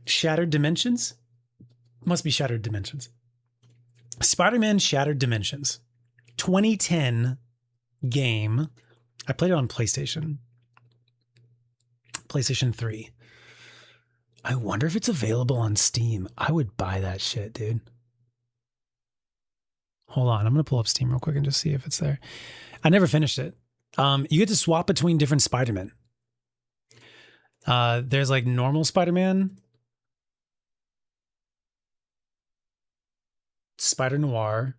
Shattered Dimensions? Must be Shattered Dimensions. Spider-Man Shattered Dimensions. 2010 game. I played it on PlayStation 3. I wonder if it's available on Steam. I would buy that shit, dude. Hold on. I'm going to pull up Steam real quick and just see if it's there. I never finished it. You get to swap between different Spider-Man. There's like normal Spider-Man, Spider Noir,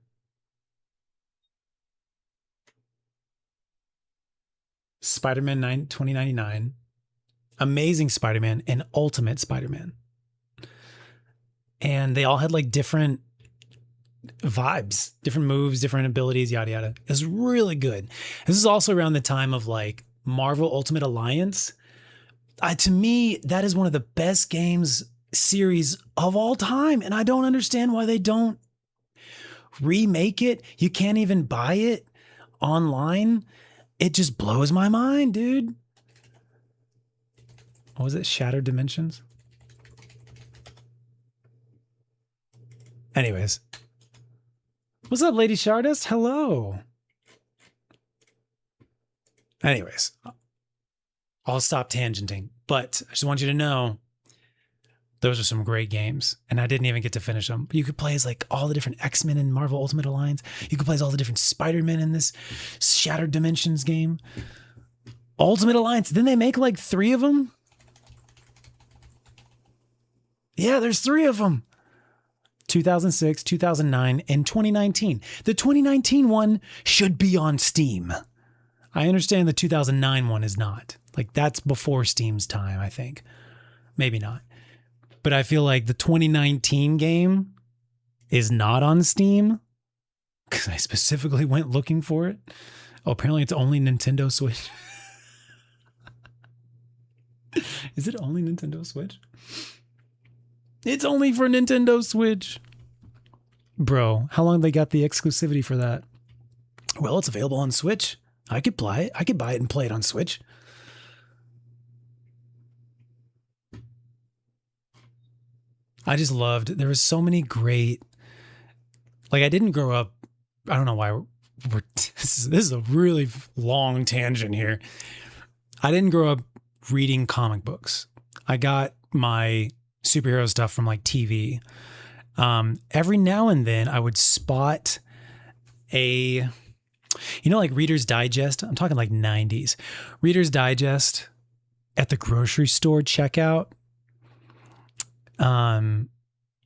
Spider-Man 2099, Amazing Spider-Man, and Ultimate Spider-Man. And they all had like different vibes, different moves, different abilities, yada yada. It was really good. This is also around the time of like Marvel Ultimate Alliance. To me, that is one of the best games series of all time, and I don't understand why they don't remake it. You can't even buy it online. It just blows my mind, dude. What was it? Shattered Dimensions? Anyways. What's up, Lady Shardist? Hello. Anyways. I'll stop tangenting. But I just want you to know those are some great games. And I didn't even get to finish them. You could play as like all the different X-Men in Marvel Ultimate Alliance. You could play as all the different Spider-Men in this Shattered Dimensions game. Ultimate Alliance. Didn't they make like 3 of them? Yeah, there's 3 of them. 2006, 2009, and 2019. The 2019 one should be on Steam. I understand the 2009 one is not. Like, that's before Steam's time, I think. Maybe not. But I feel like the 2019 game is not on Steam because I specifically went looking for it. Oh, apparently it's only Nintendo Switch. Is it only Nintendo Switch? It's only for Nintendo Switch. Bro, how long they got the exclusivity for that? Well, it's available on Switch. I could buy it. I could buy it and play it on Switch. I just loved, there was so many great, like I didn't grow up, I don't know why this is a really long tangent here. I didn't grow up reading comic books. I got my superhero stuff from like TV. Every now and then I would spot a, like Reader's Digest. I'm talking like 90s. Reader's Digest at the grocery store checkout. Or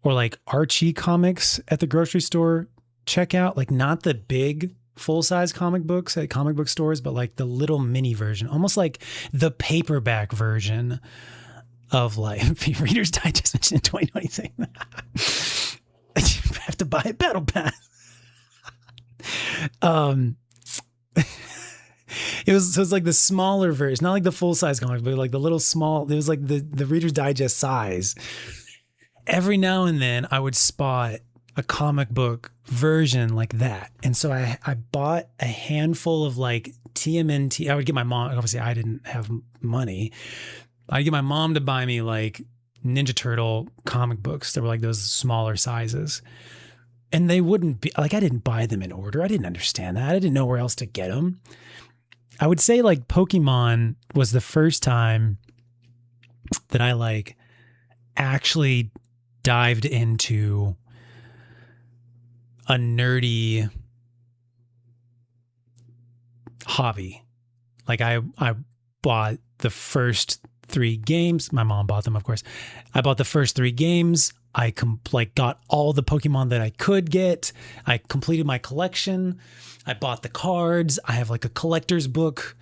like Archie comics at the grocery store checkout, like not the big full-size comic books at comic book stores, but like the little mini version, almost like the paperback version of like Reader's Digest in 2026. You have to buy a battle pass. It was like the smaller version, not like the full-size comic, but like the little small, it was like the Reader's Digest size. Every now and then I would spot a comic book version like that. And so I bought a handful of like TMNT. I would get my mom, obviously I didn't have money. I'd get my mom to buy me like Ninja Turtle comic books that were like those smaller sizes. And they wouldn't be like, I didn't buy them in order. I didn't understand that. I didn't know where else to get them. I would say like Pokemon was the first time that I like actually dived into a nerdy hobby. Like I bought the first 3 games. My mom bought them, of course. I bought the first 3 games. I got all the Pokemon that I could get. I completed my collection. I bought the cards. I have like a collector's book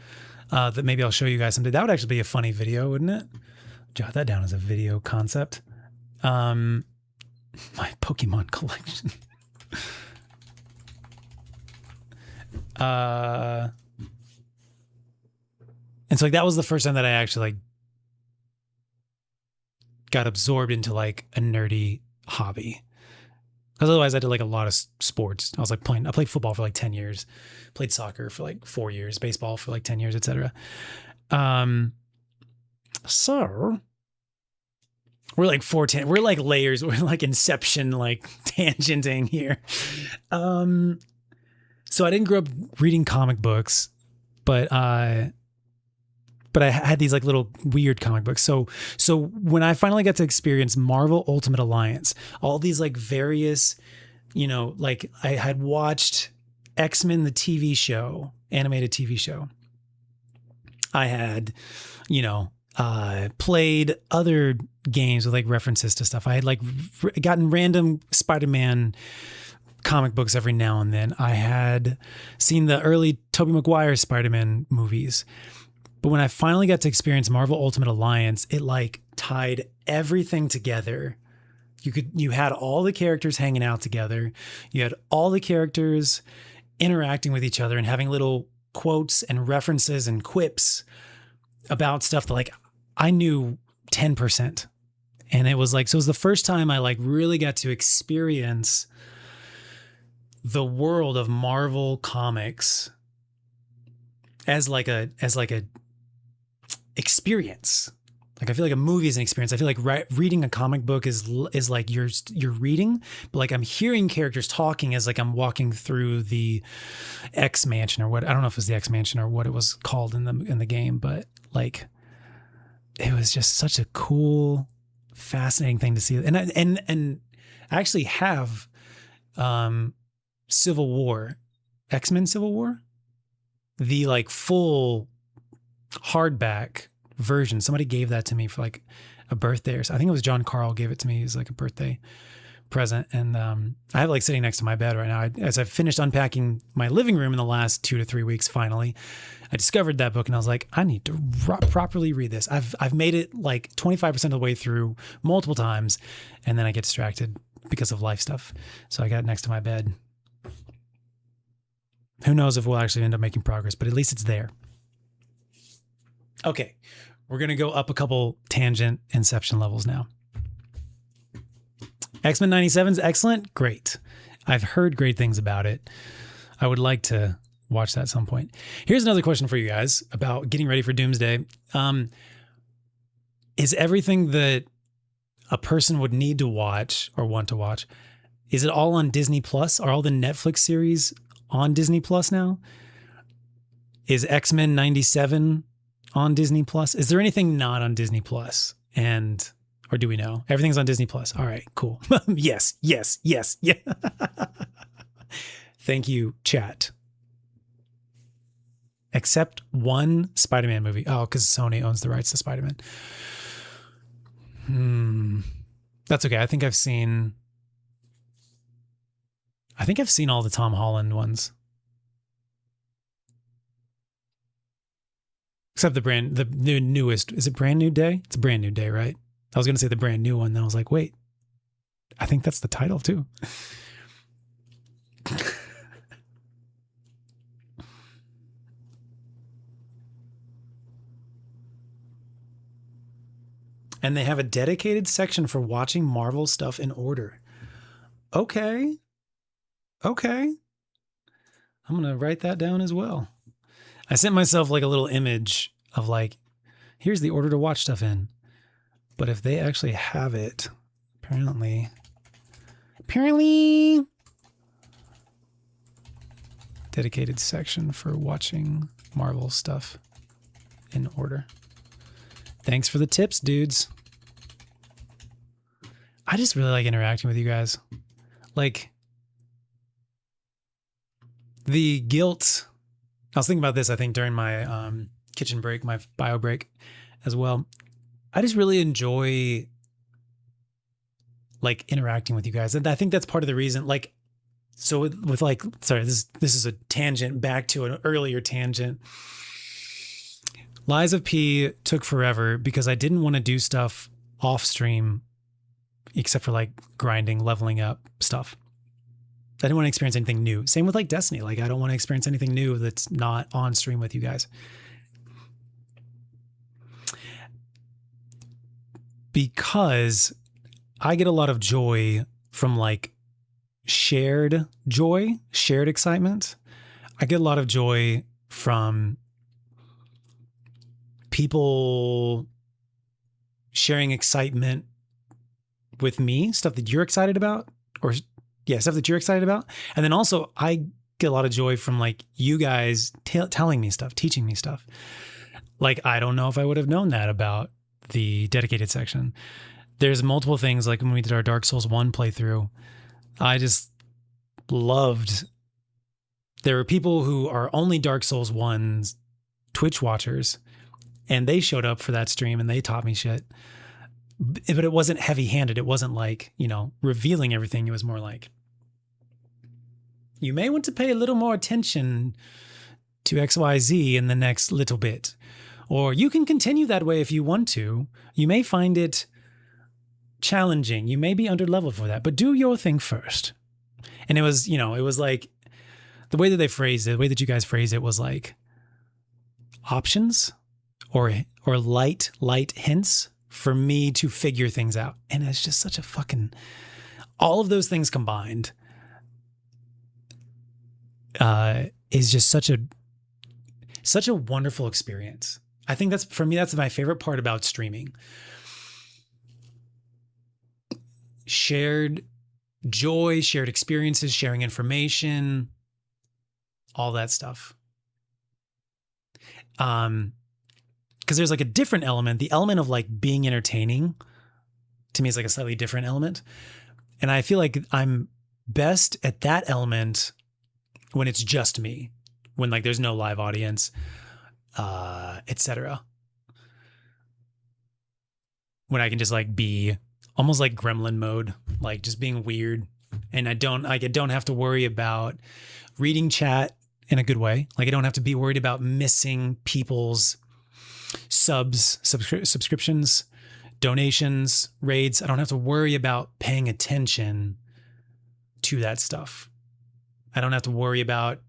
that maybe I'll show you guys someday. That would actually be a funny video, wouldn't it? Jot that down as a video concept. My Pokemon collection. And so like that was the first time that I actually like got absorbed into like a nerdy hobby. Because otherwise I did like a lot of sports. I played football for like 10 years, played soccer for like 4 years, baseball for like 10 years, etc. So we're like we're like layers. We're like Inception, like tangenting here. So I didn't grow up reading comic books, but I had these like little weird comic books. So when I finally got to experience Marvel Ultimate Alliance, all these like various, like I had watched X-Men, the TV show, animated TV show. I had, played other games with like references to stuff. I had like gotten random Spider-Man comic books every now and then. I had seen the early Tobey Maguire Spider-Man movies. But when I finally got to experience Marvel Ultimate Alliance, it like tied everything together. You had all the characters hanging out together. You had all the characters interacting with each other and having little quotes and references and quips about stuff that like I knew 10%. And it was like, so it was the first time I like really got to experience the world of Marvel comics as like a experience. Like I feel like a movie is an experience. I feel like reading a comic book is like you're reading, but like I'm hearing characters talking as like I'm walking through the X Mansion or what, I don't know if it was the X Mansion or what it was called in the game, but like it was just such a cool, fascinating thing to see. And I actually have Civil War, X-Men Civil War, the like full hardback version. Somebody gave that to me for like a birthday or so. I think it was John Carl gave it to me as like a birthday present. And I have it like sitting next to my bed right now. As I've finished unpacking my living room in the last 2 to 3 weeks, finally, I discovered that book and I was like, I need to properly read this. I've made it like 25% of the way through multiple times. And then I get distracted because of life stuff. So I got it next to my bed. Who knows if we'll actually end up making progress, but at least it's there. Okay, we're going to go up a couple tangent inception levels now. X-Men 97 is excellent. Great. I've heard great things about it. I would like to watch that at some point. Here's another question for you guys about getting ready for Doomsday. Is everything that a person would need to watch or want to watch, is it all on Disney Plus? Are all the Netflix series on Disney Plus now? Is X-Men 97 on Disney Plus? Is there anything not on Disney Plus? Or do we know? Everything's on Disney Plus. All right, cool. Yes. Yeah. Thank you, chat. Except one Spider-Man movie. Oh, because Sony owns the rights to Spider-Man. That's okay. I think I've seen all the Tom Holland ones. Except the newest. Is it Brand New Day? It's a Brand New Day, right? I was going to say the brand new one. Then I was like, wait, I think that's the title too. And they have a dedicated section for watching Marvel stuff in order. Okay. I'm going to write that down as well. I sent myself like a little image of like, here's the order to watch stuff in. But if they actually have it, apparently, dedicated section for watching Marvel stuff in order. Thanks for the tips, dudes. I just really like interacting with you guys. Like, the guilt. I was thinking about this, I think, during my kitchen break, my bio break as well. I just really enjoy like interacting with you guys. And I think that's part of the reason, like, so with like, sorry, this is a tangent back to an earlier tangent. Lies of P took forever because I didn't want to do stuff off stream except for like grinding, leveling up stuff. I didn't want to experience anything new. Same with like Destiny. Like I don't want to experience anything new that's not on stream with you guys. Because I get a lot of joy from like shared joy, shared excitement. I get a lot of joy from people sharing excitement with me, stuff that you're excited about, stuff that you're excited about. And then also I get a lot of joy from like you guys telling me stuff, teaching me stuff. Like, I don't know if I would have known that about the dedicated section. There's multiple things, like when we did our Dark Souls 1 playthrough, I just loved, there were people who are only Dark Souls 1's Twitch watchers, and they showed up for that stream and they taught me shit. But it wasn't heavy-handed. It wasn't like, revealing everything. It was more like, you may want to pay a little more attention to XYZ in the next little bit. Or you can continue that way if you want to. You may find it challenging. You may be underleveled for that, but do your thing first. And it was, it was like, the way that they phrased it, the way that you guys phrased it was like options or light hints for me to figure things out. And it's just such a fucking, all of those things combined is just such a wonderful experience. I think for me, that's my favorite part about streaming. Shared joy, shared experiences, sharing information, all that stuff. Because there's like a different element. The element of like being entertaining to me is like a slightly different element. And I feel like I'm best at that element when it's just me, when like there's no live audience, etc. When I can just like be almost like gremlin mode, like just being weird. And I don't have to worry about reading chat in a good way. Like I don't have to be worried about missing people's subscriptions donations, raids. I don't have to worry about paying attention to that stuff. I don't have to worry about,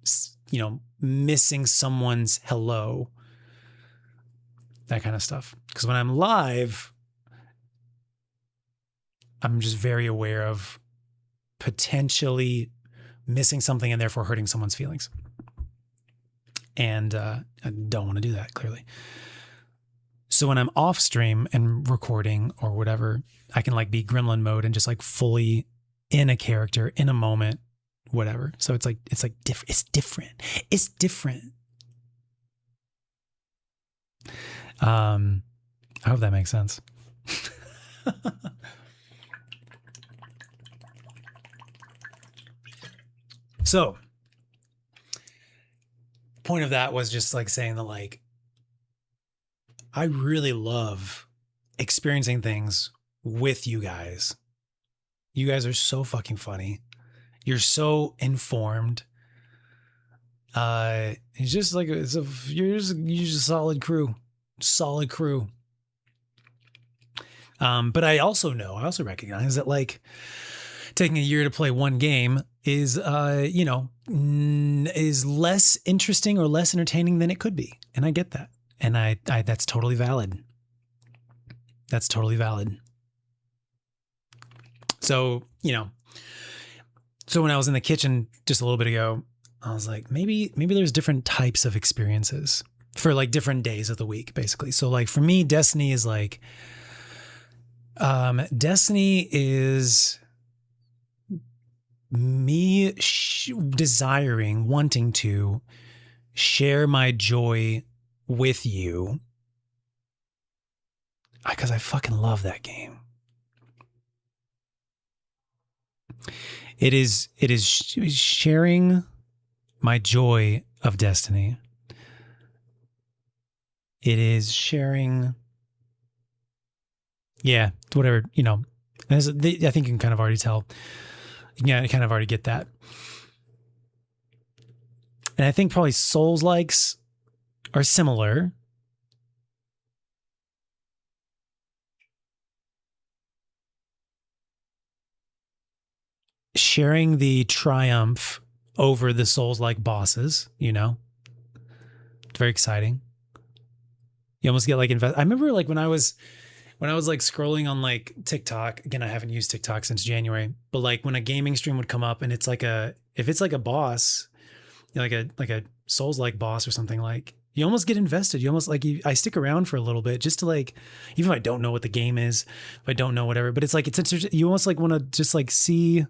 missing someone's hello, that kind of stuff. Because when I'm live, I'm just very aware of potentially missing something and therefore hurting someone's feelings. And I don't want to do that, clearly. So when I'm off stream and recording or whatever, I can like be gremlin mode and just like fully in a character, in a moment, whatever. So it's different. It's different. I hope that makes sense. So, point of that was just like saying that, like, I really love experiencing things with you guys. You guys are so fucking funny. You're so informed. It's just like you're just a solid crew. But I also recognize that like taking a year to play one game is is less interesting or less entertaining than it could be. And I get that. And I that's totally valid. That's totally valid. So, so when I was in the kitchen just a little bit ago, I was like, maybe there's different types of experiences for like different days of the week, basically. So like for me, Destiny is like, Destiny is me wanting to share my joy with you because I fucking love that game. It is sharing my joy of Destiny. It is sharing, whatever, I think you can kind of already tell. Yeah, I kind of already get that. And I think probably Souls likes are similar. Sharing the triumph over the Souls-like bosses, it's very exciting. You almost get like I remember like when I was like scrolling on like TikTok, again, I haven't used TikTok since January, but like when a gaming stream would come up and it's like if it's like a boss, like a Souls-like boss or something, like you almost get invested. You almost like I stick around for a little bit just to like, even if I don't know what the game is, if I don't know whatever, but it's like, you almost like want to just like see.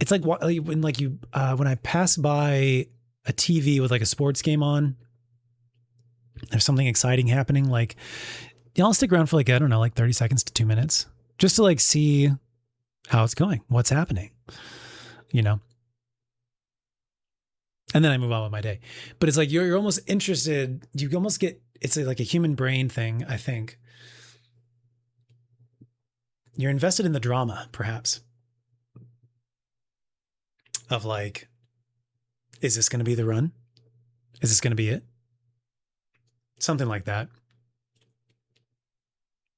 It's like when like when I pass by a TV with like a sports game on, there's something exciting happening. Like, I'll stick around for like, I don't know, like 30 seconds to 2 minutes just to like see how it's going, what's happening, and then I move on with my day. But it's like, you're almost interested. You almost get, it's like a human brain thing. I think you're invested in the drama, perhaps, of like, is this going to be the run? Is this going to be it? Something like that.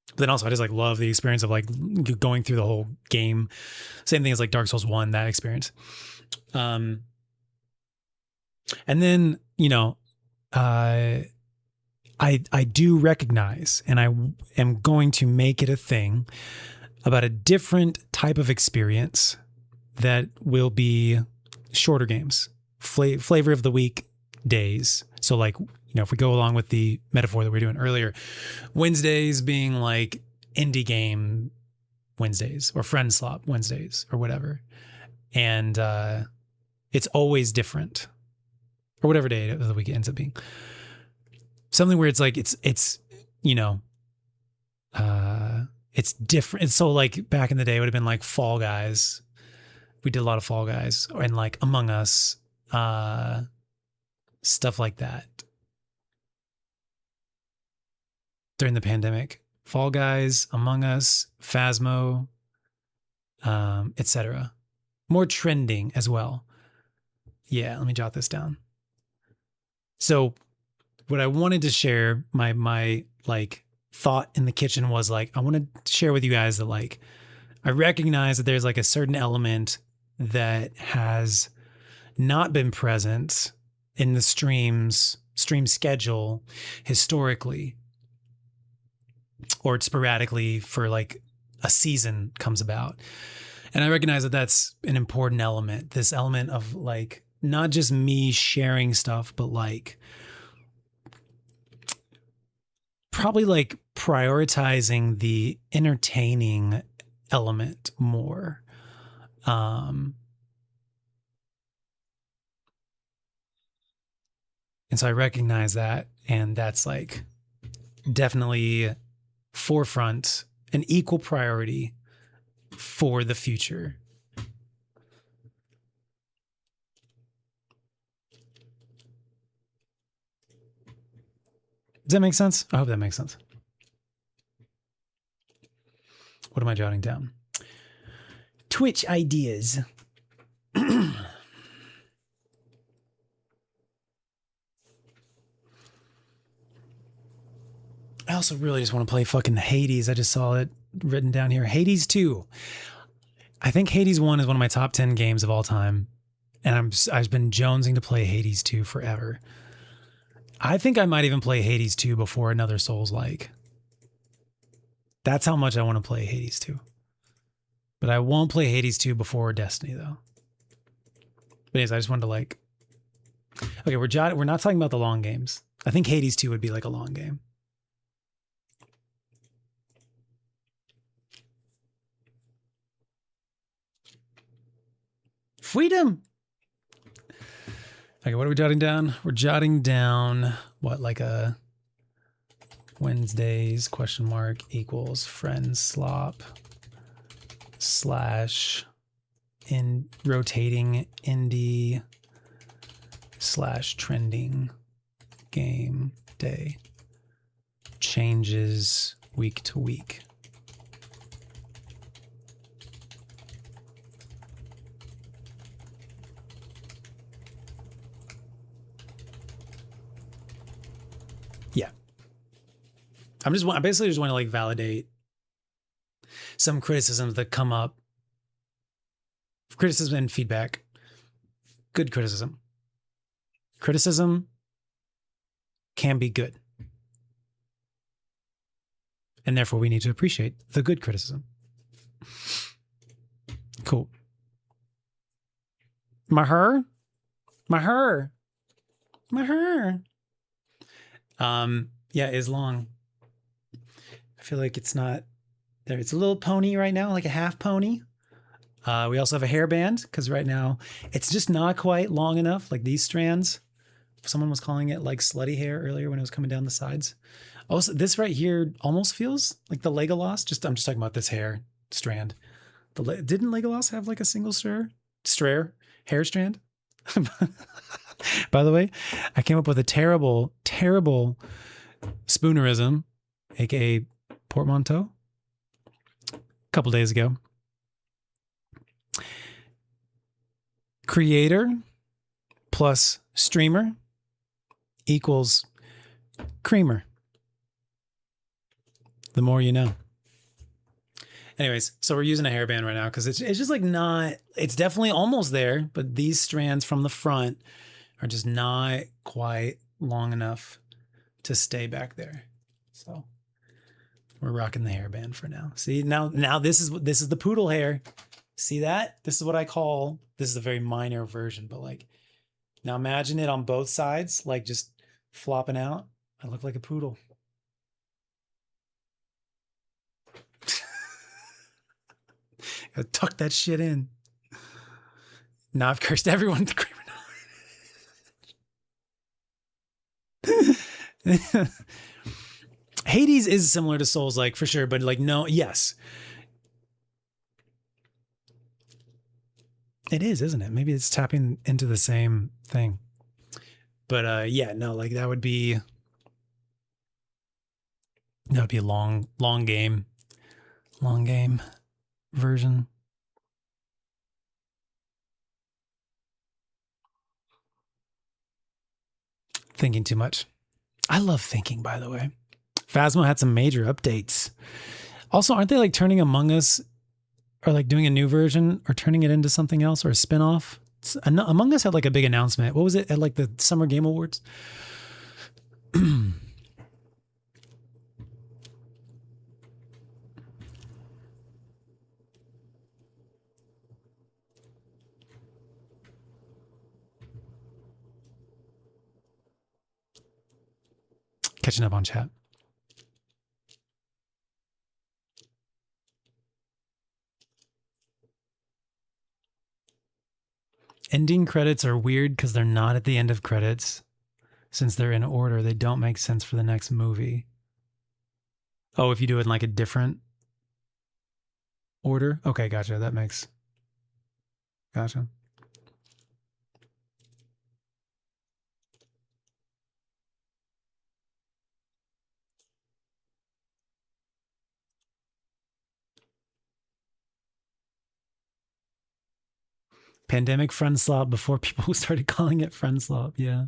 But then also I just like love the experience of like going through the whole game. Same thing as like Dark Souls 1, that experience. And then, I do recognize, and I am going to make it a thing about a different type of experience that will be shorter games, flavor of the week days. So like, if we go along with the metaphor that we were doing earlier, Wednesdays being like indie game Wednesdays or friend slop Wednesdays or whatever. And it's always different, or whatever day of the week it ends up being. Something where it's like, it's different. So like back in the day, it would have been like Fall Guys. We did a lot of Fall Guys, and like Among Us, stuff like that. During the pandemic, Fall Guys, Among Us, Phasmo, etc. More trending as well. Yeah, let me jot this down. So what I wanted to share, my like thought in the kitchen was like, I want to share with you guys that like I recognize that there's like a certain element that has not been present in the stream schedule historically, or sporadically for like a season comes about. And I recognize that that's an important element, this element of like not just me sharing stuff, but like probably like prioritizing the entertaining element more. And so I recognize that, and that's like definitely forefront, an equal priority for the future. Does that make sense? I hope that makes sense. What am I jotting down? Twitch ideas. I also really just want to play fucking Hades. I just saw it written down here. Hades 2. I think Hades 1 is one of my top 10 games of all time. And I've been jonesing to play Hades 2 forever. I think I might even play Hades 2 before another Souls-like. That's how much I want to play Hades 2. But I won't play Hades 2 before Destiny, though. But anyways, I just wanted to like... Okay, we're not talking about the long games. I think Hades 2 would be like a long game. Freedom! Okay, what are we jotting down? We're jotting down, what, like a Wednesdays, question mark, equals friends slop / in rotating indie / trending game day changes week to week. Yeah. I basically just want to like validate some criticisms that come up. Criticism and feedback. Good criticism. Criticism can be good. And therefore we need to appreciate the good criticism. Cool. Maher. Yeah, is long. I feel like it's not there. It's a little pony right now, like a half pony. We also have a hairband because right now it's just not quite long enough. Like these strands, someone was calling it like slutty hair earlier when it was coming down the sides. Also, this right here almost feels like the Legolas. I'm just talking about this hair strand. Didn't Legolas have like a single hair strand? By the way, I came up with a terrible spoonerism, aka portmanteau, a couple days ago. Creator plus streamer equals creamer. The more you know. Anyways, so we're using a hairband right now because it's just like not, it's definitely almost there, but these strands from the front are just not quite long enough to stay back there. So we're rocking the hairband for now. See, now this is the poodle hair. See that? This is what I call, this is a very minor version, but like, now imagine it on both sides, like just flopping out. I look like a poodle. Gotta tuck that shit in. Now I've cursed everyone to Hades is similar to Souls, like for sure, but like no, yes. It is, isn't it? Maybe it's tapping into the same thing. But yeah, no, like that would be a long game version. Thinking too much. I love thinking, by the way. Phasmo had some major updates. Also, aren't they like turning Among Us or like doing a new version or turning it into something else or a spinoff? Among Us had like a big announcement. What was it at like the Summer Game Awards? Catching up on chat. Ending credits are weird because they're not at the end of credits. Since they're in order, they don't make sense for the next movie. Oh, if you do it in like a different order? Okay, gotcha. That makes... Gotcha. Pandemic friend slop before people started calling it friend slop. Yeah.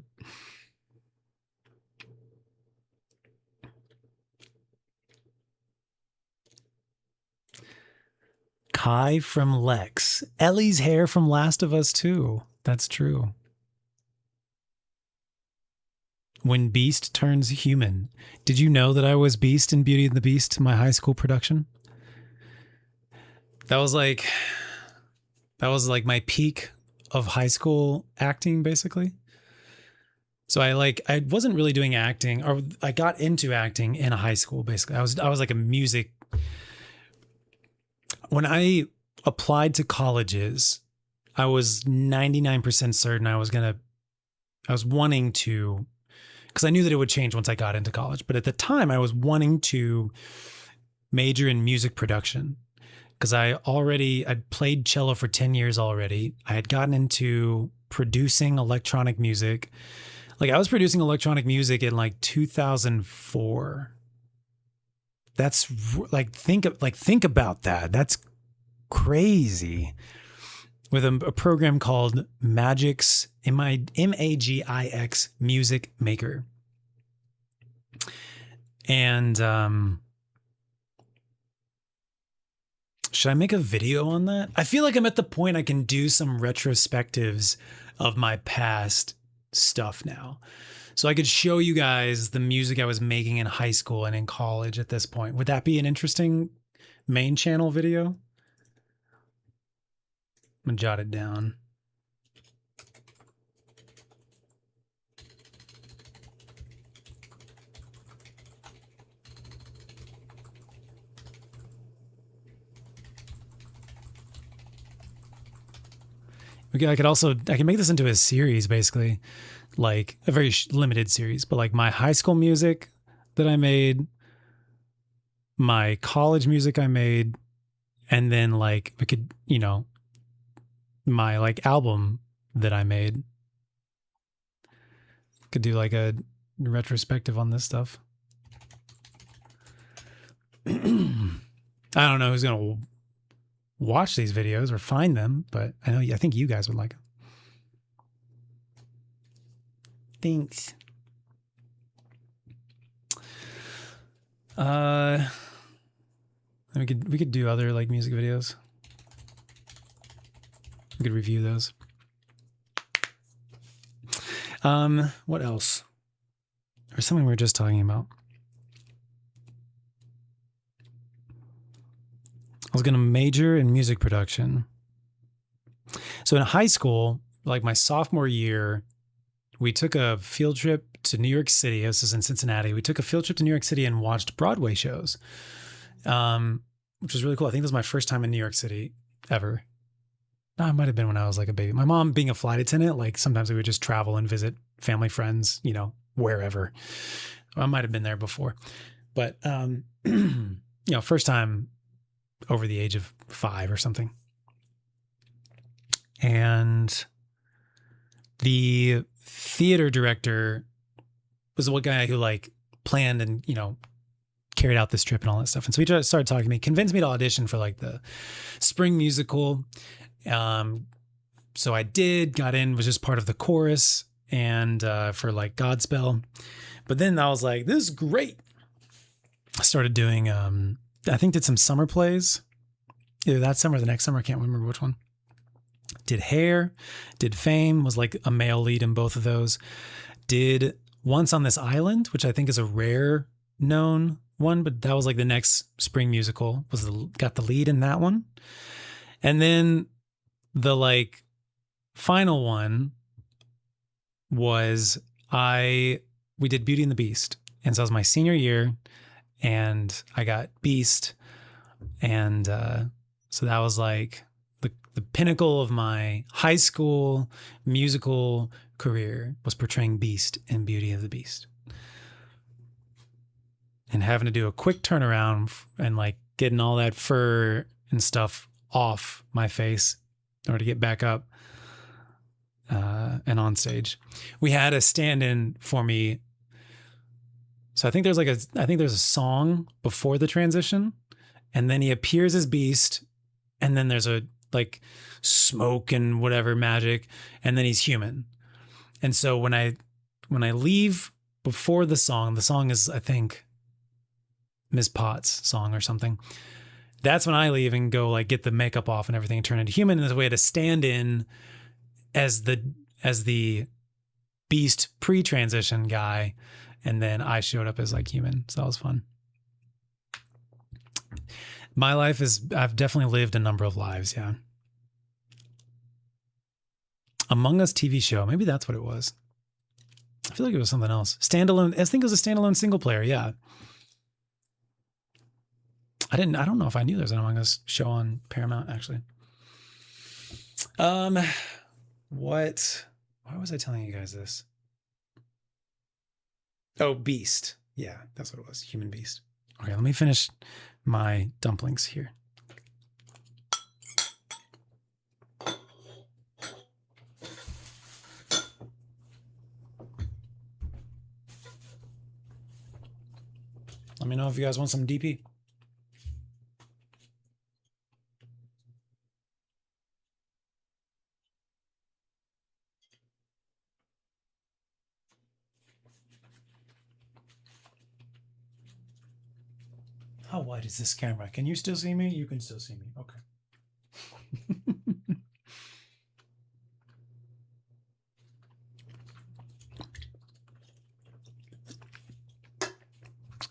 Kai from Lex. Ellie's hair from Last of Us 2. That's true. When Beast turns human. Did you know that I was Beast in Beauty and the Beast, my high school production? That was like my peak of high school acting, basically. So I wasn't really doing acting, or I got into acting in high school, basically. I was like a music. When I applied to colleges, I was 99% certain I was wanting to, because I knew that it would change once I got into college. But at the time, I was wanting to major in music production because I'd played cello for 10 years already. I had gotten into producing electronic music. Like I was producing electronic music in like 2004. That's think about that. That's crazy. With a program called Magix, Magix Music Maker. And should I make a video on that? I feel like I'm at the point I can do some retrospectives of my past stuff now. So I could show you guys the music I was making in high school and in college at this point. Would that be an interesting main channel video? I'm gonna jot it down. I can make this into a series, basically, like a very limited series, but like my high school music that I made, my college music I made, and then like we could, my like album that I made. Could do like a retrospective on this stuff. I don't know who's gonna watch these videos or find them, but I think you guys would like them. Thanks. We could do other like music videos. We could review those. What else? Or something we were just talking about. I was going to major in music production. So in high school, like my sophomore year, we took a field trip to New York City. This is in Cincinnati. We took a field trip to New York City and watched Broadway shows, which was really cool. I think this was my first time in New York City ever. No, it might have been when I was like a baby. My mom being a flight attendant, like sometimes we would just travel and visit family, friends, wherever. I might have been there before. But, first time over the age of 5 or something. And the theater director was the one guy who like planned and, carried out this trip and all that stuff. And so he just started talking to me, convinced me to audition for like the spring musical. So I got in, was just part of the chorus and for like Godspell. But then I was like, this is great. started doing, I think did some summer plays, either that summer or the next summer. I can't remember which one. Did Hair, did Fame, was like a male lead in both of those. Did Once on This Island, which I think is a rare known one, but that was like the next spring musical, got the lead in that one. And then the like final one was we did Beauty and the Beast. And so it was my senior year and I got Beast. And so that was like the pinnacle of my high school musical career, was portraying Beast in Beauty and the Beast. And having to do a quick turnaround and like getting all that fur and stuff off my face in order to get back up and on stage. We had a stand-in for me. So I think there's a song before the transition, and then he appears as Beast, and then there's a like smoke and whatever magic, and then he's human. And so when I leave before the song is, I think, Ms. Potts' song or something. That's when I leave and go like get the makeup off and everything and turn into human. And there's a way to stand in as the Beast pre-transition guy. And then I showed up as like human. So that was fun. My life I've definitely lived a number of lives. Yeah. Among Us TV show. Maybe that's what it was. I feel like it was something else. Standalone. I think it was a standalone single player. Yeah. I don't know if I knew there was an Among Us show on Paramount, actually. Why was I telling you guys this? Oh, Beast. Yeah, that's what it was. Human Beast. Okay, let me finish my dumplings here. Let me know if you guys want some DP. How wide is this camera? Can you still see me? You can still see me. Okay.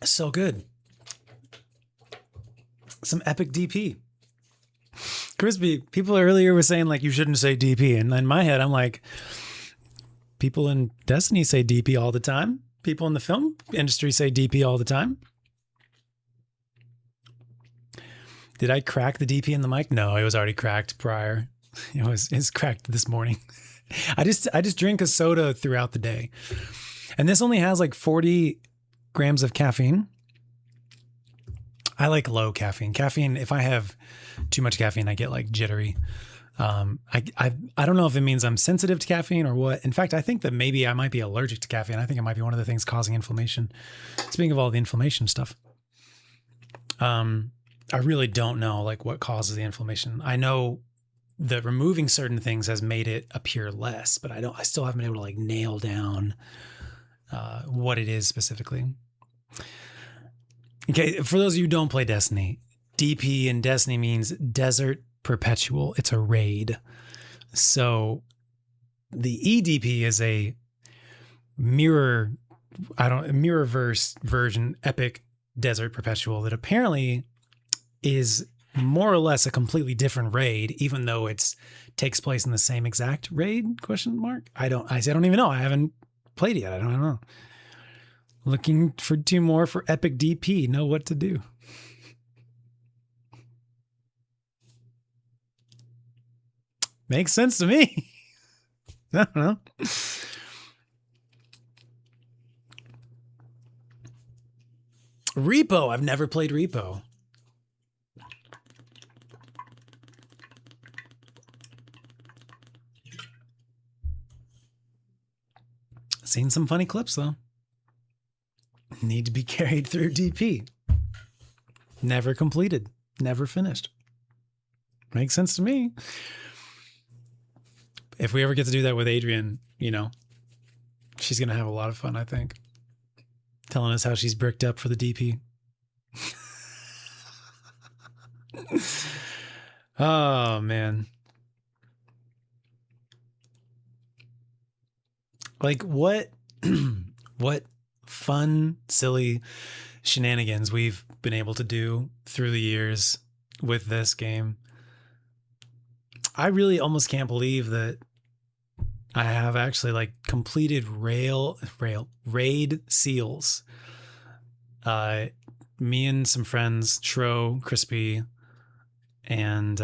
So good. Some epic DP. Crispy, people earlier were saying like you shouldn't say DP. And in my head, I'm like, people in Destiny say DP all the time. People in the film industry say DP all the time. Did I crack the DP in the mic? No, it was already cracked prior. It's cracked this morning. I just drink a soda throughout the day. And this only has like 40 grams of caffeine. I like low caffeine. Caffeine, if I have too much caffeine, I get like jittery. I don't know if it means I'm sensitive to caffeine or what. In fact, I think that maybe I might be allergic to caffeine. I think it might be one of the things causing inflammation. Speaking of all the inflammation stuff, I really don't know like what causes the inflammation. I know that removing certain things has made it appear less, but I still haven't been able to like nail down what it is specifically. Okay, for those of you who don't play Destiny, DP in Destiny means Desert Perpetual. It's a raid. So the EDP is a mirrorverse version, Epic Desert Perpetual, that apparently is more or less a completely different raid, even though it takes place in the same exact raid? ? I don't even know. I haven't played it yet. I don't know. Looking for 2 more for Epic DP. Know what to do. Makes sense to me. I don't know. Repo. I've never played Repo. Seen some funny clips though. Need to be carried through DP. Never completed. Never finished. Makes sense to me. If we ever get to do that with Adrian, she's going to have a lot of fun, I think. Telling us how she's bricked up for the DP. Oh man. Like what what fun, silly shenanigans we've been able to do through the years with this game. I really almost can't believe that I have actually like completed raid seals. Uh Me and some friends, Tro, Crispy, and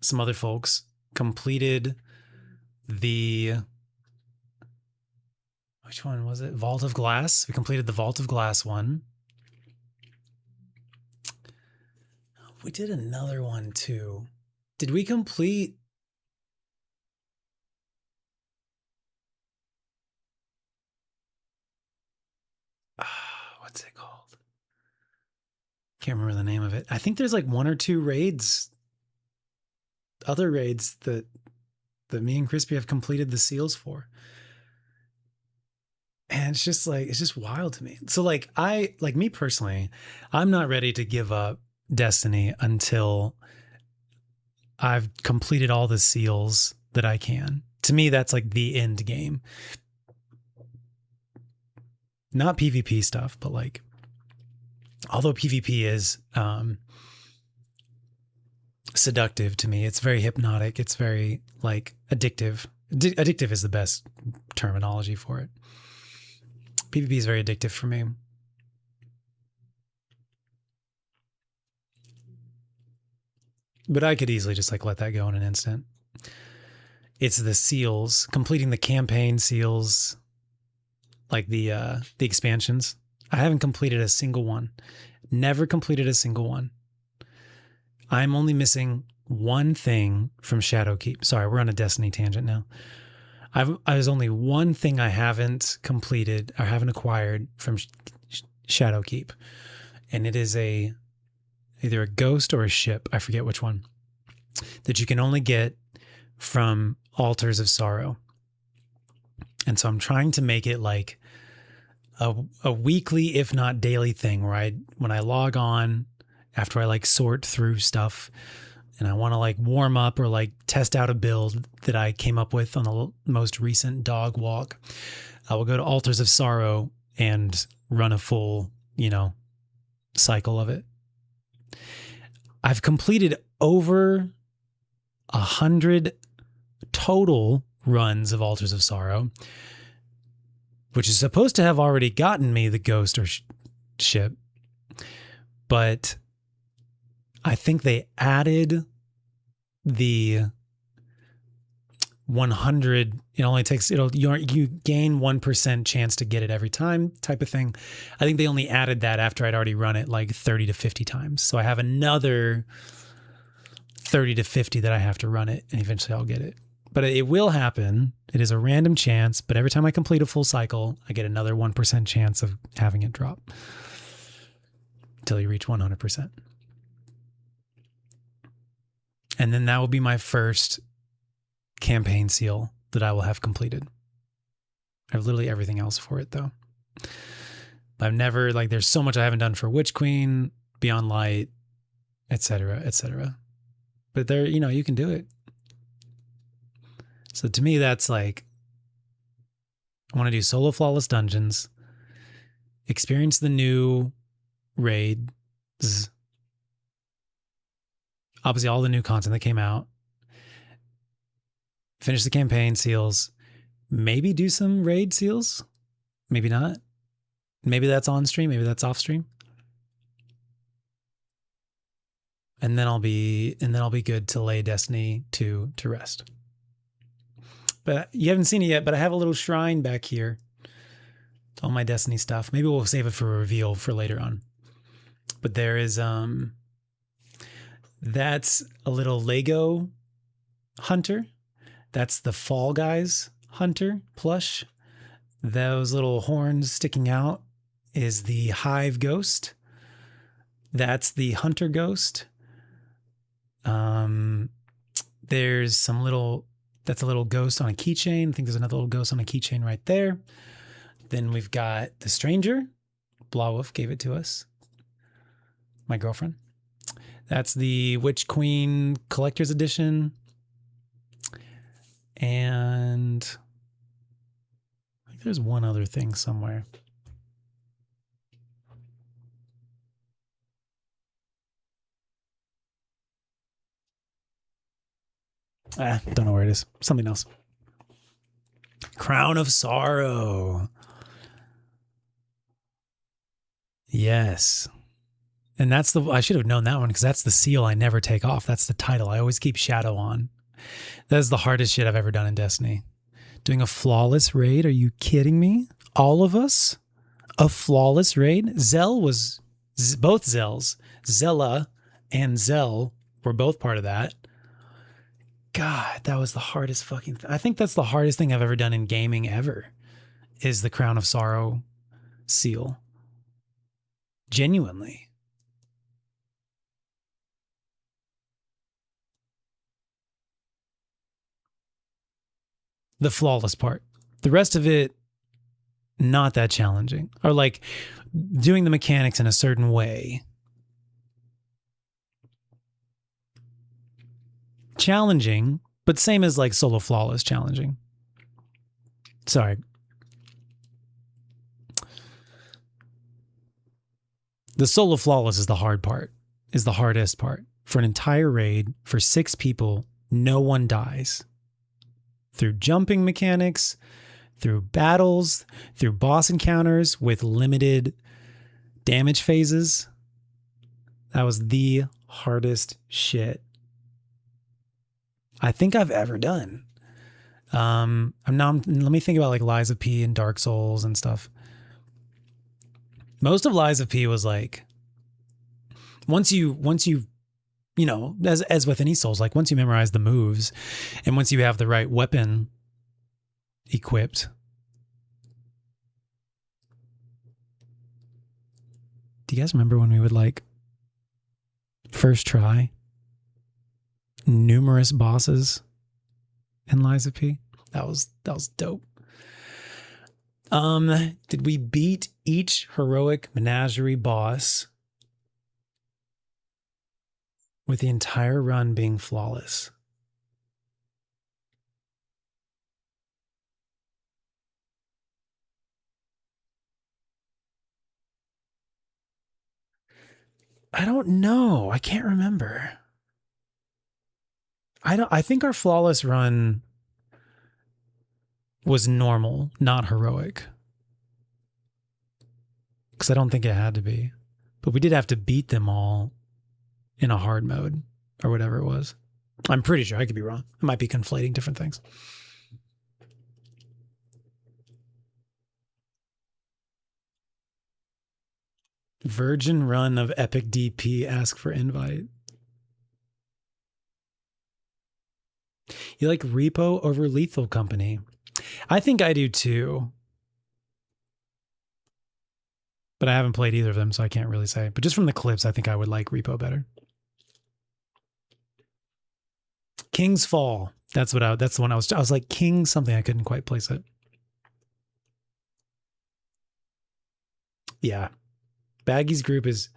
some other folks completed the which one was it? Vault of Glass. We completed the Vault of Glass one. We did another one too. Did we complete? What's it called? Can't remember the name of it. I think there's like one or two raids, other raids that me and Crispy have completed the seals for. And it's just wild to me. So like me personally, I'm not ready to give up Destiny until I've completed all the seals that I can. To me, that's like the end game. Not PvP stuff, but like, although PvP is seductive to me, it's very hypnotic. It's very like addictive. Addictive is the best terminology for it. PvP is very addictive for me. But I could easily just like let that go in an instant. It's the seals, completing the campaign seals, like the expansions. I haven't completed a single one. Never completed a single one. I'm only missing one thing from Shadowkeep. Sorry, we're on a Destiny tangent now. There's only one thing I haven't completed or haven't acquired from Shadowkeep, and it is either a ghost or a ship. I forget which one. That you can only get from Altars of Sorrow. And so I'm trying to make it like a weekly, if not daily thing where when I log on after I like sort through stuff and I want to like warm up or like test out a build that I came up with on the most recent dog walk, I will go to Altars of Sorrow and run a full, cycle of it. I've completed over 100 total runs of Altars of Sorrow, which is supposed to have already gotten me the ghost or ship. But I think they added the 100. It only takes, you gain 1% chance to get it every time type of thing. I think they only added that after I'd already run it like 30 to 50 times. So I have another 30 to 50 that I have to run it, and eventually I'll get it. But it will happen. It is a random chance, but every time I complete a full cycle, I get another 1% chance of having it drop until you reach 100%. And then that will be my first campaign seal that I will have completed. I have literally everything else for it though. I've never, like, there's so much I haven't done for Witch Queen, Beyond Light, etc., etc. But there, you can do it. So to me, that's like, I want to do solo flawless dungeons, experience the new raids, obviously all the new content that came out, finish the campaign seals, maybe do some raid seals, maybe not. Maybe that's on stream, maybe that's off stream. And then I'll be good to lay Destiny 2 to rest. But you haven't seen it yet, but I have a little shrine back here to all my Destiny stuff. Maybe we'll save it for a reveal for later on. But there is that's a little Lego hunter. That's the Fall Guys hunter plush. Those little horns sticking out is the Hive Ghost. That's the Hunter Ghost. There's that's a little ghost on a keychain. I think there's another little ghost on a keychain right there. Then we've got the Stranger. Blawwolf gave it to us. my girlfriend. That's the Witch Queen Collector's Edition. And I think there's one other thing somewhere. Don't know where it is. Something else. Crown of Sorrow. Yes. And that's the, I should have known that one because that's the seal I never take off. That's the title. I always keep Shadow on. That is the hardest shit I've ever done in Destiny. Doing a flawless raid? Are you kidding me? All of us? A flawless raid? Zell was, both Zells, Zella and Zell were both part of that. God, that was the hardest fucking thing. I think that's the hardest thing I've ever done in gaming ever, is the Crown of Sorrow seal. Genuinely. The flawless part. The rest of it, not that challenging. Or like doing the mechanics in a certain way. Challenging, but same as like solo flawless challenging. Sorry. The solo flawless is the hard part, is the hardest part. For an entire raid, for 6 people, no one dies. Through jumping mechanics, through battles, through boss encounters with limited damage phases. That was the hardest shit I think I've ever done. Let me think about like Lies of P and Dark Souls and stuff. Most of Lies of P was like, once you know, as with any Souls, like once you memorize the moves and once you have the right weapon equipped. Do you guys remember when we would like first try numerous bosses in Lies of P? That was dope. Did we beat each heroic menagerie boss with the entire run being flawless? I don't know. I can't remember. I think our flawless run was normal, not heroic. Because I don't think it had to be. But we did have to beat them all in a hard mode or whatever it was. I'm pretty sure. I could be wrong. I might be conflating different things. Virgin run of Epic DP, ask for invite. You like Repo over Lethal Company? I think I do too. But I haven't played either of them, so I can't really say. But just from the clips, I think I would like Repo better. King's Fall. That's the one I was like King something. I couldn't quite place it. Yeah. Baggy's group is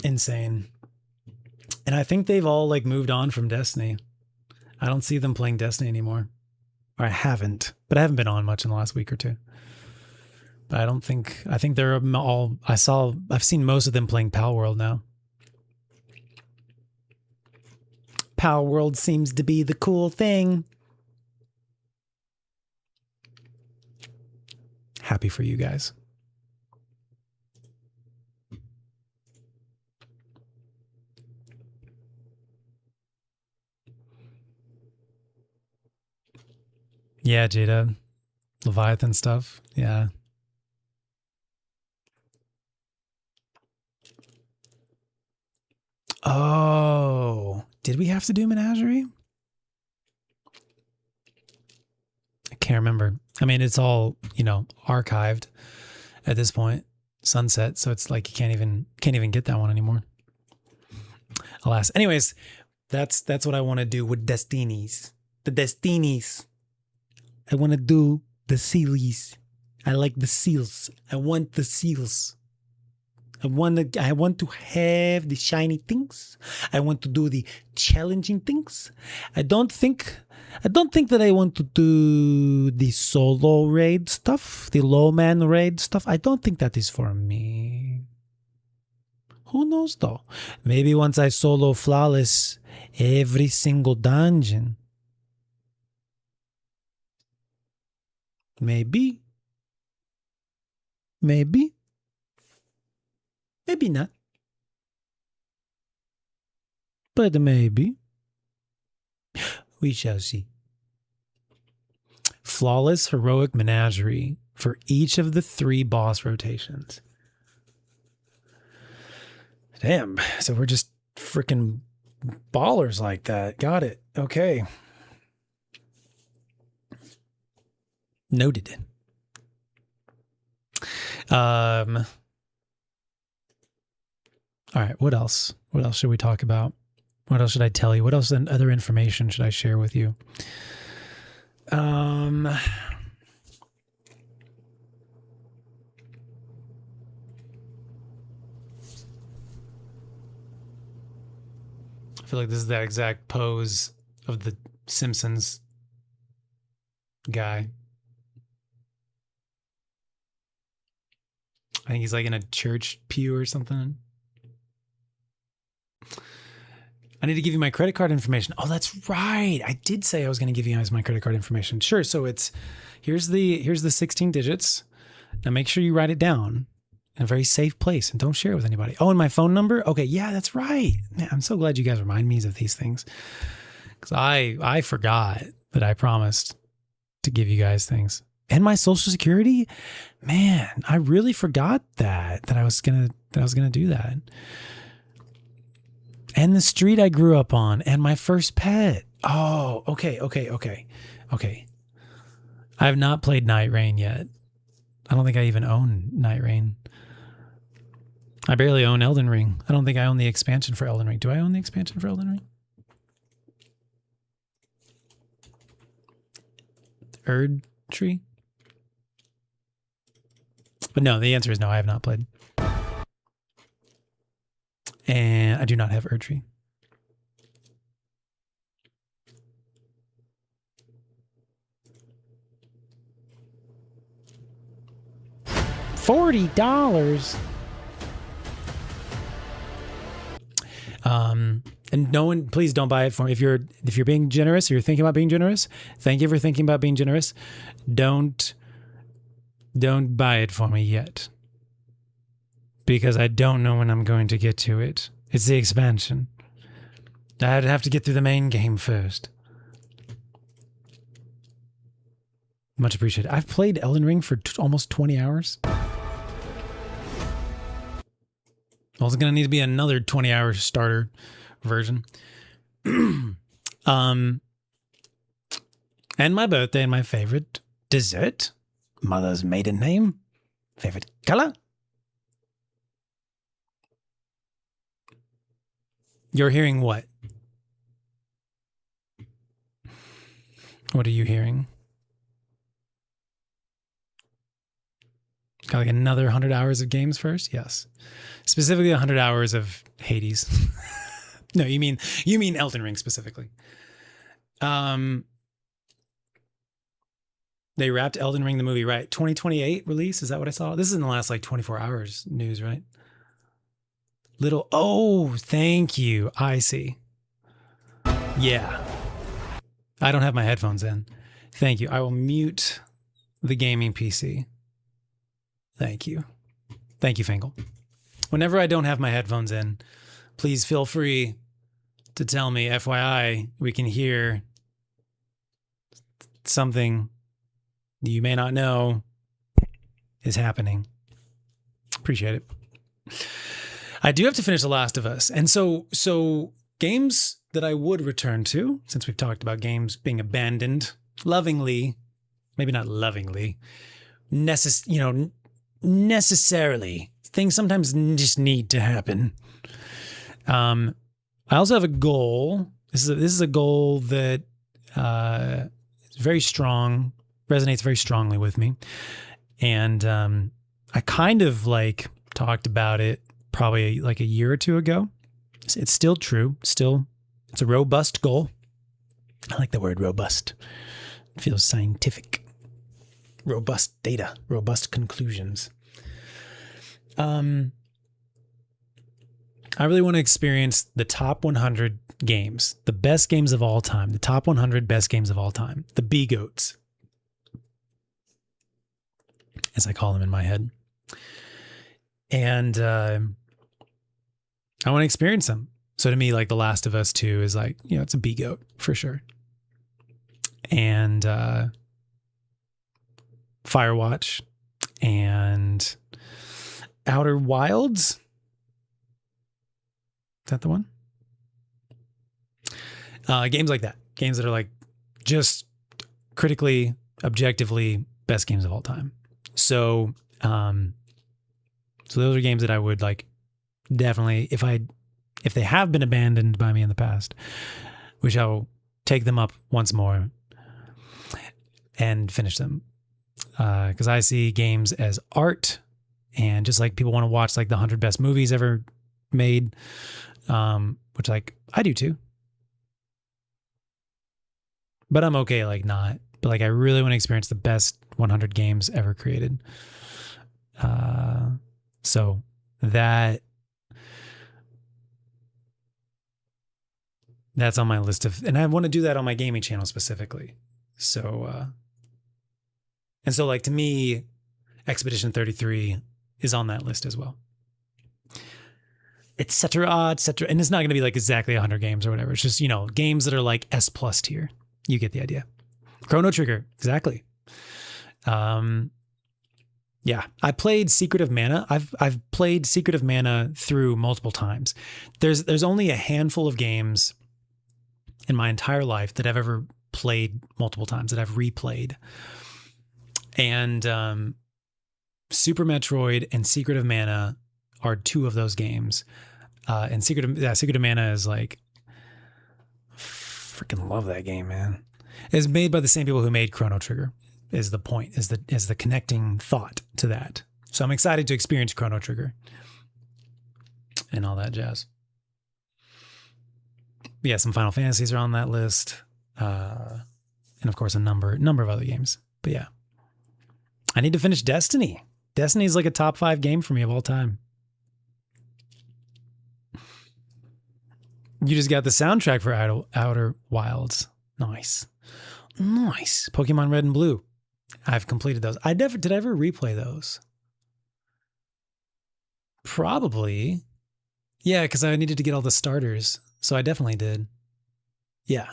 insane. And I think they've all like moved on from Destiny. I don't see them playing Destiny anymore. Or I haven't, but I haven't been on much in the last week or two. But I think they're all, I've seen most of them playing Pal World now. Pal World seems to be the cool thing. Happy for you guys. Yeah, Jada. Leviathan stuff. Yeah. Oh, did we have to do Menagerie? I can't remember. I mean, it's all, archived at this point, sunset. So it's like you can't even get that one anymore. Alas. Anyways, that's what I want to do with Destinies. The Destinies. I want to do the sealies. I like the seals. I want the seals. I want to have the shiny things. I want to do the challenging things. I don't think that I want to do the solo raid stuff, the low man raid stuff. I don't think that is for me. Who knows though? Maybe once I solo flawless every single dungeon. Maybe. Maybe. Maybe not. But maybe. We shall see. Flawless heroic menagerie for each of the 3 boss rotations. Damn. So we're just freaking ballers like that. Got it. Okay. Noted. All right. What else? What else should we talk about? What else should I tell you? What else other information should I share with you? I feel like this is that exact pose of the Simpsons guy. I think he's like in a church pew or something. I need to give you my credit card information. Oh, that's right. I did say I was going to give you guys my credit card information. Sure. So here's the 16 digits. Now make sure you write it down in a very safe place and don't share it with anybody. Oh, and my phone number. Okay. Yeah, that's right. Man, I'm so glad you guys remind me of these things, because I forgot that I promised to give you guys things. And my social security, man, I really forgot that I was gonna do that. And the street I grew up on, and my first pet. Oh, okay. I have not played Night Rain yet. I don't think I even own Night Rain. I barely own Elden Ring. I don't think I own the expansion for Elden Ring. Do I own the expansion for Elden Ring? Erd Tree? But no, the answer is no, I have not played. And I do not have Erd Tree. $40. And no one, please don't buy it for me. If you're being generous, or you're thinking about being generous, thank you for thinking about being generous. Don't buy it for me yet, because I don't know when I'm going to get to it. It's the expansion. I'd have to get through the main game first. Much appreciated. I've played Elden Ring for almost 20 hours. Well, it's going to need to be another 20-hour starter version. And my birthday and my favorite dessert, mother's maiden name, favorite color. You're hearing what? What are you hearing? Got like another 100 hours of games first? Yes. Specifically 100 hours of Hades. No, you mean Elden Ring specifically. They wrapped Elden Ring the movie, right? 2028 release, is that what I saw? This is in the last like 24 hours news, right? Oh, thank you. I see. Yeah. I don't have my headphones in. Thank you. I will mute the gaming PC. Thank you. Thank you, Fingal. Whenever I don't have my headphones in, please feel free to tell me, FYI, we can hear something you may not know is happening. Appreciate it. I do have to finish The Last of Us. And so games that I would return to, since we've talked about games being abandoned lovingly, maybe not lovingly, necessarily. Things sometimes just need to happen. I also have a goal. This is a goal that is very strong, resonates very strongly with me. And I kind of like talked about it probably like a year or two ago. It's still true. Still, it's a robust goal. I like the word robust. It feels scientific. Robust data, robust conclusions. I really want to experience the top 100 games, the best games of all time, the top 100 best games of all time, the B-GOATs, as I call them in my head. And I want to experience them. So to me, like The Last of Us 2 is like, it's a B-GOAT for sure. And Firewatch and Outer Wilds. Is that the one? Games like that. Games that are like just critically, objectively best games of all time. So, so those are games that I would like definitely, if they have been abandoned by me in the past, which I will take them up once more and finish them. Because I see games as art, and just like people want to watch like the 100 best movies ever made, which like I do too. But I'm okay like not. But like I really want to experience the best 100 games ever created. So that's on my list of, and I want to do that on my gaming channel specifically. So, and so like to me, Expedition 33 is on that list as well. Et cetera, et cetera. And it's not going to be like exactly 100 games or whatever. It's just, games that are like S+ tier. You get the idea. Chrono Trigger, exactly. Yeah, I played Secret of Mana. I've played Secret of Mana through multiple times. There's only a handful of games in my entire life that I've ever played multiple times, that I've replayed. And Super Metroid and Secret of Mana are two of those games. And Secret of Mana is like, freaking love that game, man. It's made by the same people who made Chrono Trigger. Is the point, is the connecting thought to that. So I'm excited to experience Chrono Trigger and all that jazz. But yeah, some Final Fantasies are on that list. And of course a number of other games. But yeah. I need to finish Destiny. Destiny is like a top 5 game for me of all time. You just got the soundtrack for Outer Wilds. Nice. Pokemon Red and Blue. I've completed those. Did I ever replay those? Probably. Yeah, because I needed to get all the starters. So I definitely did. Yeah.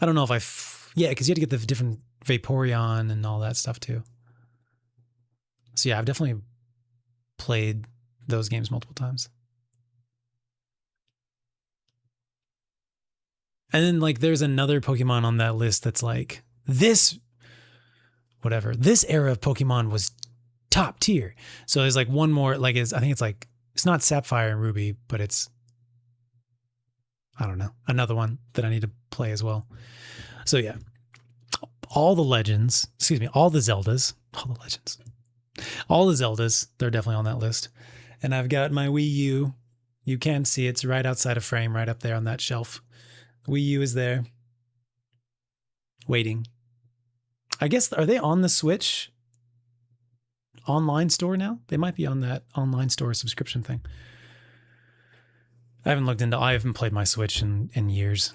I don't know if yeah, because you had to get the different Vaporeon and all that stuff too. So yeah, I've definitely played those games multiple times. And then like there's another Pokemon on that list that's like this era of Pokemon was top tier. So there's like one more, like I think it's like, it's not Sapphire and Ruby, but it's, I don't know, another one that I need to play as well. So yeah, all the Zeldas, they're definitely on that list. And I've got my Wii U. You can see it's right outside of frame, right up there on that shelf. Wii U is there, waiting. I guess, are they on the Switch online store now? They might be on that online store subscription thing. I haven't played my Switch in years.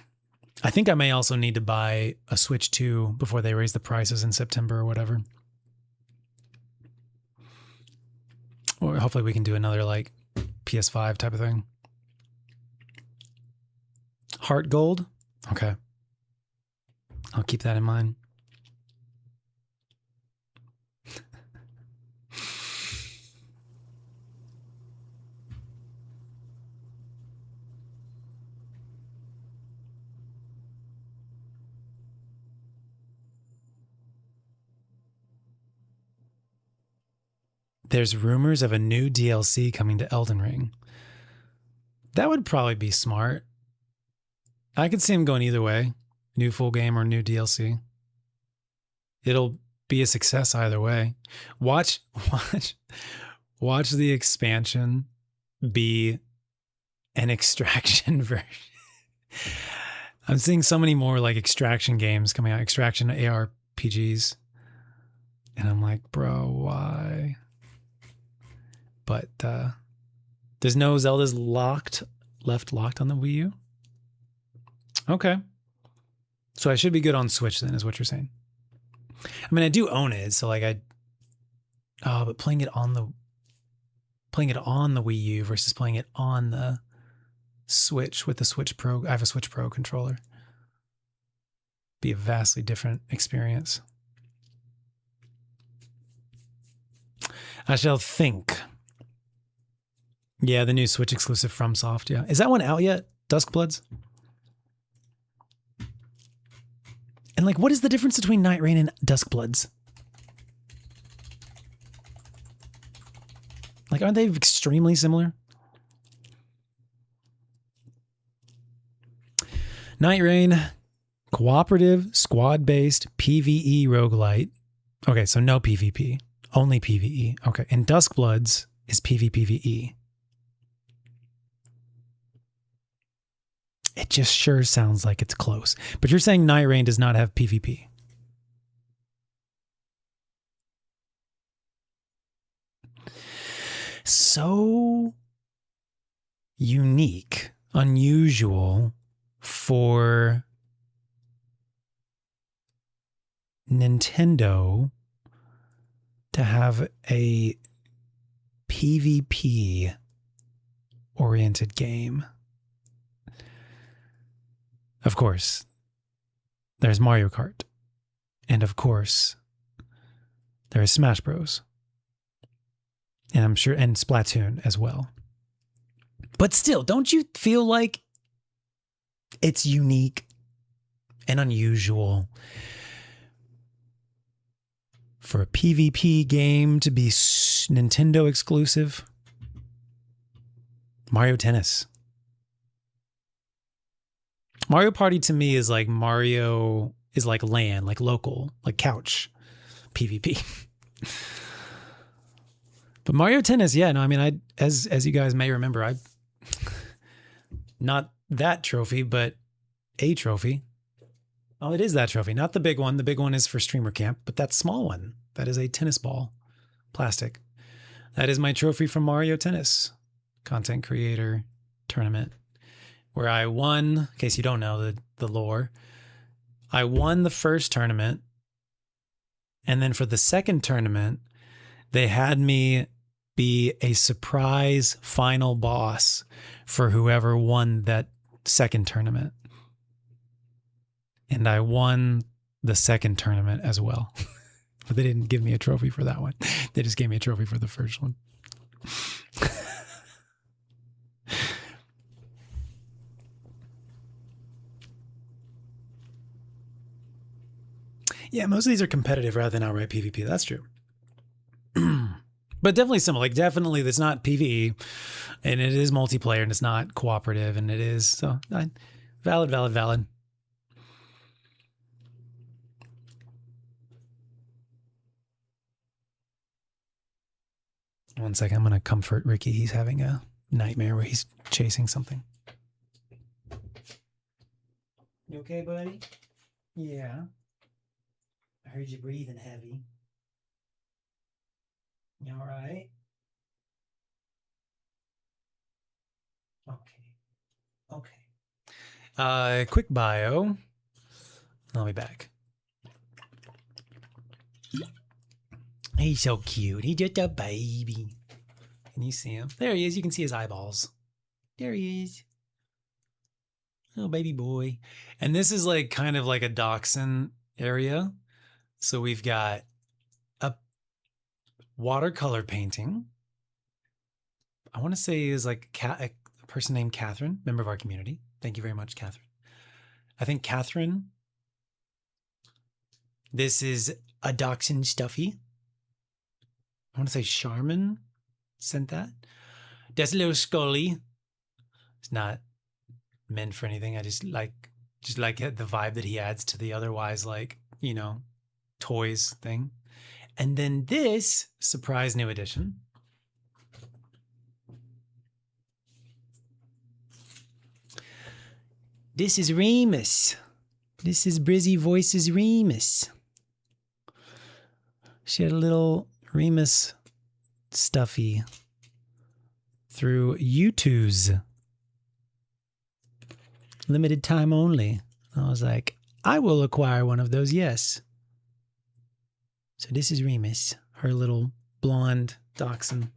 I think I may also need to buy a Switch 2 before they raise the prices in September or whatever. Or hopefully we can do another like PS5 type of thing. Heart Gold? Okay. I'll keep that in mind. There's rumors of a new DLC coming to Elden Ring. That would probably be smart. I could see him going either way. New full game or new DLC. It'll be a success either way. Watch the expansion be an extraction version. I'm seeing so many more like extraction games coming out, extraction ARPGs. And I'm like, bro, why? But there's no Zelda's left locked on the Wii U? Okay. So I should be good on Switch then, is what you're saying. I mean, I do own it, so like but playing it on the Wii U versus playing it on the Switch with the Switch Pro. I have a Switch Pro controller. Be a vastly different experience. I shall think. Yeah, the new Switch exclusive FromSoft. Yeah, is that one out yet? Duskbloods. And like, what is the difference between Night Rain and Duskbloods? Like, aren't they extremely similar? Night Rain, cooperative, squad-based, PvE roguelite. Okay, so no PvP, only PvE. Okay, and Duskbloods is PvPvE. It just sure sounds like it's close. But you're saying Night Rain does not have PvP. So unique, unusual for Nintendo to have a PvP oriented game. Of course, there's Mario Kart. And of course, there is Smash Bros. And I'm sure, and Splatoon as well. But still, don't you feel like it's unique and unusual for a PvP game to be Nintendo exclusive? Mario Tennis. Mario Party to me is like Mario is like LAN, like local, like couch PvP. But Mario Tennis, yeah, no, I mean, as you guys may remember, I not that trophy, but a trophy. Oh, it is that trophy, not the big one. The big one is for Streamer Camp, but that small one, that is a tennis ball, plastic. That is my trophy from Mario Tennis content creator tournament, where I won, in case you don't know the lore, I won the first tournament. And then for the second tournament, they had me be a surprise final boss for whoever won that second tournament. And I won the second tournament as well. But they didn't give me a trophy for that one. They just gave me a trophy for the first one. Yeah, most of these are competitive rather than outright PvP. That's true. But definitely similar. Like, definitely, it's not PvE, and it is multiplayer, and it's not cooperative, and it is so valid. 1 second, I'm gonna comfort Ricky. He's having a nightmare where he's chasing something. You okay, buddy? Yeah. I heard you breathing heavy. You all right? Okay. Quick bio. I'll be back. He's so cute. He's just a baby. Can you see him? There he is. You can see his eyeballs. There he is. Little baby boy. And this is like kind of like a dachshund area. So we've got a watercolor painting. I want to say is like a person named Catherine, member of our community. Thank you very much, Catherine. I think Catherine. This is a dachshund stuffy. I want to say Charmin sent that. That's a little Scully. It's not meant for anything. I just like the vibe that he adds to the otherwise, like, you know, toys thing. And then this surprise new edition. This is Remus. This is Brizzy Voices Remus. She had a little Remus stuffy through YouTube's limited time only. I was like, I will acquire one of those, yes. So this is Remus, her little blonde dachshund.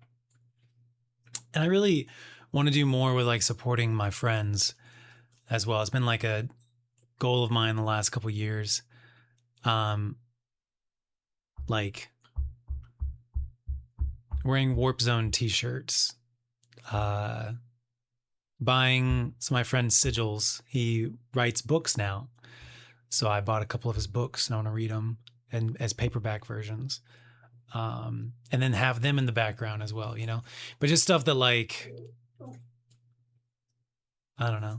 And I really want to do more with like supporting my friends as well. It's been like a goal of mine the last couple years. Like wearing Warp Zone t-shirts, buying some of my friend's sigils. He writes books now. So I bought a couple of his books and I want to read them and as paperback versions. And then have them in the background as well, you know, but just stuff that like, I don't know,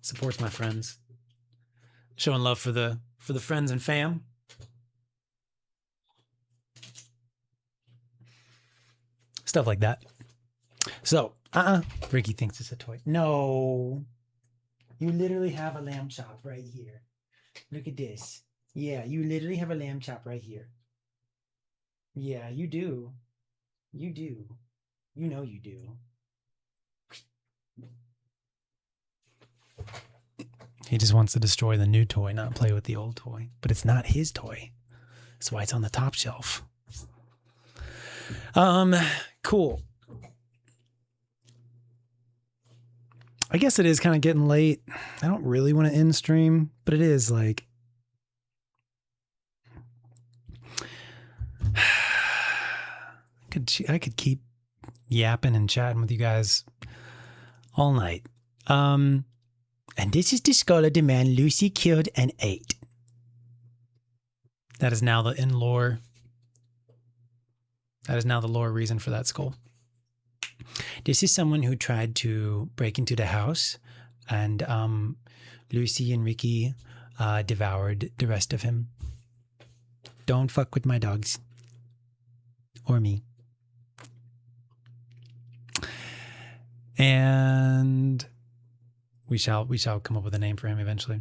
supports my friends, showing love for the friends and fam. Stuff like that. So, Ricky thinks it's a toy. No, you literally have a lamb chop right here. Look at this. Yeah, you literally have a lamb chop right here. Yeah, you do. You do. You know you do. He just wants to destroy the new toy, not play with the old toy. But it's not his toy. That's why it's on the top shelf. Cool. I guess it is kind of getting late. I don't really want to end stream, but it is like I could keep yapping and chatting with you guys all night. And this is the skull of the man Lucy killed and ate. That is now the in-lore. That is now the lore reason for that skull. This is someone who tried to break into the house, and Lucy and Ricky devoured the rest of him. Don't fuck with my dogs. Or me. And we shall come up with a name for him eventually.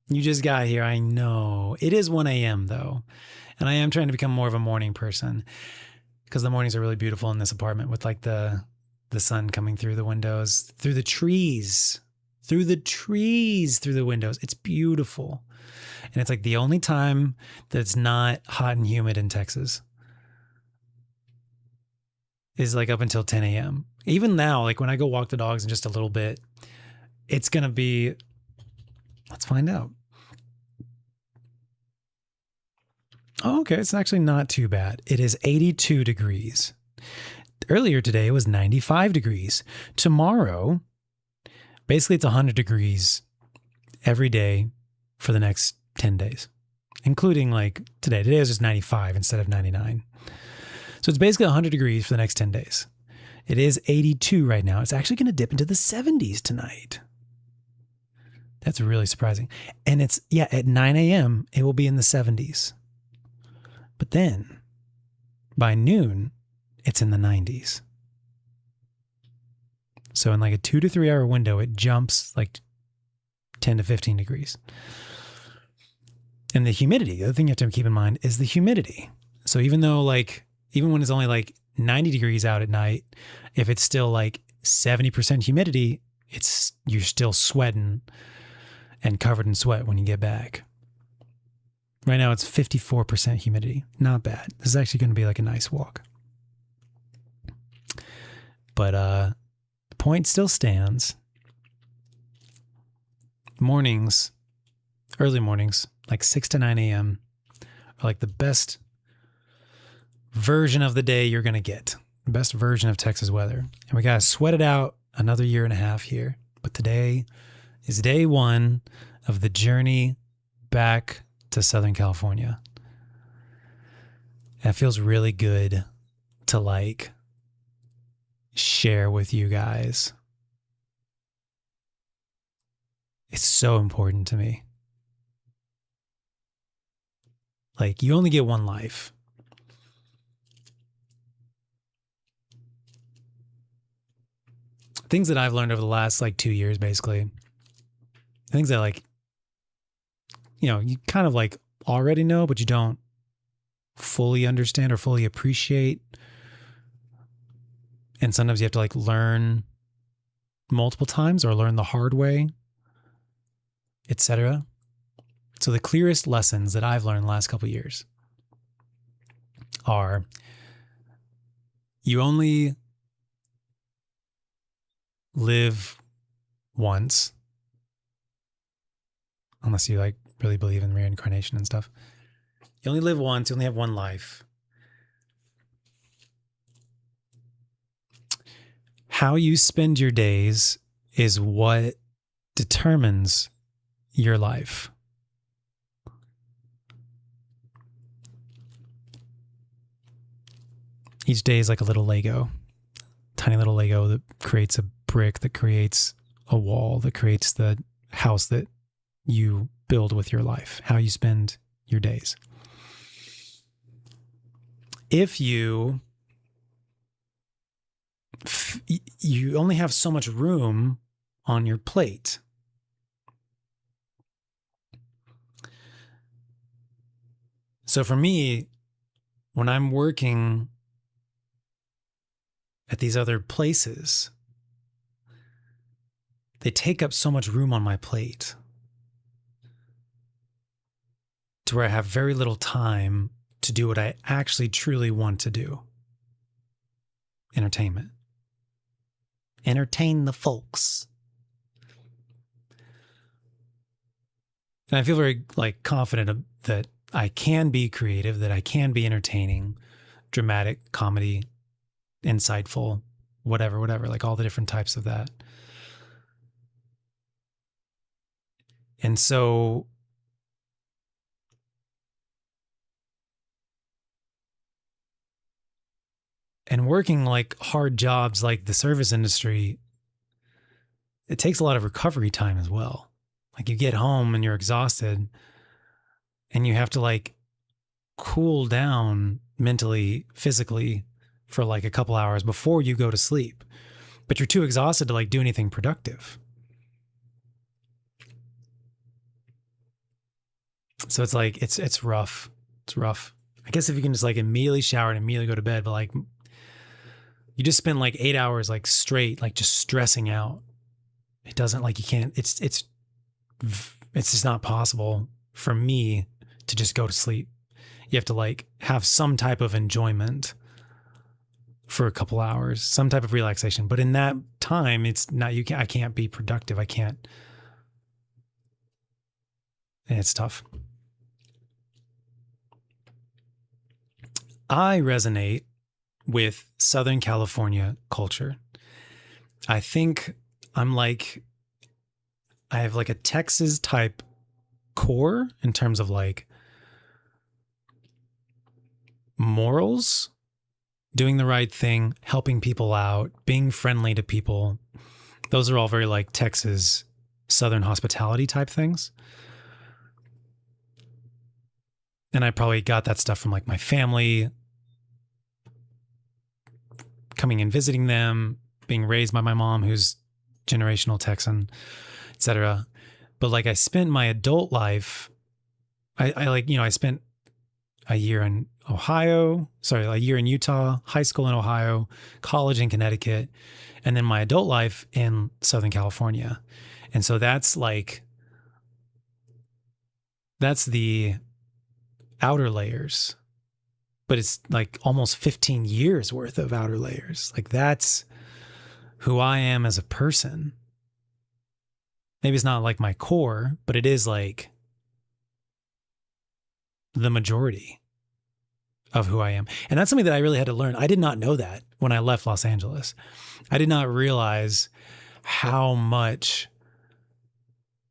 You just got here, I know. It is 1 a.m. though. And I am trying to become more of a morning person because the mornings are really beautiful in this apartment with like the sun coming through the windows, through the trees, through the windows. It's beautiful. And it's like the only time that it's not hot and humid in Texas is like up until 10 a.m. Even now, like when I go walk the dogs in just a little bit, it's going to be, let's find out. Oh, okay. It's actually not too bad. It is 82 degrees. Earlier today, it was 95 degrees. Tomorrow, basically it's 100 degrees every day for the next 10 days, including like today. Today is just 95 instead of 99. So it's basically 100 degrees for the next 10 days. It is 82 right now. It's actually going to dip into the 70s tonight. That's really surprising. And it's, yeah, at 9 a.m., it will be in the 70s. But then by noon, it's in the 90s. So in like a 2 to 3 hour window, it jumps like 10 to 15 degrees. And the humidity, the other thing you have to keep in mind is the humidity. So even when it's only like 90 degrees out at night, if it's still like 70% humidity, you're still sweating and covered in sweat when you get back. Right now it's 54% humidity. Not bad. This is actually going to be like a nice walk. But the point still stands. Mornings, early mornings, like 6 to 9 a.m. are like the best version of the day you're going to get. The best version of Texas weather. And we got to sweat it out another year and a half here. But today is day one of the journey back to Southern California. And it feels really good to like share with you guys. It's so important to me. Like, you only get one life. things that I've learned over the last like 2 years, basically, things that like, you kind of like already know, but you don't fully understand or fully appreciate. And sometimes you have to like learn multiple times or learn the hard way, etc. So the clearest lessons that I've learned the last couple of years are you only live once, unless you like really believe in reincarnation and stuff. You only live once, you only have one life. How you spend your days is what determines your life. Each day is like a little Lego, tiny little Lego that creates a brick, that creates a wall, that creates the house that you build with your life, how you spend your days. If you only have so much room on your plate. So for me, when I'm working at these other places, they take up so much room on my plate to where I have very little time to do what I actually truly want to do. Entertainment. Entertain the folks. And I feel very like confident that I can be creative, that I can be entertaining, dramatic, comedy, insightful, whatever, like all the different types of that. And so and working like hard jobs like the service industry, it takes a lot of recovery time as well. Like you get home and you're exhausted and you have to like cool down mentally, physically for like a couple hours before you go to sleep. But you're too exhausted to like do anything productive. So it's like, it's rough. It's rough. I guess if you can just like immediately shower and immediately go to bed, but like you just spend like 8 hours like straight, like just stressing out. It doesn't like you can't, it's just not possible for me to just go to sleep. You have to like have some type of enjoyment for a couple hours, some type of relaxation. But in that time, I can't be productive. I can't. And it's tough. I resonate with Southern California culture. I think I have like a Texas type core in terms of like morals, doing the right thing, helping people out, being friendly to people. Those are all very like Texas, Southern hospitality type things. And I probably got that stuff from like my family, coming and visiting them, being raised by my mom, who's generational Texan, etc. But like I spent my adult life, I spent a year in a year in Utah, high school in Ohio, college in Connecticut, and then my adult life in Southern California. And so that's the outer layers, but it's like almost 15 years worth of outer layers. Like that's who I am as a person. Maybe it's not like my core, but it is like the majority of who I am. And that's something that I really had to learn. I did not know that when I left Los Angeles. I did not realize how much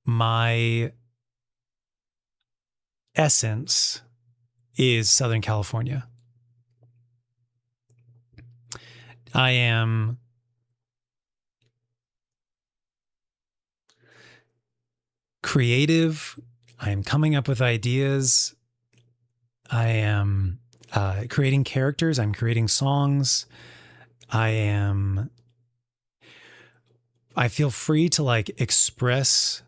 my essence is Southern California. I am creative. I am coming up with ideas. I am creating characters. I'm creating songs. I am I feel free to like express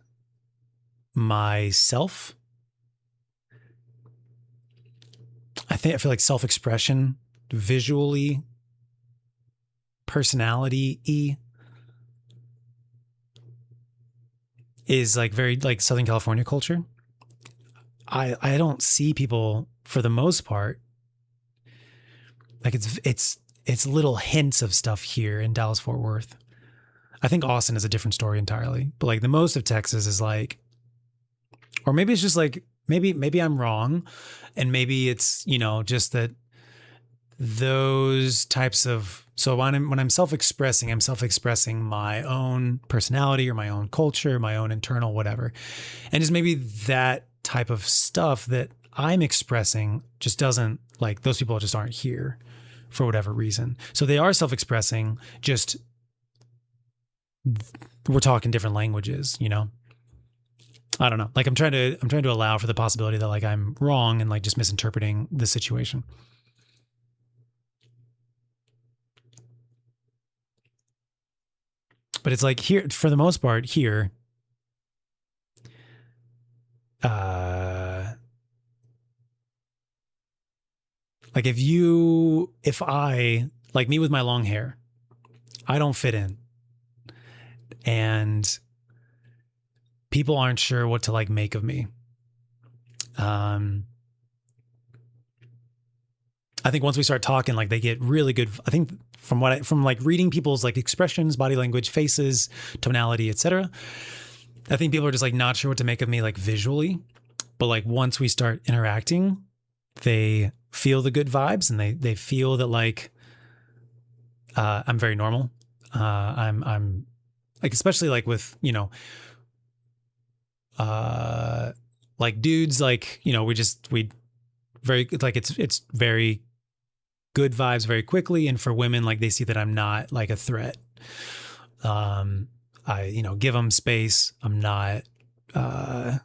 myself. I feel like self-expression, visually, personality is like very like Southern California culture. I don't see people for the most part. Like it's little hints of stuff here in Dallas Fort Worth. I think Austin is a different story entirely, but like the most of Texas is like, or maybe it's just like maybe I'm wrong, and maybe it's just that those types of so when I'm self-expressing my own personality or my own culture, my own internal whatever, and just maybe that type of stuff that I'm expressing just doesn't like those people just aren't here for whatever reason. So they are self-expressing, just we're talking different languages, I don't know. Like I'm trying to allow for the possibility that like I'm wrong and like just misinterpreting the situation. But it's like here, for the most part, here, like if I, like me with my long hair, I don't fit in. And people aren't sure what to like make of me. I think once we start talking, like they get really good. I think from like reading people's like expressions, body language, faces, tonality, etc. I think people are just like not sure what to make of me like visually, but like once we start interacting, they feel the good vibes and they feel that like I'm very normal. I'm like especially like with like dudes like we very like it's very good vibes very quickly, and for women like they see that I'm not like a threat. I give them space. I'm not I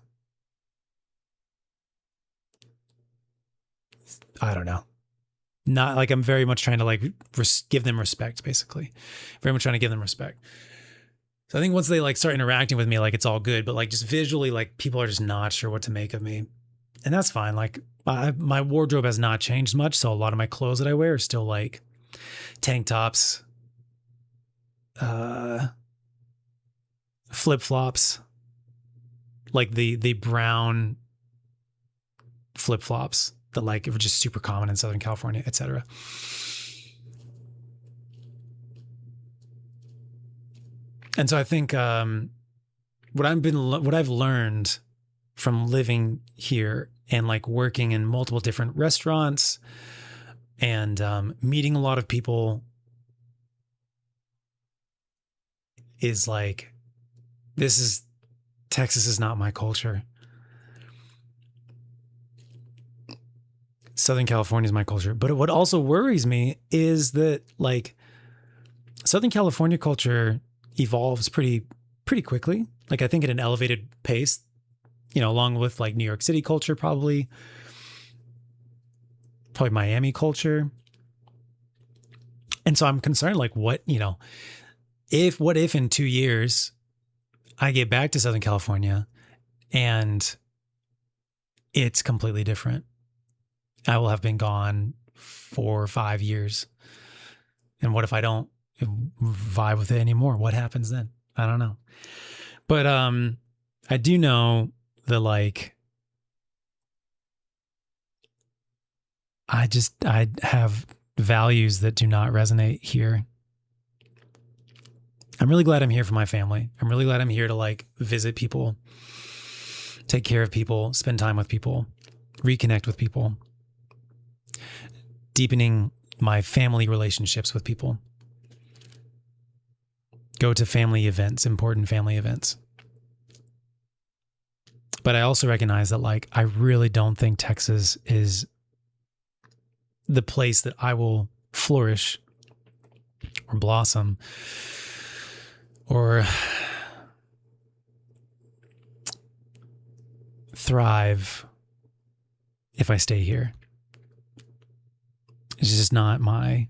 don't know. Not like I'm very much trying to like give them respect, basically. Very much trying to give them respect. So I think once they like start interacting with me, like it's all good, but like just visually, like people are just not sure what to make of me, and that's fine. Like my wardrobe has not changed much, so a lot of my clothes that I wear are still like tank tops, flip flops, like the brown flip flops that like are just super common in Southern California, etc. And so I think what I've learned from living here and like working in multiple different restaurants and meeting a lot of people is like, Texas is not my culture. Southern California is my culture. But what also worries me is that like Southern California culture evolves pretty quickly. Like I think at an elevated pace, along with like New York City culture, probably Miami culture. And so I'm concerned, like what if in 2 years I get back to Southern California and it's completely different. I will have been gone 4 or 5 years. And what if I don't vibe with it anymore? What happens then? I don't know. But I do know that like I have values that do not resonate here. I'm really glad I'm here for my family. I'm really glad I'm here to like visit people, take care of people, spend time with people, reconnect with people, deepening my family relationships with people, go to family events, important family events. But I also recognize that like I really don't think Texas is the place that I will flourish or blossom or thrive if I stay here. It's just not my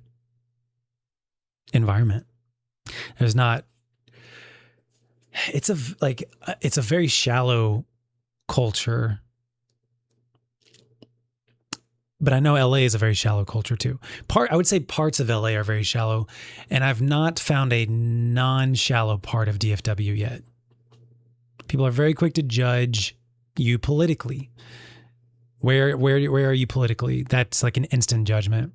environment. There's not it's a very shallow culture. But I know LA is a very shallow culture too. I would say parts of LA are very shallow, and I've not found a non-shallow part of DFW yet. People are very quick to judge you politically. Where are you politically? That's like an instant judgment.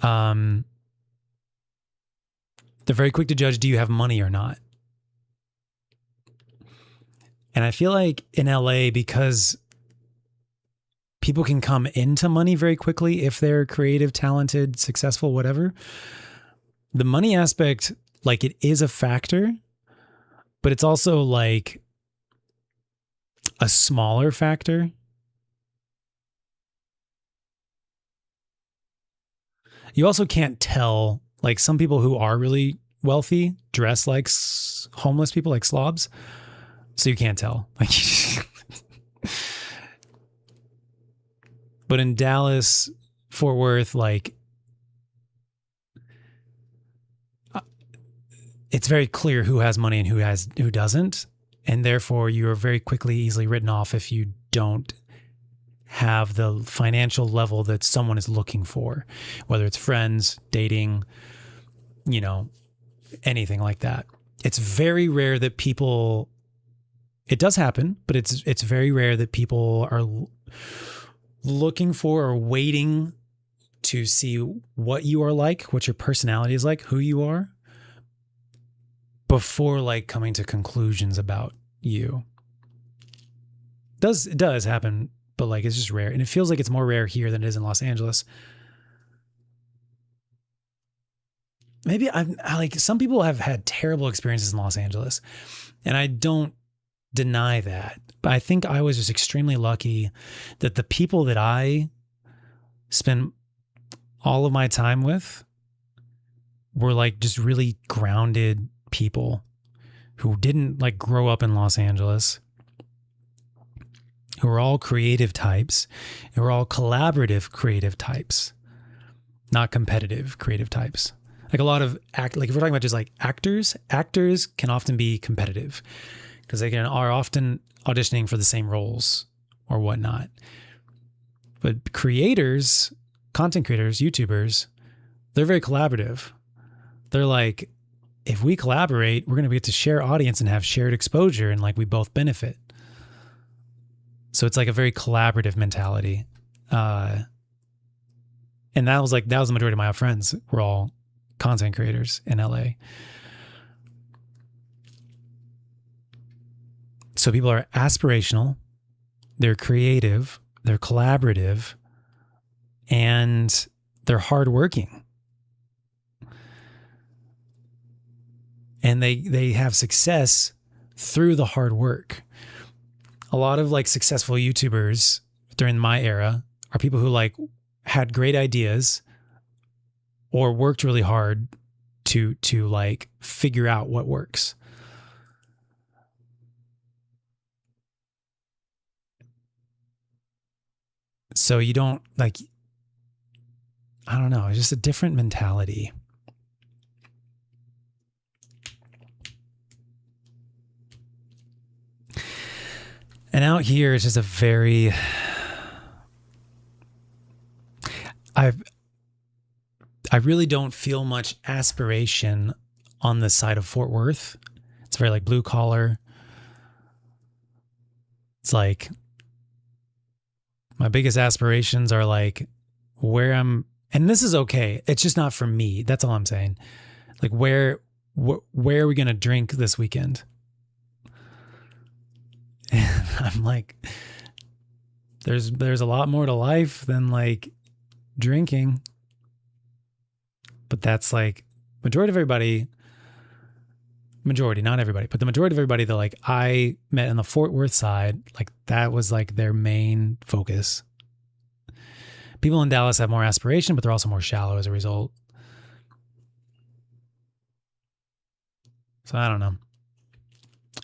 They're very quick to judge, do you have money or not? And I feel like in LA, because people can come into money very quickly if they're creative, talented, successful, whatever. The money aspect, like, it is a factor, but it's also like a smaller factor. You also can't tell, like, some people who are really wealthy dress like homeless people, like slobs. So you can't tell. Like, but in Dallas, Fort Worth, like, it's very clear who has money and who doesn't. And therefore you are very quickly, easily written off if you don't have the financial level that someone is looking for, whether it's friends, dating, anything like that. It's very rare that people, it does happen, but it's very rare that people are looking for or waiting to see what you are like, what your personality is like, who you are, before like coming to conclusions about you. It does happen, but like it's just rare. And it feels like it's more rare here than it is in Los Angeles. Maybe I like, some people have had terrible experiences in Los Angeles, and I don't deny that. But I think I was just extremely lucky that the people that I spent all of my time with were like just really grounded people who didn't like grow up in Los Angeles, who were all creative types, who were all collaborative creative types, not competitive creative types. Like a lot of like if we're talking about just like actors can often be competitive because they are often auditioning for the same roles or whatnot. But creators, content creators, YouTubers, they're very collaborative. They're like, if we collaborate, we're going to get to share audience and have shared exposure, and like we both benefit. So it's like a very collaborative mentality. And that was the majority of my friends were all content creators in LA. So people are aspirational, they're creative, they're collaborative, and they're hardworking. And they have success through the hard work. A lot of like successful YouTubers during my era are people who like had great ideas or worked really hard to like figure out what works. So you don't like, I don't know, it's just a different mentality. And out here, it's just a very, I really don't feel much aspiration on the side of Fort Worth. It's very like blue collar. It's like my biggest aspirations are like where I'm, and this is okay. It's just not for me. That's all I'm saying. Like where are we going to drink this weekend? And I'm like, there's a lot more to life than like drinking. But that's like majority, not everybody, but the majority of everybody that like I met in the Fort Worth side, like that was like their main focus. People in Dallas have more aspiration, but they're also more shallow as a result. So I don't know.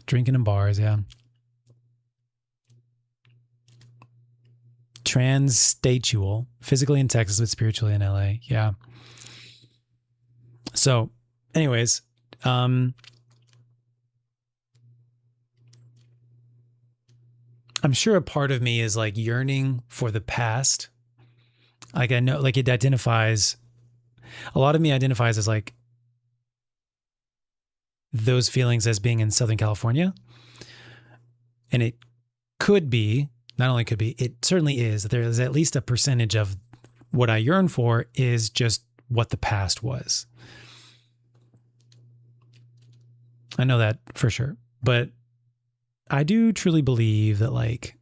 Drinking in bars, yeah. Transstatual, physically in Texas, but spiritually in LA. Yeah. So anyways, I'm sure a part of me is like yearning for the past. Like I know, like it identifies, a lot of me identifies as like those feelings as being in Southern California. And it could be, not only could be, it certainly is, that there is at least a percentage of what I yearn for is just what the past was. I know that for sure. But I do truly believe that like,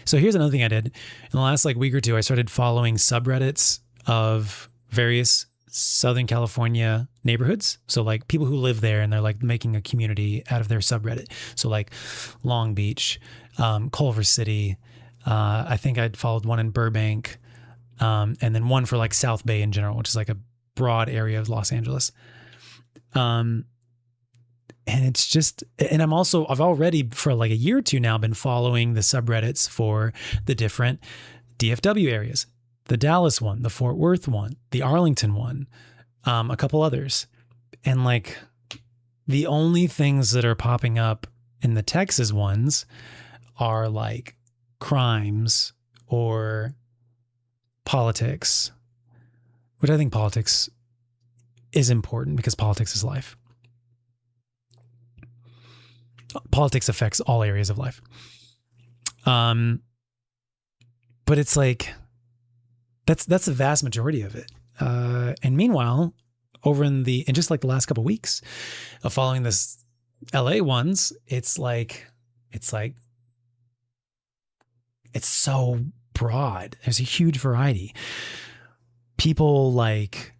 so here's another thing I did. In the last like week or two, I started following subreddits of various Southern California neighborhoods. So like people who live there and they're like making a community out of their subreddit. So like Long Beach, Culver City. I think I'd followed one in Burbank, and then one for like South Bay in general, which is like a broad area of Los Angeles. And it's just, and I've already for like a year or two now been following the subreddits for the different DFW areas, the Dallas one, the Fort Worth one, the Arlington one, a couple others. And like the only things that are popping up in the Texas ones are like crimes or politics, which I think politics is important because politics is life. Politics affects all areas of life. But it's like, that's the vast majority of it. And meanwhile, over in just like the last couple of weeks of following this LA ones, it's so broad. There's a huge variety. People like,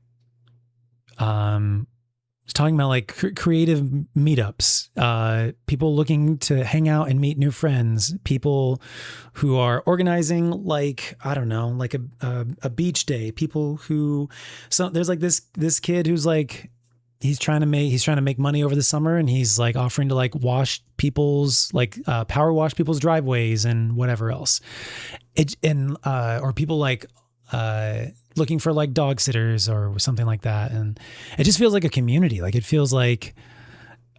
talking about like creative meetups, people looking to hang out and meet new friends, people who are organizing like, I don't know, like a beach day, people who, so there's like this kid who's like, he's trying to make money over the summer, and he's like offering to like wash people's like power wash people's driveways and whatever else. Or people like looking for like dog sitters or something like that. And it just feels like a community. Like it feels like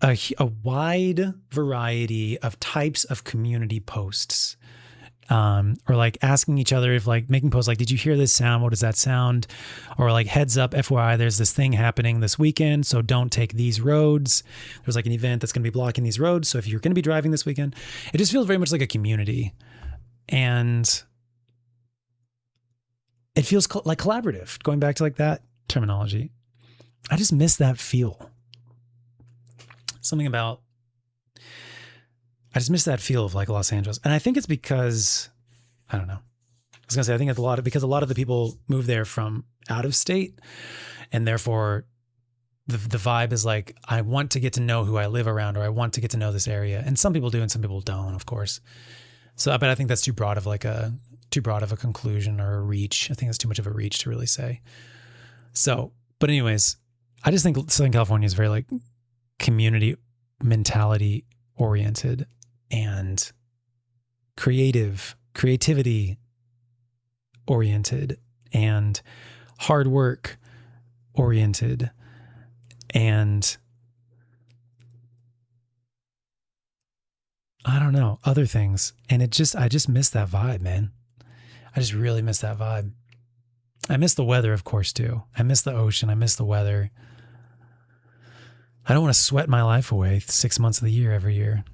a wide variety of types of community posts. Or like asking each other, if like making posts like, did you hear this sound? What does that sound? Or like, heads up, FYI, there's this thing happening this weekend, so don't take these roads. There's like an event that's going to be blocking these roads. So if you're going to be driving this weekend, it just feels very much like a community. And it feels like collaborative, going back to like that terminology. I just miss that feel. I just miss that feel of like Los Angeles. And I think it's because, I don't know. I was going to say, I think it's because a lot of the people move there from out of state, and therefore the vibe is like, I want to get to know who I live around, or I want to get to know this area. And some people do and some people don't, of course. So, but I think that's too broad of a conclusion or a reach. I think that's too much of a reach to really say. So, but anyways, I just think Southern California is very like community mentality oriented and creativity oriented and hard work oriented and I don't know, other things. And I just miss that vibe, man. I just really miss that vibe. I miss the weather, of course, too. I miss the ocean. I miss the weather. I don't want to sweat my life away 6 months of the year every year.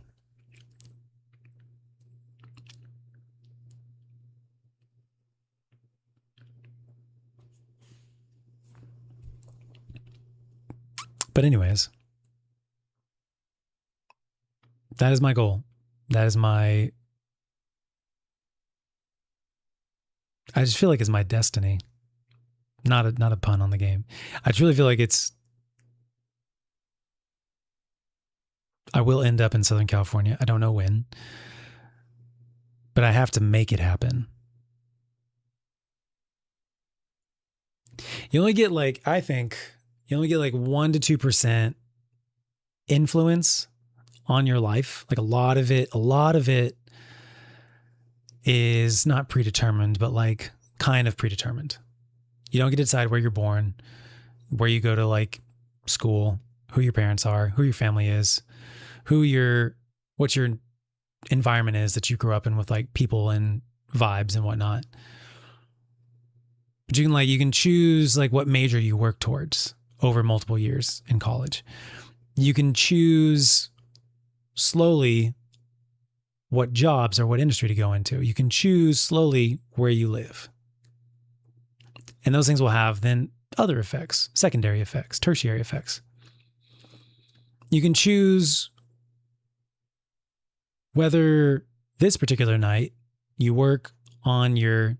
But anyways, that is my goal. That is I just feel like it's my destiny. Not a pun on the game. I truly feel like I will end up in Southern California. I don't know when, but I have to make it happen. You only get like, I think you only get like 1 to 2% influence on your life. Like a lot of it is not predetermined, but like kind of predetermined. You don't get to decide where you're born, where you go to like school, who your parents are, who your family is, what your environment is that you grew up in with like people and vibes and whatnot. But you can choose like what major you work towards over multiple years in college. You can choose slowly what jobs or what industry to go into. You can choose slowly where you live. And those things will have then other effects, secondary effects, tertiary effects. You can choose whether this particular night you work on your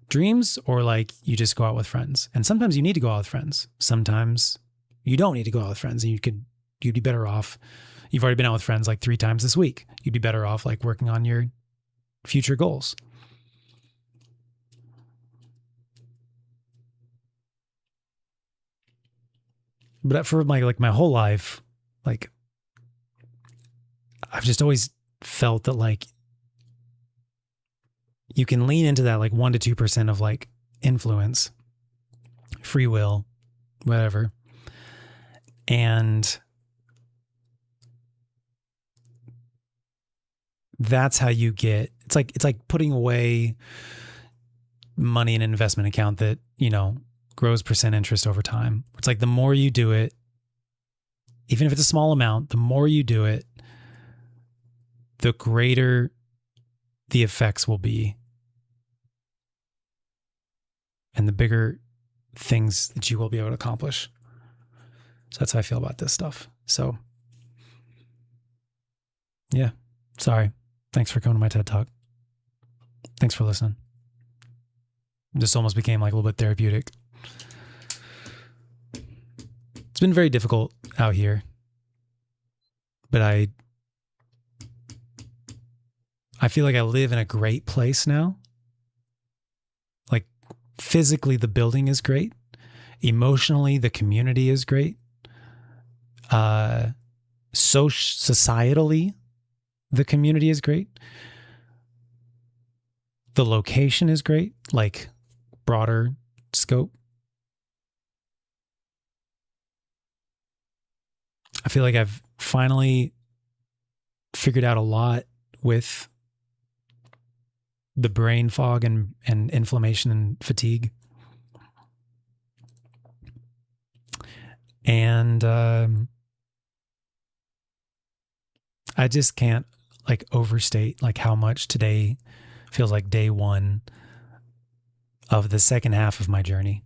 dreams or like you just go out with friends. And sometimes you need to go out with friends. Sometimes you don't need to go out with friends, and you'd be better off. You've already been out with friends like 3 times this week. You'd be better off like working on your future goals. But for my whole life, like I've just always felt that like you can lean into that like 1 to 2% of like influence, free will, whatever. And that's how you get, it's like putting away money in an investment account that, grows percent interest over time. It's like the more you do it, even if it's a small amount, the more you do it, the greater the effects will be. And the bigger things that you will be able to accomplish. So that's how I feel about this stuff. So, yeah, sorry. Thanks for coming to my TED Talk. Thanks for listening. This almost became like a little bit therapeutic. It's been very difficult out here, but I feel like I live in a great place now. Like physically, the building is great. Emotionally, the community is great. Societally, the community is great. The location is great, like broader scope. I feel like I've finally figured out a lot with the brain fog and inflammation and fatigue. And I just can't like overstate like how much today feels like day one of the second half of my journey.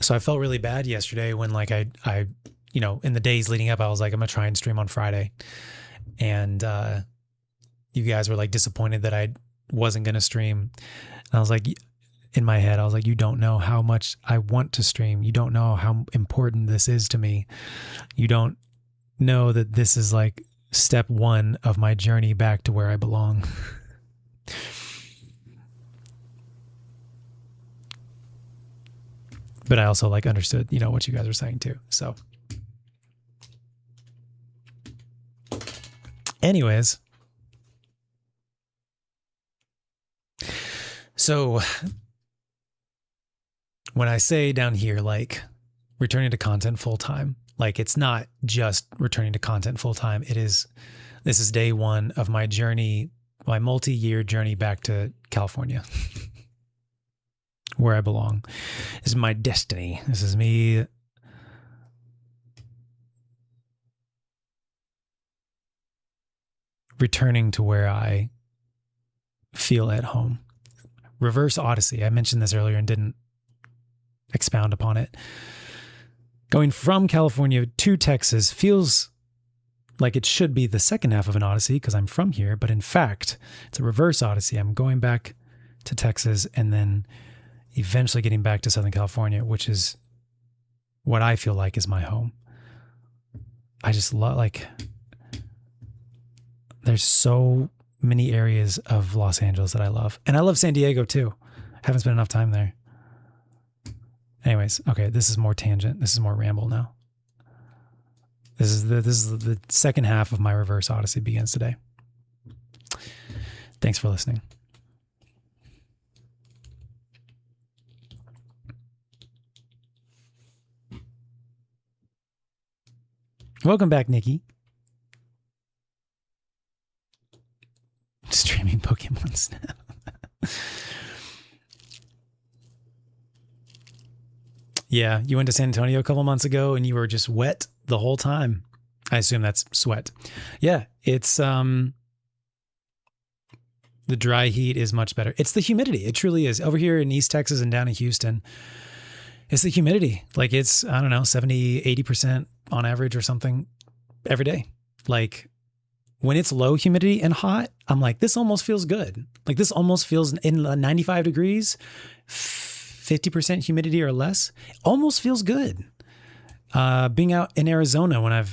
So I felt really bad yesterday when like I in the days leading up, I was like, I'm gonna try and stream on Friday. And you guys were like disappointed that I wasn't gonna stream. And I was like, in my head, I was like, you don't know how much I want to stream. You don't know how important this is to me. You don't know that this is like step one of my journey back to where I belong. But I also like understood, what you guys were saying too. So anyways, so when I say down here, like returning to content full time, like it's not just returning to content full time. This is day one of my journey, my multi-year journey back to California, where I belong. This is my destiny. This is me returning to where I feel at home. Reverse Odyssey. I mentioned this earlier and didn't expound upon it. Going from California to Texas feels like it should be the second half of an Odyssey because I'm from here, but in fact, it's a reverse Odyssey. I'm going back to Texas and then eventually getting back to Southern California, which is what I feel like is my home. I just love, like, there's so many areas of Los Angeles that I love. And I love San Diego too. Haven't spent enough time there. Anyways, okay, this is more tangent. This is more ramble now. This is the second half of my reverse Odyssey begins today. Thanks for listening. Welcome back, Nikki. Streaming Pokemon Snap. Yeah, you went to San Antonio a couple months ago and you were just wet the whole time. I assume that's sweat. Yeah, it's the dry heat is much better. It's the humidity. It truly is. Over here in East Texas and down in Houston, it's the humidity. Like it's, I don't know, 70, 80% on average or something every day. Like when it's low humidity and hot, I'm like, this almost feels good. Like this almost feels in 95 degrees, 50% humidity or less, almost feels good. Being out in Arizona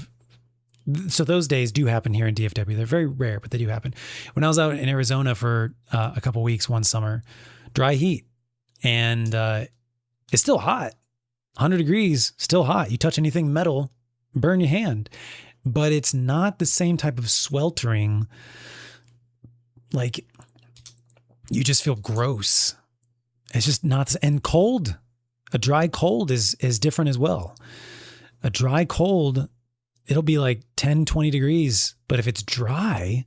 so those days do happen here in DFW. They're very rare, but they do happen. When I was out in Arizona for a couple weeks one summer, dry heat, and it's still hot. 100 degrees, still hot. You touch anything metal, burn your hand. But it's not the same type of sweltering. Like you just feel gross. It's just not. And cold, a dry cold is different as well. A dry cold, it'll be like 10, 20 degrees. But if it's dry,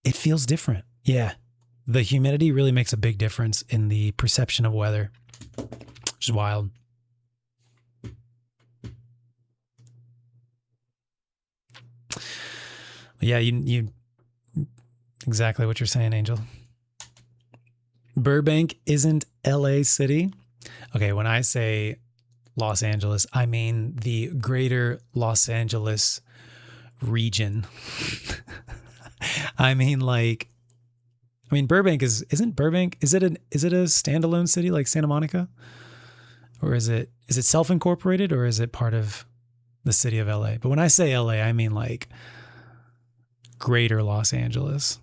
it feels different. Yeah. The humidity really makes a big difference in the perception of weather, which is wild. Yeah, you exactly what you're saying, Angel. Burbank isn't LA City. Okay, when I say Los Angeles, I mean the greater Los Angeles region. I mean Burbank isn't Burbank, is it a standalone city like Santa Monica? Or is it self-incorporated, or is it part of the city of LA? But when I say LA, I mean like greater Los Angeles.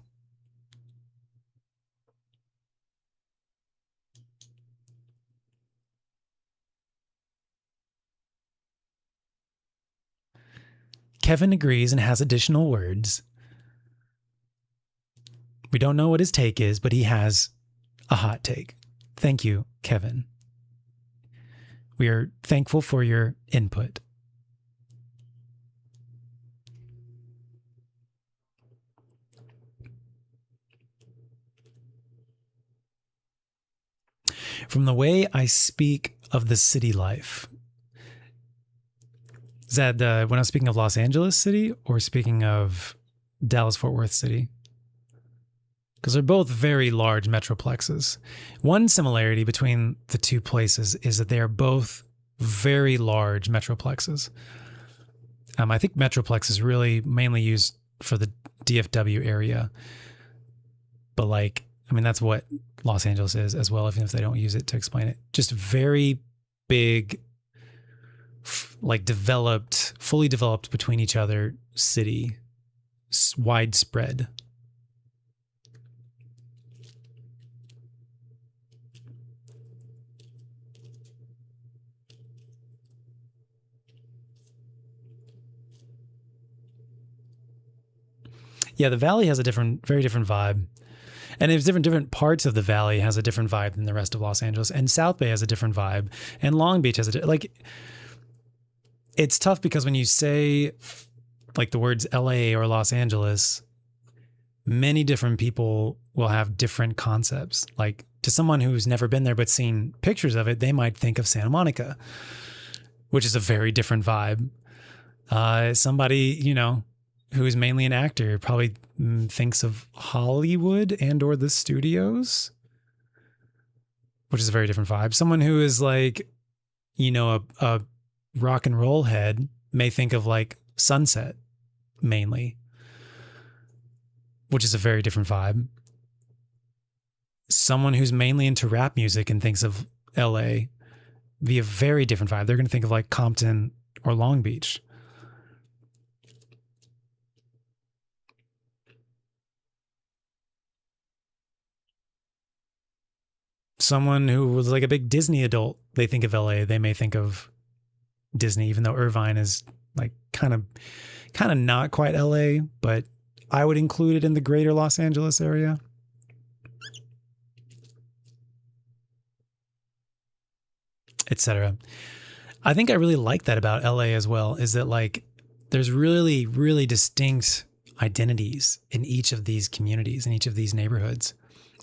Kevin agrees and has additional words. We don't know what his take is, but he has a hot take. Thank you, Kevin. We are thankful for your input. From the way I speak of the city life. Is that when I'm speaking of Los Angeles City or speaking of Dallas-Fort Worth City? Because they're both very large metroplexes. One similarity between the two places is that they are both very large metroplexes. I think metroplex is really mainly used for the DFW area. But that's what Los Angeles is as well, even if they don't use it to explain it. Just very big, fully developed between each other city, widespread. Yeah, the valley has a very different vibe. And there's different parts of the valley has a different vibe than the rest of Los Angeles. And South Bay has a different vibe. And Long Beach has it's tough because when you say the words LA or Los Angeles, many different people will have different concepts. Like to someone who's never been there but seen pictures of it, they might think of Santa Monica, which is a very different vibe. Somebody, who is mainly an actor probably thinks of Hollywood and or the studios, which is a very different vibe. Someone who is a rock and roll head may think of Sunset mainly, which is a very different vibe. Someone who's mainly into rap music and thinks of LA be a very different vibe. They're going to think of Compton or Long Beach. Someone who was a big Disney adult, they think of LA, they may think of Disney, even though Irvine is kind of not quite LA, but I would include it in the greater Los Angeles area. Etc. I think I really like that about LA as well, is that like there's really, really distinct identities in each of these communities, in each of these neighborhoods,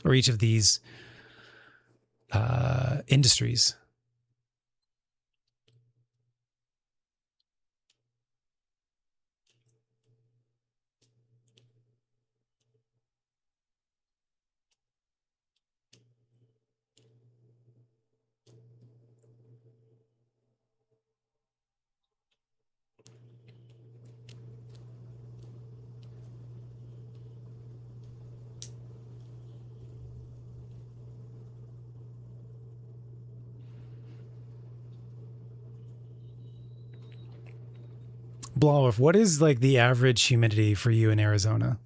or each of these industries. Blow off. What is like the average humidity for you in Arizona?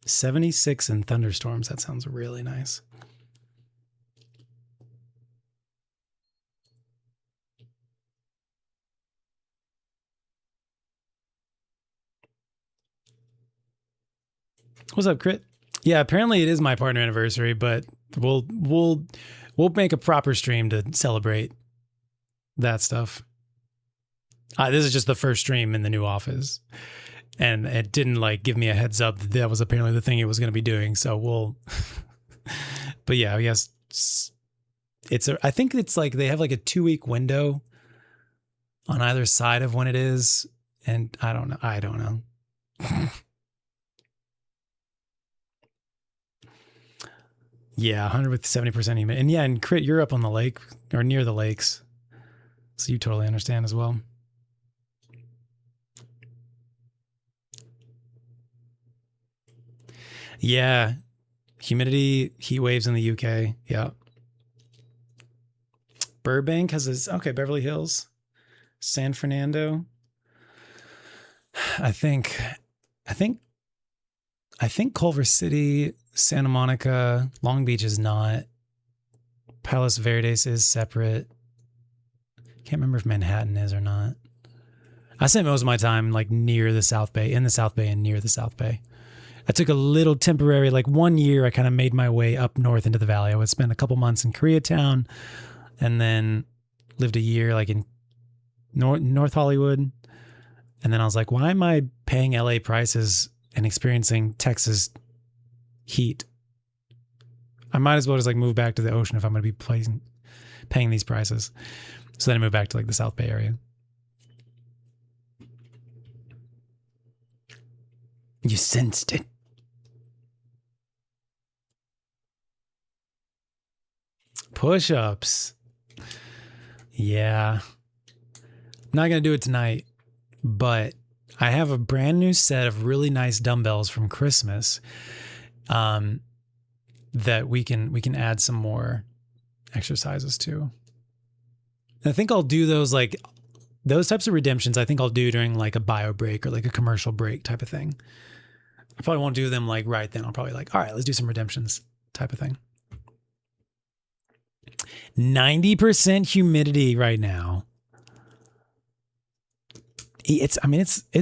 76 and thunderstorms. That sounds really nice. What's up, Crit? Yeah, apparently it is my partner anniversary, but we'll make a proper stream to celebrate that stuff. This is just the first stream in the new office, and it didn't like give me a heads up that was apparently the thing it was going to be doing. So we'll, but yeah, I guess I think it's like they have like a 2-week window on either side of when it is, and I don't know. Yeah, 100 with 70% humidity. And yeah, and Crit, you're up on the lake or near the lakes. So you totally understand as well. Yeah. Humidity, heat waves in the UK. Yeah. Burbank has this. Okay, Beverly Hills, San Fernando. I think Culver City, Santa Monica, Long Beach is not. Palos Verdes is separate. Can't remember if Manhattan is or not. I spent most of my time like near the South Bay, in the South Bay and near the South Bay. I took a little temporary, like 1 year, I kind of made my way up north into the valley. I would spend a couple months in Koreatown and then lived a year like in North Hollywood. And then I was like, why am I paying LA prices and experiencing Texas heat? I might as well just like move back to the ocean if I'm going to be paying these prices. So then I moved back to like the South Bay area. You sensed it. Push-ups. Yeah. Not going to do it tonight, but I have a brand new set of really nice dumbbells from Christmas that we can add some more exercises to. And I think I'll do those like those types of redemptions. I think I'll do during like a bio break or like a commercial break type of thing. I probably won't do them like right then. I'll probably like, all right, let's do some redemptions type of thing. 90% humidity right now. It's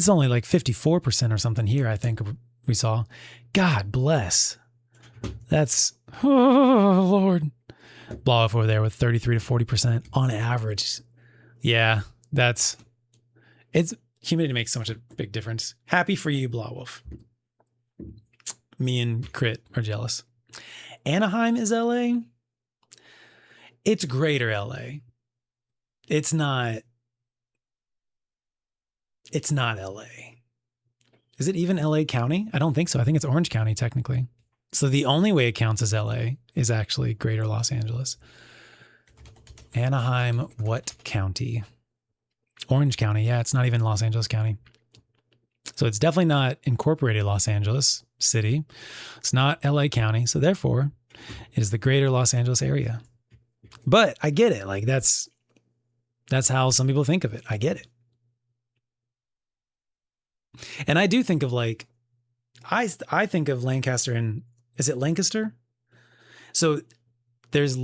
only like 54% or something here, I think we saw. God bless. That's, oh, Lord. Blow off over there with 33 to 40% on average. Yeah, humidity makes so much a big difference. Happy for you, Blawwolf. Me and Crit are jealous. Anaheim is LA. It's greater LA. It's not LA. Is it even LA County? I don't think so. I think it's Orange County technically. So the only way it counts as LA is actually greater Los Angeles. Anaheim, what county? Orange County. Yeah, it's not even Los Angeles County. So it's definitely not incorporated Los Angeles City. It's not LA County. So therefore, it is the greater Los Angeles area. But I get it. Like that's how some people think of it. I get it. And I do think of like, I think of Lancaster and, is it Lancaster? So there's,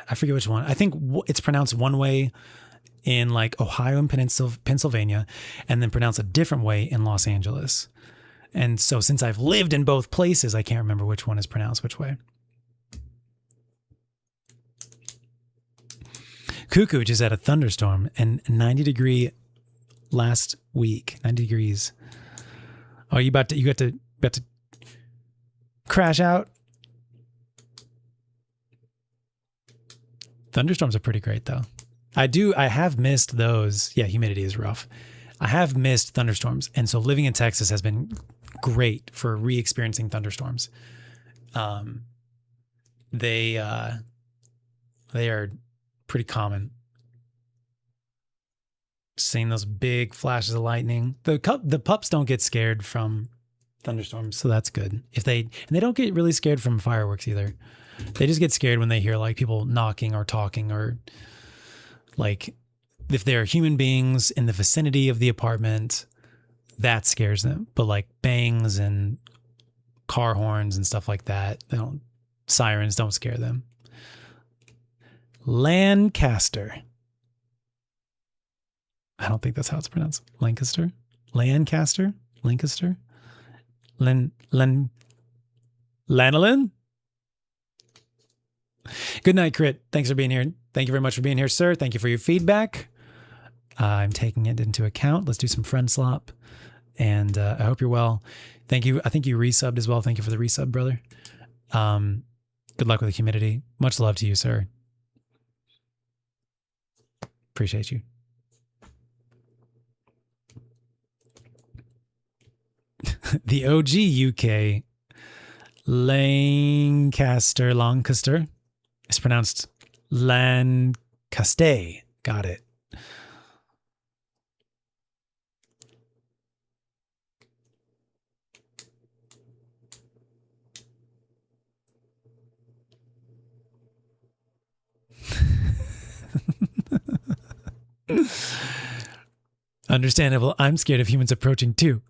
I forget which one. I think it's pronounced one way in like Ohio and Pennsylvania, and then pronounced a different way in Los Angeles. And so since I've lived in both places, I can't remember which one is pronounced which way. Cuckoo just had a thunderstorm and 90-degree last week. 90 degrees. Oh, you got to crash out? Thunderstorms are pretty great though. I have missed those. Yeah, humidity is rough. I have missed thunderstorms. And so living in Texas has been great for re-experiencing thunderstorms. They are pretty common. Seeing those big flashes of lightning. The pups don't get scared from thunderstorms, so that's good. And they don't get really scared from fireworks either. They just get scared when they hear like people knocking or talking, or like if there are human beings in the vicinity of the apartment, that scares them. But like bangs and car horns and stuff like that, sirens don't scare them. Lancaster. I don't think that's how it's pronounced. Lancaster? Lancaster? Lancaster? Lanolin? Good night, Crit. Thanks for being here. Thank you very much for being here, sir. Thank you for your feedback. I'm taking it into account. Let's do some friend slop. And I hope you're well. Thank you. I think you resubbed as well. Thank you for the resub, brother. Good luck with the humidity. Much love to you, sir. Appreciate you. The OG UK Lancaster is pronounced Lancaster. Got it. Understandable. I'm scared of humans approaching too.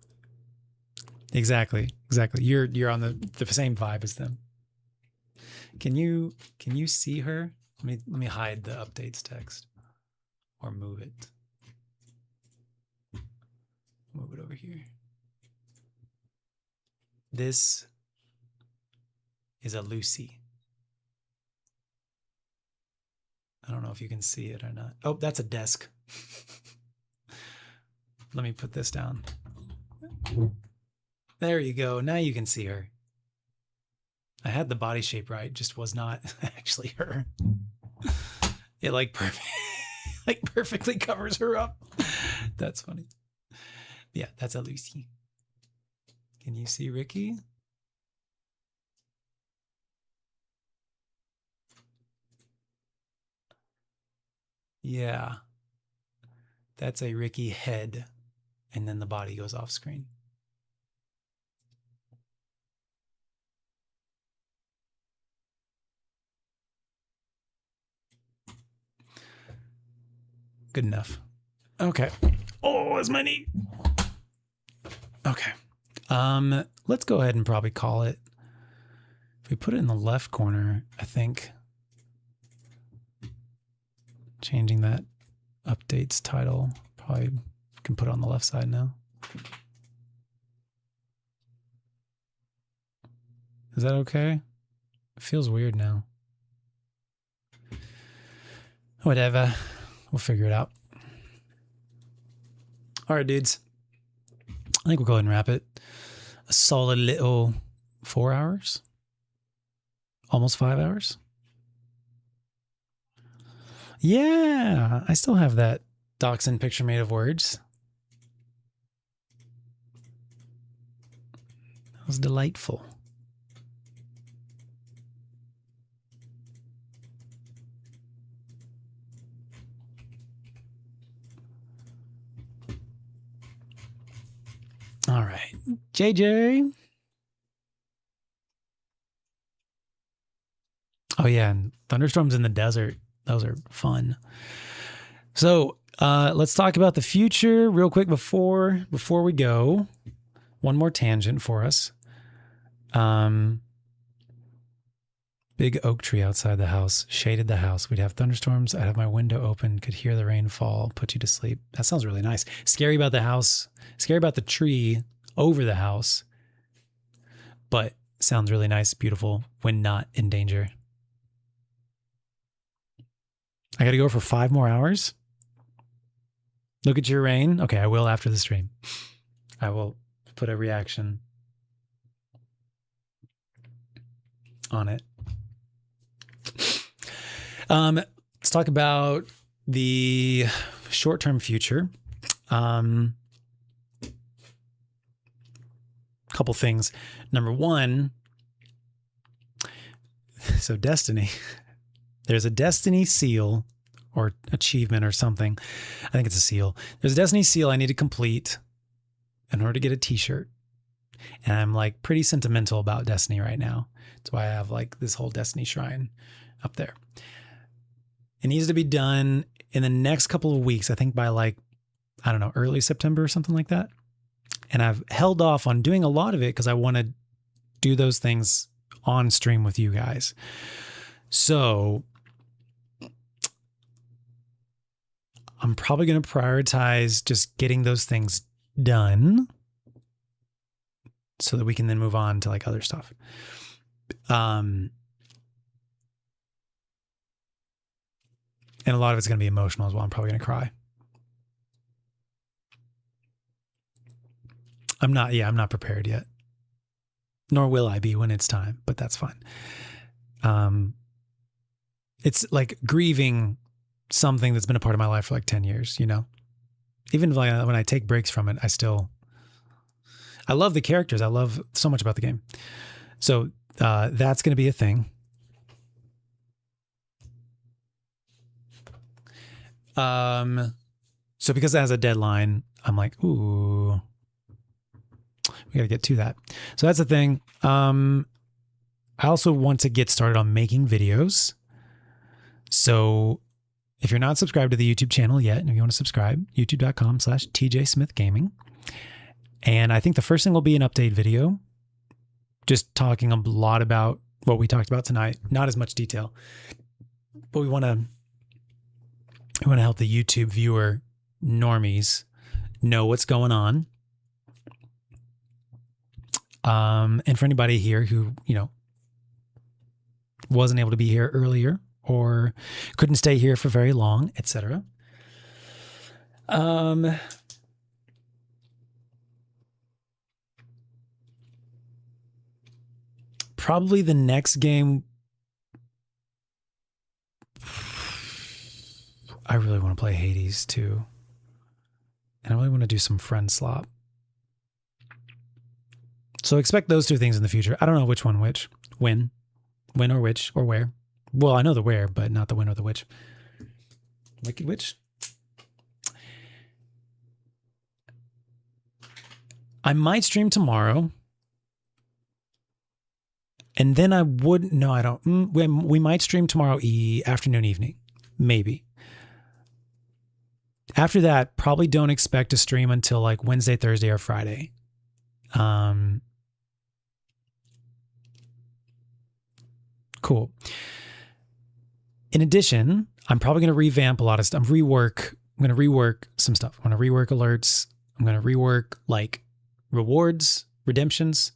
Exactly. You're on the same vibe as them. Can you see her? Let me hide the updates text or move it. Move it over here. This is a Lucy. I don't know if you can see it or not. Oh, that's a desk. Let me put this down. There you go. Now you can see her. I had the body shape right, just was not actually her. It like perfectly covers her up. That's funny. Yeah, that's a Lucy. Can you see Ricky? Yeah. That's a Ricky head. And then the body goes off screen. Good enough. Okay. Oh, that's my knee. Okay. Let's go ahead and probably call it. If we put it in the left corner, I think changing that updates title, probably can put it on the left side now. Is that okay? It feels weird now. Whatever. We'll figure it out. All right, dudes. I think we'll go ahead and wrap it. A solid little 4 hours. Almost 5 hours. Yeah, I still have that dachshund picture made of words. That was delightful. All right, JJ. Oh yeah, and thunderstorms in the desert. Those are fun. So let's talk about the future real quick before we go. One more tangent for us. Big oak tree outside the house, shaded the house. We'd have thunderstorms. I'd have my window open, could hear the rain fall, put you to sleep. That sounds really nice. Scary about the house, scary about the tree over the house, but sounds really nice, beautiful when not in danger. I got to go for 5 more hours. Look at your rain. Okay, I will after the stream. I will put a reaction on it. Let's talk about the short-term future. Couple things. Number one, so Destiny. There's a Destiny seal or achievement or something. I think it's a seal. There's a Destiny seal I need to complete in order to get a t-shirt. And I'm like pretty sentimental about Destiny right now. That's why I have like this whole Destiny shrine up there. It needs to be done in the next couple of weeks. I think by like, I don't know, early September or something like that. And I've held off on doing a lot of it because I want to do those things on stream with you guys. So I'm probably going to prioritize just getting those things done so that we can then move on to like other stuff. And a lot of it's going to be emotional as well. I'm probably going to cry. I'm not prepared yet. Nor will I be when it's time, but that's fine. It's like grieving something that's been a part of my life for like 10 years, you know? Even when I take breaks from it, I love the characters. I love so much about the game. So that's going to be a thing. So because it has a deadline, I'm like, ooh, we got to get to that. So that's the thing. I also want to get started on making videos. So if you're not subscribed to the YouTube channel yet, and if you want to subscribe, youtube.com/TJSmithGaming. And I think the first thing will be an update video, just talking a lot about what we talked about tonight. Not as much detail, but we want to help the YouTube viewer normies know what's going on. And for anybody here who, wasn't able to be here earlier or couldn't stay here for very long, etc. Probably the next game, I really want to play Hades too. And I really want to do some friend slop. So expect those two things in the future. I don't know which one which. When or which or where. Well, I know the where, but not the when or the which. Wicked Witch. I might stream tomorrow. And then I wouldn't, no, I don't. We might stream tomorrow afternoon, evening. Maybe. After that, probably don't expect to stream until like Wednesday, Thursday, or Friday. Cool. In addition, I'm probably going to revamp a lot of stuff. I'm going to rework some stuff. I'm going to rework alerts. I'm going to rework like rewards, redemptions.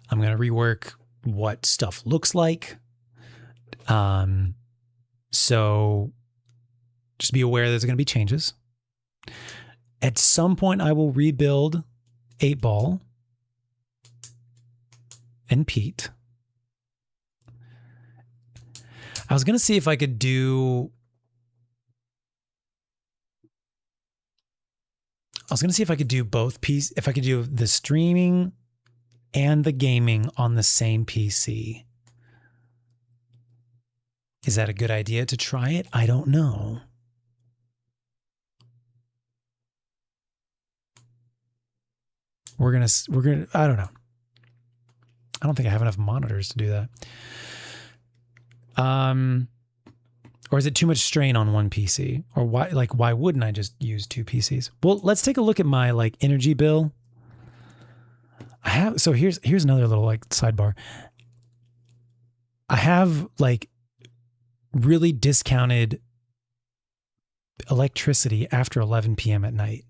I'm going to rework what stuff looks like. So just be aware there's going to be changes. At some point, I will rebuild 8-Ball and Pete. I was going to see if I could do... both pieces, if I could do the streaming and the gaming on the same PC. Is that a good idea to try it? I don't know. We're going to, I don't know. I don't think I have enough monitors to do that. Or is it too much strain on one PC? Or why wouldn't I just use 2 PCs? Well, let's take a look at my like energy bill. So here's another little like sidebar. I have like really discounted electricity after 11 p.m. at night.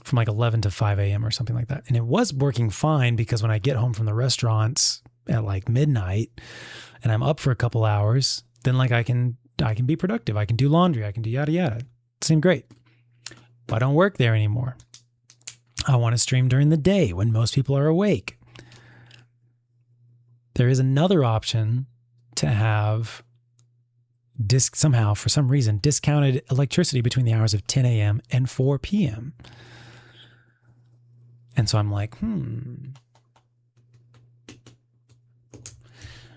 From like 11 to 5 a.m. or something like that. And it was working fine because when I get home from the restaurants at like midnight and I'm up for a couple hours, then like I can I can be productive. I can do laundry. I can do yada yada. It seemed great. But I don't work there anymore. I want to stream during the day when most people are awake. There is another option to have somehow, for some reason, discounted electricity between the hours of 10 a.m. and 4 p.m. And so I'm like,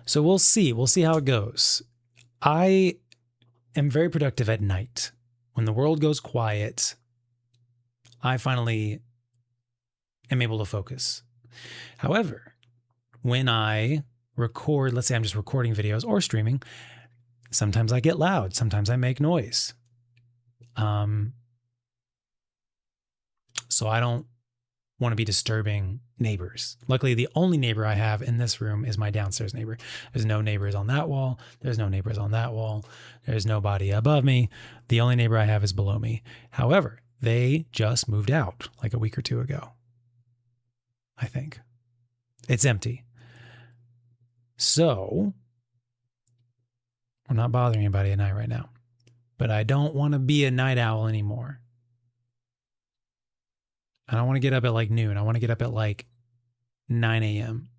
So we'll see. We'll see how it goes. I am very productive at night. When the world goes quiet, I finally am able to focus. However, when I record, let's say I'm just recording videos or streaming, sometimes I get loud. Sometimes I make noise. So I don't want to be disturbing neighbors. Luckily, the only neighbor I have in this room is my downstairs neighbor. There's no neighbors on that wall. There's no neighbors on that wall. There's nobody above me. The only neighbor I have is below me. However, they just moved out like a week or two ago. I think. It's empty. So I'm not bothering anybody at night right now. But I don't want to be a night owl anymore. I don't want to get up at like noon. I want to get up at like 9 a.m.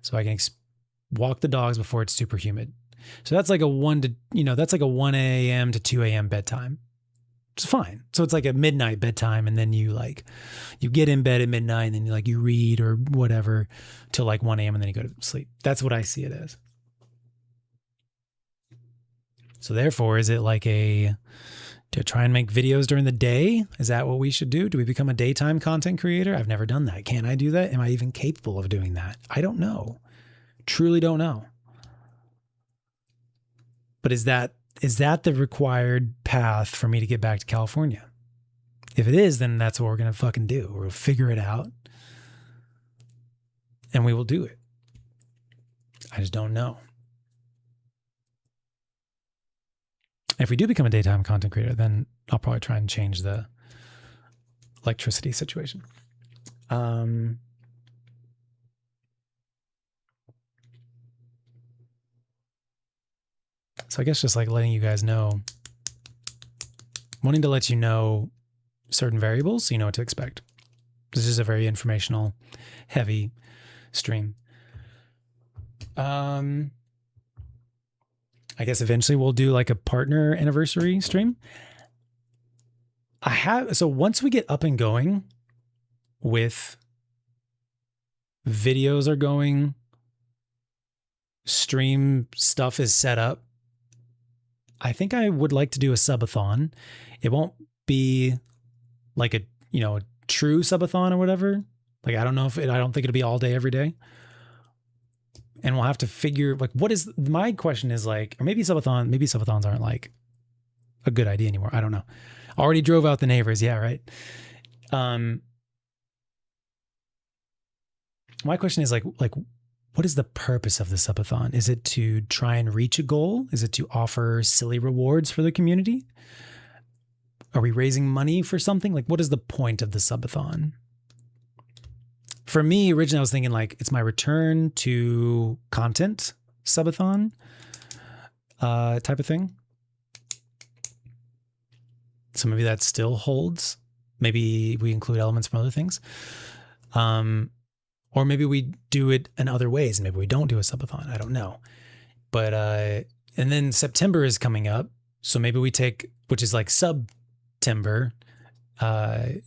so I can walk the dogs before it's super humid. So that's like a 1 a.m. to 2 a.m. bedtime. It's fine. So it's like a midnight bedtime, and then you get in bed at midnight, and then you read or whatever till like 1 a.m. and then you go to sleep. That's what I see it as. So therefore, is it like to try and make videos during the day? Is that what we should do? Do we become a daytime content creator? I've never done that. Can I do that? Am I even capable of doing that? I don't know. Truly don't know. But is that the required path for me to get back to California? If it is, then that's what we're going to fucking do. We'll figure it out and we will do it. I just don't know. If we do become a daytime content creator, then I'll probably try and change the electricity situation. So I guess just like letting you guys know, wanting to let you know certain variables so you know what to expect. This is a very informational, heavy stream. I guess eventually we'll do like a partner anniversary stream. So once we get up and going with videos are going, stream stuff is set up, I think I would like to do a subathon. It won't be like a true subathon or whatever. Like, I don't think it'll be all day every day. And we'll have to figure my question is like, or maybe subathons aren't like a good idea anymore. I don't know. Already drove out the neighbors. Yeah. Right. My question is like, what is the purpose of the subathon? Is it to try and reach a goal? Is it to offer silly rewards for the community? Are we raising money for something? Like, what is the point of the subathon? For me, originally I was thinking like it's my return to content subathon type of thing. So maybe that still holds. Maybe we include elements from other things. Or maybe we do it in other ways. Maybe we don't do a subathon. I don't know. But and then September is coming up. So maybe we take, which is like September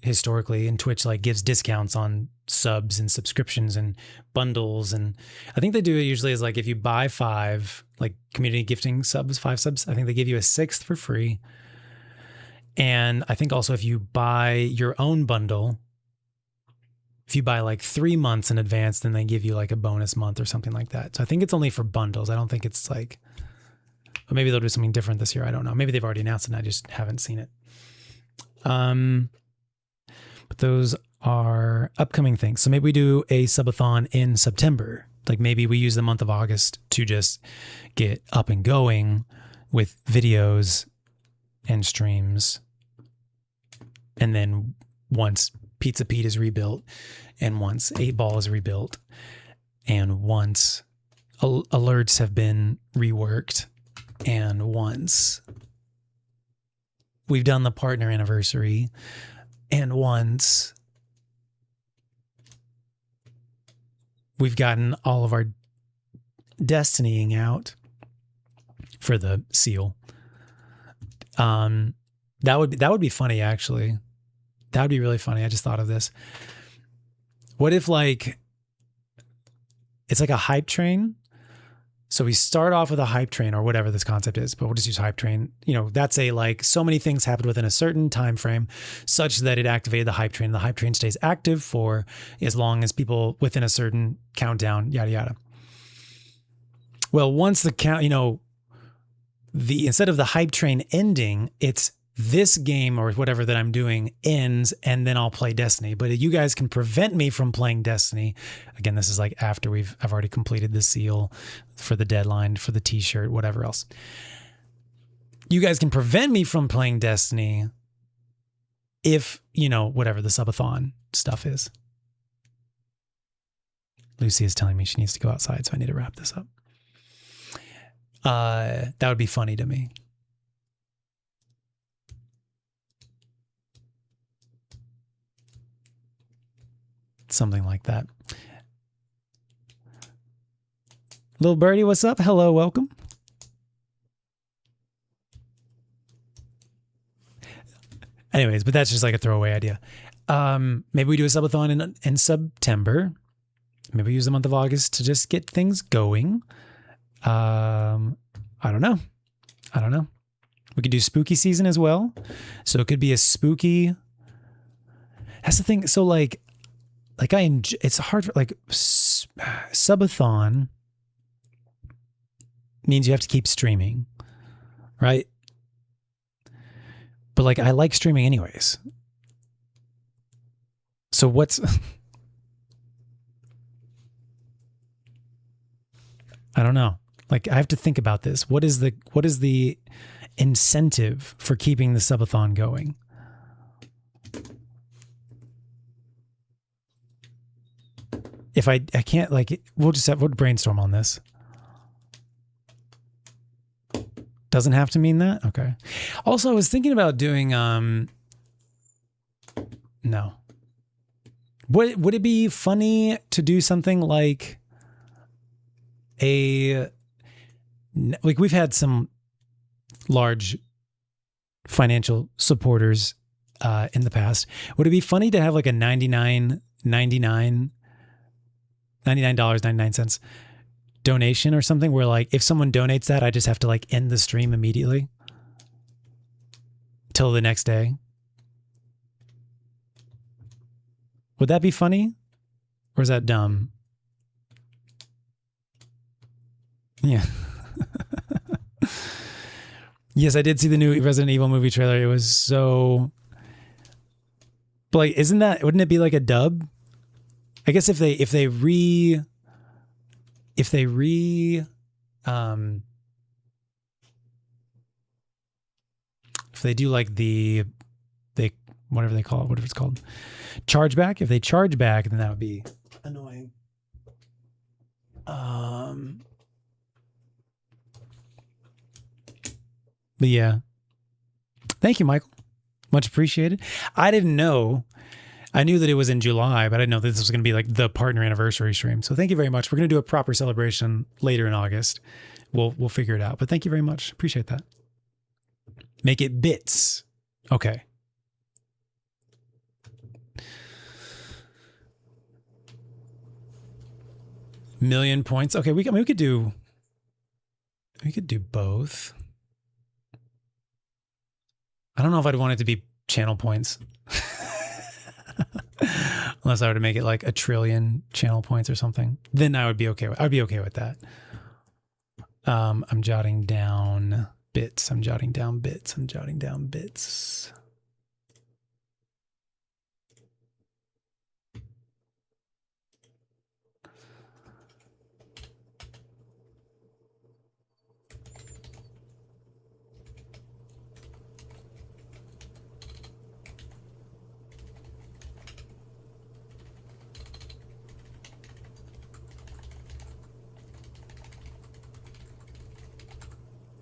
historically, and Twitch like gives discounts on subs and subscriptions and bundles, and I think they do it usually as like if you buy 5 like community gifting subs, 5 subs, I think they give you a 6th for free. And I think also if you buy your own bundle, if you buy like 3 months in advance, then they give you like a bonus month or something like that. So I think it's only for bundles. I don't think it's like, but maybe they'll do something different this year. I don't know. Maybe they've already announced it and I just haven't seen it. But those are upcoming things. So maybe we do a subathon in September. Like maybe we use the month of August to just get up and going with videos and streams. And then once Pizza Pete is rebuilt, and once 8Ball is rebuilt, and once alerts have been reworked, And once we've done the partner anniversary, and once we've gotten all of our destinying out for the seal, that would be funny, actually. That would be really funny. I just thought of this. What if, like, it's like a hype train? So we start off with a hype train, or whatever this concept is, but we'll just use hype train. You know, that's a, like, so many things happened within a certain time frame such that it activated the hype train. The hype train stays active for as long as people within a certain countdown, yada, yada. Well, once the count, you know, instead of the hype train ending, it's this game or whatever that I'm doing ends, and then I'll play Destiny. But you guys can prevent me from playing Destiny. Again, this is like after I've already completed the seal for the deadline, for the t-shirt, whatever else. You guys can prevent me from playing Destiny if, you know, whatever the subathon stuff is. Lucy is telling me she needs to go outside, so I need to wrap this up. That would be funny to me. Something like that. Little birdie, what's up? Hello, welcome. Anyways, but that's just like a throwaway idea. Maybe we do a subathon in September. Maybe we use the month of August to just get things going. I don't know. We could do spooky season as well. So it could be a spooky. That's the thing. So like it's hard for, like, subathon means you have to keep streaming, right? But like, I like streaming anyways. So what's, I don't know. Like, I have to think about this. What is the incentive for keeping the subathon going? If I can't, like, we'll brainstorm on this. Doesn't have to mean that? Okay. Also, I was thinking about doing, no. Would it be funny to do something like like, we've had some large financial supporters in the past. Would it be funny to have like a $99.99 donation or something, where like if someone donates that, I just have to like end the stream immediately till the next day? Would that be funny? Or is that dumb? Yeah. Yes, I did see the new Resident Evil movie trailer. It was so, but like, wouldn't it be like a dub? I guess if they do like whatever they call it, whatever it's called, chargeback. If they charge back, then that would be annoying. But yeah, thank you, Michael. Much appreciated. I didn't know. I knew that it was in July, but I didn't know that this was going to be like the partner anniversary stream. So thank you very much. We're going to do a proper celebration later in August. We'll figure it out. But thank you very much. Appreciate that. Make it bits. Okay. Million points. Okay, we could do both. I don't know if I'd want it to be channel points. Unless I were to make it like 1 trillion channel points or something. Then I would be okay with that. I'm jotting down bits.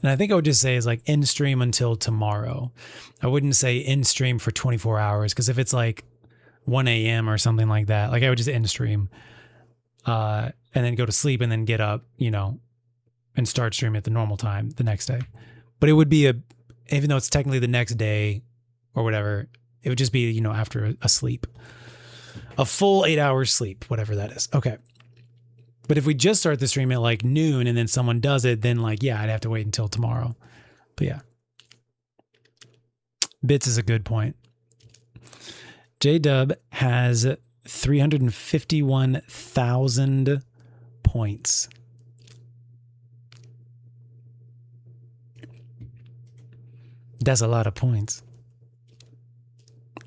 And I think I would just say is like in stream until tomorrow. I wouldn't say in stream for 24 hours because if it's like 1 a.m. or something like that, like I would just end stream and then go to sleep and then get up, and start streaming at the normal time the next day. But it would be even though it's technically the next day or whatever, it would just be, after a sleep, a full 8 hours sleep, whatever that is. Okay. But if we just start the stream at like noon and then someone does it, then like, yeah, I'd have to wait until tomorrow. But yeah. Bits is a good point. J-Dub has 351,000 points. That's a lot of points.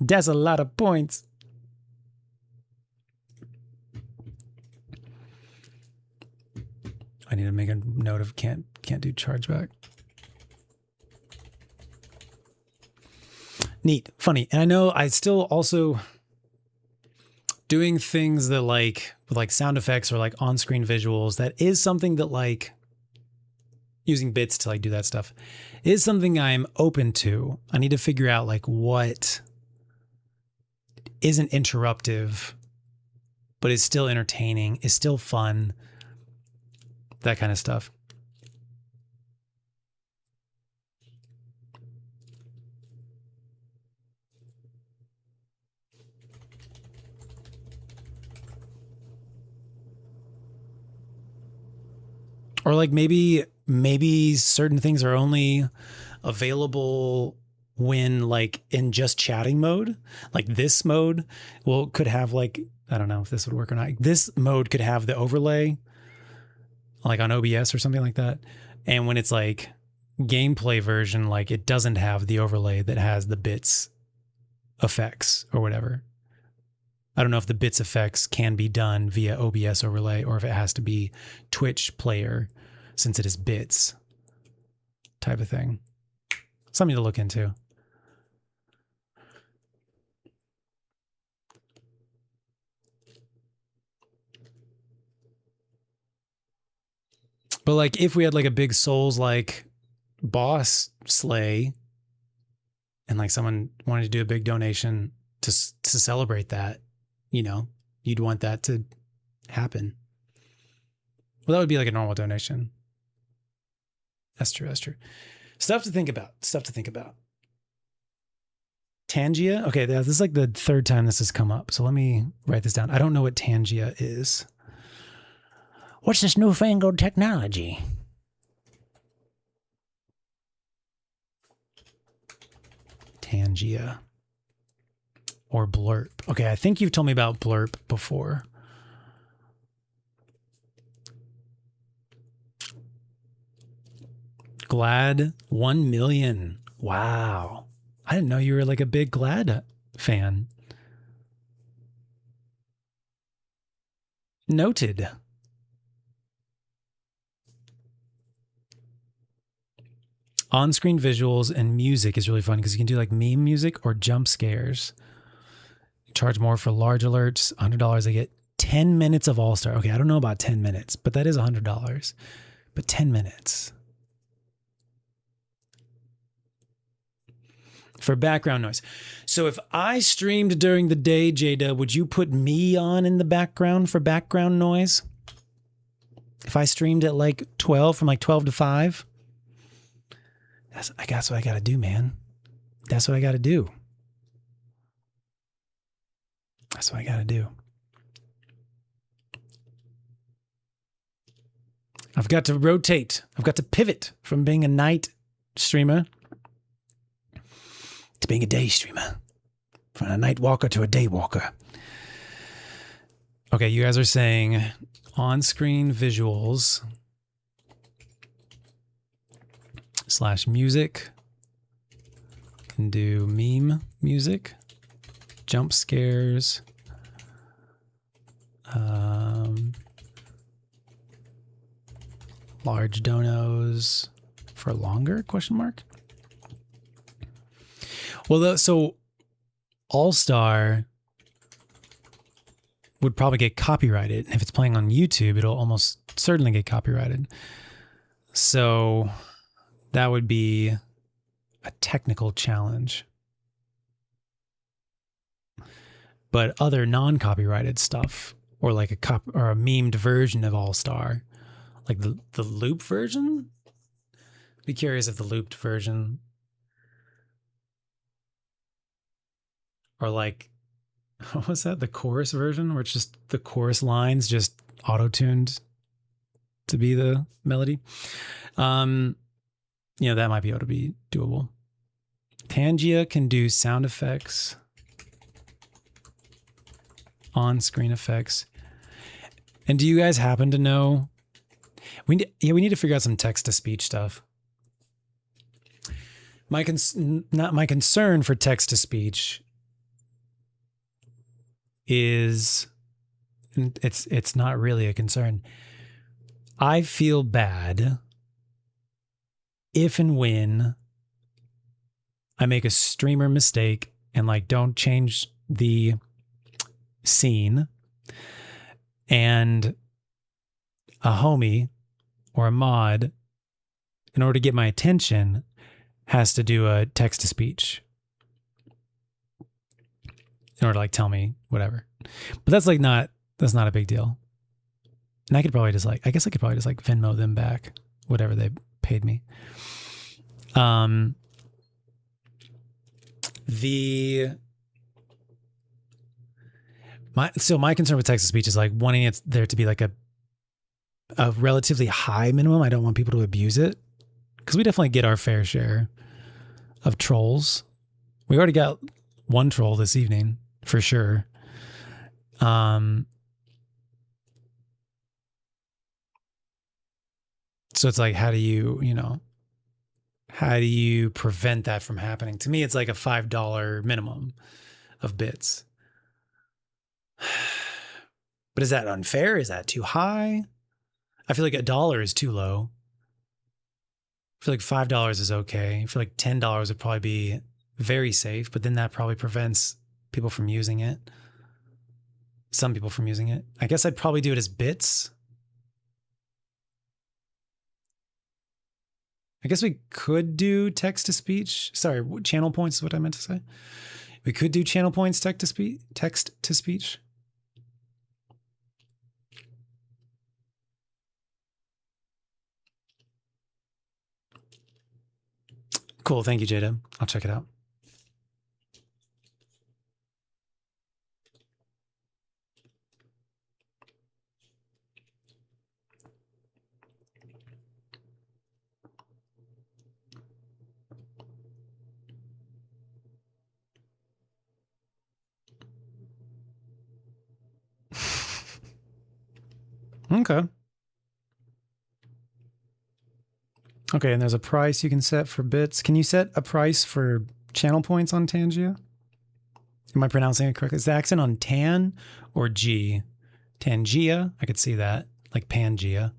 That's a lot of points. I need to make a note of can't do chargeback. Neat, funny. And I know I still also doing things that like with like sound effects or like on-screen visuals, that is something that like using bits to like do that stuff is something I'm open to. I need to figure out like what isn't interruptive, but is still entertaining, is still fun, that kind of stuff. Or like maybe certain things are only available when like in just chatting mode. Like this mode could have like, I don't know if this would work or not. This mode could have the overlay like on OBS or something like that. And when it's like gameplay version, like it doesn't have the overlay that has the bits effects or whatever. I don't know if the bits effects can be done via OBS overlay or if it has to be Twitch player since it is bits type of thing. Something to look into. But like if we had like a big Souls like boss slay and like someone wanted to do a big donation to celebrate that, you'd want that to happen. Well, that would be like a normal donation. That's true. That's true. Stuff to think about. Tangia. Okay, this is like the third time this has come up. So let me write this down. I don't know what Tangia is. What's this newfangled technology? Tangia. Or Blurp. Okay, I think you've told me about Blurp before. Glad 1 million. Wow. I didn't know you were like a big Glad fan. Noted. On-screen visuals and music is really fun because you can do like meme music or jump scares. You charge more for large alerts. $100. I get 10 minutes of All-Star. Okay, I don't know about 10 minutes, but that is $100. But 10 minutes. For background noise. So if I streamed during the day, Jada, would you put me on in the background for background noise? If I streamed at like 12, from like 12 to 5? That's what I got to do, man. That's what I got to do. That's what I got to do. I've got to rotate. I've got to pivot from being a night streamer to being a day streamer. From a night walker to a day walker. Okay, you guys are saying on-screen visuals / music. Can do meme music, jump scares, large donos for longer, question mark? Well, so All-Star would probably get copyrighted. And if it's playing on YouTube, it'll almost certainly get copyrighted. So that would be a technical challenge. But other non-copyrighted stuff, or like a memed version of All Star, like the loop version. Be curious if the looped version, or like, what was that? The chorus version, where it's just the chorus lines just auto-tuned to be the melody. That might be able to be doable. Tangia can do sound effects, on-screen effects. And do you guys happen to know? We need to figure out some text-to-speech stuff. My concern for text-to-speech is, it's not really a concern. I feel bad if and when I make a streamer mistake and like don't change the scene, and a homie or a mod, in order to get my attention, has to do a text to speech in order to like tell me whatever. But that's not a big deal. And I could probably just like Venmo them back whatever they paid me. My concern with text to speech is like wanting there to be like a relatively high minimum. I don't want people to abuse it, because we definitely get our fair share of trolls. We already got one troll this evening for sure. So it's like, how do you prevent that from happening? To me, it's like a $5 minimum of bits. But is that unfair? Is that too high? I feel like $1 is too low. I feel like $5 is okay. I feel like $10 would probably be very safe, but then that probably prevents people from using it. Some people from using it. I guess I'd probably do it as bits. I guess we could do text to speech. Sorry, channel points is what I meant to say. We could do channel points text to speech. Cool. Thank you, Jada. I'll check it out. Okay. Okay, and there's a price you can set for bits. Can you set a price for channel points on Tangia? Am I pronouncing it correctly? Is the accent on tan or G? Tangia, I could see that, like Pangea.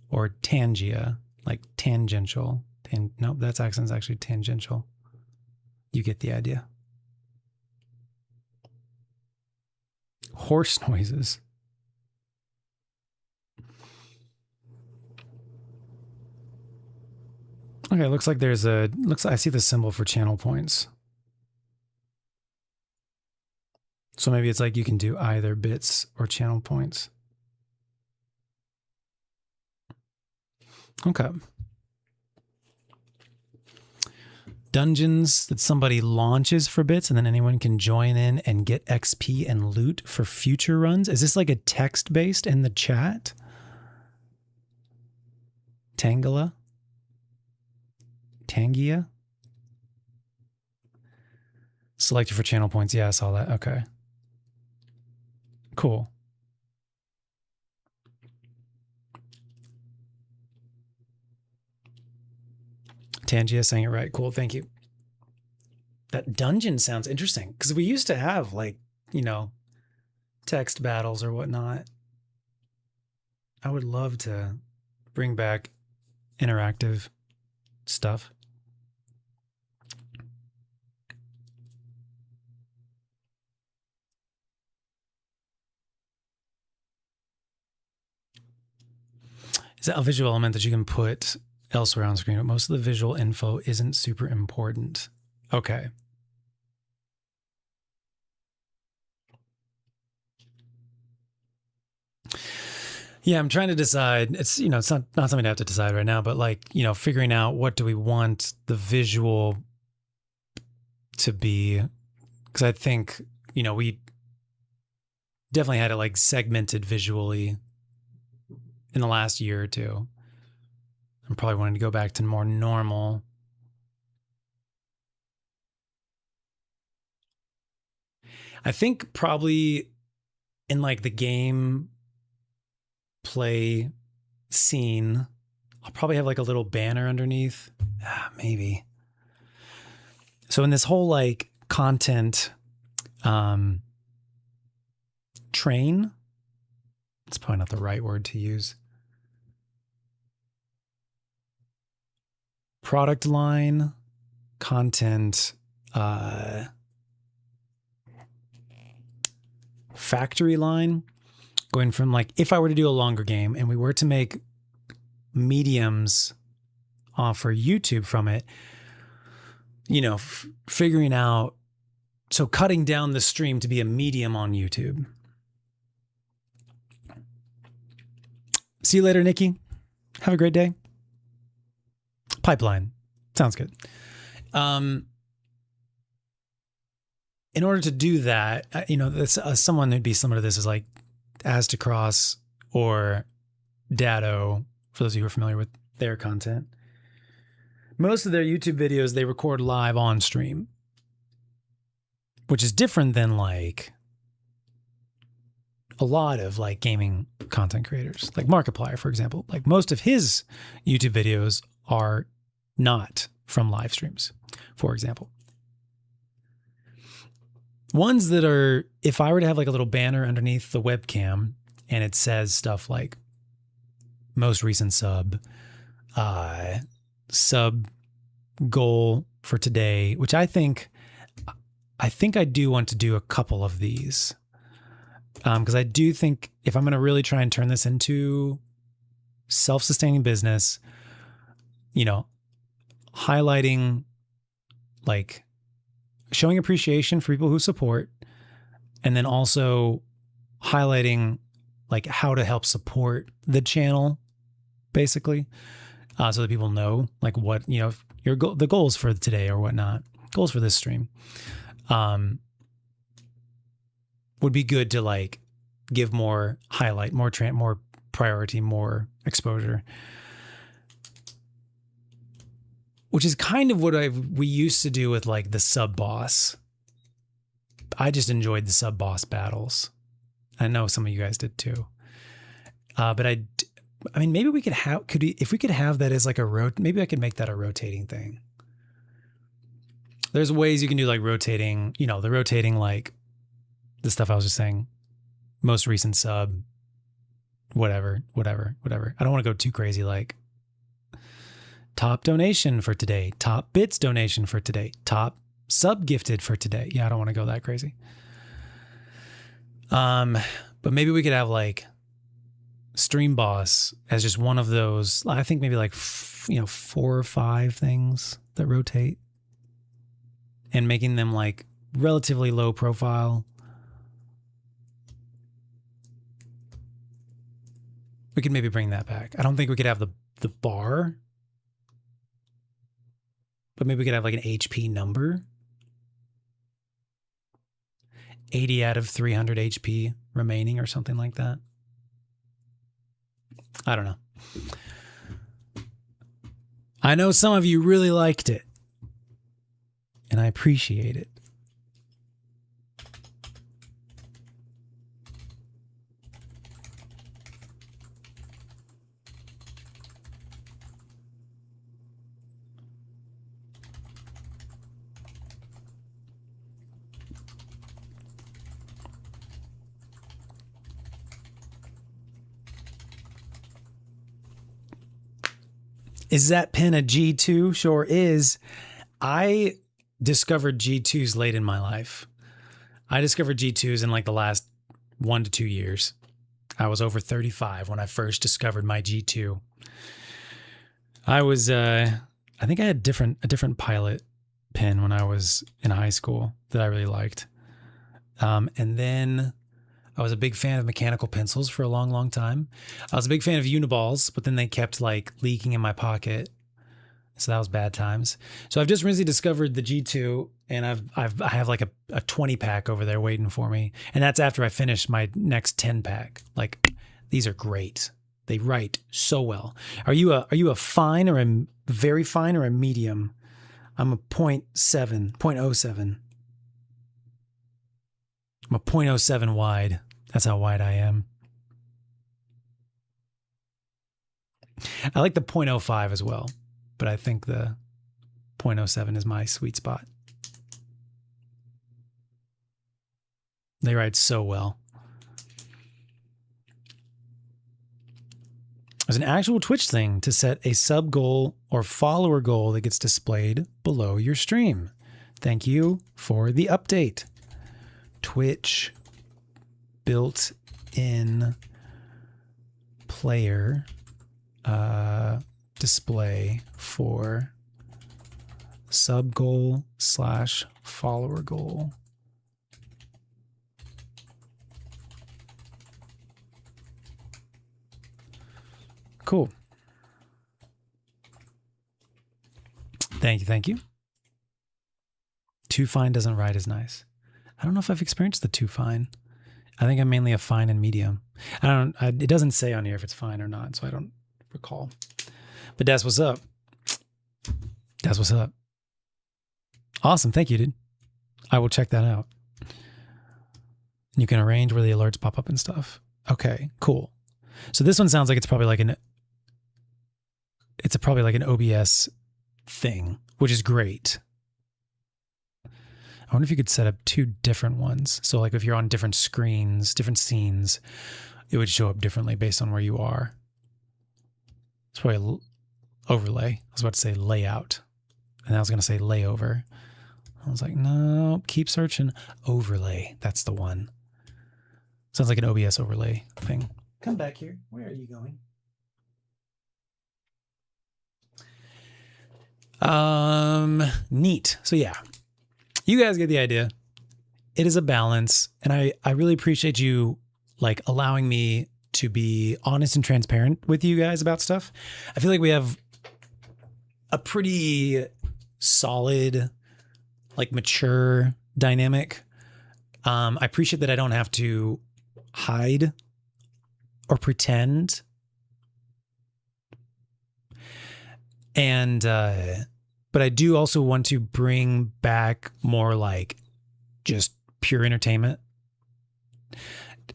Or Tangia, like tangential. Nope, that accent's actually tangential. You get the idea. Horse noises. Okay, looks like I see the symbol for channel points. So maybe it's like you can do either bits or channel points. Okay. Dungeons that somebody launches for bits and then anyone can join in and get XP and loot for future runs. Is this like a text-based in the chat? Tangia? Selected for channel points. Yeah, I saw that. Okay. Cool. Tangia saying it right. Cool. Thank you. That dungeon sounds interesting, because we used to have like, text battles or whatnot. I would love to bring back interactive stuff. Is that a visual element that you can put elsewhere on screen, but most of the visual info isn't super important. Okay. Yeah, I'm trying to decide. It's, it's not something I have to decide right now, but like, figuring out what do we want the visual to be. Because I think, we definitely had it like segmented visually in the last year or two. I'm probably wanting to go back to more normal. I think probably in like the game play scene, I'll probably have like a little banner underneath. Maybe. So in this whole like content train, it's probably not the right word to use. Product line, content, factory line, going from like, if I were to do a longer game and we were to make mediums for YouTube from it, figuring out, so cutting down the stream to be a medium on YouTube. See you later, Nikki. Have a great day. Pipeline. Sounds good. In order to do that, someone who'd be similar to this is like Astacross or Dado, for those of you who are familiar with their content. Most of their YouTube videos, they record live on stream, which is different than like a lot of like gaming content creators, like Markiplier, for example. Like most of his YouTube videos are not from live streams, for example. Ones that are, if I were to have like a little banner underneath the webcam and it says stuff like most recent sub goal for today, which I think I do want to do a couple of these. Because I do think if I'm going to really try and turn this into self-sustaining business, highlighting, like showing appreciation for people who support, and then also highlighting like how to help support the channel, basically, so that people know like what, the goals for today or whatnot, goals for this stream. Would be good to like give more highlight, more priority, more exposure, which is kind of what we used to do with like the sub boss. I just enjoyed the sub boss battles. I know some of you guys did too. But I mean, maybe we could have, if we could have that as like maybe I could make that a rotating thing. There's ways you can do like rotating, the rotating, like the stuff I was just saying, most recent sub, whatever. I don't want to go too crazy, like top donation for today, top bits donation for today, top sub gifted for today. Yeah, I don't want to go that crazy. But maybe we could have like Stream Boss as just one of those. I think maybe like 4 or 5 things that rotate, and making them like relatively low profile. We could maybe bring that back. I don't think we could have the bar, but maybe we could have like an HP number. 80 out of 300 HP remaining or something like that. I don't know. I know some of you really liked it, and I appreciate it. Is that pin a G2? Sure is. I discovered G2s late in my life. I discovered G2s in like the last 1 to 2 years. I was over 35 when I first discovered my G2. I was, I think I had a different pilot pen when I was in high school that I really liked. And then I was a big fan of mechanical pencils for a long, long time. I was a big fan of Uniballs, but then they kept like leaking in my pocket. So that was bad times. So I've just recently discovered the G2, and I have like a 20 pack over there waiting for me. And that's after I finish my next 10 pack. Like, these are great. They write so well. Are you a fine or a very fine or a medium? I'm a 0.7, 0.07. I'm a 0.07 wide. That's how wide I am. I like the 0.05 as well, but I think the 0.07 is my sweet spot. They write so well. There's an actual Twitch thing to set a sub goal or follower goal that gets displayed below your stream. Thank you for the update. Twitch built-in player display for sub goal / follower goal. Cool. Thank you. Thank you. Too fine doesn't write as nice. I don't know if I've experienced the too fine. I think I'm mainly a fine and medium. It doesn't say on here if it's fine or not, so I don't recall. But that's what's up. That's what's up. Awesome. Thank you, dude. I will check that out. You can arrange where the alerts pop up and stuff. Okay, cool. So this one sounds like it's probably like an OBS thing, which is great. I wonder if you could set up two different ones. So like if you're on different screens, different scenes, it would show up differently based on where you are. It's probably overlay. I was about to say layout, and I was going to say layover. I was like, no, keep searching. Overlay. That's the one. Sounds like an OBS overlay thing. Come back here. Where are you going? Neat. So yeah, you guys get the idea. It is a balance, and I really appreciate you like allowing me to be honest and transparent with you guys about stuff. I feel like we have a pretty solid, like mature dynamic. I appreciate that I don't have to hide or pretend. And, but I do also want to bring back more like just pure entertainment.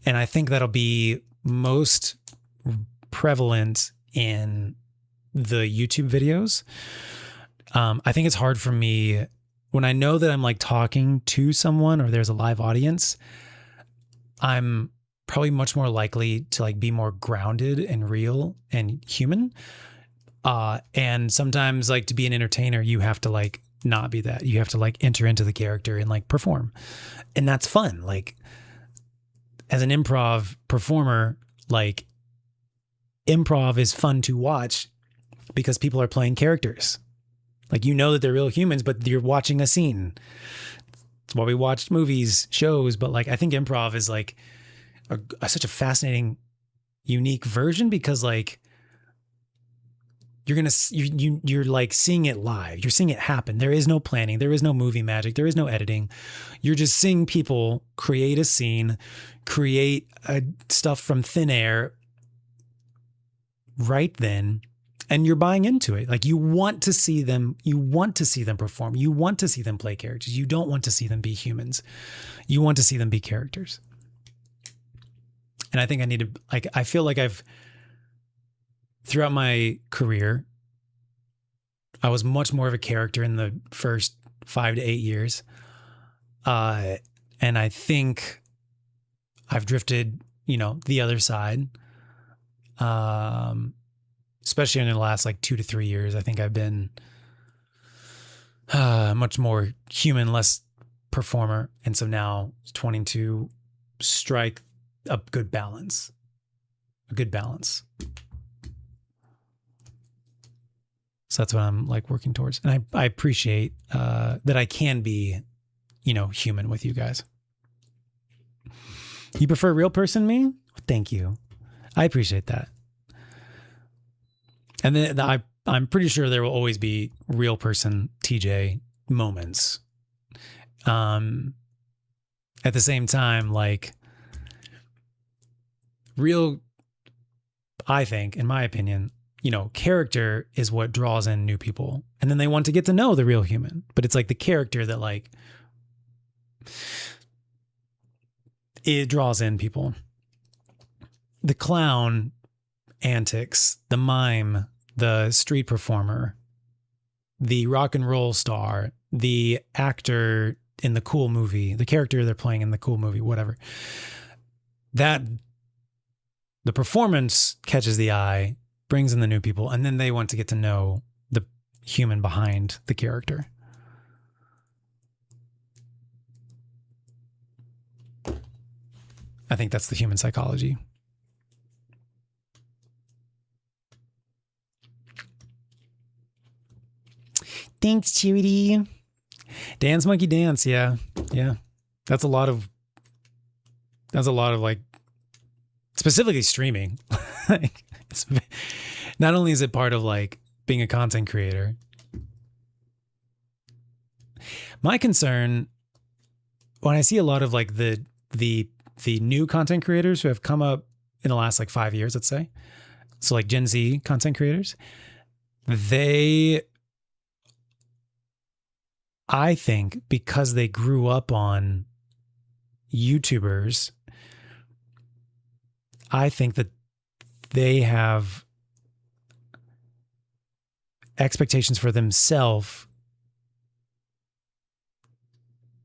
And I think that'll be most prevalent in the YouTube videos. I think it's hard for me when I know that I'm like talking to someone or there's a live audience. I'm probably much more likely to like be more grounded and real and human. And sometimes like to be an entertainer, you have to like not be that. You have to like enter into the character and like perform. And that's fun. Like as an improv performer, like improv is fun to watch because people are playing characters. Like, you know that they're real humans, but you're watching a scene. That's why we watch movies, shows. But like, I think improv is like such a fascinating, unique version because like, you're like seeing it live. You're seeing it happen. There is no planning. There is no movie magic. There is no editing. You're just seeing people create a scene, create stuff from thin air right then, and you're buying into it. Like you want to see them. You want to see them perform. You want to see them play characters. You don't want to see them be humans. You want to see them be characters. And I think I need to like. I feel like throughout my career, I was much more of a character in the first 5 to 8 years. And I think I've drifted, the other side. Especially in the last like 2 to 3 years, I think I've been much more human, less performer. And so now it's wanting to strike a good balance. So that's what I'm like working towards. And I appreciate that I can be, human with you guys. You prefer real person me? Thank you. I appreciate that. And then I'm pretty sure there will always be real person TJ moments. At the same time, like real, I think, in my opinion, character is what draws in new people. And then they want to get to know the real human. But it's like the character that like it draws in people. The clown antics, the mime, the street performer, the rock and roll star, the actor in the cool movie, the character they're playing in the cool movie, whatever. That the performance catches the eye, brings in the new people, and then they want to get to know the human behind the character. I think that's the human psychology. Thanks, Judy. Dance Monkey Dance, yeah. That's a lot of like specifically streaming. It's, not only is it part of like being a content creator. My concern when I see a lot of like the new content creators who have come up in the last like 5 years, let's say. So like Gen Z content creators, I think because they grew up on YouTubers, I think that they have expectations for themselves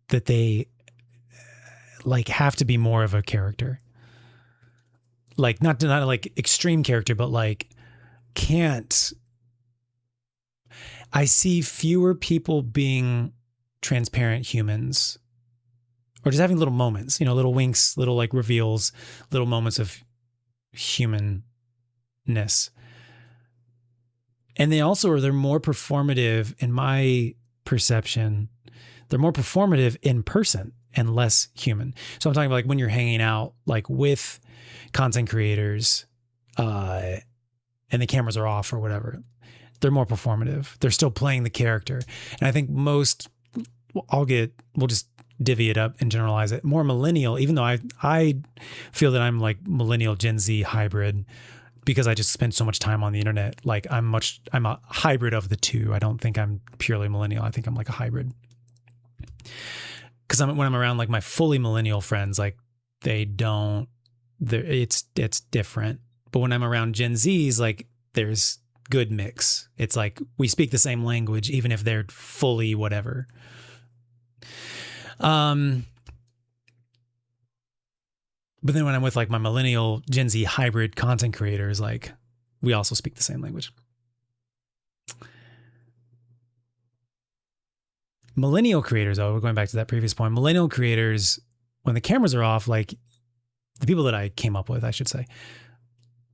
that they like have to be more of a character. Like not like extreme character, but like can't. I see fewer people being transparent humans or just having little moments, little winks, little like reveals, little moments of humanness. And they're more performative in my perception. They're more performative in person and less human. So I'm talking about like when you're hanging out like with content creators and the cameras are off or whatever. They're more performative. They're still playing the character. And I think we'll just divvy it up and generalize it. More millennial, even though I feel that I'm like millennial Gen Z hybrid because I just spend so much time on the internet. Like I'm a hybrid of the two. I don't think I'm purely millennial. I think I'm like a hybrid. Because when I'm around like my fully millennial friends, like it's different. But when I'm around Gen Zs, like there's good mix. It's like we speak the same language, even if they're fully whatever. But then when I'm with like my millennial Gen Z hybrid content creators, like we also speak the same language. Millennial creators, though, we're going back to that previous point. Millennial creators, when the cameras are off, like the people that I came up with, I should say,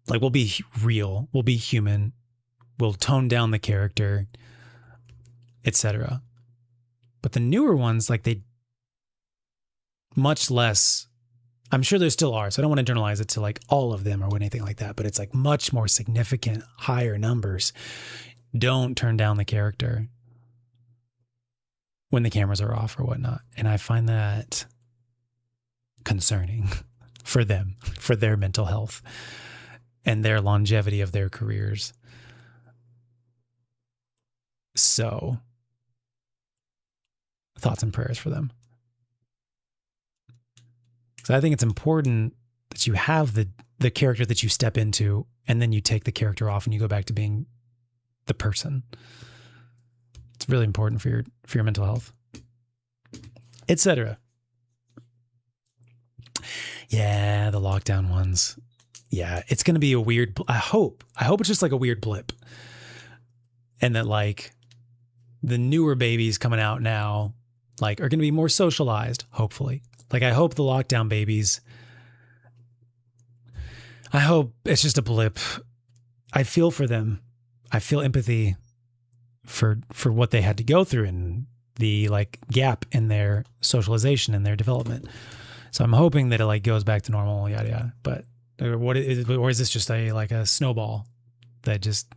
like we'll be real, we'll be human, we'll tone down the character, etc. But the newer ones, like they much less. I'm sure there still are, so I don't want to generalize it to like all of them or anything like that, but it's like much more significant, higher numbers don't turn down the character when the cameras are off or whatnot. And I find that concerning for them, for their mental health and their longevity of their careers. So, thoughts and prayers for them. So I think it's important that you have the character that you step into, and then you take the character off and you go back to being the person. It's really important for your mental health, etc. Yeah, the lockdown ones. Yeah, it's going to be a weird. I hope it's just like a weird blip, and that like the newer babies coming out now, like are going to be more socialized. Hopefully. Like, I hope the lockdown babies, I hope it's just a blip. I feel for them. I feel empathy for what they had to go through and the like gap in their socialization and their development. So I'm hoping that it like goes back to normal, yada yada. But or is this just a snowball that just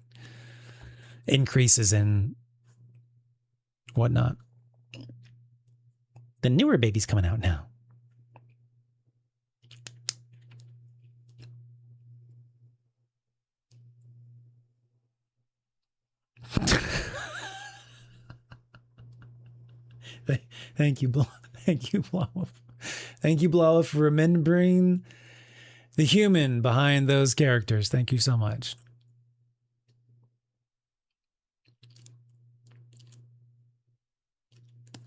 increases in whatnot? The newer baby's coming out now. Thank you, thank you, Blawa. Thank you, Blawa, for remembering the human behind those characters. Thank you so much.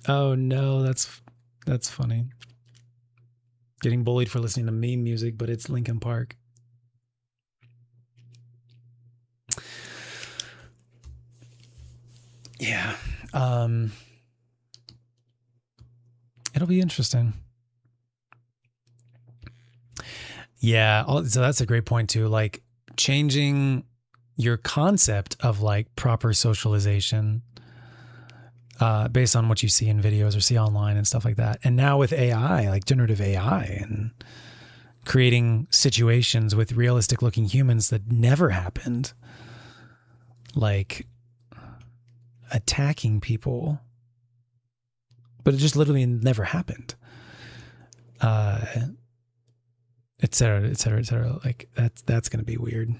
Oh no, that's funny. Getting bullied for listening to meme music, but it's Linkin Park. Yeah. It'll be interesting. Yeah, so that's a great point too. Like changing your concept of like proper socialization based on what you see in videos or see online and stuff like that. And now with AI, like generative AI and creating situations with realistic looking humans that never happened, like attacking people, but it just literally never happened. Et cetera, et cetera, et cetera. Like that's going to be weird.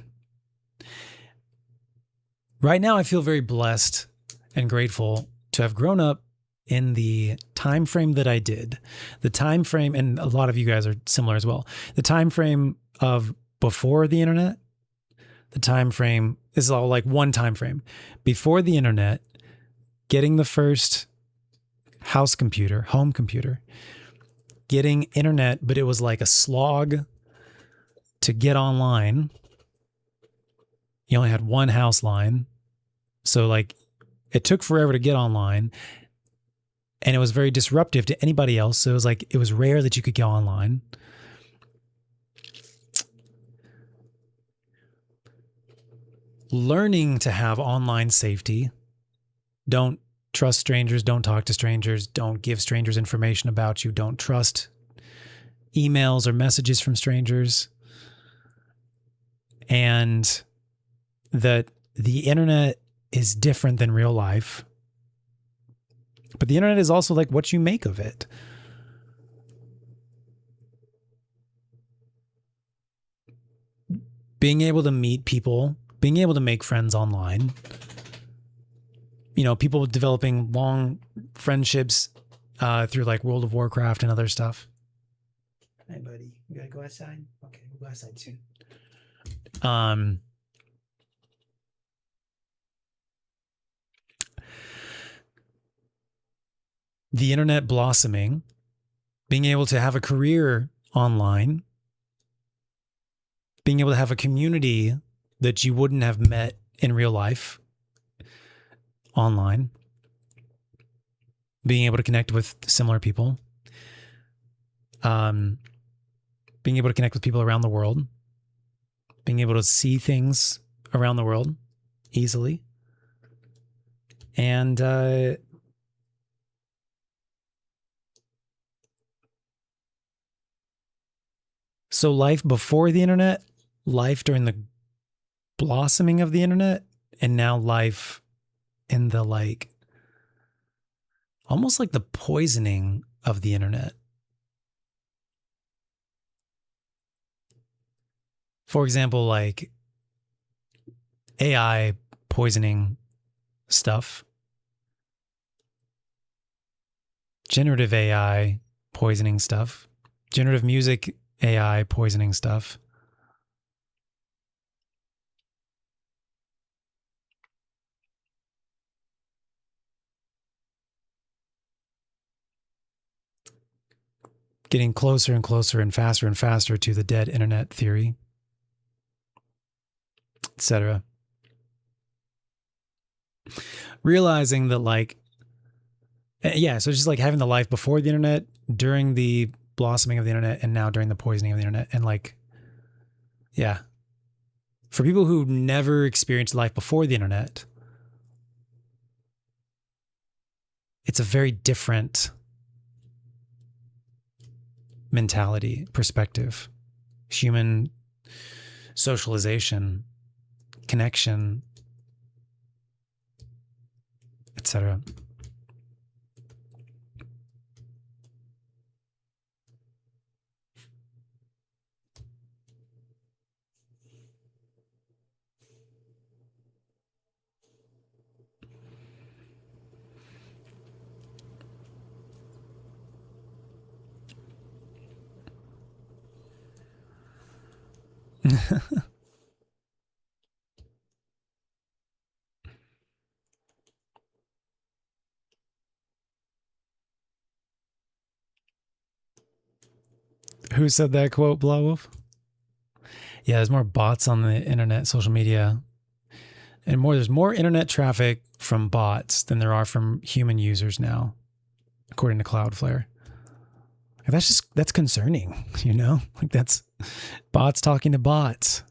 Right now, I feel very blessed and grateful to have grown up in the time frame that I did. The time frame, and a lot of you guys are similar as well. The time frame of before the internet, the time frame is all like one time frame. Before the internet, getting the first home computer, getting internet, but it was like a slog to get online. You only had one house line. So like it took forever to get online and it was very disruptive to anybody else. So it was rare that you could go online. Learning to have online safety. Don't trust strangers. Don't talk to strangers. Don't give strangers information about you. Don't trust emails or messages from strangers. And that the internet is different than real life. But the internet is also like what you make of it. Being able to meet people, being able to make friends online. You know, people developing long friendships through like World of Warcraft and other stuff. Hey, buddy, you gotta go outside? Okay, we'll go outside soon. The internet blossoming, being able to have a career online, being able to have a community that you wouldn't have met in real life online, being able to connect with similar people, being able to connect with people around the world, being able to see things around the world easily. And so life before the internet, life during the blossoming of the internet, and now life in the like, almost like the poisoning of the internet. For example, like AI poisoning stuff, generative AI poisoning stuff, generative music AI poisoning stuff. Getting closer and closer and faster to the dead internet theory, etc. Realizing that like, yeah, so just like having the life before the internet, during the blossoming of the internet, and now during the poisoning of the internet. And like, yeah, for people who never experienced life before the internet, it's a very different mentality, perspective, human socialization, connection, etc. Who said that quote, Blawwolf? Yeah, there's more bots on the internet, social media, and there's more internet traffic from bots than there are from human users now, according to Cloudflare. And that's concerning, Like that's bots talking to bots.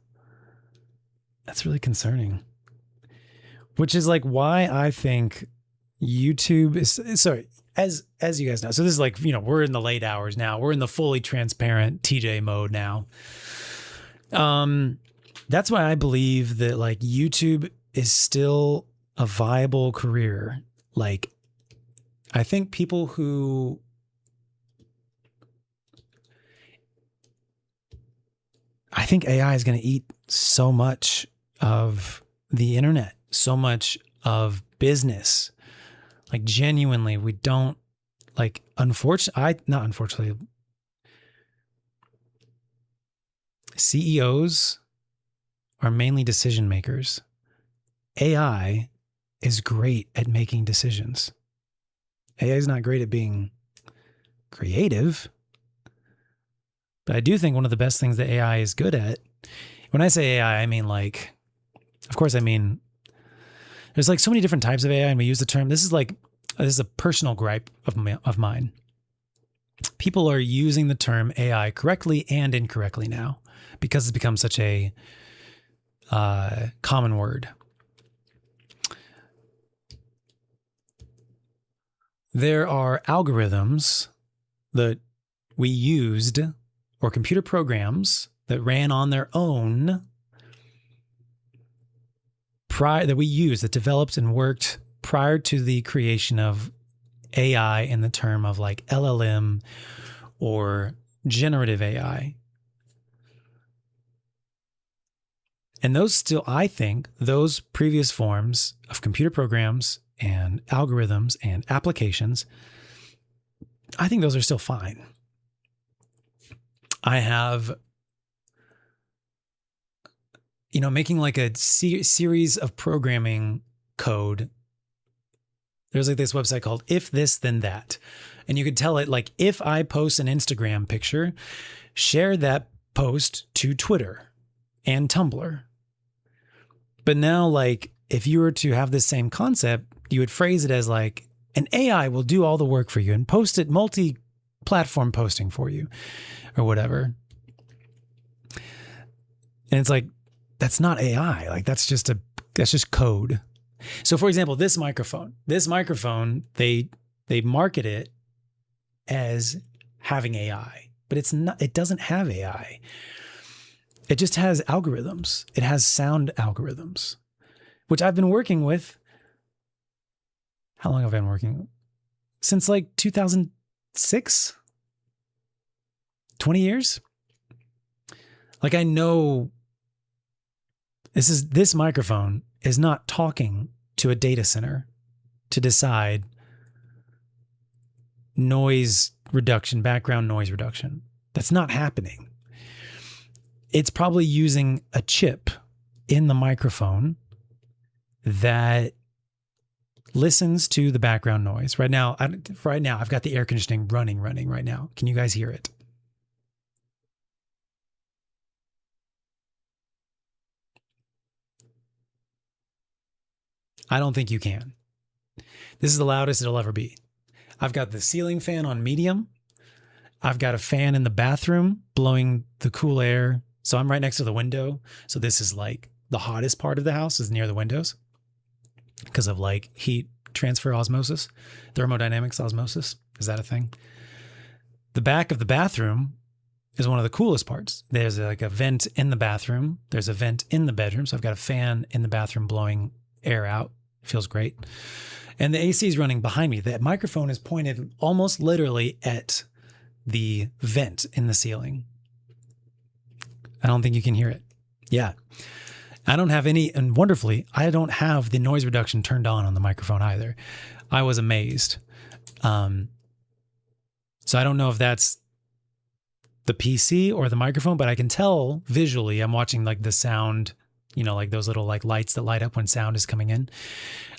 That's really concerning. Which is like why I think YouTube is sorry, as you guys know. So this is like, we're in the late hours now. We're in the fully transparent TJ mode now. That's why I believe that like YouTube is still a viable career. Like I think people who I think AI is going to eat so much of the internet, so much of business. Like genuinely, we don't like, not unfortunately, CEOs are mainly decision makers. AI is great at making decisions. AI is not great at being creative. But I do think one of the best things that AI is good at, when I say AI, I mean like, of course, I mean, there's like so many different types of AI and we use the term, this is a personal gripe of mine. People are using the term AI correctly and incorrectly now because it's become such a common word. There are algorithms that we used or computer programs that ran on their own that developed and worked prior to the creation of AI in the term of like LLM or generative AI. And I think those previous forms of computer programs and algorithms and applications, I think those are still fine. I have, making like a series of programming code. There's like this website called If This Then That. And you could tell it like, if I post an Instagram picture, share that post to Twitter and Tumblr. But now like, if you were to have this same concept, you would phrase it as like, an AI will do all the work for you and post it multi-platform posting for you or whatever. And it's like, that's not AI. Like that's just code. So for example, this microphone, they market it as having AI, but it doesn't have AI. It just has algorithms. It has sound algorithms, which I've been working with. How long have I been working? Since like 2006, 20 years. Like I know this microphone is not talking to a data center to decide noise reduction, background noise reduction. That's not happening. It's probably using a chip in the microphone that listens to the background noise. Right now, I've got the air conditioning running right now. Can you guys hear it? I don't think you can. This is the loudest it'll ever be. I've got the ceiling fan on medium. I've got a fan in the bathroom blowing the cool air. So I'm right next to the window. So this is like the hottest part of the house is near the windows because of like heat transfer osmosis, thermodynamics osmosis. Is that a thing? The back of the bathroom is one of the coolest parts. There's like a vent in the bathroom. There's a vent in the bedroom. So I've got a fan in the bathroom blowing air out. It feels great. And the AC is running behind me. The microphone is pointed almost literally at the vent in the ceiling. I don't think you can hear it. Yeah. I don't have any, and wonderfully, I don't have the noise reduction turned on the microphone either. I was amazed. So I don't know if that's the PC or the microphone, but I can tell visually, I'm watching like the sound, like those little like lights that light up when sound is coming in.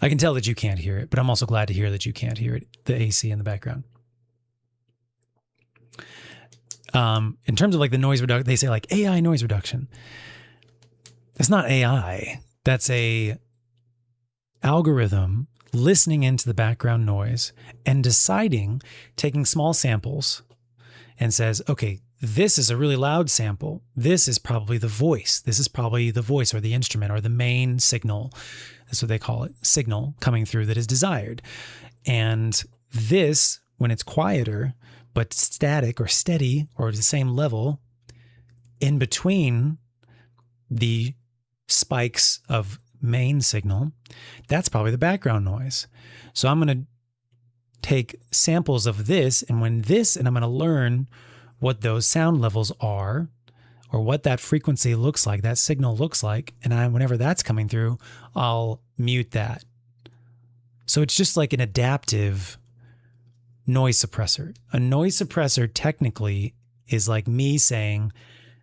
I can tell that you can't hear it, but I'm also glad to hear that you can't hear it, the AC in the background. In terms of like the noise reduction, they say like AI noise reduction. It's not AI. That's a algorithm listening into the background noise and deciding, taking small samples and says, okay, this is a really loud sample. This is probably the voice. This is probably the voice or the instrument or the main signal. That's what they call it, signal coming through that is desired. And this, when it's quieter, but static or steady or the same level in between the spikes of main signal, that's probably the background noise. So I'm going to take samples of this and I'm going to learn what those sound levels are or what that frequency looks like, that signal looks like. And whenever that's coming through, I'll mute that. So it's just like an adaptive noise suppressor. A noise suppressor technically is like me saying,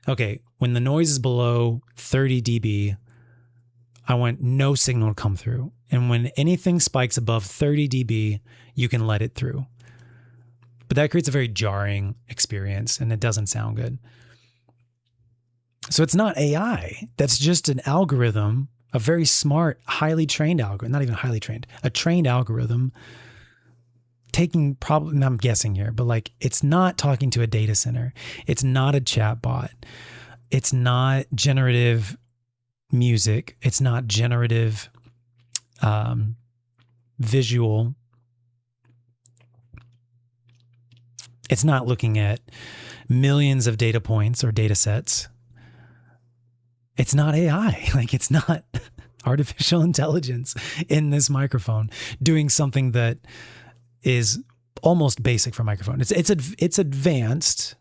okay, when the noise is below 30 dB, I want no signal to come through. And when anything spikes above 30 dB, you can let it through. But that creates a very jarring experience and it doesn't sound good. So it's not AI. That's just an algorithm, a very smart, highly trained algorithm, not even highly trained, a trained algorithm taking probably, I'm guessing here, but like it's not talking to a data center. It's not a chat bot. It's not generative music. It's not generative visual. It's not looking at millions of data points or data sets. It's not AI. Like it's not artificial intelligence in this microphone doing something that is almost basic for a microphone. It's advanced,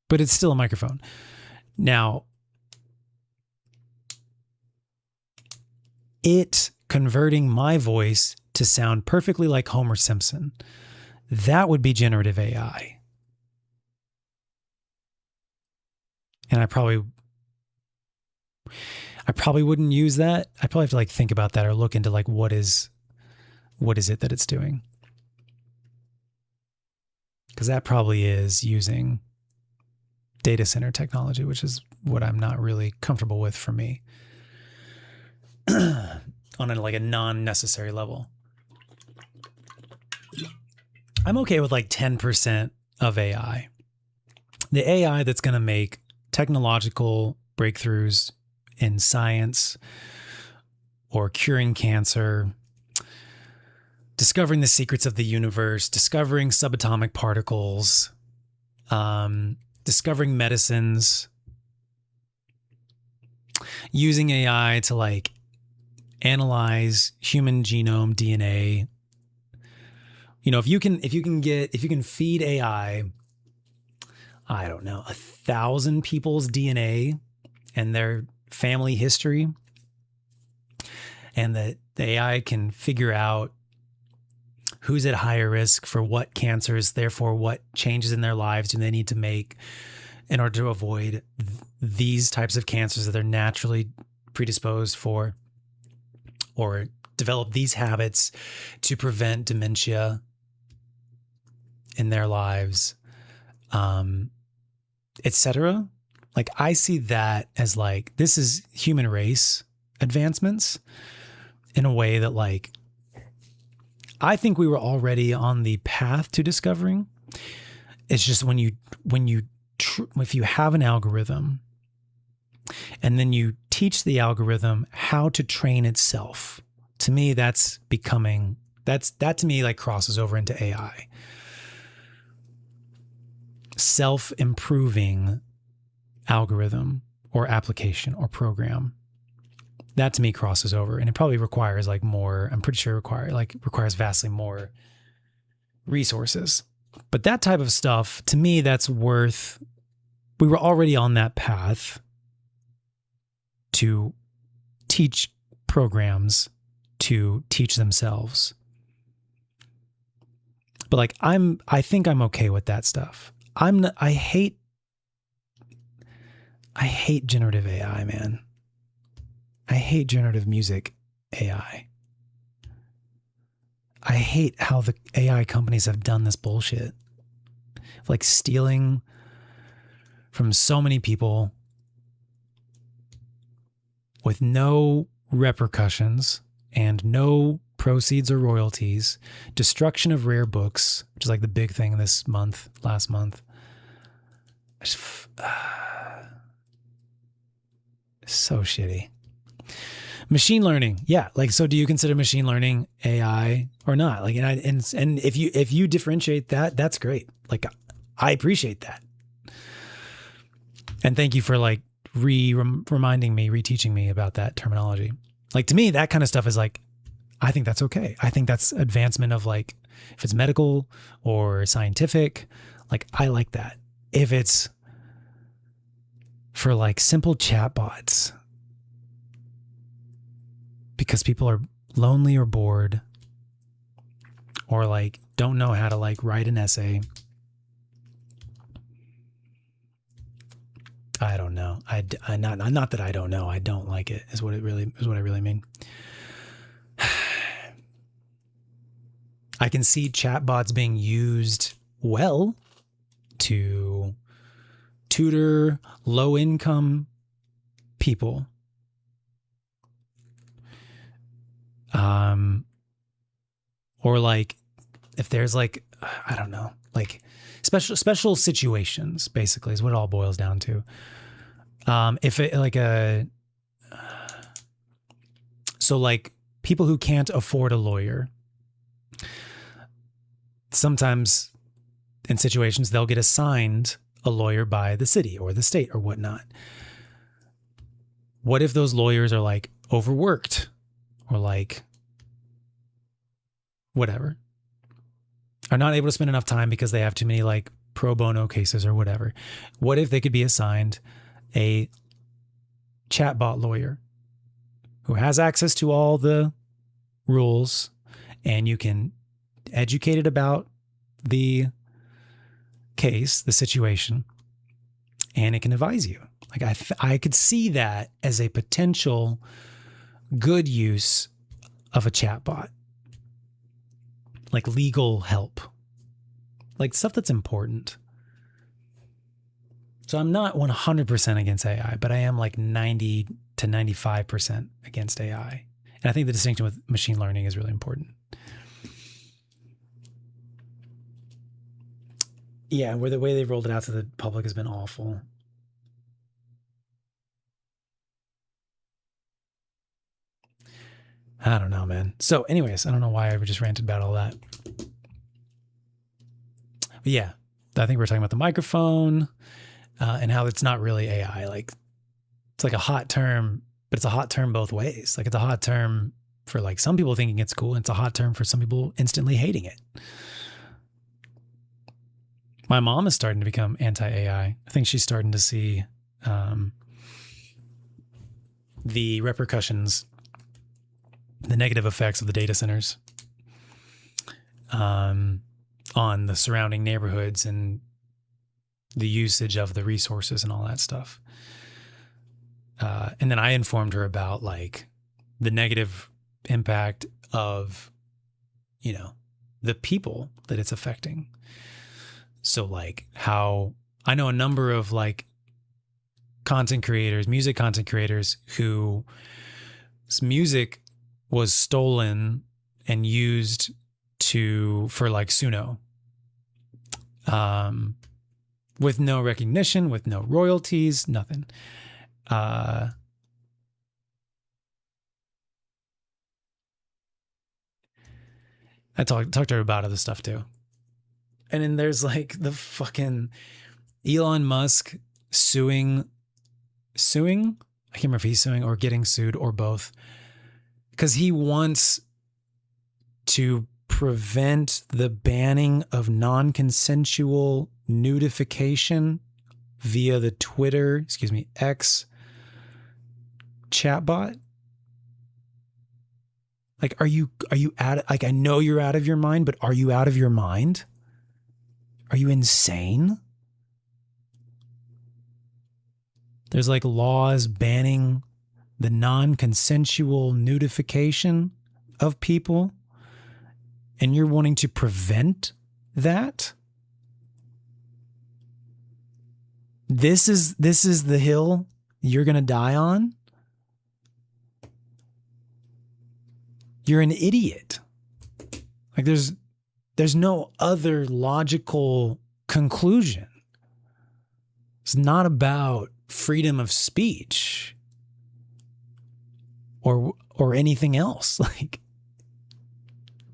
but it's still a microphone. Now, it converting my voice to sound perfectly like Homer Simpson, that would be generative AI. And I probably wouldn't use that. I probably have to like think about that or look into like what is it that it's doing? Because that probably is using data center technology, which is what I'm not really comfortable with for me on a non-necessary level. I'm okay with like 10% of AI. The AI that's going to make technological breakthroughs in science or curing cancer, discovering the secrets of the universe, discovering subatomic particles, discovering medicines, using AI to like analyze human genome, DNA. If you can feed AI, I don't know, 1,000 people's DNA and their family history, and that the AI can figure out who's at higher risk for what cancers, therefore what changes in their lives do they need to make in order to avoid these types of cancers that they're naturally predisposed for, or develop these habits to prevent dementia in their lives, etc. Like I see that as like, this is human race advancements in a way that like, I think we were already on the path to discovering. It's just if you have an algorithm and then you teach the algorithm how to train itself To me, that's becoming, that to me like crosses over into AI. Self-improving algorithm or application or program. That to me crosses over, and it probably requires like more, I'm pretty sure requires vastly more resources. But that type of stuff, to me, that's worth, we were already on that path to teach programs to teach themselves. But like I think I'm okay with that stuff. I hate generative AI, man. I hate generative music AI. I hate how the AI companies have done this bullshit. Like stealing from so many people with no repercussions and no proceeds or royalties, destruction of rare books, which is like the big thing this month, last month. So shitty. Machine learning. Yeah. Like, so do you consider machine learning AI or not? Like, and if you differentiate that, that's great. Like, I appreciate that. And thank you for like reminding me, reteaching me about that terminology. Like, to me, that kind of stuff is like, I think that's okay. I think that's advancement of like, if it's medical or scientific, like I like that. If it's for like simple chatbots, because people are lonely or bored or like don't know how to like write an essay. I don't know. Not that I don't know. I don't like it is what I really mean. I can see chatbots being used well to tutor low income people. Or like if there's like, I don't know, like special situations basically is what it all boils down to. If it like so like people who can't afford a lawyer, sometimes in situations they'll get assigned a lawyer by the city or the state or whatnot. What if those lawyers are like overworked or like whatever, are not able to spend enough time because they have too many like pro bono cases or whatever? What if they could be assigned a chatbot lawyer who has access to all the rules and you can educate it about the case, the situation, and it can advise you? Like I could see that as a potential good use of a chatbot. Like legal help, like stuff that's important. So I'm not 100% against AI, but I am like 90 to 95% against AI. And I think the distinction with machine learning is really important. Yeah, where the way they've rolled it out to the public has been awful. I don't know, man. So anyways, I don't know why I just ranted about all that. But yeah, I think we're talking about the microphone and how it's not really AI. Like it's like a hot term, but it's a hot term both ways. Like it's a hot term for like some people thinking it's cool, and it's a hot term for some people instantly hating it. My mom is starting to become anti-AI. I think she's starting to see the repercussions, the negative effects of the data centers on the surrounding neighborhoods and the usage of the resources and all that stuff. And then I informed her about like the negative impact of, you know, the people that it's affecting. So like how I know a number of like content creators, music content creators whose music was stolen and used for like Suno, with no recognition, with no royalties, nothing. I talked to her about other stuff too. And then there's like the fucking Elon Musk suing. I can't remember if he's suing or getting sued or both. Because he wants to prevent the banning of non-consensual nudification via the Twitter, X chatbot. Like, are you out? Like, I know you're out of your mind, but are you out of your mind? Are you insane? There's like laws banning the non-consensual nudification of people, and you're wanting to prevent that? This is the hill you're going to die on? You're an idiot. Like there's no other logical conclusion. It's not about freedom of speech or anything else. Like,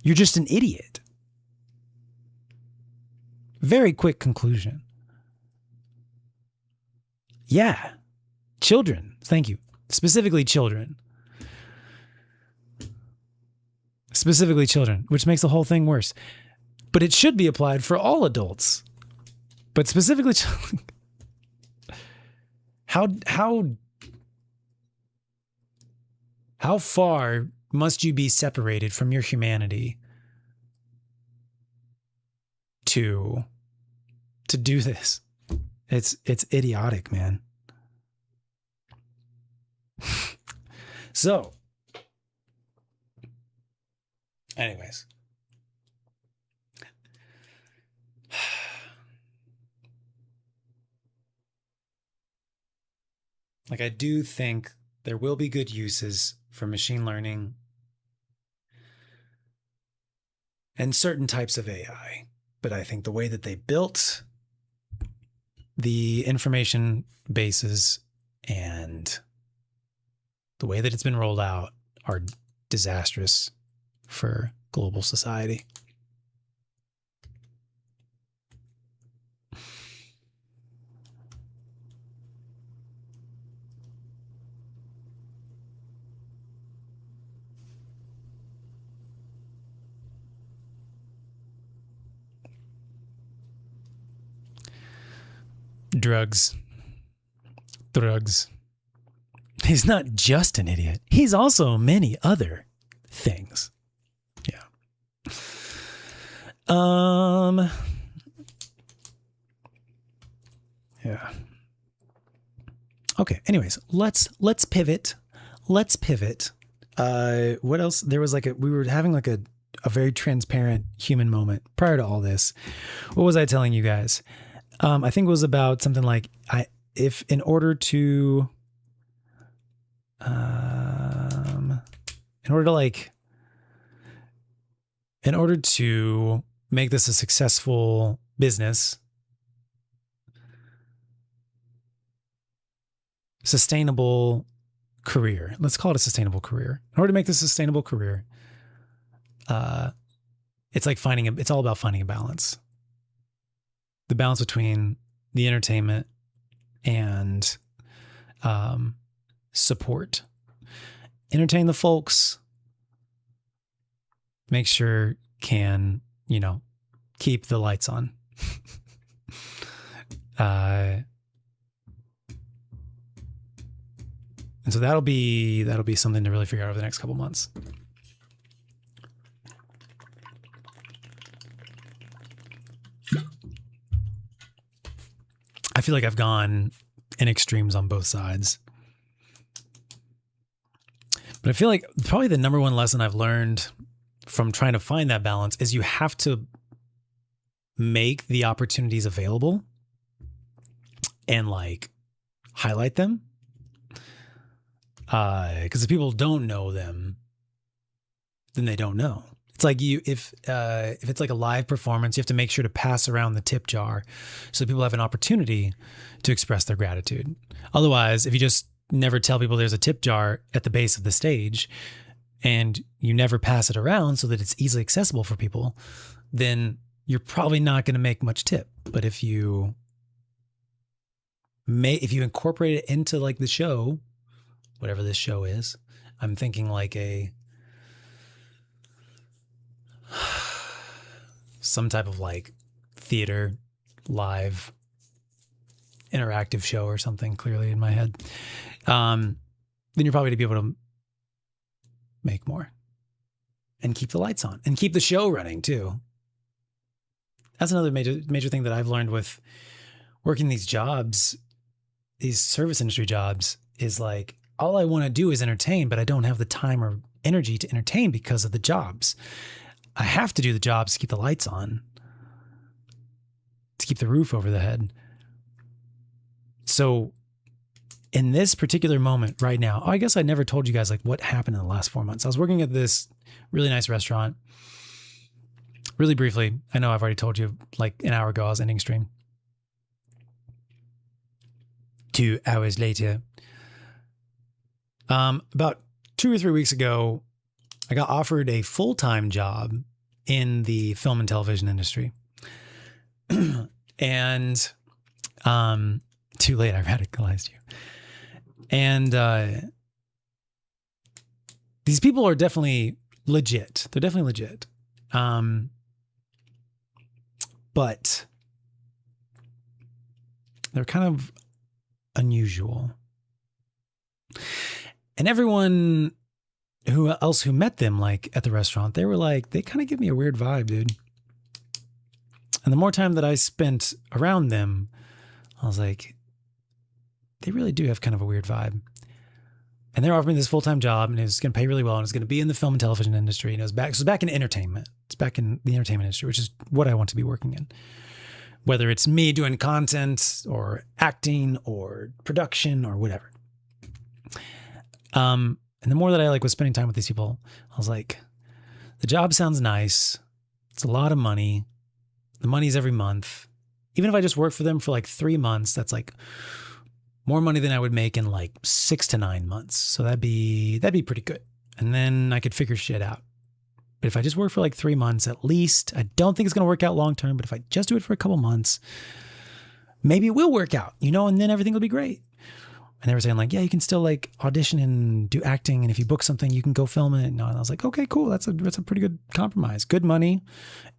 you're just an idiot. Very quick conclusion. Yeah. Children. Thank you. Specifically children. Specifically children, which makes the whole thing worse. But it should be applied for all adults. But specifically children. How far must you be separated from your humanity to do this? It's idiotic, man. So, anyways. Like, I do think there will be good uses for machine learning and certain types of AI. But I think the way that they built the information bases and the way that it's been rolled out are disastrous for global society. Drugs. He's not just an idiot. He's also many other things. Yeah. Yeah. Okay. Anyways, let's pivot. What else? There was we were having like a very transparent human moment prior to all this. What was I telling you guys? I think it was about something like in order to make this a successful business, sustainable career. Let's call it a sustainable career. In order to make this a sustainable career, it's all about finding a balance. The balance between the entertainment and support. Entertain the folks. Make sure can, keep the lights on. And so that'll be something to really figure out over the next couple months. I feel like I've gone in extremes on both sides. But I feel like probably the number one lesson I've learned from trying to find that balance is you have to make the opportunities available and highlight them. Because if people don't know them, then they don't know. It's like if it's like a live performance, you have to make sure to pass around the tip jar so people have an opportunity to express their gratitude. Otherwise, if you just never tell people there's a tip jar at the base of the stage, and you never pass it around so that it's easily accessible for people, then you're probably not going to make much tip. But if you incorporate it into like the show, whatever this show is, I'm thinking like some type of like theater, live, interactive show or something, clearly in my head, then you're probably to be able to make more and keep the lights on and keep the show running too. That's another major thing that I've learned with working these jobs, these service industry jobs, is like, all I want to do is entertain, but I don't have the time or energy to entertain because of the jobs. I have to do the jobs to keep the lights on, to keep the roof over the head. So in this particular moment right now, I guess I never told you guys like what happened in the last 4 months. I was working at this really nice restaurant. Really briefly, I know I've already told you like an hour ago I was ending stream. 2 hours later. About 2 or 3 weeks ago, I got offered a full-time job in the film and television industry. And too late, I radicalized you. And these people are definitely legit. They're definitely legit. But they're kind of unusual. And everyone who met them like at the restaurant, they were like, they kind of give me a weird vibe, dude. And the more time that I spent around them, I was like, they really do have kind of a weird vibe. And they're offering me this full-time job, and it was going to pay really well, and it's going to be in the film and television industry. And it was back in entertainment. It's back in the entertainment industry, which is what I want to be working in. Whether it's me doing content or acting or production or whatever. And the more that I like was spending time with these people, I was like, the job sounds nice. It's a lot of money. The money's every month. Even if I just work for them for like 3 months, that's like more money than I would make in like 6 to 9 months. So that'd be pretty good. And then I could figure shit out. But if I just work for like 3 months at least, I don't think it's going to work out long term, but if I just do it for a couple months, maybe it will work out, and then everything will be great. And they were saying like, yeah, you can still like audition and do acting. And if you book something, you can go film it. And I was like, okay, cool. That's a pretty good compromise. Good money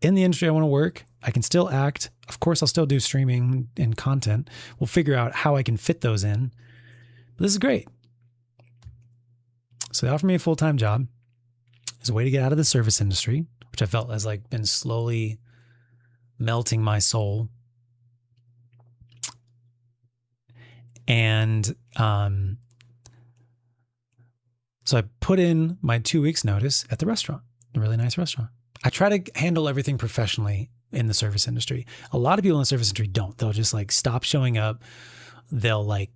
in the industry I want to work. I can still act. Of course, I'll still do streaming and content. We'll figure out how I can fit those in. But this is great. So they offered me a full-time job as a way to get out of the service industry, which I felt has like been slowly melting my soul. And so I put in my 2 weeks notice at the restaurant, a really nice restaurant. I try to handle everything professionally in the service industry. A lot of people in the service industry don't. They'll just like stop showing up. They'll like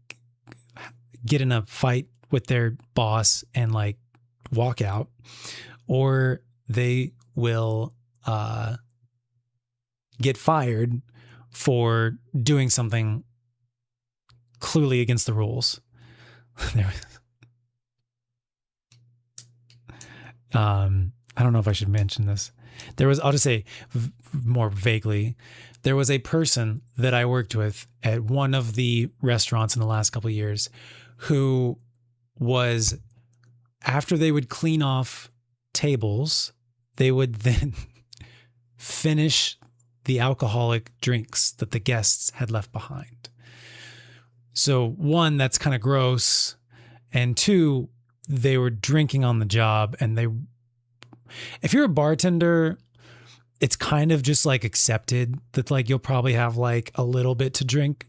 get in a fight with their boss and like walk out, or they will get fired for doing something clearly against the rules. I don't know if I should mention this. I'll just say more vaguely, there was a person that I worked with at one of the restaurants in the last couple of years who was, after they would clean off tables, they would then finish the alcoholic drinks that the guests had left behind. So one, that's kind of gross. And two, they were drinking on the job, and if you're a bartender, it's kind of just like accepted that like you'll probably have like a little bit to drink.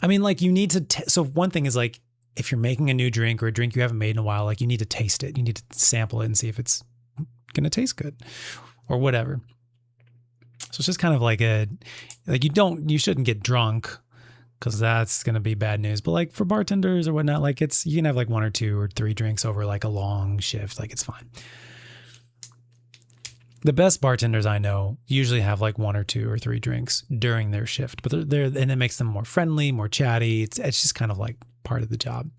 I mean, like you need to, so one thing is like, if you're making a new drink or a drink you haven't made in a while, like you need to taste it. You need to sample it and see if it's going to taste good or whatever. So it's just kind of like you shouldn't get drunk, because that's going to be bad news. But like for bartenders or whatnot, like you can have like 1 or 2 or 3 drinks over like a long shift. Like it's fine. The best bartenders I know usually have like 1 or 2 or 3 drinks during their shift, but and it makes them more friendly, more chatty. It's just kind of like part of the job.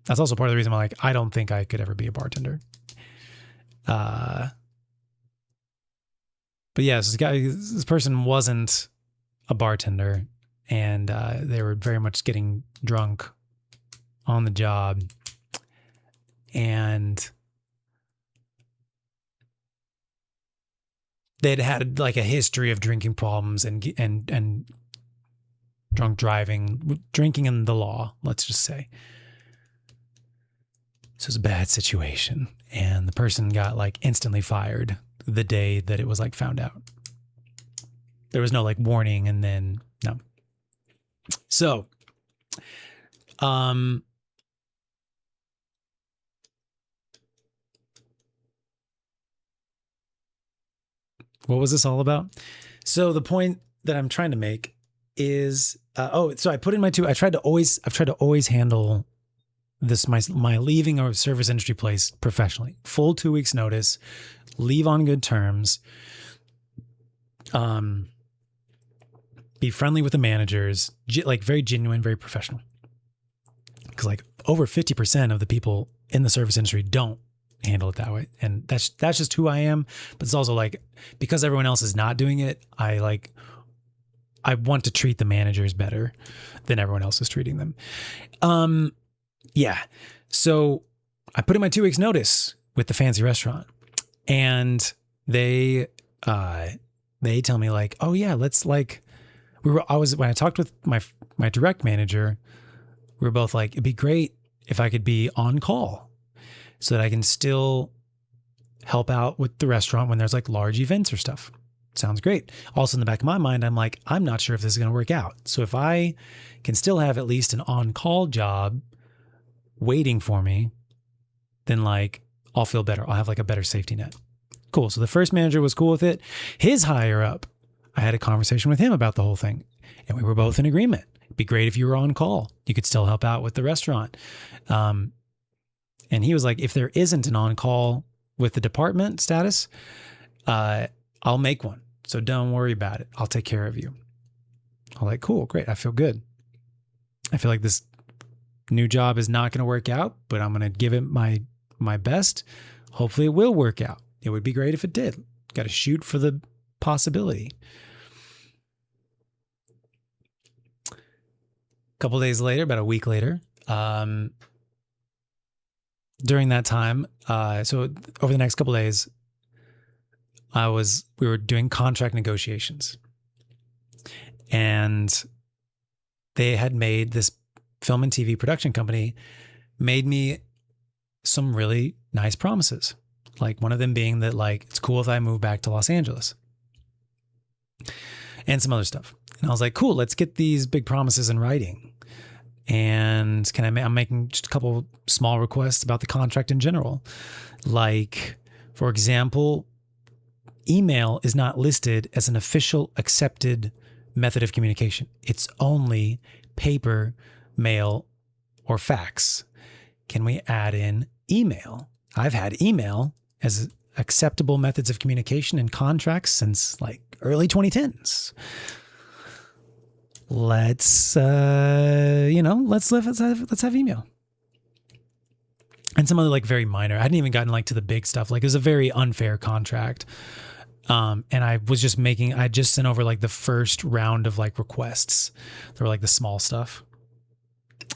That's also part of the reason why, like, I don't think I could ever be a bartender. But yes, this person wasn't a bartender, and they were very much getting drunk on the job, and they'd had like a history of drinking problems and drunk driving, drinking in the law, let's just say. So it was a bad situation, and the person got like instantly fired the day that it was like found out. There was no like warning, and then no. So, what was this all about? So the point that I'm trying to make is, so I put in my two. I've tried to always handle this my leaving a service industry place professionally. Full 2 weeks notice, leave on good terms. Be friendly with the managers, like very genuine, very professional. Because like over 50% of the people in the service industry don't handle it that way, and that's just who I am. But it's also like, because everyone else is not doing it, I want to treat the managers better than everyone else is treating them. Yeah. So I put in my 2 weeks notice with the fancy restaurant, and they tell me like, oh yeah, let's like, when I talked with my direct manager, we were both like, it'd be great if I could be on call so that I can still help out with the restaurant when there's like large events or stuff. Sounds great. Also in the back of my mind, I'm like, I'm not sure if this is going to work out. So if I can still have at least an on-call job waiting for me, then like I'll feel better. I'll have like a better safety net. Cool. So the first manager was cool with it. His higher up, I had a conversation with him about the whole thing, and we were both in agreement. It'd be great if you were on call. You could still help out with the restaurant. And he was like, if there isn't an on-call with the department status, I'll make one. So don't worry about it. I'll take care of you. I'm like, cool, great. I feel good. I feel like this new job is not going to work out, but I'm going to give it my best. Hopefully it will work out. It would be great if it did. Got to shoot for the possibility. A couple days later, about a week later, during that time, so over the next couple days, we were doing contract negotiations, and they had made this film and TV production company made me some really nice promises. Like one of them being that like, it's cool if I move back to Los Angeles, and some other stuff. And I was like, cool, let's get these big promises in writing. And I'm making just a couple small requests about the contract in general. Like, for example, email is not listed as an official accepted method of communication. It's only paper, mail, or fax. Can we add in email? I've had email as acceptable methods of communication in contracts since like early 2010s. Let's have email. And some other like very minor. I hadn't even gotten like to the big stuff. Like it was a very unfair contract. And I just sent over like the first round of like requests. They were like the small stuff.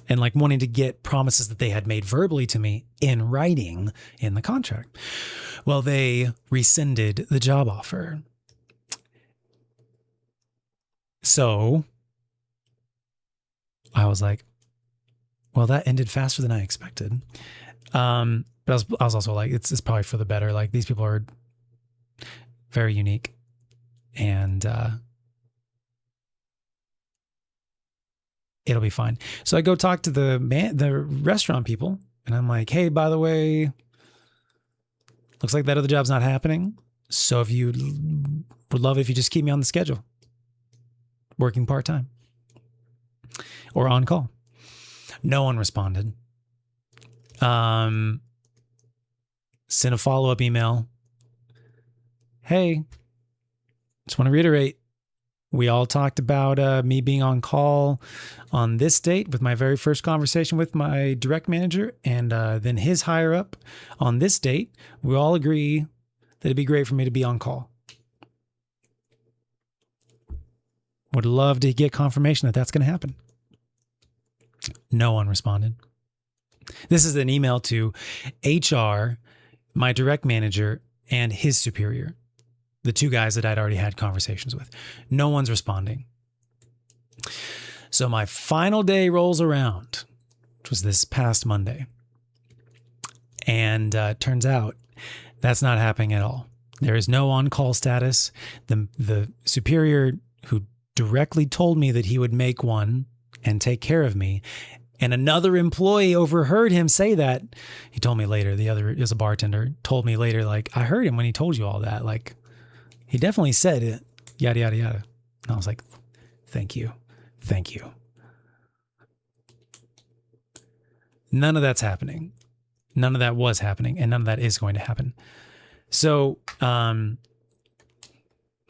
And like wanting to get promises that they had made verbally to me in writing in the contract. Well, they rescinded the job offer. So I was like, well, that ended faster than I expected. But I was also like, it's probably for the better. Like these people are very unique, and it'll be fine. So I go talk to the restaurant people, and I'm like, hey, by the way, looks like that other job's not happening. So if you would love it if you just keep me on the schedule, working part-time or on call. No one responded. Sent a follow-up email. Hey, just want to reiterate, We all talked about me being on call on this date with my very first conversation with my direct manager, and then his higher up on this date. We all agree that it'd be great for me to be on call. Would love to get confirmation that that's going to happen. No one responded. This is an email to HR, my direct manager, and his superior, the two guys that I'd already had conversations with. No one's responding. So my final day rolls around, which was this past Monday. And turns out that's not happening at all. There is no on-call status. The superior who directly told me that he would make one and take care of me, and another employee overheard him say that. He told me later, the other is a bartender, told me later, like, I heard him when he told you all that. Like, he definitely said it, yada, yada, yada. And I was like, thank you. Thank you. None of that's happening. None of that was happening, and none of that is going to happen. So,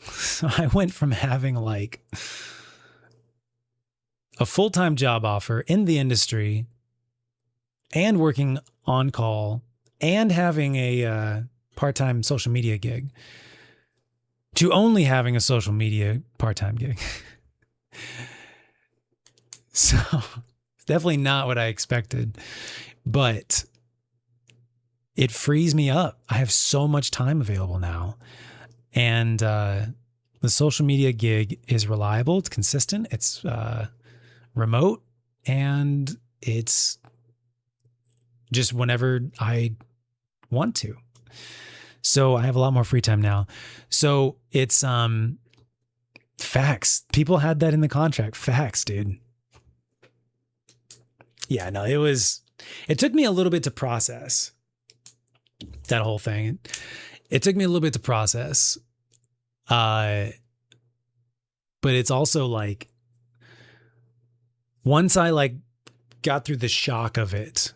so I went from having like a full-time job offer in the industry and working on call and having a part-time social media gig to only having a social media part-time gig. So it's definitely not what I expected, but it frees me up. I have so much time available now. And the social media gig is reliable. It's consistent. It's remote. And it's just whenever I want to. So I have a lot more free time now. So it's facts. People had that in the contract. Facts, dude. Yeah, no, it took me a little bit to process that whole thing. It took me a little bit to process. But it's also like, once I like got through the shock of it,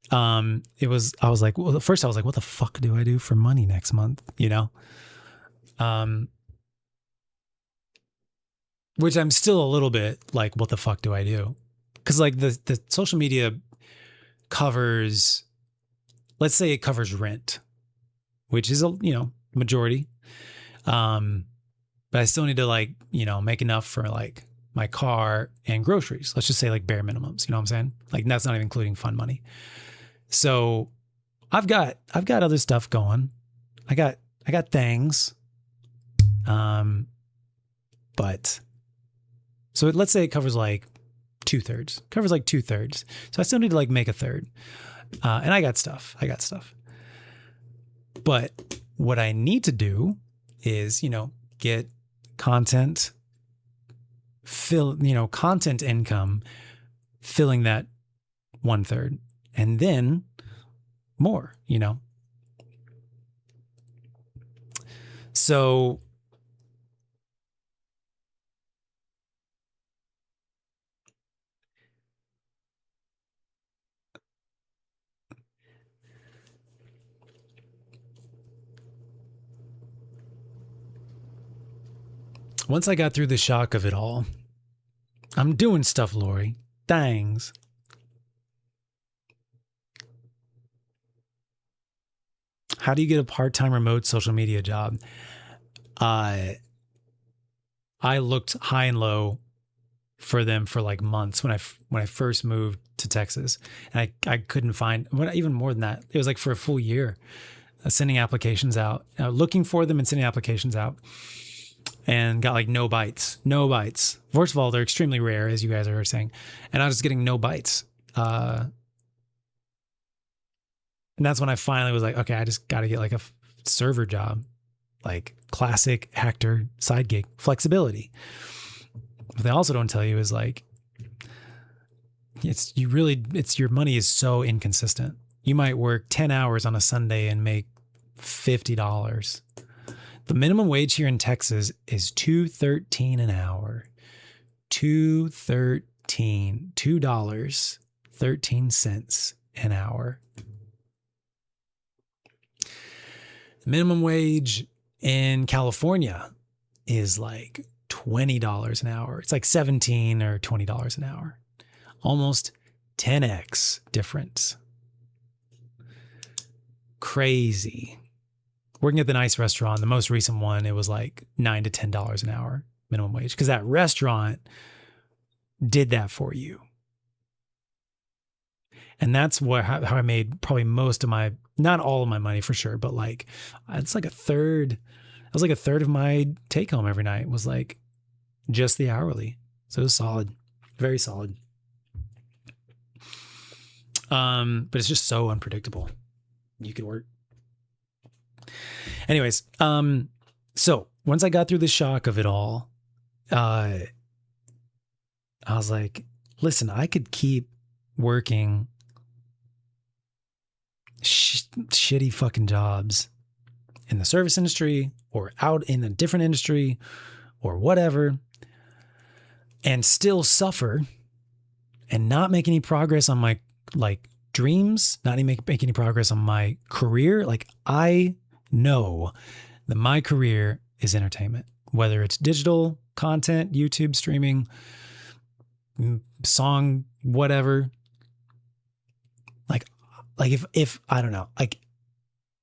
I was like, well, at first I was like, what the fuck do I do for money next month? You know? Which I'm still a little bit like, what the fuck do I do? Cause like the social media covers, let's say it covers rent, which is majority. But I still need to like, make enough for like my car and groceries. Let's just say like bare minimums, you know what I'm saying? Like that's not even including fund money. So I've got other stuff going. I got things. But so let's say it covers like 2/3. So I still need to like make a third. And I got stuff. But what I need to do is, get content, content income, filling that 1/3, and then more, So once I got through the shock of it all, I'm doing stuff, Lori. Thanks. How do you get a part-time remote social media job? I looked high and low for them for like months when I first moved to Texas, and I couldn't find, even more than that. It was like for a full year, sending applications out, looking for them and sending applications out. And got like no bites. First of all, they're extremely rare, as you guys are saying. And I was just getting no bites. And that's when I finally was like, okay, I just got to get like a server job, like classic actor side gig, flexibility. What they also don't tell you is like, your money is so inconsistent. You might work 10 hours on a Sunday and make $50. The minimum wage here in Texas is $2.13 an hour. $2.13 an hour. The minimum wage in California is like $20 an hour. It's like $17 or $20 an hour. Almost 10x difference. Crazy. Working at the nice restaurant, the most recent one, it was like $9 to $10 an hour minimum wage, because that restaurant did that for you. And that's how I made probably most of my, not all of my money for sure, but like it's like a third. It was like a third of my take home every night was like just the hourly. So it was solid, very solid. But it's just so unpredictable. You could work. Anyways, so once I got through the shock of it all, I was like, listen, I could keep working shitty fucking jobs in the service industry or out in a different industry or whatever, and still suffer and not make any progress on my like dreams, not even make any progress on my career. Like I know that my career is entertainment, whether it's digital content, YouTube streaming, song, whatever. Like if I don't know, like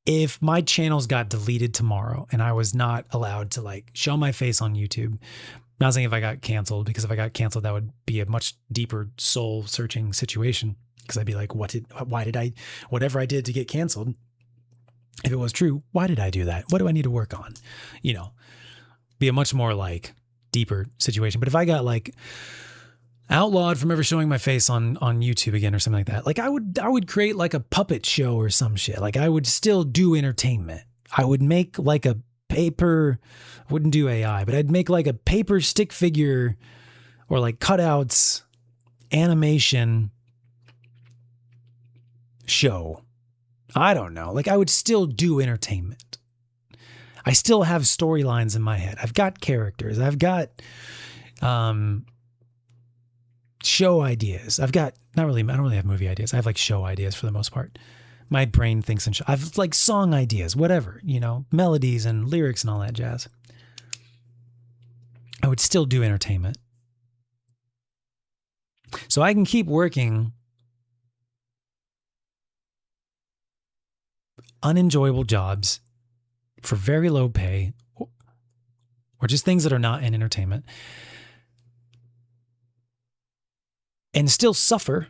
if my channels got deleted tomorrow and I was not allowed to like show my face on YouTube, I'm not saying if I got canceled, because if I got canceled, that would be a much deeper soul searching situation. Because I'd be like, whatever I did to get canceled, if it was true, why did I do that? What do I need to work on? You know, be a much more like deeper situation. But if I got like outlawed from ever showing my face on YouTube again or something like that, like I would create like a puppet show or some shit. Like I would still do entertainment. I would make like a paper, wouldn't do AI, but I'd make like a paper stick figure or like cutouts, animation show. I don't know. Like I would still do entertainment. I still have storylines in my head. I've got characters. I've got show ideas. I don't really have movie ideas. I have like show ideas for the most part. My brain thinks in I've like song ideas, whatever, you know, melodies and lyrics and all that jazz. I would still do entertainment. So I can keep working unenjoyable jobs for very low pay or just things that are not in entertainment and still suffer.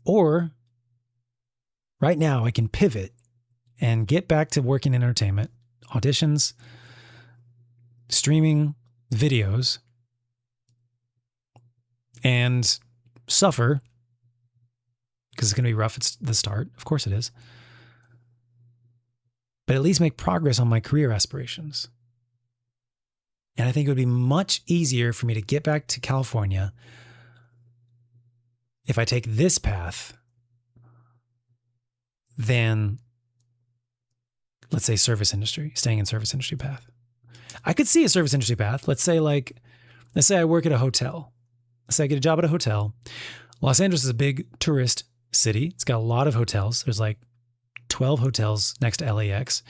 Or right now I can pivot and get back to working in entertainment, auditions, streaming videos, and suffer because it's going to be rough at the start. Of course it is. But at least make progress on my career aspirations. And I think it would be much easier for me to get back to California if I take this path than, let's say, service industry, staying in service industry path. I could see a service industry path. Let's say I work at a hotel. Let's say I get a job at a hotel. Los Angeles is a big tourist city. It's got a lot of hotels. There's like 12 hotels next to LAX.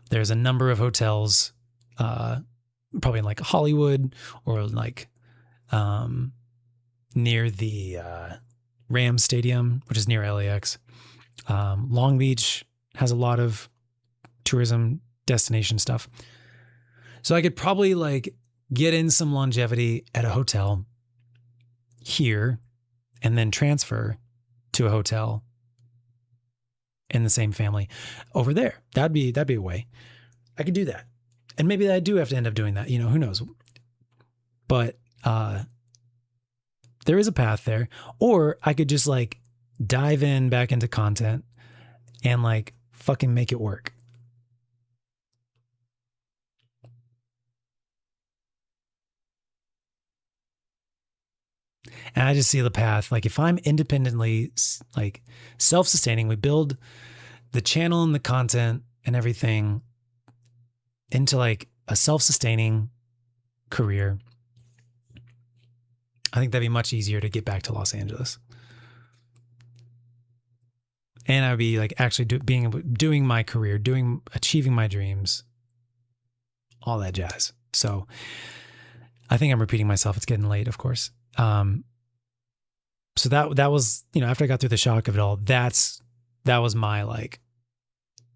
There's a number of hotels, probably in like Hollywood or like near the Rams Stadium, which is near LAX. Long Beach has a lot of tourism destination stuff. So I could probably like get in some longevity at a hotel here and then transfer to a hotel in the same family over there. That'd be a way. I could do that. And maybe I do have to end up doing that, you know, who knows. But there is a path there. Or I could just like dive in back into content and like fucking make it work. And I just see the path. Like if I'm independently like self-sustaining, we build the channel and the content and everything into like a self-sustaining career. I think that'd be much easier to get back to Los Angeles. And I would be like actually doing my career, achieving my dreams, all that jazz. So I think I'm repeating myself. It's getting late, of course. So that was, after I got through the shock of it all, that was my like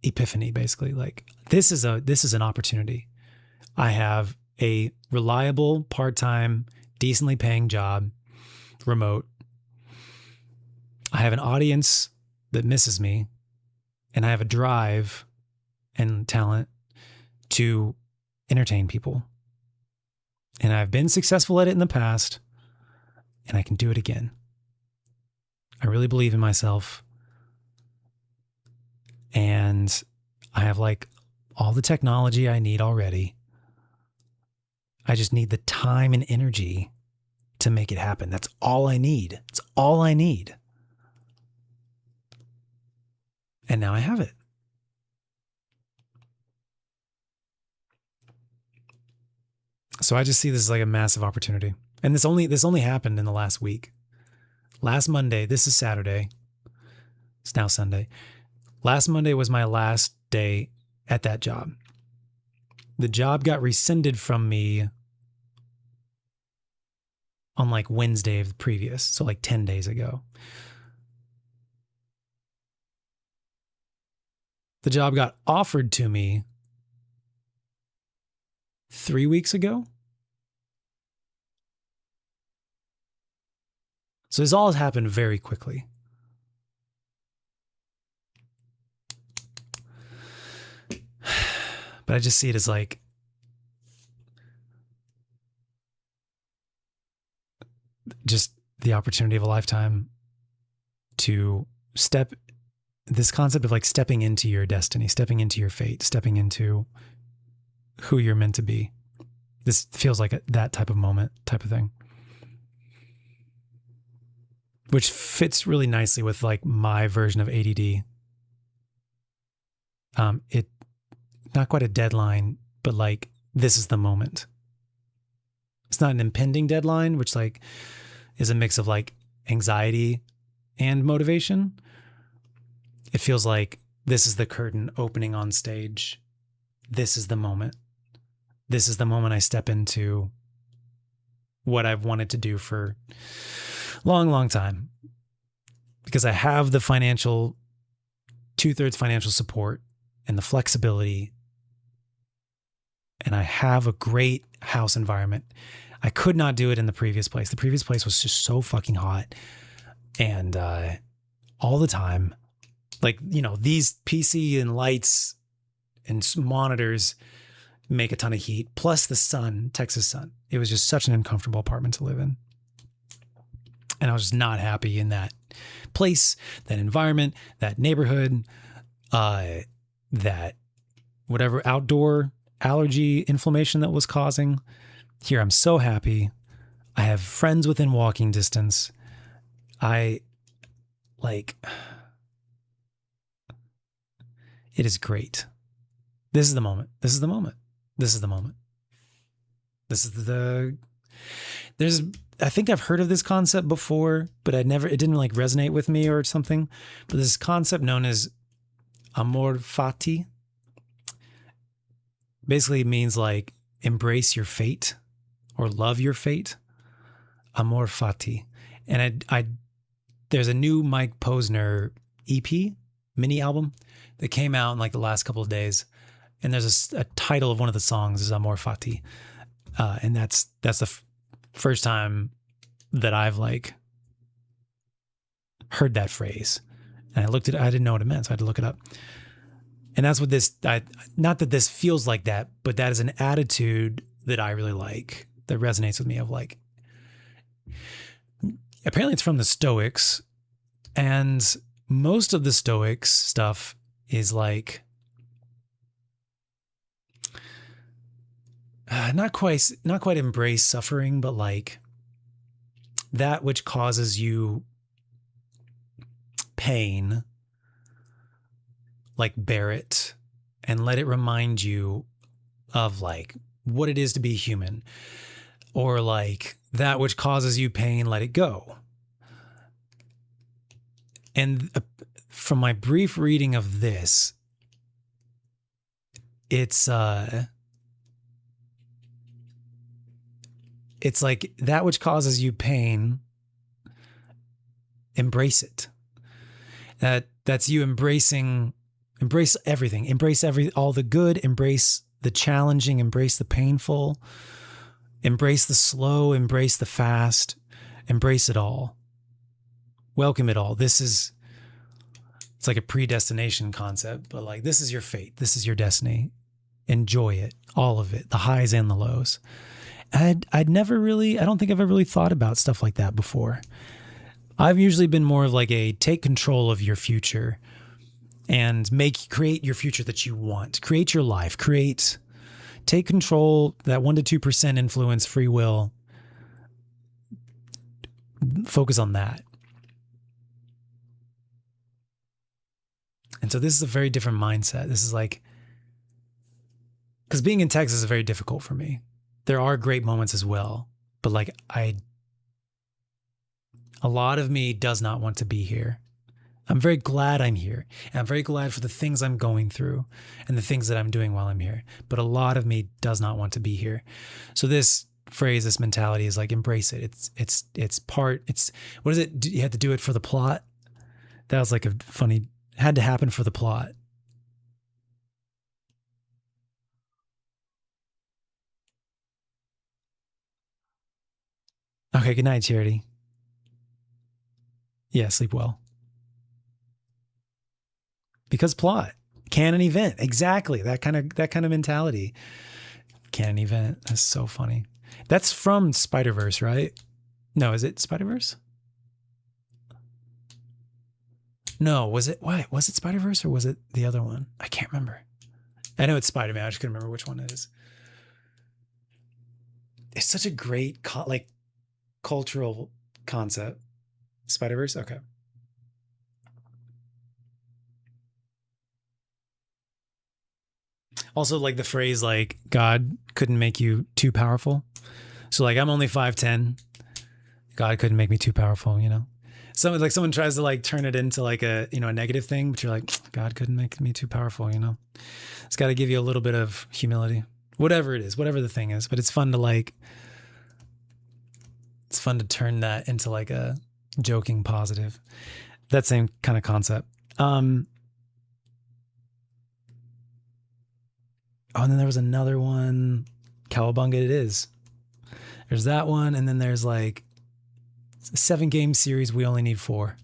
epiphany, basically. Like this is an opportunity. I have a reliable, part-time, decently paying job, remote. I have an audience that misses me, and I have a drive and talent to entertain people. And I've been successful at it in the past, and I can do it again. I really believe in myself. And I have like all the technology I need already. I just need the time and energy to make it happen. That's all I need. It's all I need. And now I have it. So I just see this as like a massive opportunity. And this only happened in the last week. Last Monday, this is Saturday. It's now Sunday. Last Monday was my last day at that job. The job got rescinded from me on like Wednesday of the previous, so like 10 days ago. The job got offered to me 3 weeks ago. So this all has happened very quickly. But I just see it as like just the opportunity of a lifetime to this concept of like stepping into your destiny, stepping into your fate, stepping into who you're meant to be. This feels like that type of moment, type of thing. Which fits really nicely with like my version of ADD. It not quite a deadline, but like this is the moment. It's not an impending deadline, which like is a mix of like anxiety and motivation. It feels like this is the curtain opening on stage. This is the moment. This is the moment I step into what I've wanted to do for a long, long time. Because I have the 2/3 financial support and the flexibility. And I have a great house environment. I could not do it in the previous place. The previous place was just so fucking hot. And all the time, like, these PC and lights and monitors make a ton of heat, plus the sun, Texas sun. It was just such an uncomfortable apartment to live in. And I was just not happy in that place, that environment, that neighborhood, that whatever outdoor allergy inflammation that was causing. Here, I'm so happy. I have friends within walking distance. It is great. This is the moment. This is the moment. This is the moment. I think I've heard of this concept before, but it didn't like resonate with me or something. But this concept known as amor fati basically means like embrace your fate or love your fate. Amor fati. And there's a new Mike Posner EP, mini album that came out in like the last couple of days. And there's a title of one of the songs is Amor Fati. And that's the first time that I've like heard that phrase. And I didn't know what it meant, so I had to look it up. And that's what not that this feels like that, but that is an attitude that I really like, that resonates with me of like, apparently it's from the Stoics, and most of the Stoics stuff is like, not quite embrace suffering, but like that which causes you pain, like bear it and let it remind you of like what it is to be human, or like that which causes you pain, let it go. And from my brief reading of this, it's it's like that which causes you pain, embrace it. That's you embrace everything, embrace all the good, embrace the challenging, embrace the painful, embrace the slow, embrace the fast, embrace it all. Welcome it all. It's like a predestination concept, but like this is your fate. This is your destiny. Enjoy it, all of it, the highs and the lows. I don't think I've ever really thought about stuff like that before. I've usually been more of like take control of your future and create your future that you want. Create your life. Take control, that 1% to 2% influence, free will. Focus on that. And so this is a very different mindset. This is like, because being in Texas is very difficult for me. There are great moments as well, but like a lot of me does not want to be here. I'm very glad I'm here. And I'm very glad for the things I'm going through and the things that I'm doing while I'm here. But a lot of me does not want to be here. So this phrase, this mentality is like, embrace it. What is it? You had to do it for the plot. That was like had to happen for the plot. Okay, good night, Charity. Yeah, sleep well. Because plot, canon event, exactly that kind of mentality. Canon event. That's so funny. That's from Spider-Verse, right? No, is it Spider-Verse? No, was it? Why was it Spider-Verse or was it the other one? I can't remember. I know it's Spider-Man. I just couldn't remember which one it is. It's such a great cultural concept. Spider-Verse. Okay. Also, like the phrase, like God couldn't make you too powerful. So, like I'm only 5'10". God couldn't make me too powerful. Someone tries to like turn it into like a negative thing, but you're like, God couldn't make me too powerful. It's got to give you a little bit of humility, whatever it is, whatever the thing is. But it's fun to turn that into like a joking positive. That same kind of concept. Oh, and then there was another one. Cowabunga it is. There's that one. And then there's like a 7-game series. We only need 4.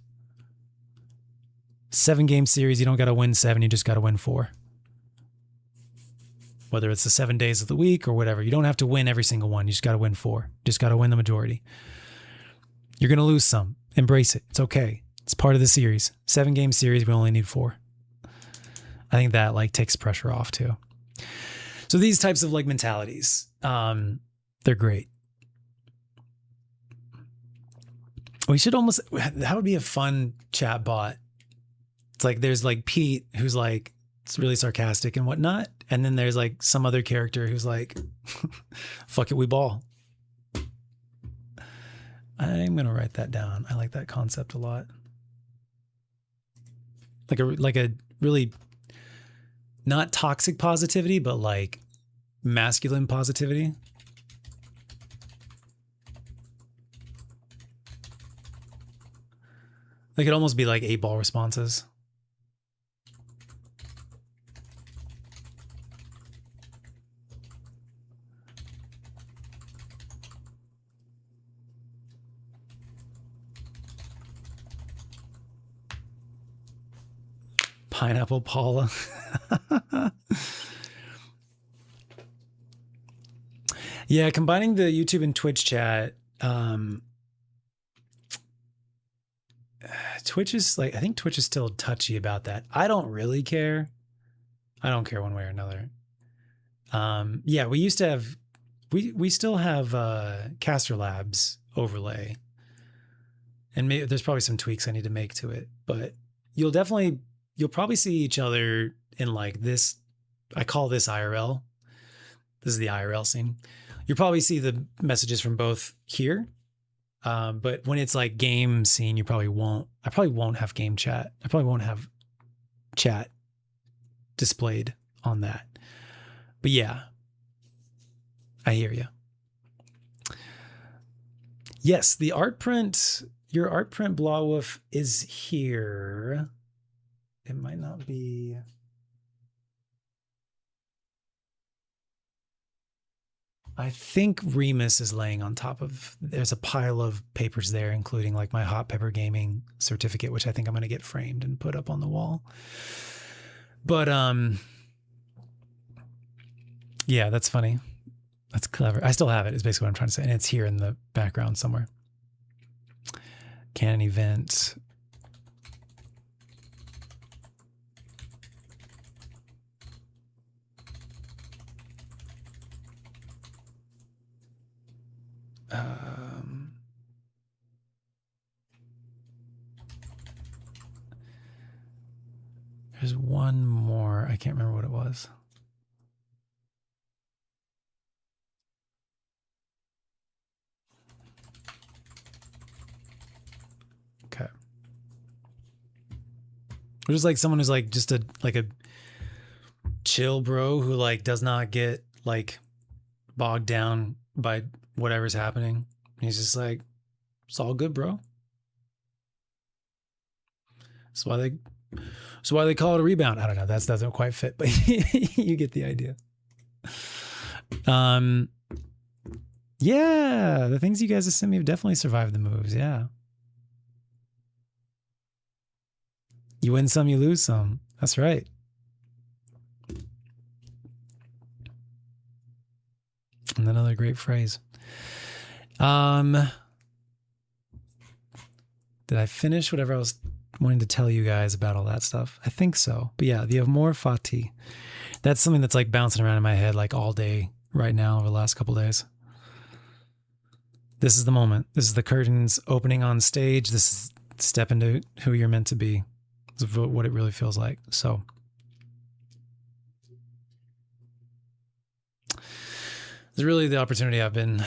7-game series. You don't got to win 7. You just got to win 4. Whether it's the 7 days of the week or whatever. You don't have to win every single one. You just got to win 4. Just got to win the majority. You're going to lose some. Embrace it. It's okay. It's part of the series. 7-game series. We only need 4. I think that like takes pressure off too. So these types of like mentalities, they're great. That would be a fun chat bot. It's like, there's like Pete, who's like, it's really sarcastic and whatnot. And then there's like some other character who's like, fuck it, we ball. I'm going to write that down. I like that concept a lot. Like a really not toxic positivity, but like masculine positivity. They could almost be like 8-ball responses. Pineapple Paula. Yeah, combining the YouTube and Twitch chat. Twitch is like, I think Twitch is still touchy about that. I don't really care. I don't care one way or another. Yeah, we used to have, we still have Caster Labs overlay. And maybe there's probably some tweaks I need to make to it, but you'll probably see each other in like this. I call this IRL. This is the IRL scene. You'll probably see the messages from both here. But when it's like game scene, I probably won't have game chat. I probably won't have chat displayed on that. But yeah, I hear you. Yes, the art print, your art print Blawwolf is here. It might not be. I think Remus is laying on top of, there's a pile of papers there, including like my Hot Pepper Gaming certificate, which I think I'm going to get framed and put up on the wall. But, yeah, that's funny. That's clever. I still have it, is basically what I'm trying to say. And it's here in the background somewhere. Canon event. There's one more. I can't remember what it was. Okay. There's like someone who's like just a chill bro who like does not get like bogged down by whatever's happening. He's just like, it's all good, bro. That's why they call it a rebound. I don't know. That doesn't quite fit, but you get the idea. Yeah, the things you guys have sent me have definitely survived the moves. Yeah. You win some, you lose some. That's right. And another great phrase. Did I finish whatever I was wanting to tell you guys about all that stuff? I think so. But yeah, the Amor Fati. That's something that's like bouncing around in my head like all day right now over the last couple days. This is the moment. This is the curtains opening on stage. This is step into who you're meant to be. This is what it really feels like. So it's really the opportunity I've been.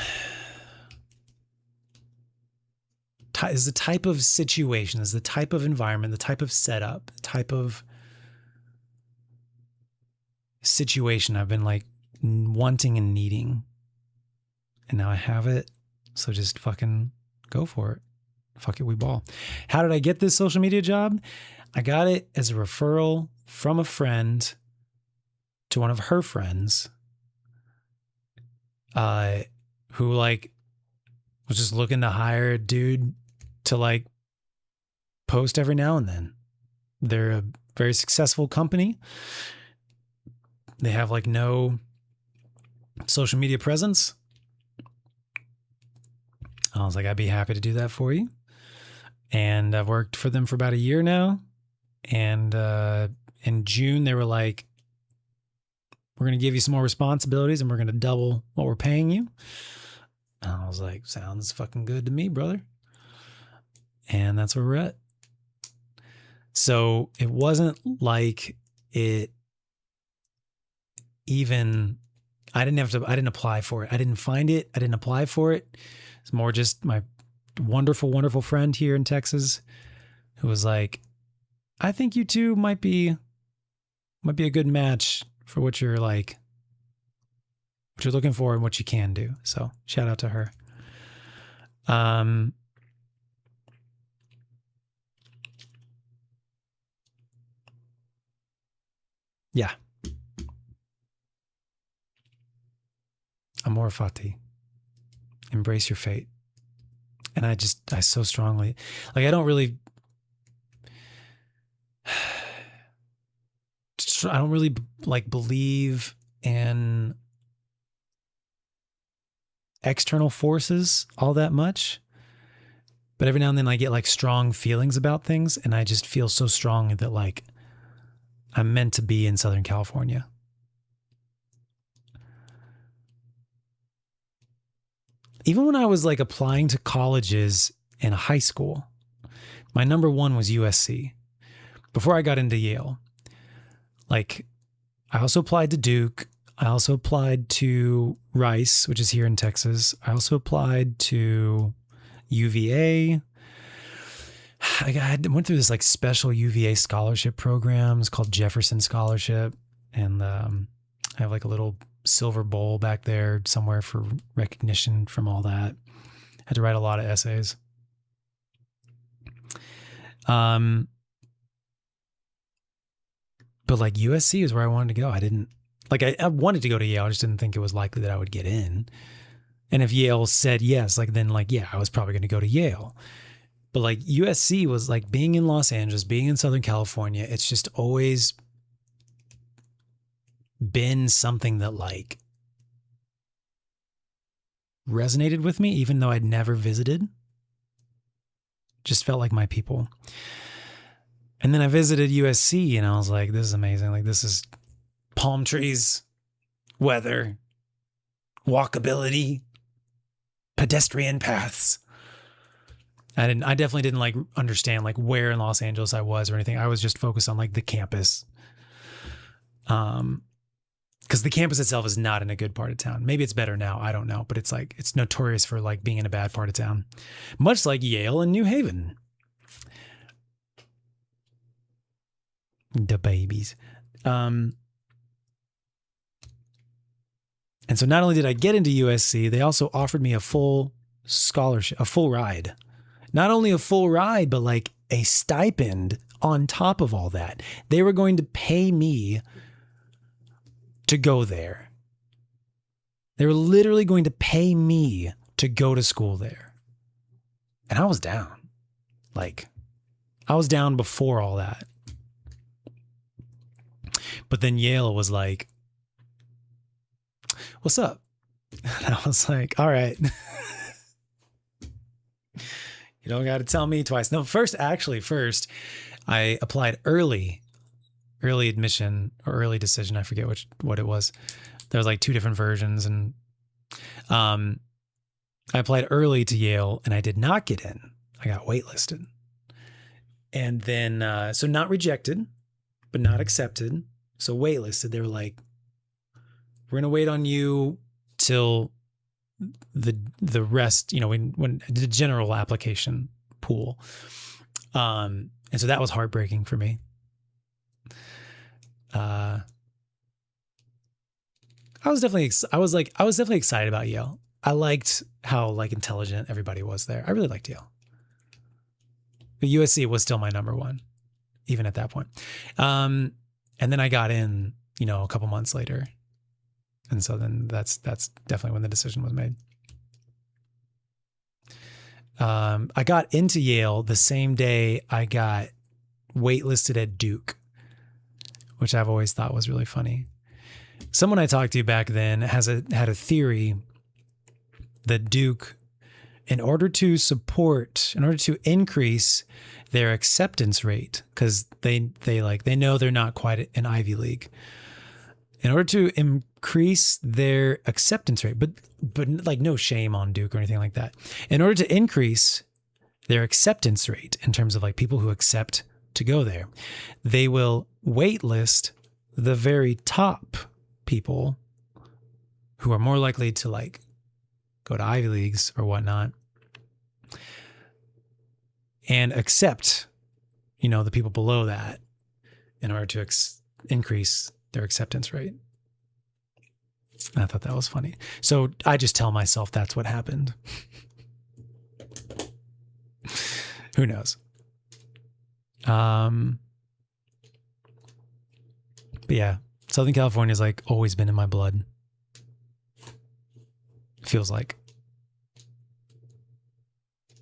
Is the type of situation, is the type of environment, the type of setup, the type of situation I've been like wanting and needing. And now I have it. So just fucking go for it. Fuck it, we ball. How did I get this social media job? I got it as a referral from a friend to one of her friends, who like was just looking to hire a dude to like post every now and then. They're a very successful company. They have like no social media presence. I was like, I'd be happy to do that for you. And I've worked for them for about a year now. And in June, they were like, we're going to give you some more responsibilities and we're going to double what we're paying you. And I was like, sounds fucking good to me, brother. And that's where we're at. So it wasn't like it even, I didn't apply for it. I didn't find it. I didn't apply for it. It's more just my wonderful, wonderful friend here in Texas who was like, I think you two might be a good match for what you're like, what you're looking for and what you can do. So shout out to her. Yeah. Amor fati. Embrace your fate. And I so strongly, like, I don't really like believe in external forces all that much. But every now and then I get like strong feelings about things, and I just feel so strongly that like I'm meant to be in Southern California. Even when I was like applying to colleges in high school, my number one was USC. Before I got into Yale, like I also applied to Duke. I also applied to Rice, which is here in Texas. I also applied to UVA. I went through this like special UVA scholarship program. It's called Jefferson Scholarship. And I have like a little silver bowl back there somewhere for recognition from all that. Had to write a lot of essays. But like USC is where I wanted to go. I didn't like, I wanted to go to Yale. I just didn't think it was likely that I would get in. And if Yale said yes, like then like, yeah, I was probably going to go to Yale. But like USC was like being in Los Angeles, being in Southern California. It's just always been something that like resonated with me, even though I'd never visited. Just felt like my people. And then I visited USC and I was like, this is amazing. Like, this is palm trees, weather, walkability, pedestrian paths. I definitely didn't like understand like where in Los Angeles I was or anything. I was just focused on like the campus. Because the campus itself is not in a good part of town. Maybe it's better now. I don't know. But it's like, it's notorious for like being in a bad part of town. Much like Yale and New Haven. The babies. And so not only did I get into USC, they also offered me a full scholarship, a full ride. Not only a full ride, but like a stipend on top of all that. They were going to pay me to go there. They were literally going to pay me to go to school there. And I was down. Like, I was down before all that. But then Yale was like, what's up? And I was like, all right. You don't got to tell me twice. No, first, I applied early admission or early decision. I forget what it was. There was like two different versions. And I applied early to Yale and I did not get in. I got waitlisted. And then, so not rejected, but not accepted. So waitlisted. They were like, we're going to wait on you till the rest, you know, when the general application pool. And so that was heartbreaking for me. I was definitely excited about Yale. I liked how like intelligent everybody was there. I really liked Yale. But USC was still my number one, even at that point. And then I got in, you know, a couple months later. And so then that's definitely when the decision was made. I got into Yale the same day I got waitlisted at Duke, which I've always thought was really funny. Someone I talked to back then had a theory that Duke, in order to increase their acceptance rate, because they know they're not quite an Ivy League. In order to increase their acceptance rate, but like no shame on Duke or anything like that. In order to increase their acceptance rate in terms of like people who accept to go there, they will waitlist the very top people who are more likely to like go to Ivy Leagues or whatnot and accept, you know, the people below that in order to increase their acceptance rate. I thought that was funny. So I just tell myself that's what happened. Who knows? But yeah, Southern California has like always been in my blood. Feels like.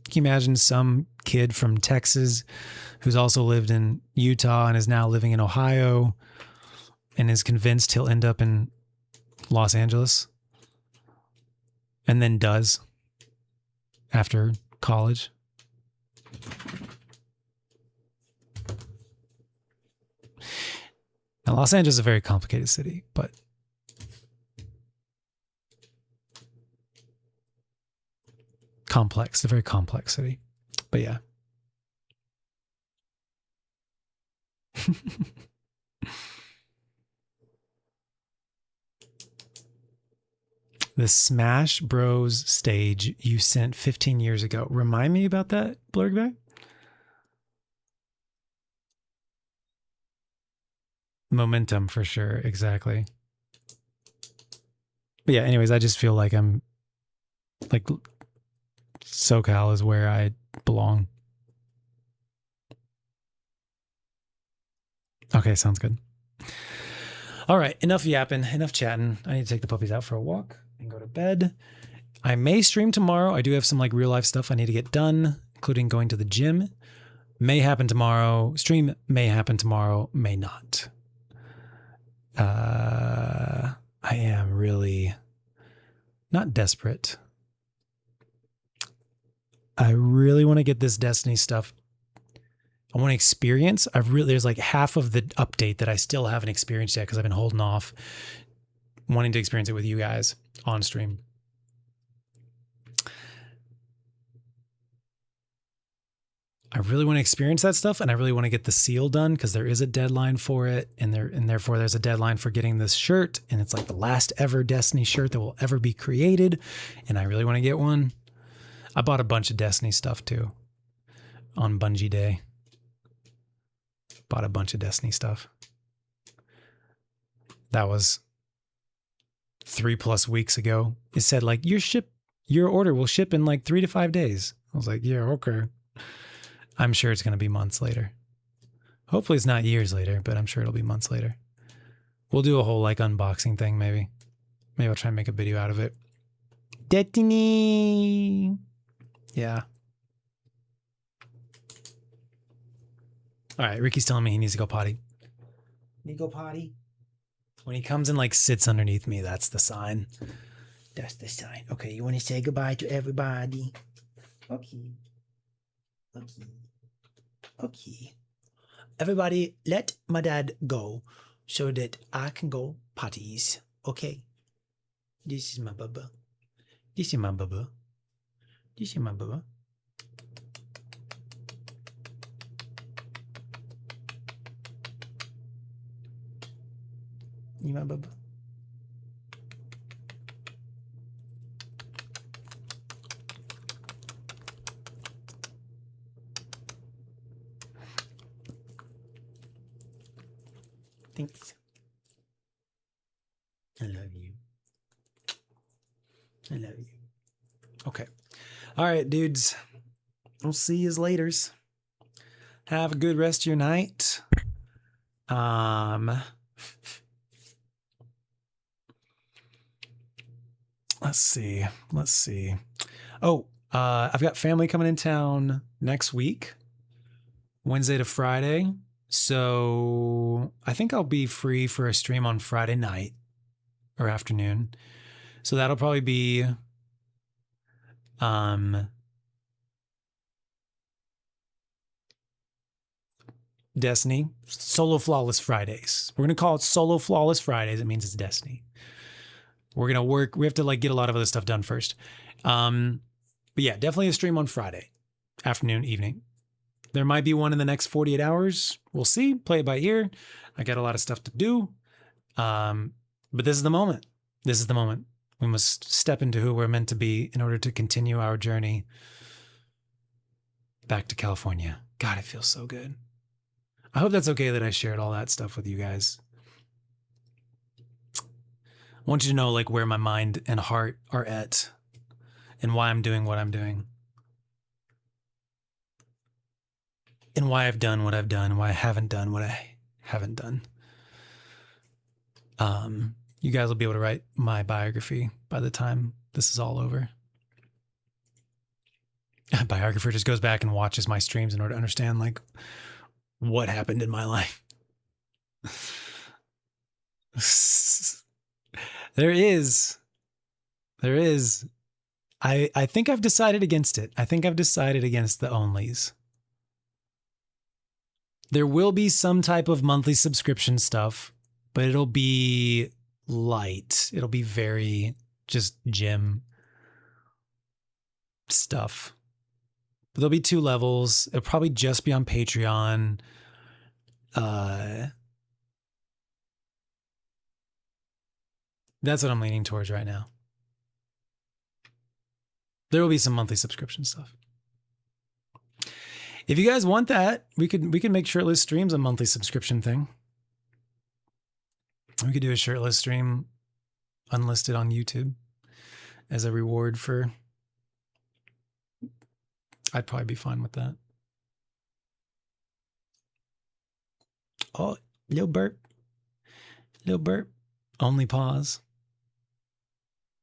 Can you imagine some kid from Texas who's also lived in Utah and is now living in Ohio and is convinced he'll end up in Los Angeles and then does after college? Now, Los Angeles is a very complicated city, but complex, a very complex city. But yeah. The Smash Bros stage you sent 15 years ago. Remind me about that, Blurgback? Momentum for sure. Exactly. But yeah, anyways, I just feel like I'm like SoCal is where I belong. Okay, sounds good. All right, enough yapping, enough chatting. I need to take the puppies out for a walk and go to bed. I may stream tomorrow. I do have some like real life stuff I need to get done, including going to the gym. May happen tomorrow. Stream may happen tomorrow, may not. I am really not desperate. I really want to get this Destiny stuff. I want to experience. There's like half of the update that I still haven't experienced yet because I've been holding off, wanting to experience it with you guys on stream. I really want to experience that stuff, and I really want to get the seal done because there is a deadline for it, and therefore there's a deadline for getting this shirt, and it's like the last ever Destiny shirt that will ever be created, and I really want to get one. I bought a bunch of Destiny stuff too on Bungie Day. Bought a bunch of Destiny stuff. That was 3+ weeks ago. It said like your order will ship in like 3 to 5 days. I was like, yeah, okay. I'm sure it's going to be months later. Hopefully it's not years later, but I'm sure it'll be months later. We'll do a whole like unboxing thing maybe. Maybe I'll try and make a video out of it. Destiny. Yeah. All right, Ricky's telling me he needs to go potty. Need to go potty? When he comes and like sits underneath me, that's the sign. That's the sign. Okay, you want to say goodbye to everybody? Okay. Okay. Everybody, let my dad go so that I can go potties. Okay. This is my bubba. This is my bubba. This is my bubba. You my bubba. Thanks. I love you. I love you. Okay. All right, dudes. We'll see you laters. Have a good rest of your night. Let's see. Oh, I've got family coming in town next week, Wednesday to Friday. So I think I'll be free for a stream on Friday night or afternoon. So that'll probably be Destiny Solo Flawless Fridays. We're going to call it Solo Flawless Fridays. It means it's Destiny. We're going to work. We have to like get a lot of other stuff done first. But yeah, definitely a stream on Friday afternoon, evening. There might be one in the next 48 hours. We'll see. Play it by ear. I got a lot of stuff to do. But this is the moment. This is the moment. We must step into who we're meant to be in order to continue our journey back to California. God, it feels so good. I hope that's okay that I shared all that stuff with you guys. I want you to know like where my mind and heart are at and why I'm doing what I'm doing. And why I've done what I've done and why I haven't done what I haven't done. You guys will be able to write my biography by the time this is all over. A biographer just goes back and watches my streams in order to understand like what happened in my life. There is. I think I've decided against it. I think I've decided against the onlys. There will be some type of monthly subscription stuff, but it'll be light. It'll be very just gym stuff. But there'll be 2 levels. It'll probably just be on Patreon. That's what I'm leaning towards right now. There will be some monthly subscription stuff. If you guys want that, we could make shirtless streams a monthly subscription thing. We could do a shirtless stream unlisted on YouTube as a reward for I'd probably be fine with that. Oh, little burp. Little burp. Only pause.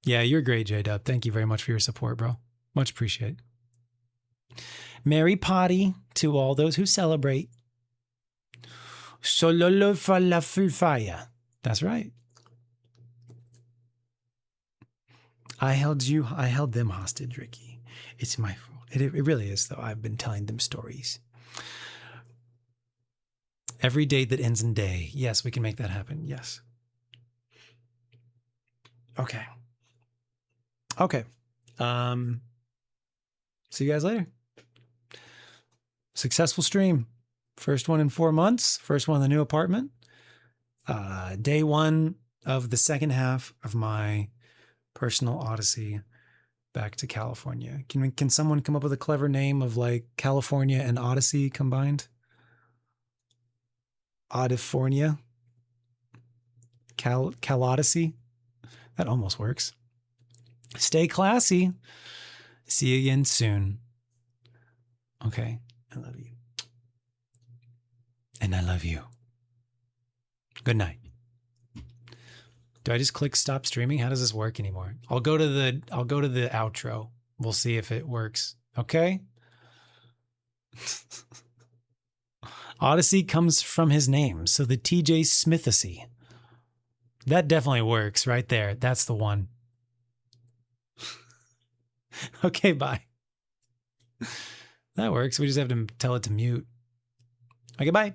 Yeah, you're great, J-Dub. Thank you very much for your support, bro. Much appreciated. Merry Potty to all those who celebrate. Sololo falafel fire. That's right. I held them hostage, Ricky. It's my fault. It really is, though. I've been telling them stories. Every date that ends in day. Yes, we can make that happen. Yes. Okay. Okay. See you guys later. Successful stream. First one in 4 months. First one in the new apartment. Day one of the second half of my personal odyssey back to California. Can someone come up with a clever name of like California and Odyssey combined? Odifornia? Cal Odyssey? That almost works. Stay classy. See you again soon. Okay. I love you. And I love you. Good night. Do I just click stop streaming? How does this work anymore? I'll go to the outro. We'll see if it works. Okay? Odyssey comes from his name, so the TJ Smithacy. That definitely works right there. That's the one. Okay, bye. That works. We just have to tell it to mute. Okay, bye.